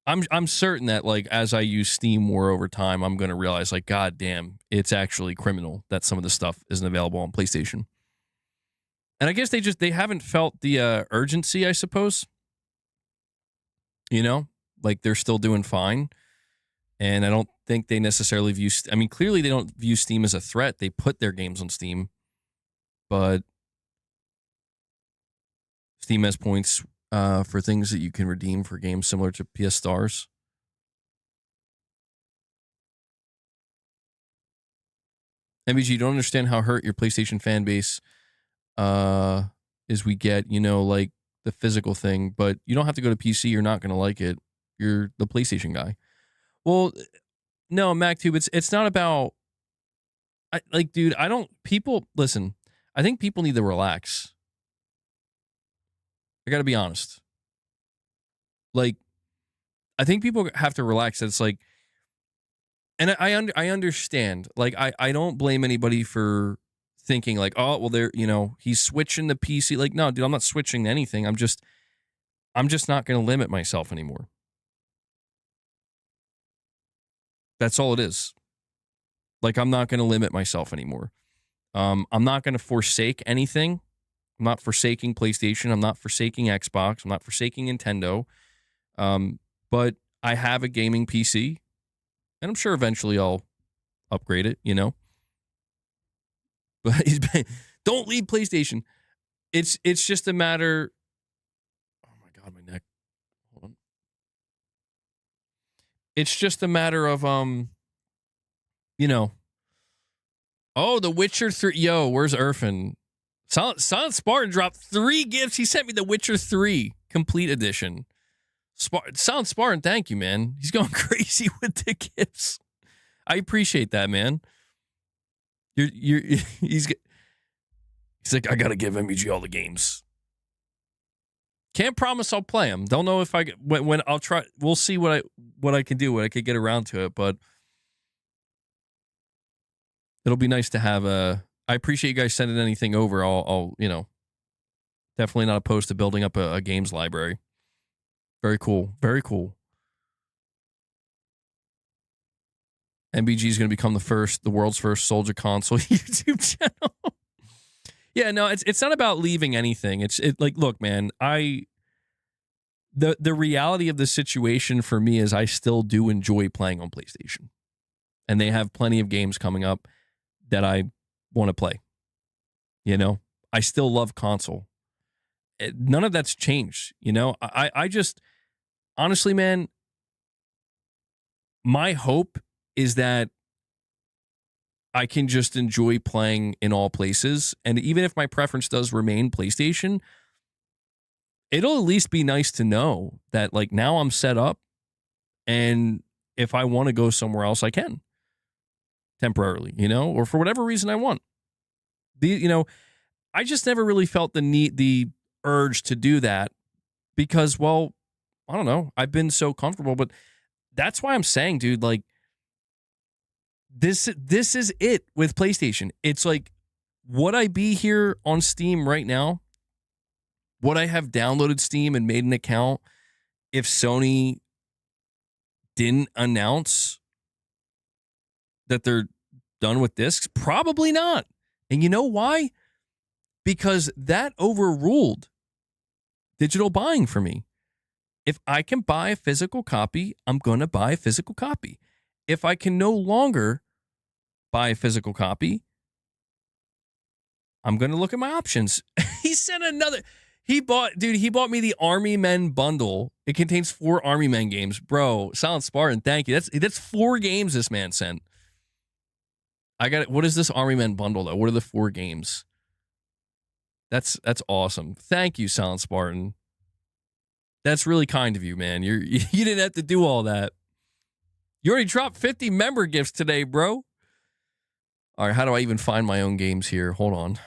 I'm certain that, like, as I use Steam more over time, I'm going to realize, like, God damn, it's actually criminal that some of the stuff isn't available on PlayStation. And I guess they haven't felt the urgency, I suppose. You know, like, they're still doing fine. And I don't think they necessarily view... I mean, clearly they don't view Steam as a threat. They put their games on Steam. But Steam has points for things that you can redeem for games similar to PS Stars. MBG, you don't understand how hurt your PlayStation fan base is. We get, you know, like, the physical thing, but you don't have to go to PC. You're not going to like it. You're the PlayStation guy. Well, no, MacTube, it's not about... dude, listen, I think people need to relax. I got to be honest. Like, I think people have to relax. It's like, and I understand. Like, I don't blame anybody for thinking like, oh, well, they're, you know, he's switching the PC. Like, no, dude, I'm not switching to anything. I'm just not going to limit myself anymore. That's all it is. Like, I'm not going to limit myself anymore. I'm not going to forsake anything. I'm not forsaking PlayStation. I'm not forsaking Xbox. I'm not forsaking Nintendo. But I have a gaming PC, and I'm sure eventually I'll upgrade it, you know? But don't leave PlayStation. It's just a matter... Oh, my God, my neck. Hold on. It's just a matter of, you know... Oh, The Witcher 3. Yo, where's Silent Spartan dropped 3 gifts. He sent me The Witcher 3 Complete Edition. Sound Spartan, thank you, man. He's going crazy with the gifts. I appreciate that, man. You're he's like, I gotta give MBG all the games. Can't promise I'll play them. Don't know if when I'll try. We'll see what I can do when I could get around to it. But it'll be nice to have a. I appreciate you guys sending anything over. I'll definitely not opposed to building up a games library. Very cool. Very cool. MBG is going to become the world's first soldier console YouTube channel. Yeah, no, it's not about leaving anything. It's like, look, man, the reality of the situation for me is I still do enjoy playing on PlayStation, and they have plenty of games coming up that I want to play. I still love console. None of that's changed. I just honestly, man, my hope is that I can just enjoy playing in all places. And even if my preference does remain PlayStation, it'll at least be nice to know that, like, now I'm set up, and if I want to go somewhere else, I can temporarily, or for whatever reason I want. I just never really felt the urge to do that because, well, I don't know. I've been so comfortable, but that's why I'm saying, dude, like, this is it with PlayStation. It's like, would I be here on Steam right now? Would I have downloaded Steam and made an account if Sony didn't announce that they're done with discs? Probably not. And you know why? Because that overruled digital buying for me. If I can buy a physical copy, I'm going to buy a physical copy. If I can no longer buy a physical copy, I'm going to look at my options. He sent another. He bought me the Army Men bundle. It contains 4 Army Men games. Bro, Silent Spartan, thank you. That's 4 games this man sent. I got it. What is this Army Men bundle, though? What are the 4 games? That's awesome. Thank you, Silent Spartan. That's really kind of you, man. You didn't have to do all that. You already dropped 50 member gifts today, bro. All right, how do I even find my own games here? Hold on.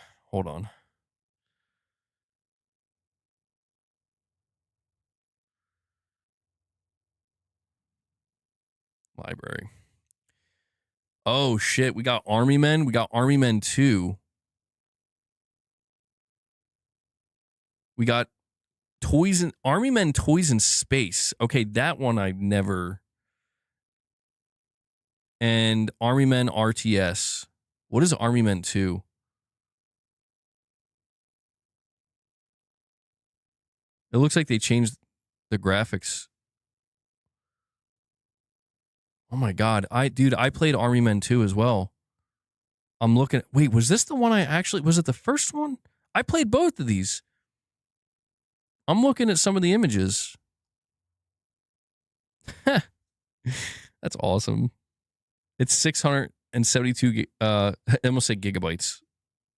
Library. Oh, shit. We got Army Men. We got Army Men 2. We got Army Men Toys in Space. Okay, that one I never. And Army Men RTS. What is Army Men 2? It looks like they changed the graphics. Oh my God. I played Army Men 2 as well. I'm looking. Wait, was this the one was it the first one? I played both of these. I'm looking at some of the images. That's awesome. It's 672, I almost say gigabytes,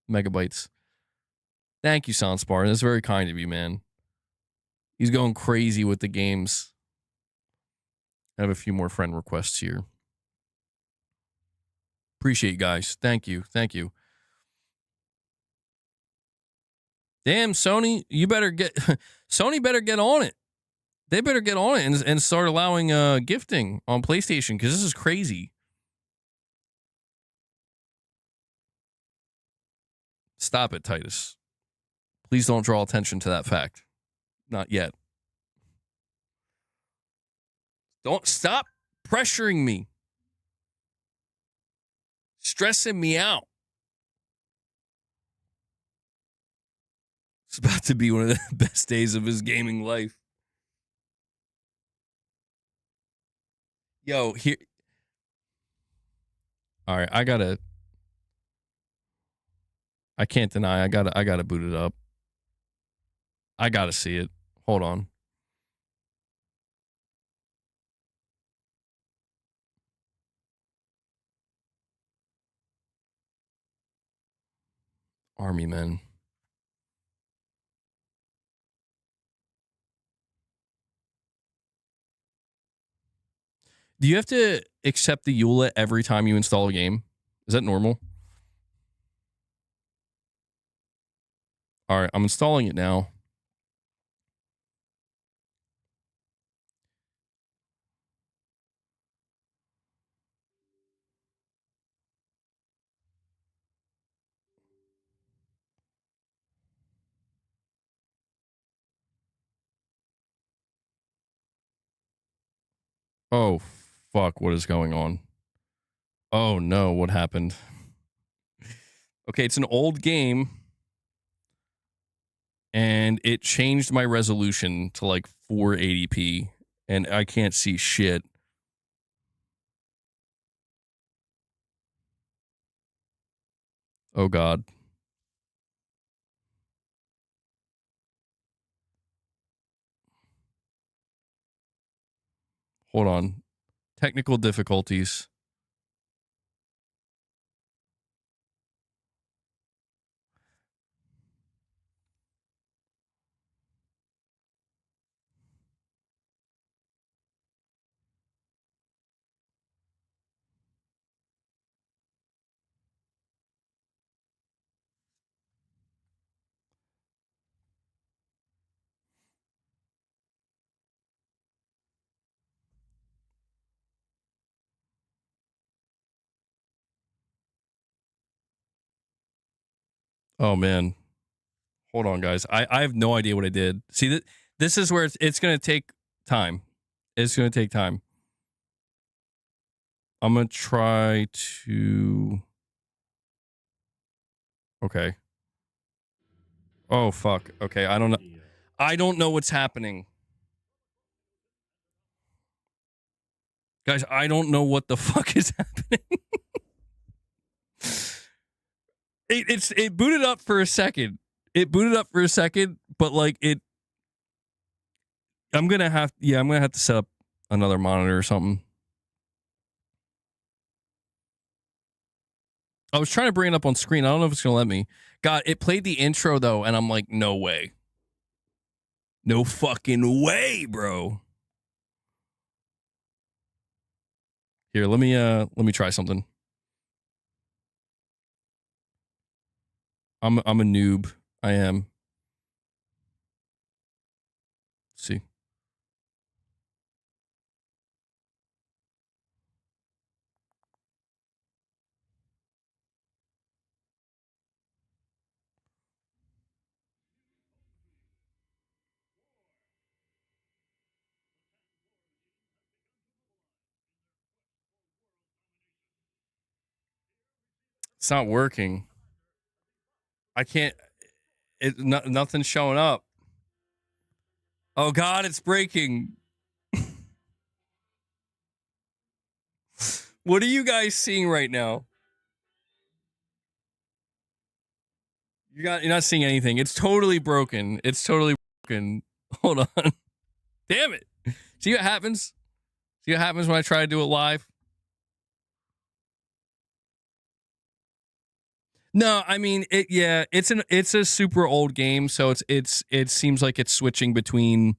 megabytes. Thank you, Soundspar. That's very kind of you, man. He's going crazy with the games. I have a few more friend requests here. Appreciate you guys. Thank you. Damn, Sony, Sony better get on it. They better get on it and start allowing gifting on PlayStation, because this is crazy. Stop it, Titus. Please don't draw attention to that fact. Not yet. Don't stop pressuring me. Stressing me out. It's about to be one of the best days of his gaming life. Yo, here. All right, I can't deny. I gotta boot it up. I gotta see it. Hold on. Army Men. Do you have to accept the EULA every time you install a game? Is that normal? All right, I'm installing it now. Oh, fuck, what is going on? Oh, no, what happened? Okay, it's an old game, and it changed my resolution to like 480p, and I can't see shit. Oh, God. Hold on. Technical difficulties. Oh, man. Hold on, guys. I have no idea what I did. See, this is where it's going to take time. It's going to take time. I'm going to try to... Okay. Oh, fuck. Okay, I don't know. I don't know what's happening. Guys, I don't know what the fuck is happening. It booted up for a second. It booted up for a second, but like I'm gonna have to set up another monitor or something. I was trying to bring it up on screen. I don't know if it's gonna let me. God, it played the intro though, and I'm like, no way. No fucking way, bro. Here, let me try something. I'm a noob. I am. Let's see. It's not working. I can't. Nothing's showing up. Oh God, it's breaking. What are you guys seeing right now? You're not seeing anything. It's totally broken. It's totally broken. Hold on. Damn it. See what happens? See what happens when I try to do it live? No, I mean it's a super old game, so it seems like it's switching between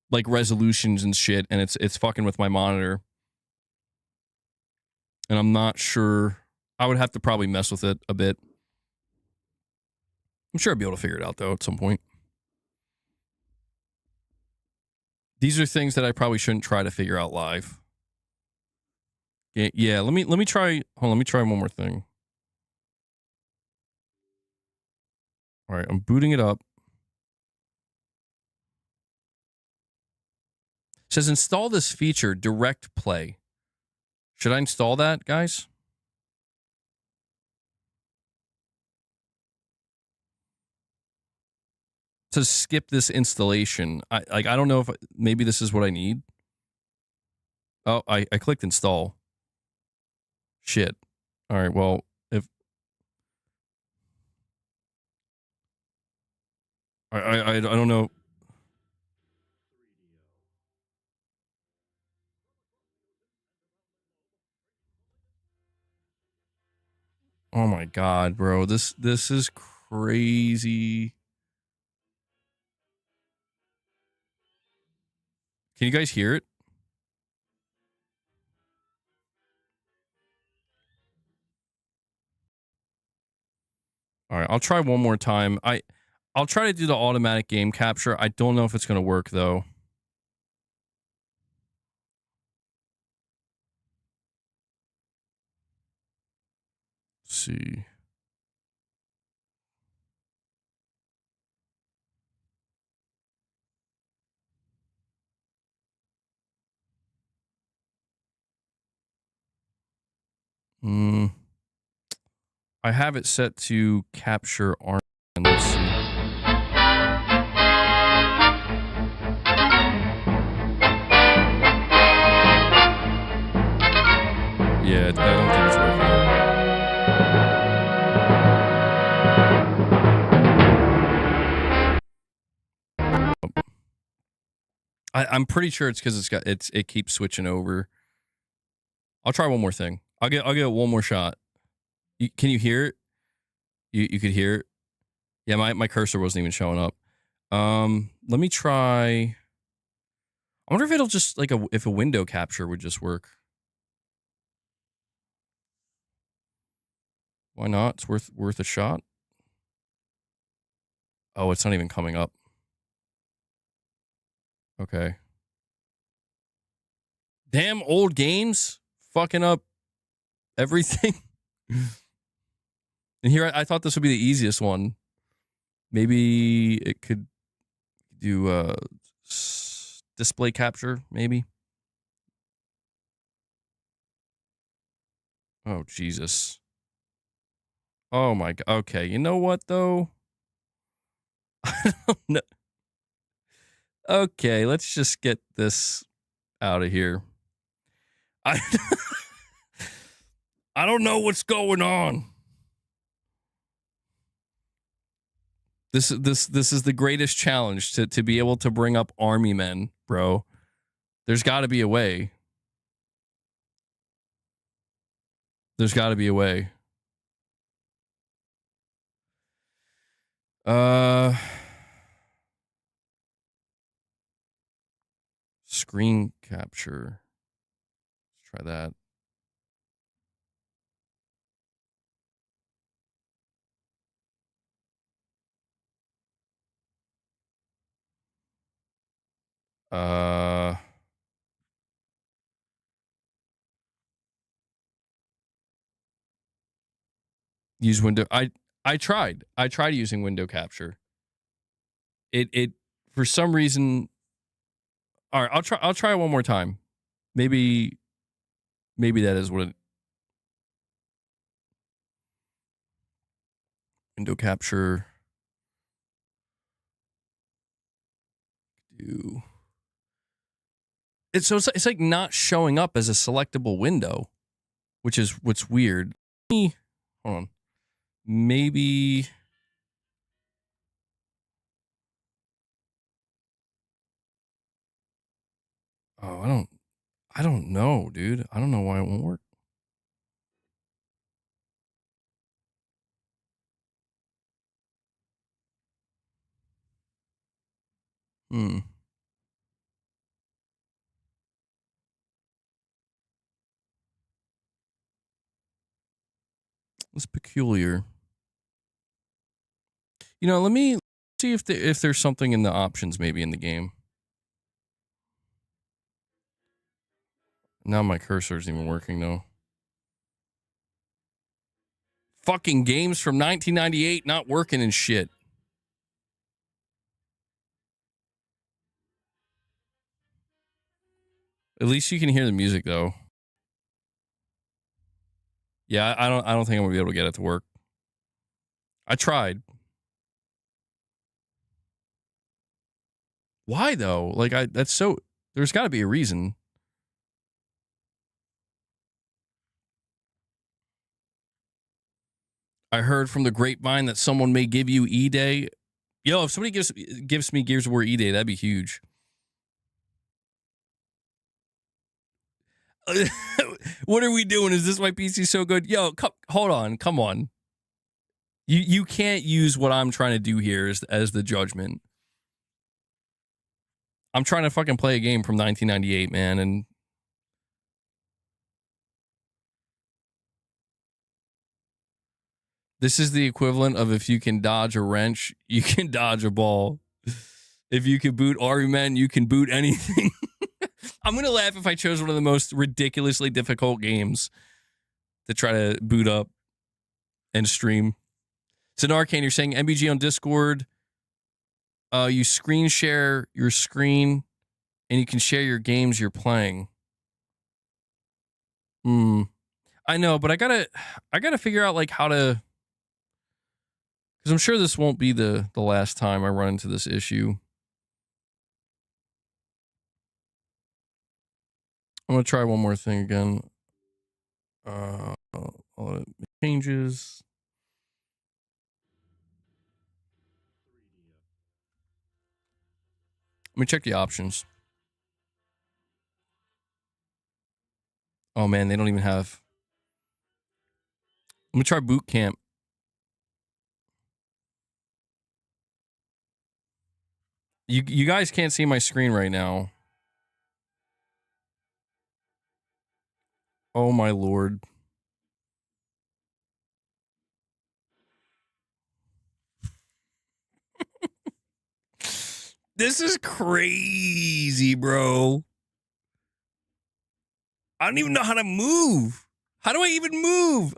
like resolutions and shit, and it's fucking with my monitor. And I'm not sure. I would have to probably mess with it a bit. I'm sure I'll be able to figure it out though at some point. These are things that I probably shouldn't try to figure out live. Yeah, let me try. Hold on, let me try one more thing. All right, I'm booting it up. It says install this feature, direct play. Should I install that, guys? To skip this installation. I don't know if maybe this is what I need. Oh, I clicked install. Shit. All right, well, if I don't know. Oh my god, bro. This is crazy. Can you guys hear it? All right, I'll try one more time. I'll try to do the automatic game capture. I don't know if it's going to work, though. Let's see. I have it set to capture arm. Let's see. Yeah, I don't think it's working. I'm pretty sure it's because it keeps switching over. I'll try one more thing. I'll get one more shot. Can you hear it? You could hear it. Yeah, my cursor wasn't even showing up. Let me try. I wonder if it'll just like if a window capture would just work. Why not? It's worth a shot. Oh, it's not even coming up. Okay. Damn old games fucking up everything. And here I thought this would be the easiest one. Maybe it could do display capture, maybe. Oh, Jesus. Oh, my God. Okay, you know what, though? I don't know. Okay, let's just get this out of here. I don't know what's going on. This is the greatest challenge to be able to bring up army men, bro. There's got to be a way. There's got to be a way. Screen capture. Let's try that. Use window. I tried using window capture. It for some reason. All right, I'll try it one more time. Maybe that is what it. Window capture. Do. It's like not showing up as a selectable window, which is what's weird. Hold on. Maybe. Oh, I don't know, dude. I don't know why it won't work. It's peculiar. You know, let me see if there's something in the options maybe in the game. Now my cursor isn't even working though. Fucking games from 1998 not working and shit. At least you can hear the music though. Yeah, I don't think I'm gonna be able to get it to work. I tried. Why though? Like there's got to be a reason. I heard from the grapevine that someone may give you E-Day. Yo, if somebody gives me Gears of War E-Day, that'd be huge. What are we doing? Is this my PC so good? Yo, hold on. Come on. You can't use what I'm trying to do here as the judgment. I'm trying to fucking play a game from 1998, man, and This is the equivalent of if you can dodge a wrench, you can dodge a ball. If you can boot Army Men, you can boot anything. I'm going to laugh if I chose one of the most ridiculously difficult games to try to boot up and stream. So, Arcane, you're saying MBG on Discord, you screen share your screen and you can share your games you're playing. I know, but I gotta figure out like how to, because I'm sure this won't be the last time I run into this issue. I'm gonna try one more thing again. Changes. Let me check the options. Oh man, they don't even have. Let me try boot camp. You guys can't see my screen right now. Oh my lord. This is crazy, bro. I don't even know how to move. How do I even move?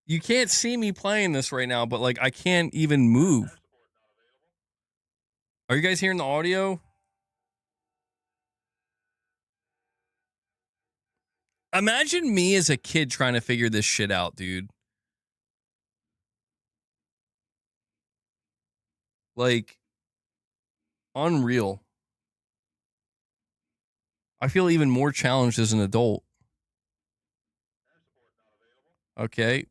You can't see me playing this right now, but like I can't even move. Are you guys hearing the audio? Imagine me as a kid trying to figure this shit out, dude. Like, unreal. I feel even more challenged as an adult. Okay.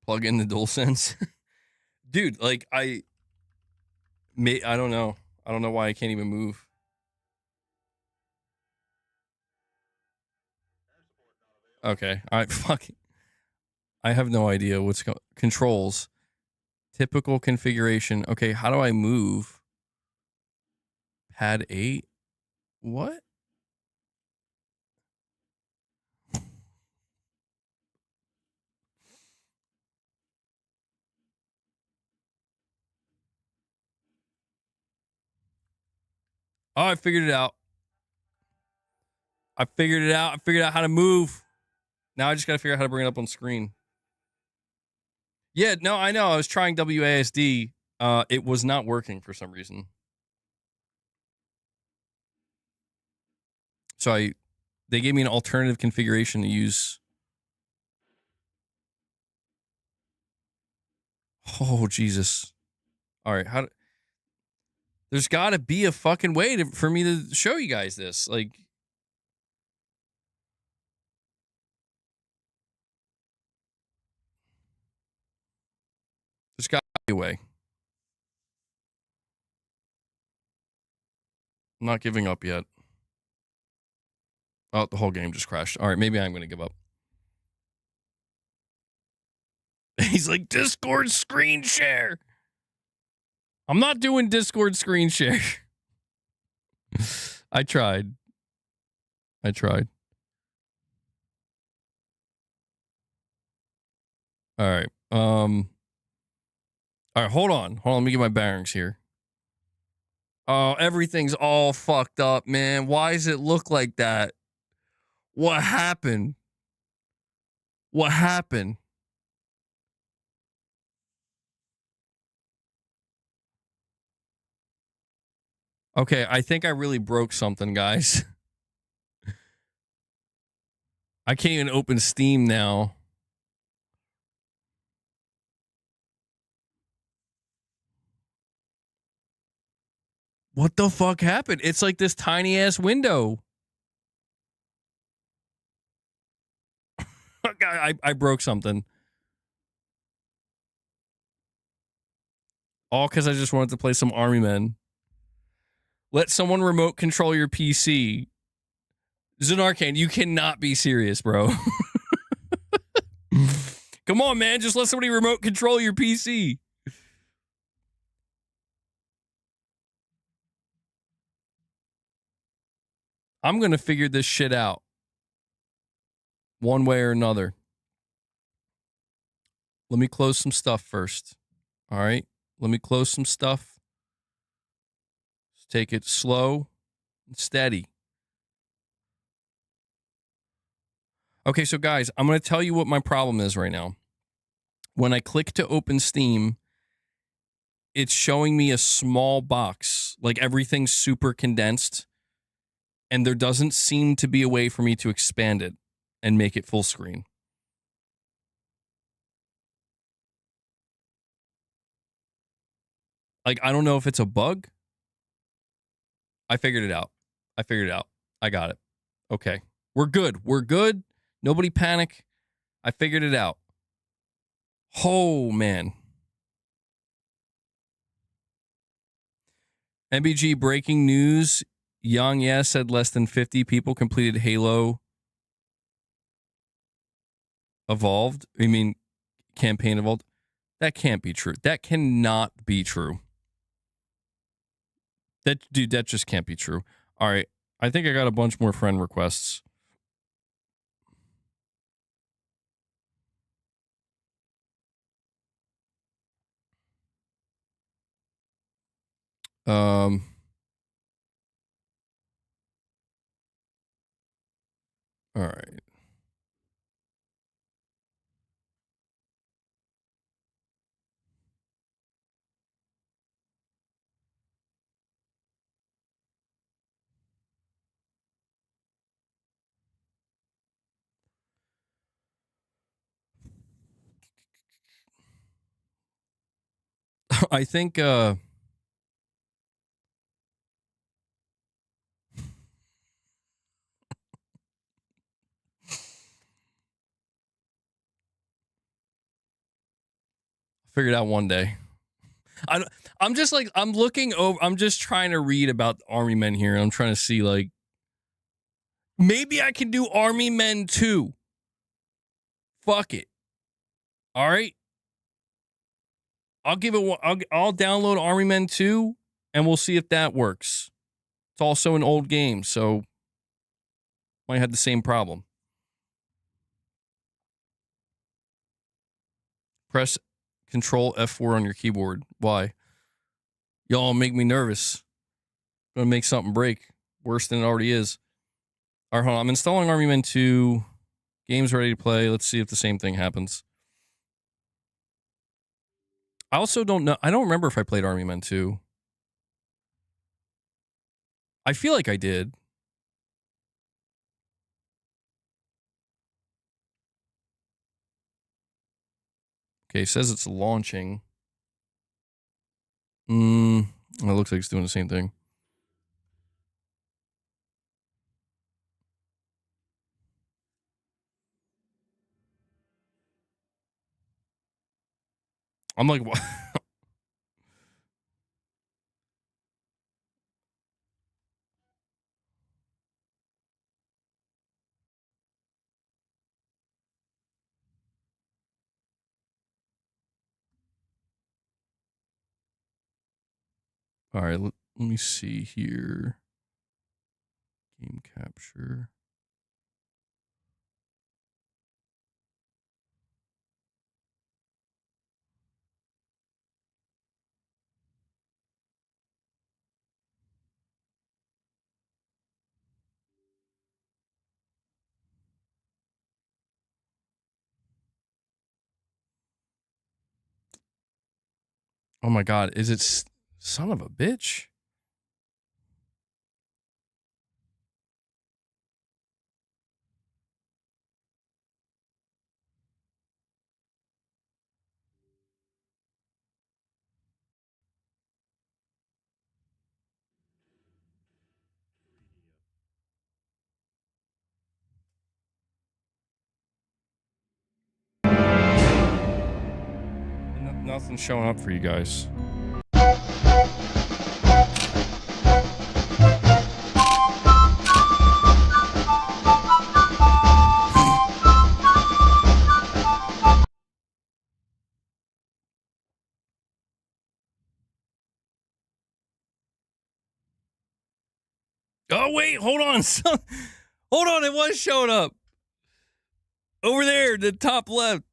Plug in the DualSense. Dude, like I don't know. I don't know why I can't even move. Okay. All right, fuck. I have no idea what's controls. Typical configuration. Okay, how do I move? Pad 8? What? Oh, I figured it out. I figured it out. I figured out how to move. Now I just got to figure out how to bring it up on screen. Yeah, no, I know. I was trying WASD. It was not working for some reason. So they gave me an alternative configuration to use. Oh, Jesus. All right. There's got to be a fucking way for me to show you guys this. Like, there's got to be a way. I'm not giving up yet. Oh, the whole game just crashed. All right, maybe I'm going to give up. He's like, Discord screen share. I'm not doing Discord screen share. I tried. All right. All right, hold on. Let me get my bearings here. Oh, everything's all fucked up, man. Why does it look like that? What happened? Okay, I think I really broke something, guys. I can't even open Steam now. What the fuck happened? It's like this tiny ass window. I broke something. All because I just wanted to play some Army Men. Let someone remote control your PC. Arcane, you cannot be serious, bro. Come on, man. Just let somebody remote control your PC. I'm going to figure this shit out one way or another. Let me close some stuff first. All right. Let me close some stuff. Let's take it slow and steady. Okay, so guys, I'm going to tell you what my problem is right now. When I click to open Steam, it's showing me a small box, like everything's super condensed, and there doesn't seem to be a way for me to expand it and make it full screen. Like, I don't know if it's a bug. I figured it out. I got it. Okay. We're good. Nobody panic. I figured it out. Oh, man. MBG breaking news. Yang Ye said less than 50 people completed Halo Evolved. I mean, campaign Evolved. That can't be true. That cannot be true. That just can't be true. All right. I think I got a bunch more friend requests. All right. I think figure it out one day. I'm just like, I'm looking over, I'm just trying to read about Army Men here, and I'm trying to see, like, maybe I can do Army Men 2. Fuck it. All right. I'll give it. I'll download Army Men 2, and we'll see if that works. It's also an old game, so might have the same problem. Press Control F4 on your keyboard. Why? Y'all make me nervous. Gonna make something break worse than it already is. All right, hold on. I'm installing Army Men 2. Game's ready to play. Let's see if the same thing happens. I also don't know. I don't remember if I played Army Men 2. I feel like I did. Okay, it says it's launching. It looks like it's doing the same thing. I'm like, what? All right, let me see here. Game capture. Oh my God, is it son of a bitch? Nothing's showing up for you guys. Oh, wait, hold on. Hold on, it was showing up. Over there, the top left.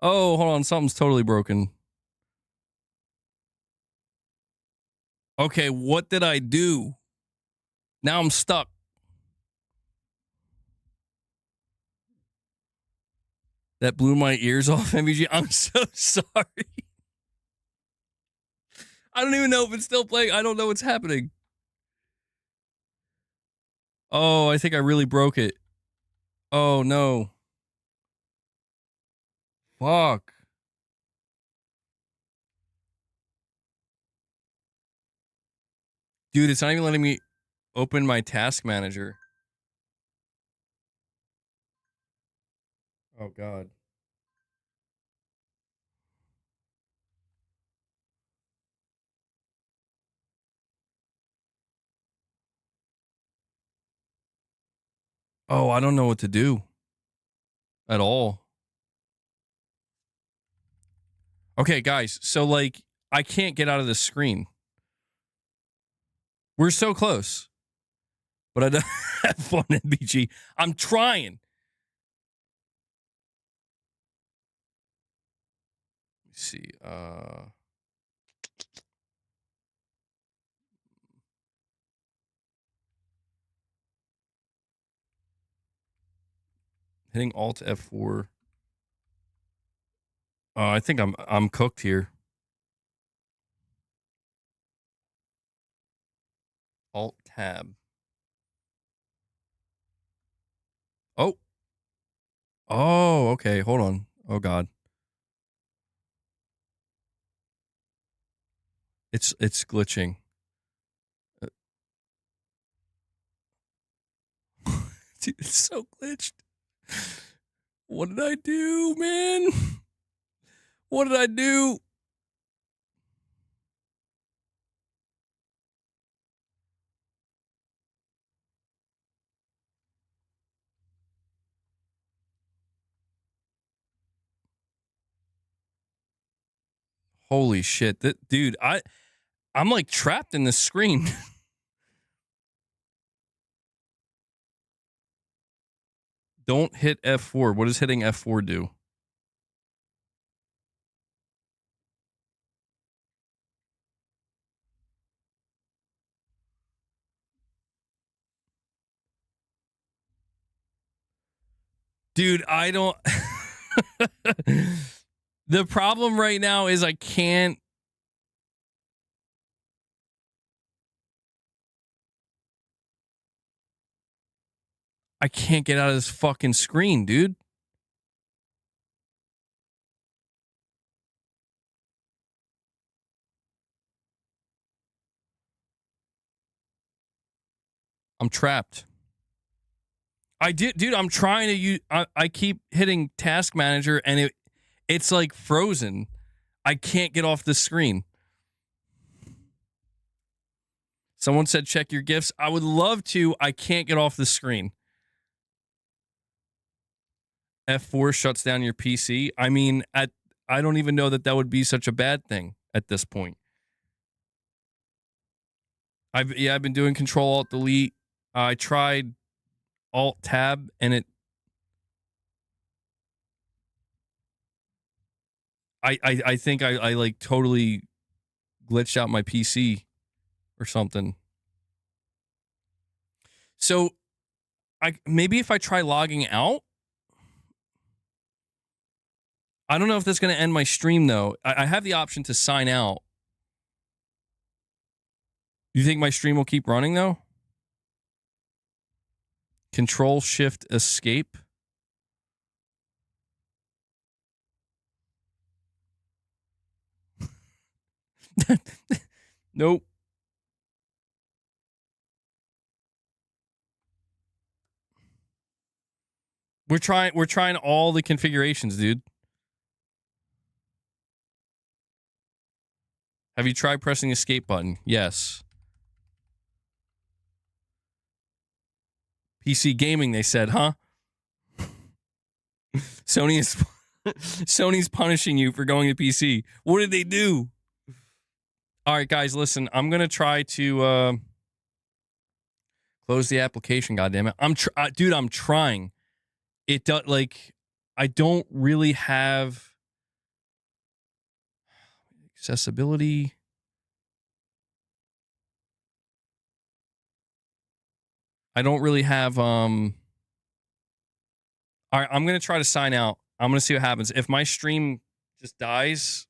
Oh, hold on, something's totally broken. Okay, what did I do? Now I'm stuck. That blew my ears off, MBG. I'm so sorry. I don't even know if it's still playing. I don't know what's happening. Oh, I think I really broke it. Oh, no. Fuck. Dude, it's not even letting me open my task manager. Oh, God. Oh, I don't know what to do at all. Okay, guys. So, like, I can't get out of this screen. We're so close. But I don't have fun, MBG. I'm trying. Let's see. Hitting Alt F4. I think I'm cooked here. Alt Tab. Oh. Oh, okay. Hold on. Oh, God. It's glitching. Dude, it's so glitched. What did I do, man? What did I do? Holy shit. Dude, I'm like trapped in this screen. Don't hit F4. What does hitting F4 do? Dude, I don't. The problem right now is I can't. I can't get out of this fucking screen, dude. I'm trapped. Dude, I'm trying to use. I keep hitting Task Manager and it's like frozen. I can't get off the screen. Someone said check your gifts. I would love to. I can't get off the screen. F4 shuts down your PC. I mean, I don't even know that would be such a bad thing at this point. I've been doing Control Alt Delete. I tried Alt Tab and it. I think I like totally glitched out my PC or something. So maybe if I try logging out. I don't know if that's going to end my stream though. I have the option to sign out. You think my stream will keep running though? Control Shift Escape. Nope. We're trying all the configurations, dude. Have you tried pressing the escape button? Yes. PC gaming, they said, huh? Sony's punishing you for going to PC. What did they do? All right, guys, listen. I'm gonna try to close the application. Goddamn it! Dude. I'm trying. It does like I don't really have accessibility. I don't really have all right, I'm gonna try to sign out. I'm gonna see what happens. If my stream just dies,